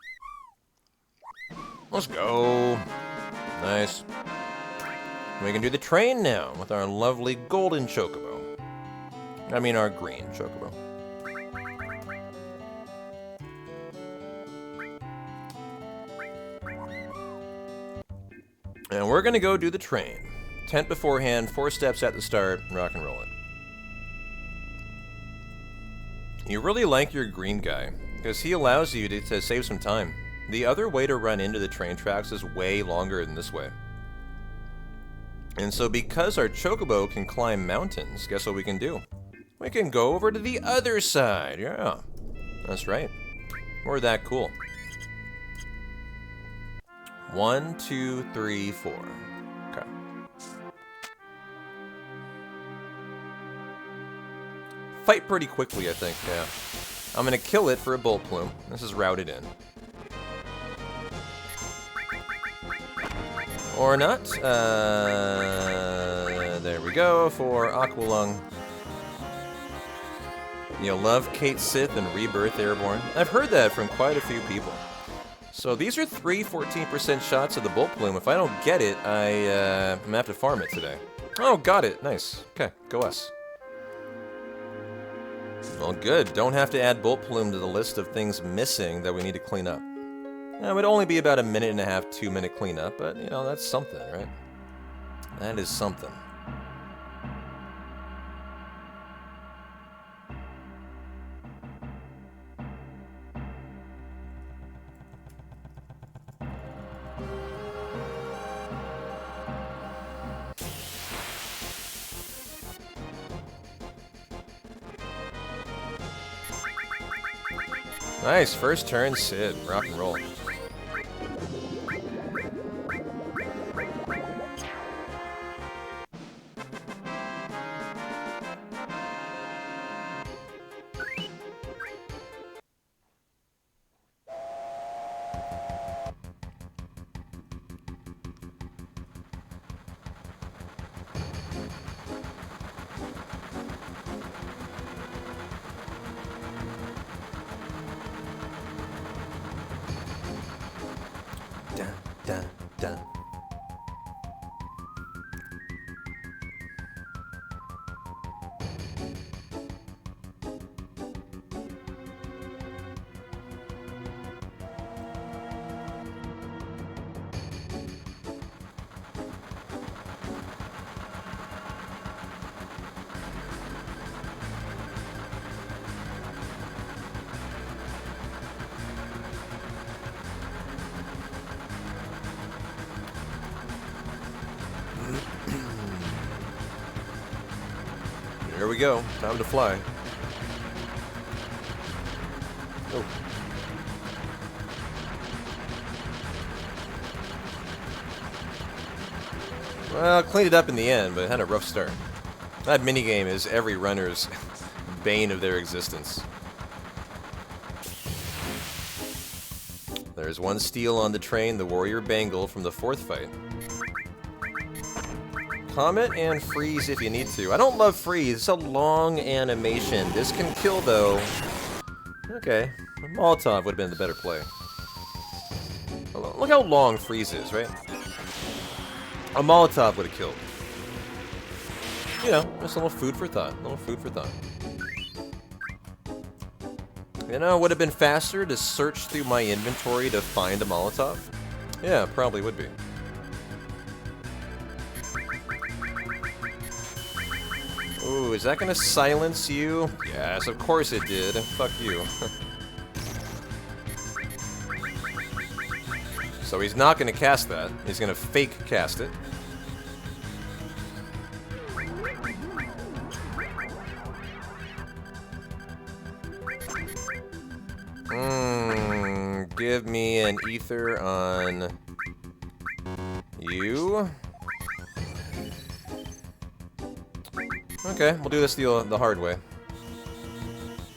Let's go. Nice. We can do the train now with our lovely golden chocobo. I mean our green chocobo. And we're gonna go do the train. Tent beforehand, 4 steps at the start, rock and roll it. You really like your green guy, because he allows you to save some time. The other way to run into the train tracks is way longer than this way. And so because our chocobo can climb mountains, guess what we can do? We can go over to the other side. Yeah, that's right. We're that cool. 1, 2, 3, 4. Okay. Fight pretty quickly, I think, yeah. I'm gonna kill it for a bolt plume. This is routed in. Or not. There we go for Aqualung. You love Kate Sith and Rebirth Airborne. I've heard that from quite a few people. So these are 3 14% shots of the Bolt Plume. If I don't get it, I'm gonna have to farm it today. Oh, got it. Nice. Okay, go us. Well, good. Don't have to add Bolt Plume to the list of things missing that we need to clean up. It would only be about a 1.5, 2-minute cleanup, but, you know, that's something, right? That is something. Nice, first turn, Sid. Rock and roll. Here we go. Time to fly. Oh. Well, cleaned it up in the end, but had a rough start. That minigame is every runner's bane of their existence. There's one steal on the train, the Warrior Bangle from the 4th fight. Comment and freeze if you need to. I don't love freeze. It's a long animation. This can kill, though. Okay. Molotov would have been the better play. Look how long freeze is, right? A Molotov would have killed. You know, just a little food for thought. A little food for thought. You know, would have been faster to search through my inventory to find a Molotov? Yeah, probably would be. Ooh, is that gonna silence you? Yes, of course it did. Fuck you. So he's not gonna cast that. He's gonna fake cast it. Give me an ether on you. Okay, we'll do this the hard way.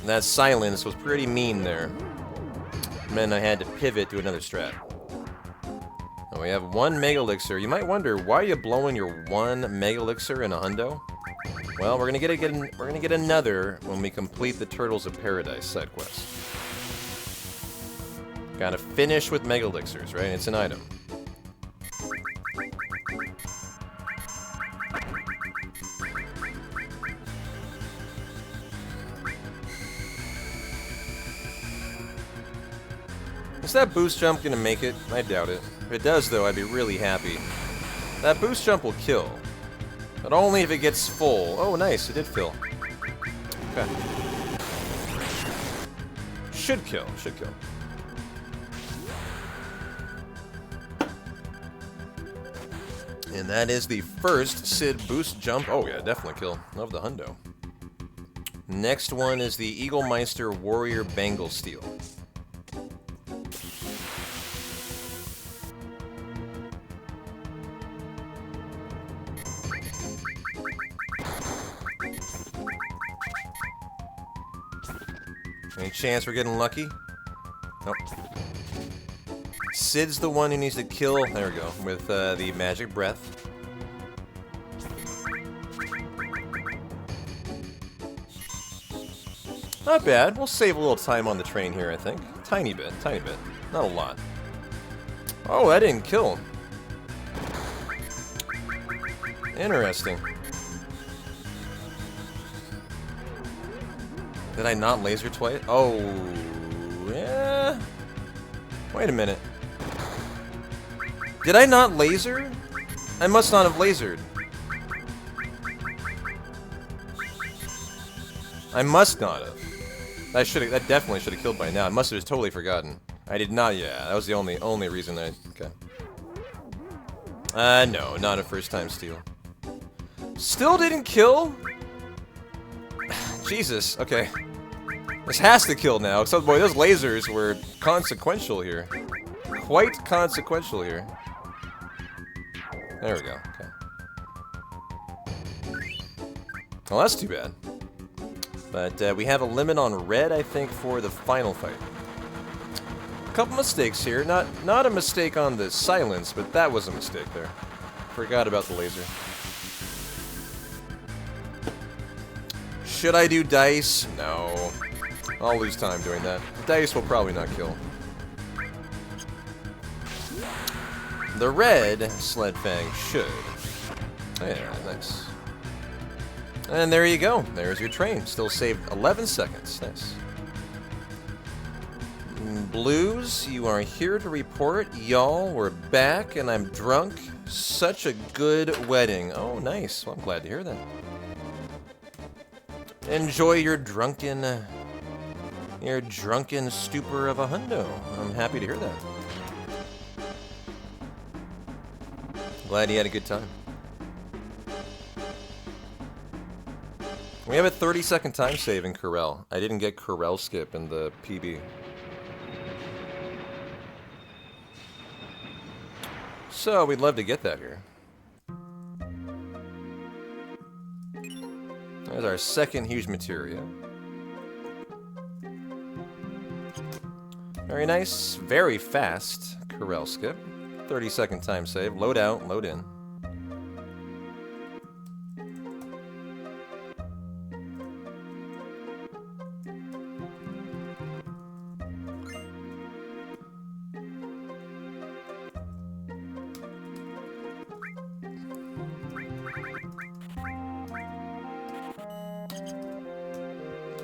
That silence was pretty mean there. Meant I had to pivot to another strat. And we have 1 Mega Elixir. You might wonder, why are you blowing your 1 Mega Elixir in a hundo? Well, we're gonna get another when we complete the Turtles of Paradise side quest. Gotta finish with Mega Elixirs, right? It's an item. Is that boost jump gonna make it? I doubt it. If it does, though, I'd be really happy. That boost jump will kill. But only if it gets full. Oh, nice. It did fill. Okay. Should kill. Should kill. And that is the first Sid boost jump. Oh, yeah, definitely kill. Love the hundo. Next one is the Eaglemeister Warrior Bangle Steel. Any chance we're getting lucky? Nope. Sid's the one who needs to kill, there we go, with the magic breath. Not bad. We'll save a little time on the train here, I think. Tiny bit. Not a lot. Oh, that didn't kill. Interesting. Did I not laser twice? Oh, yeah. Wait a minute. Did I not laser? I must not have lasered. I must not have. That definitely should have killed by now. I must have just totally forgotten. I did not. Yeah, that was the only reason I. Okay. No, not a first time steal. Still didn't kill? Jesus. Okay. This has to kill now. Except, boy, those lasers were consequential here. Quite consequential here. There we go. Okay. Well, that's too bad. But we have a limit on red, I think, for the final fight. A couple mistakes here. Not a mistake on the silence, but that was a mistake there. Forgot about the laser. Should I do dice? No. I'll lose time doing that. Dice will probably not kill. The red Sled Fang should. Yeah, nice. And there you go. There's your train. Still saved 11 seconds. Nice. Blues, you are here to report. Y'all, we're back, and I'm drunk. Such a good wedding. Oh, nice. Well, I'm glad to hear that. Enjoy your drunken stupor of a hundo. I'm happy to hear that. Glad you had a good time. We have a 30-second time save in Corel. I didn't get Corel skip in the PB. So, we'd love to get that here. There's our second huge materia. Very nice, very fast Corel skip. 30-second time save. Load out, load in.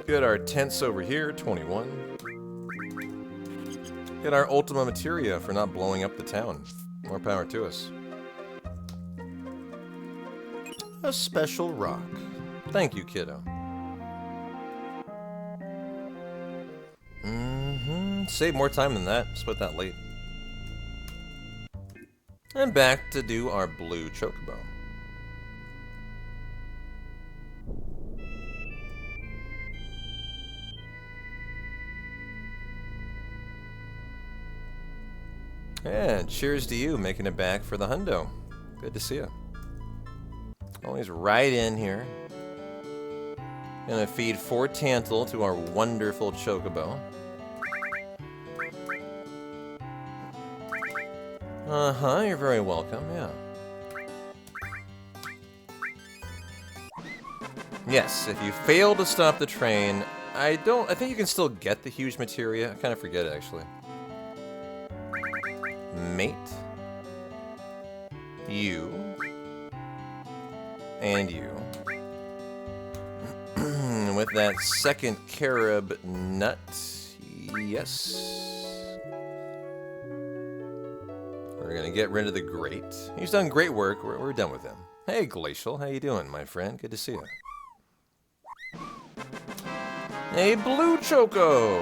Get our tents over here, 21. Get our Ultima Materia for not blowing up the town. More power to us. A special rock. Thank you, kiddo. Save more time than that. Split that late. And back to do our blue chocobo. And cheers to you, making it back for the hundo. Good to see you. Always right in here. Gonna feed 4 Tantal to our wonderful chocobo. Uh-huh, you're very welcome, yeah. Yes, if you fail to stop the train, I think you can still get the huge materia. I kind of forget it, actually. Mate. You. And you. With that second carob nut. Yes. We're gonna get rid of the grate. He's done great work. We're done with him. Hey, Glacial. How you doing, my friend? Good to see you. A blue choco.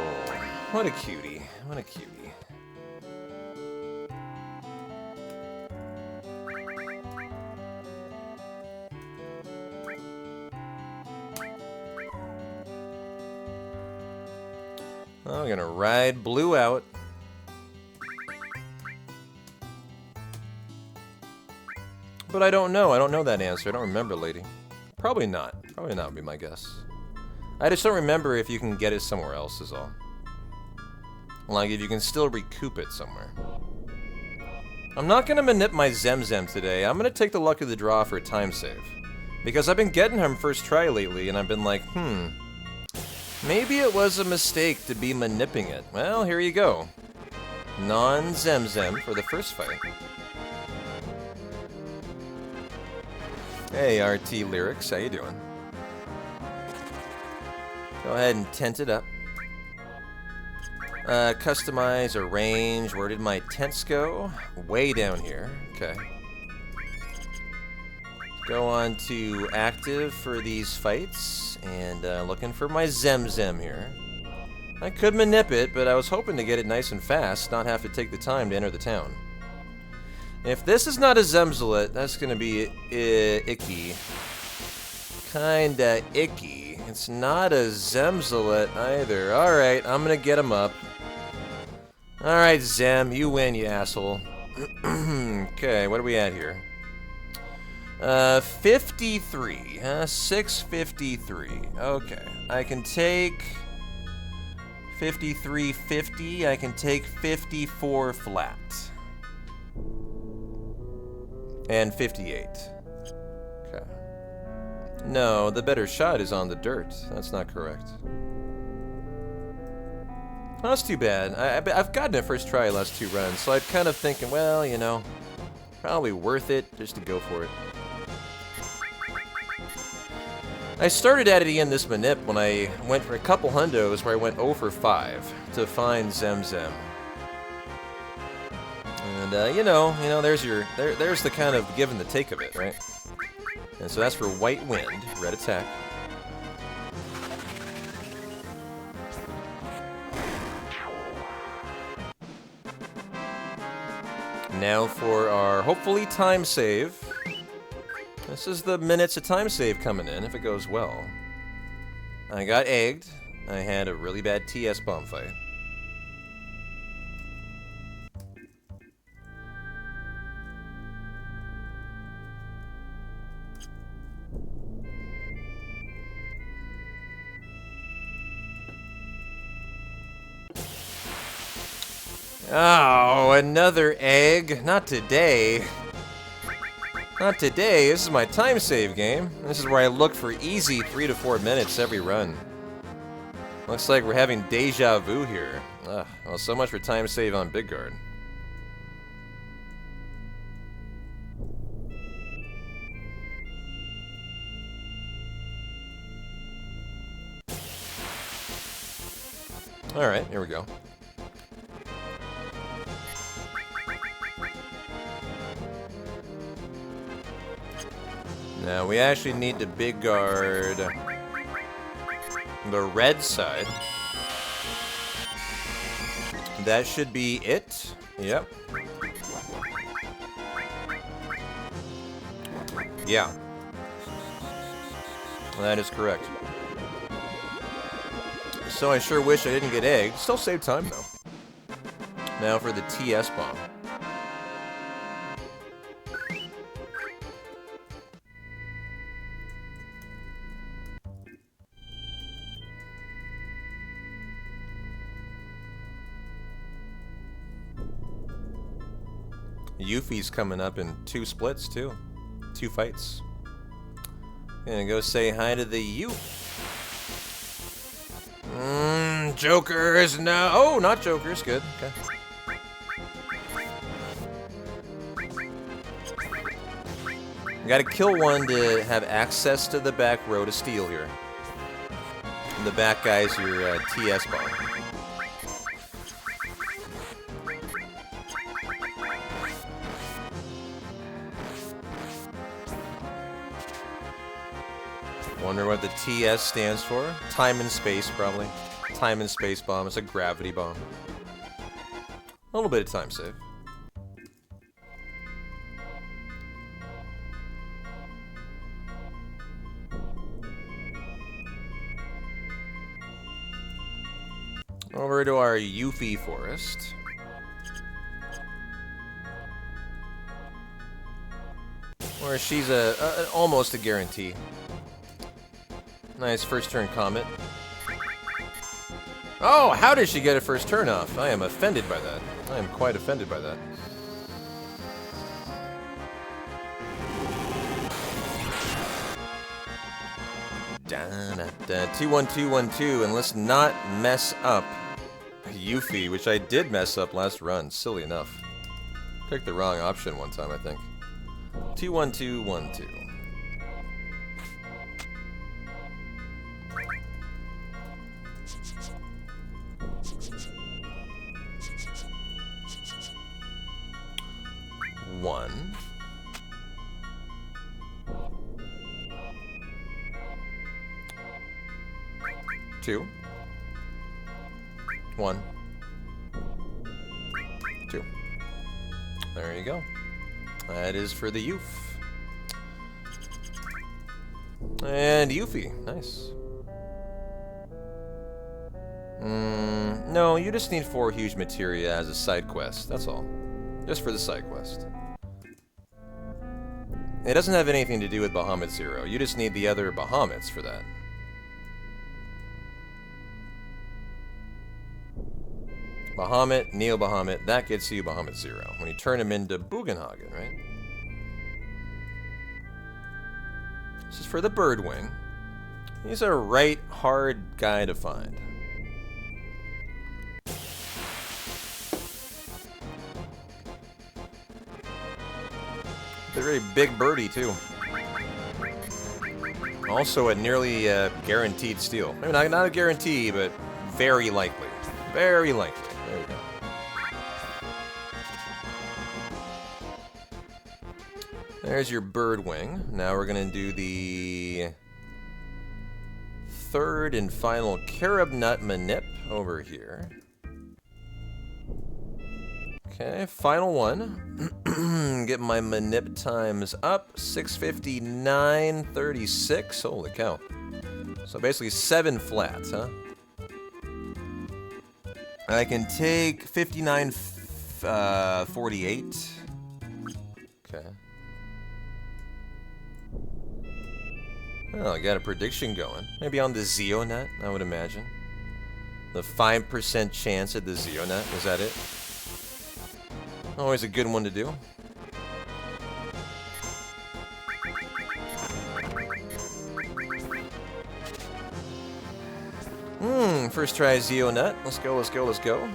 What a cutie. What a cutie. I'm gonna ride blue out. But I don't know. I don't know that answer. I don't remember, lady. Probably not. Probably not would be my guess. I just don't remember if you can get it somewhere else is all. Like if you can still recoup it somewhere. I'm not gonna manip my Zemzem today. I'm gonna take the luck of the draw for a time save. Because I've been getting him first try lately, and I've been like, maybe it was a mistake to be manipping it. Well, here you go. Non-Zemzem for the first fight. Hey, RT Lyrics, how you doing? Go ahead and tent it up. Customize, arrange. Where did my tents go? Way down here. Okay. Go on to active for these fights. And looking for my Zemzem here. I could manip it, but I was hoping to get it nice and fast, not have to take the time to enter the town. If this is not a Zemzalet, that's gonna be icky. Kinda icky. It's not a Zemzalet either. Alright, I'm gonna get him up. Alright, Zem, you win, you asshole. Okay, what are we at here? 53. 653. Okay. I can take 53.50. I can take 54 flat. And 58. Okay. No, the better shot is on the dirt. That's not correct. Well, that's too bad. I've gotten it first try last 2 runs, so I'm kind of thinking, well, you know, probably worth it just to go for it. I started at it again this manip when I went for a couple hundos where I went 0 for 5 to find Zemzem. And you know, there's the kind of give and the take of it, right? And so that's for White Wind, red attack. Now for our hopefully time save. This is the minutes of time save coming in if it goes well. I got egged. I had a really bad TS bomb fight. Oh, another egg. Not today. Not today. This is my time save game. This is where I look for easy 3 to 4 minutes every run. Looks like we're having deja vu here. Ugh, well, so much for time save on Big Guard. Alright, here we go. Now we actually need to Big Guard the red side. That should be it. Yep. Yeah. That is correct. So I sure wish I didn't get egged. Still save time though. Now for the TS bomb. Yuffie's coming up in 2 splits, too. 2 fights. Gonna go say hi to the Yuff. Jokers, no. Oh, not Jokers. Good. Okay. Gotta kill one to have access to the back row to steal here. And the back guy's your TS bomb. Wonder what the TS stands for. Time and space, probably. Time and space bomb. It's a gravity bomb. A little bit of time save. Over to our Yuffie forest. Where she's almost a guarantee. Nice first turn Comet. Oh, how did she get a first turn off? I am offended by that. I am quite offended by that. Da-da-da. 2-1-2-1-2, and let's not mess up Yuffie, which I did mess up last run, silly enough. Picked the wrong option one time, I think. 2-1-2-1-2. One. Two. One. Two. There you go. That is for the Yuff. And Yuffie. Nice. No, you just need 4 huge materia as a side quest. That's all. Just for the side quest. It doesn't have anything to do with Bahamut Zero. You just need the other Bahamuts for that. Bahamut, Neo Bahamut, that gets you Bahamut Zero. When you turn him into Bugenhagen, right? This is for the Birdwing. He's a right hard guy to find. They're a very big birdie, too. Also a nearly guaranteed steal. Maybe not a guarantee, but very likely. Very likely. There we go. There's your Birdwing. Now we're going to do the 3rd and final Carob Nut Manip over here. Okay, final one. Get my Manip times up. 6:59:36. Holy cow. So basically 7 flats, huh? I can take 59, 48. Okay. Well, I got a prediction going. Maybe on the Zeonut, I would imagine. The 5% chance at the Zeonut, is that it? Always a good one to do. First try Zeonut. Let's go, let's go, let's go.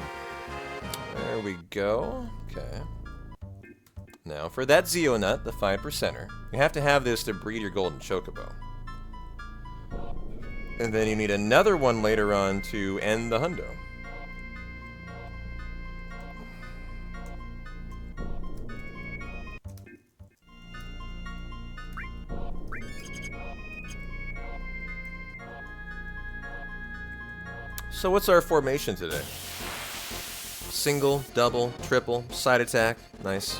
There we go. Okay. Now, for that Zeonut, the 5%er, you have to have this to breed your golden chocobo. And then you need another one later on to end the hundo. So what's our formation today? Single, double, triple, side attack. Nice.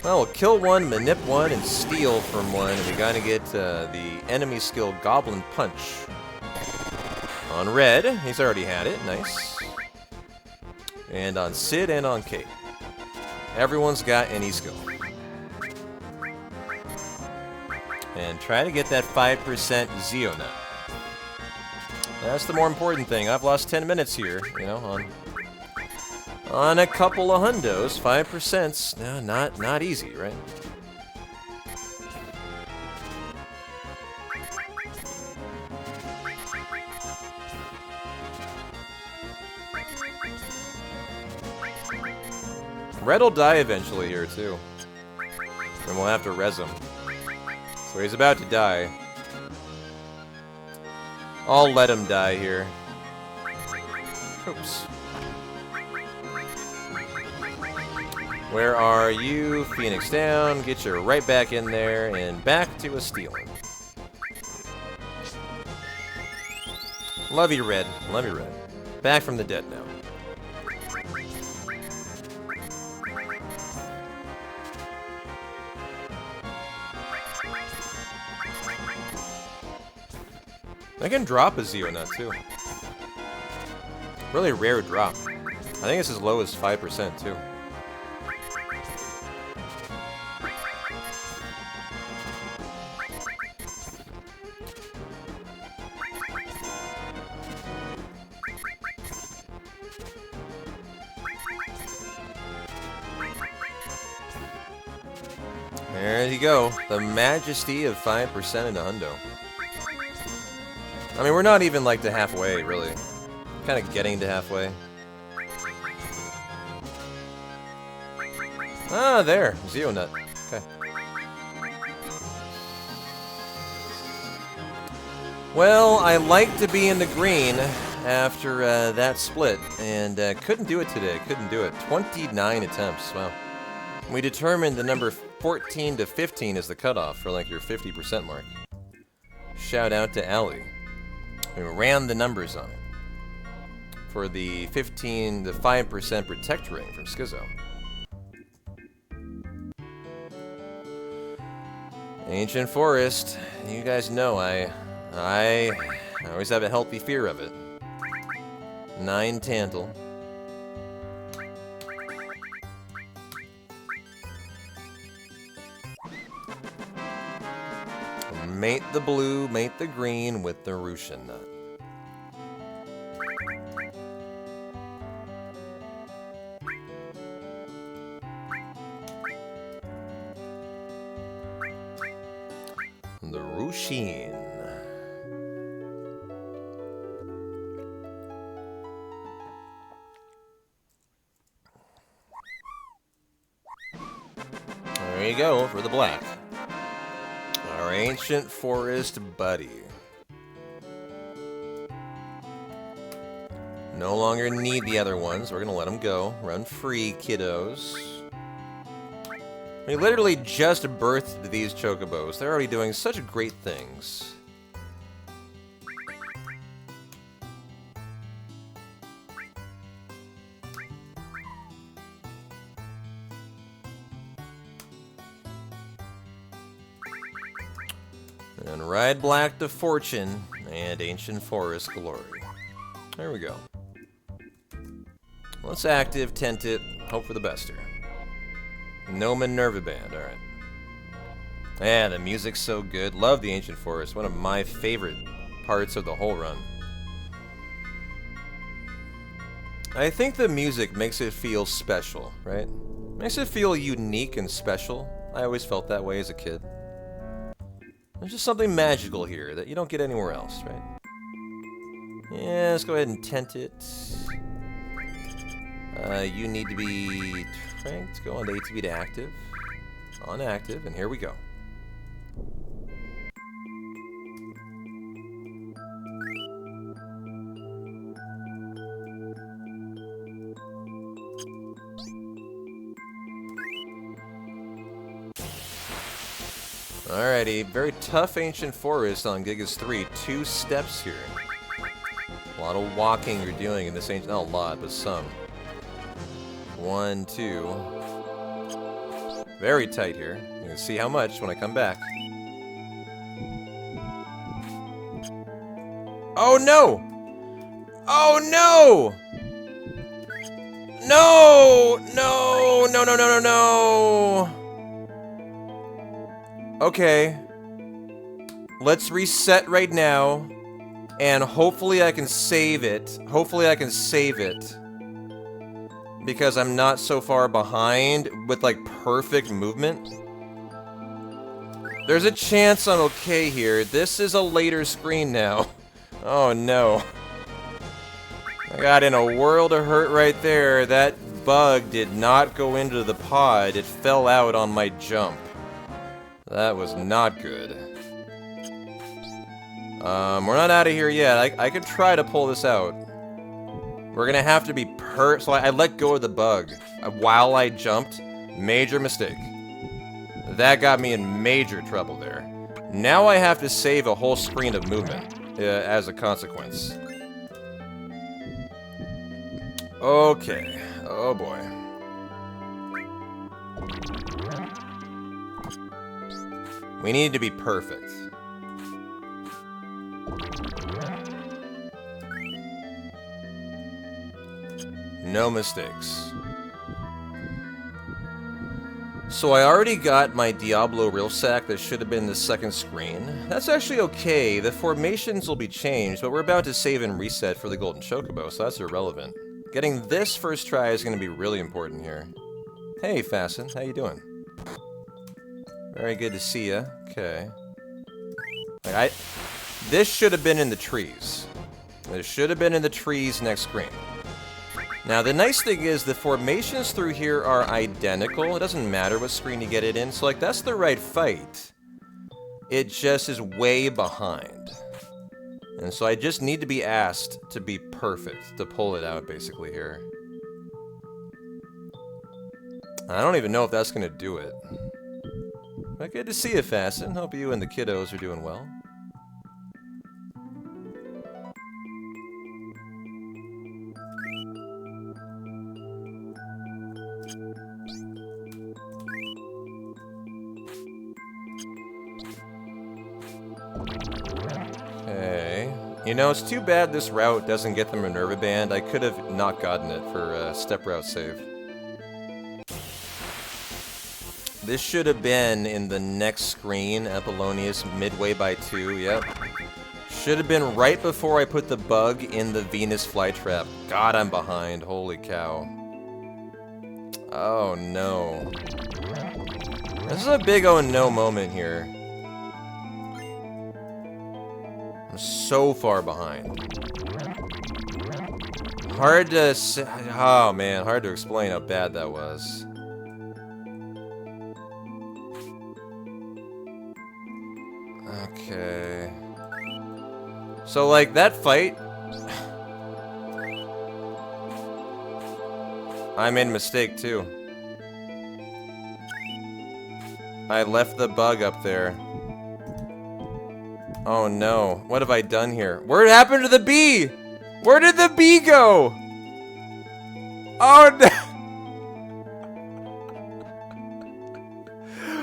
Well, we'll kill one, manip one, and steal from one, and we gotta get the enemy skill Goblin Punch. On red, he's already had it, nice. And on Sid and on Kate. Everyone's got any skill. And try to get that 5% Zeonut. That's the more important thing. I've lost 10 minutes here, you know, on a couple of hundos. 5%'s not easy, right? Red will die eventually here, too. And we'll have to res him. So he's about to die. I'll let him die here. Oops. Where are you? Phoenix down. Get you right back in there and back to a stealing. Love you, Red. Love you, Red. Back from the dead now. I can drop a Zeonut too. Really rare drop. I think it's as low as 5% too. There you go. The majesty of 5% in a hundo. I mean, we're not even like to halfway, really. Kind of getting to halfway. Ah, there. Zeonut. Okay. Well, I like to be in the green after that split, and couldn't do it today. Couldn't do it. 29 attempts. Wow. We determined the number 14 to 15 is the cutoff for like your 50% mark. Shout out to Allie. We ran the numbers on it for the 15 to 5% protect ring from Schizo. Ancient Forest. You guys know I always have a healthy fear of it. 9 Tantal. Mate the blue, mate the green with the Rushin Nut. The Rushin. There you go for the black. Our Ancient Forest buddy. No longer need the other ones. We're gonna let them go. Run free, kiddos. We literally just birthed these chocobos. They're already doing such great things. And ride black to fortune and ancient forest glory. There we go. Let's active, tent it, hope for the best here. No Minerva Band, alright. Yeah, the music's so good. Love the ancient forest, one of my favorite parts of the whole run. I think the music makes it feel special, right? Makes it feel unique and special. I always felt that way as a kid. There's just something magical here that you don't get anywhere else, right? Yeah, let's go ahead and tent it. You need to be tranked. Go on to ATB to active. On active, and here we go. Alrighty, very tough ancient forest on Gigas 3. 2 steps here. A lot of walking you're doing in this ancient, not a lot, but some. 1, 2. Very tight here. You can see how much when I come back. Oh no! Oh no! No! No! No, no, no, no, no! Okay. Let's reset right now. And hopefully I can save it. Hopefully I can save it. Because I'm not so far behind with like perfect movement. There's a chance I'm okay here. This is a later screen now. Oh no. I got in a world of hurt right there. That bug did not go into the pod. It fell out on my jump. That was not good. We're not out of here yet. I could try to pull this out. We're gonna have to be so I let go of the bug while I jumped. Major mistake. That got me in major trouble there. Now I have to save a whole screen of movement as a consequence. Okay. Oh boy. We need to be perfect. No mistakes. So I already got my Diablo Real Sack that should have been the second screen. That's actually okay. The formations will be changed, but we're about to save and reset for the Golden Chocobo, so that's irrelevant. Getting this first try is going to be really important here. Hey, Fasten, how you doing? Very good to see ya. Okay. This should have been in the trees. This should have been in the trees next screen. Now, the nice thing is the formations through here are identical. It doesn't matter what screen you get it in. So, like, that's the right fight. It just is way behind. And so I just need to be asked to be perfect to pull it out, basically, here. I don't even know if that's going to do it. But good to see you, Fasten. Hope you and the kiddos are doing well. Okay. You know, it's too bad this route doesn't get the Minerva Band. I could have not gotten it for a step route save. This should have been in the next screen, Apollonius, midway by 2, yep. Should have been right before I put the bug in the Venus flytrap. God, I'm behind, holy cow. Oh no. This is a big oh no moment here. I'm so far behind. Hard to say, oh man, hard to explain how bad that was. Okay. So, like, that fight... I made a mistake, too. I left the bug up there. Oh, no. What have I done here? What happened to the bee? Where did the bee go? Oh, no.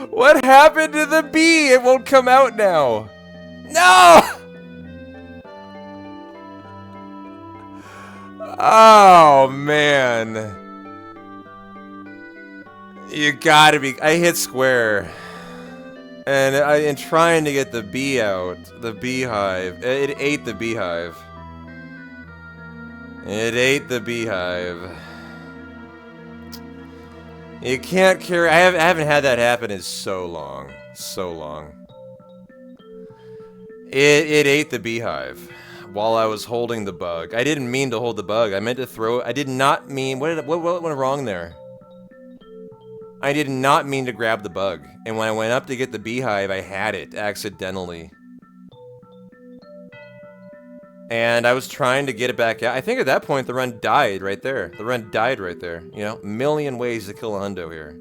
What happened to the bee? It won't come out now. No! Oh, man. You gotta be... I hit square. And in trying to get the bee out, the beehive, it ate the beehive. It ate the beehive. You can't carry... I haven't had that happen in so long. So long. It ate the beehive while I was holding the bug. I didn't mean to hold the bug. I meant to throw it. I did not mean... What went wrong there? I did not mean to grab the bug. And when I went up to get the beehive, I had it accidentally. And I was trying to get it back out. I think at that point, the run died right there. The run died right there. You know, a million ways to kill a hundo here.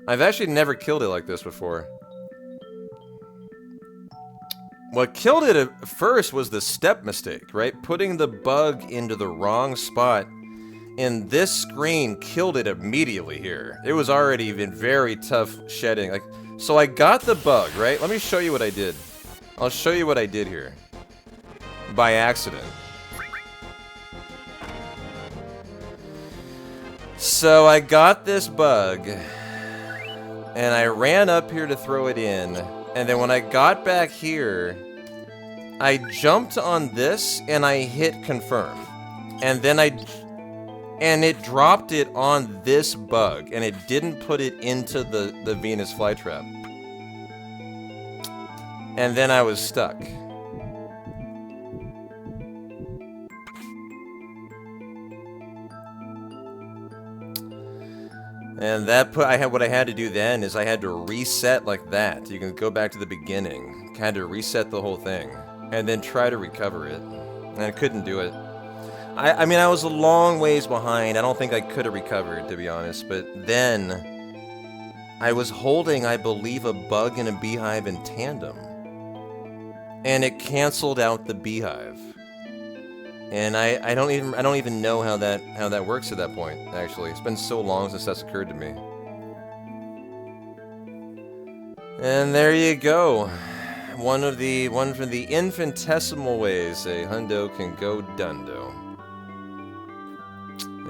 I've actually never killed it like this before. What killed it at first was the step mistake, right? Putting the bug into the wrong spot. And this screen killed it immediately here. It was already been very tough shedding. Like, so I got the bug, right? Let me show you what I did. I'll show you what I did here. By accident. So I got this bug. And I ran up here to throw it in. And then when I got back here, I jumped on this and I hit confirm. And then and it dropped it on this bug, and it didn't put it into the Venus flytrap. And then I was stuck. And that what I had to do then is I had to reset like that. You can go back to the beginning. I had to reset the whole thing, and then try to recover it. And I couldn't do it. I mean, I was a long ways behind. I don't think I could have recovered, to be honest. But then, I was holding, I believe, a bug and a beehive in tandem. And it canceled out the beehive. And I don't even know how that works at that point, actually. It's been so long since that's occurred to me. And there you go. One from the infinitesimal ways a hundo can go dundo.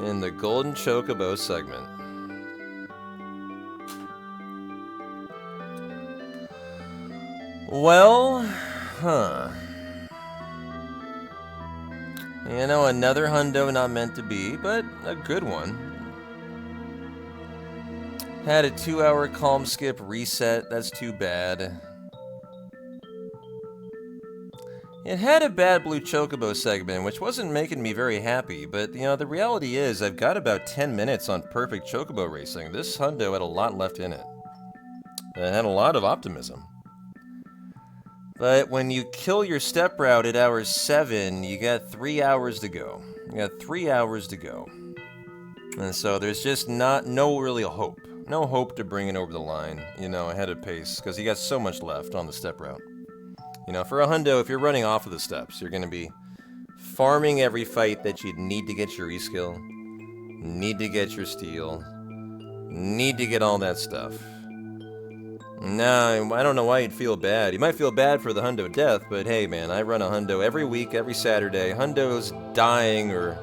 In the Golden Chocobo segment. Well, you know, another hundo not meant to be, but a good one. Had a 2-hour calm skip reset, that's too bad. It had a bad blue chocobo segment, which wasn't making me very happy, but, you know, the reality is I've got about 10 minutes on perfect chocobo racing. This hundo had a lot left in it. It had a lot of optimism. But when you kill your step route at hour 7, you got 3 hours to go. You got 3 hours to go. And so there's just no really hope. No hope to bring it over the line, you know, ahead of pace, because you got so much left on the step route. You know, for a hundo, if you're running off of the steps, you're going to be farming every fight that you need to get your E-skill, need to get your steal, need to get all that stuff. No, I don't know why you'd feel bad. You might feel bad for the hundo death, but hey man, I run a hundo every week, every Saturday. Hundo's dying or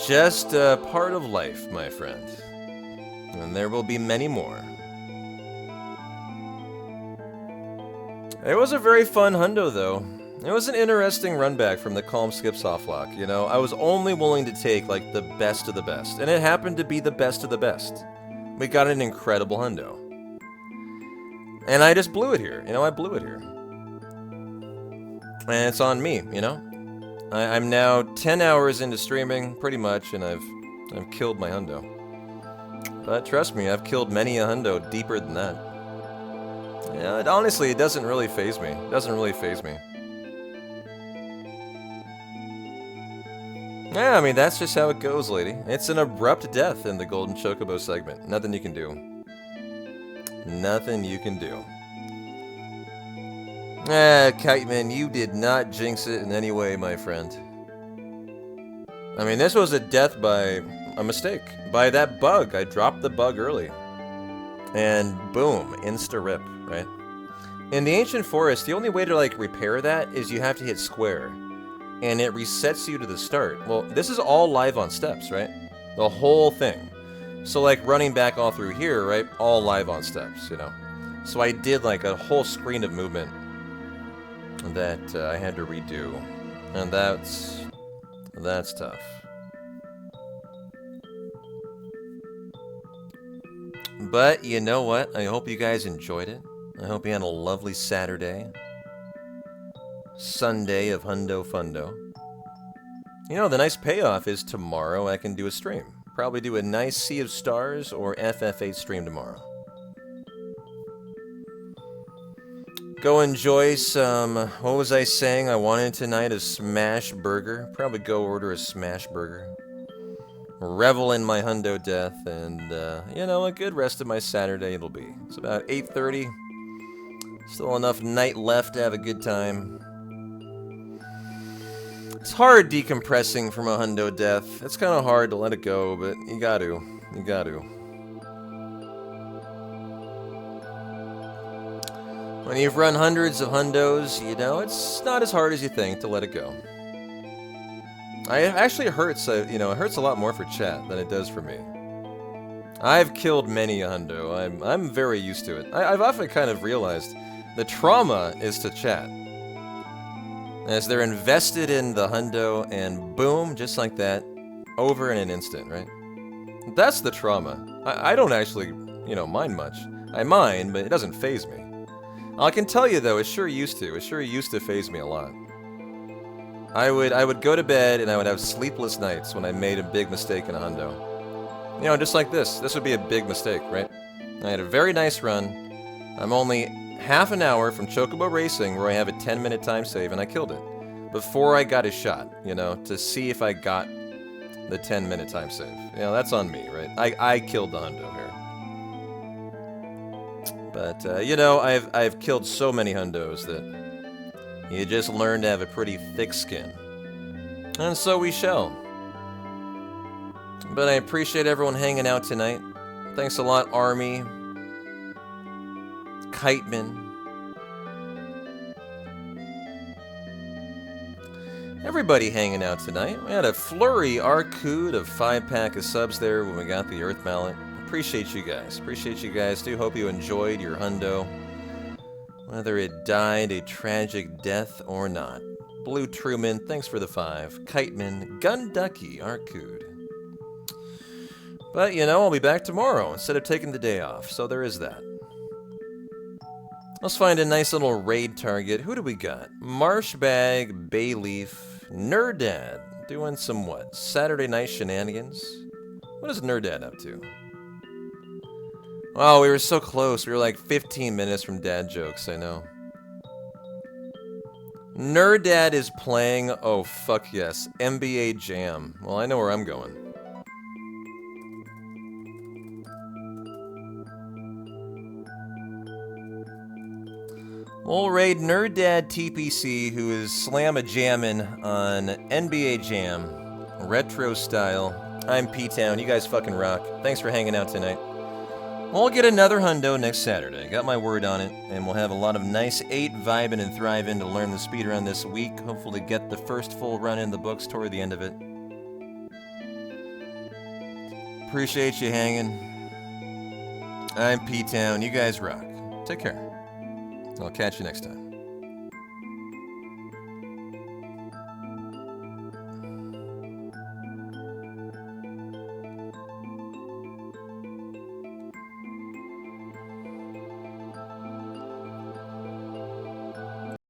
just a part of life, my friend. And there will be many more. It was a very fun hundo, though. It was an interesting run back from the calm skip soft lock, you know? I was only willing to take, like, the best of the best. And it happened to be the best of the best. We got an incredible hundo. And I just blew it here, you know? I blew it here. And it's on me, you know? I'm now 10 hours into streaming, pretty much, and I've killed my hundo. But trust me, I've killed many a hundo deeper than that. Yeah, honestly, it doesn't really faze me. It doesn't really faze me. Yeah, I mean, that's just how it goes, lady. It's an abrupt death in the Golden Chocobo segment. Nothing you can do. Nothing you can do. Kiteman, you did not jinx it in any way, my friend. I mean, this was a death by a mistake. By that bug. I dropped the bug early. And boom, insta-rip, right? In the Ancient Forest, the only way to, like, repair that is you have to hit square. And it resets you to the start. Well, this is all live on steps, right? The whole thing. So, like, running back all through here, right? All live on steps, you know? So I did, like, a whole screen of movement that I had to redo. And that's tough. But, you know what? I hope you guys enjoyed it. I hope you had a lovely Saturday. Sunday of Hundo Fundo. You know, the nice payoff is tomorrow I can do a stream. Probably do a nice Sea of Stars or FF8 stream tomorrow. Go enjoy some, what was I saying? I wanted tonight a smash burger. Probably go order a smash burger. Revel in my hundo death, and, you know, a good rest of my Saturday it'll be. It's about 8:30. Still enough night left to have a good time. It's hard decompressing from a hundo death. It's kind of hard to let it go, but you got to. You got to. When you've run hundreds of hundos, you know, it's not as hard as you think to let it go. It actually hurts, you know, it hurts a lot more for chat than it does for me. I've killed many a hundo. I'm very used to it. I've often kind of realized the trauma is to chat. As they're invested in the hundo, and boom, just like that, over in an instant, right? That's the trauma. I don't actually, you know, mind much. I mind, but it doesn't faze me. I can tell you, though, it sure used to. It sure used to faze me a lot. I would go to bed, and I would have sleepless nights when I made a big mistake in a hundo. You know, just like this. This would be a big mistake, right? I had a very nice run. I'm only half an hour from Chocobo Racing, where I have a 10-minute time save, and I killed it. Before I got a shot, you know, to see if I got the 10-minute time save. You know, that's on me, right? I killed the hundo here. But, you know, I've killed so many hundos that you just learn to have a pretty thick skin. And so we shall. But I appreciate everyone hanging out tonight. Thanks a lot, Army. Kiteman. Everybody hanging out tonight. We had a flurry Arcud of 5-pack of subs there when we got the Earth Mallet. Appreciate you guys. Appreciate you guys. Do hope you enjoyed your hundo. Whether it died a tragic death or not. Blue Truman, thanks for the 5. Kiteman, Gunducky, Arcud. But, you know, I'll be back tomorrow instead of taking the day off, so there is that. Let's find a nice little raid target. Who do we got? Marshbag, Bayleaf, Nerdad. Doing some what? Saturday night shenanigans? What is Nerdad up to? Oh, we were so close. We were like 15 minutes from dad jokes, I know. Nerdad is playing, oh fuck yes, NBA Jam. Well, I know where I'm going. We'll raid Nerdad TPC, who is slam-a-jammin' on NBA Jam, retro style. I'm P-Town, you guys fucking rock. Thanks for hanging out tonight. We'll get another hundo next Saturday. Got my word on it, and we'll have a lot of nice 8 vibing and thriving to learn the speedrun this week. Hopefully get the first full run in the books toward the end of it. Appreciate you hanging. I'm P-Town. You guys rock. Take care. I'll catch you next time.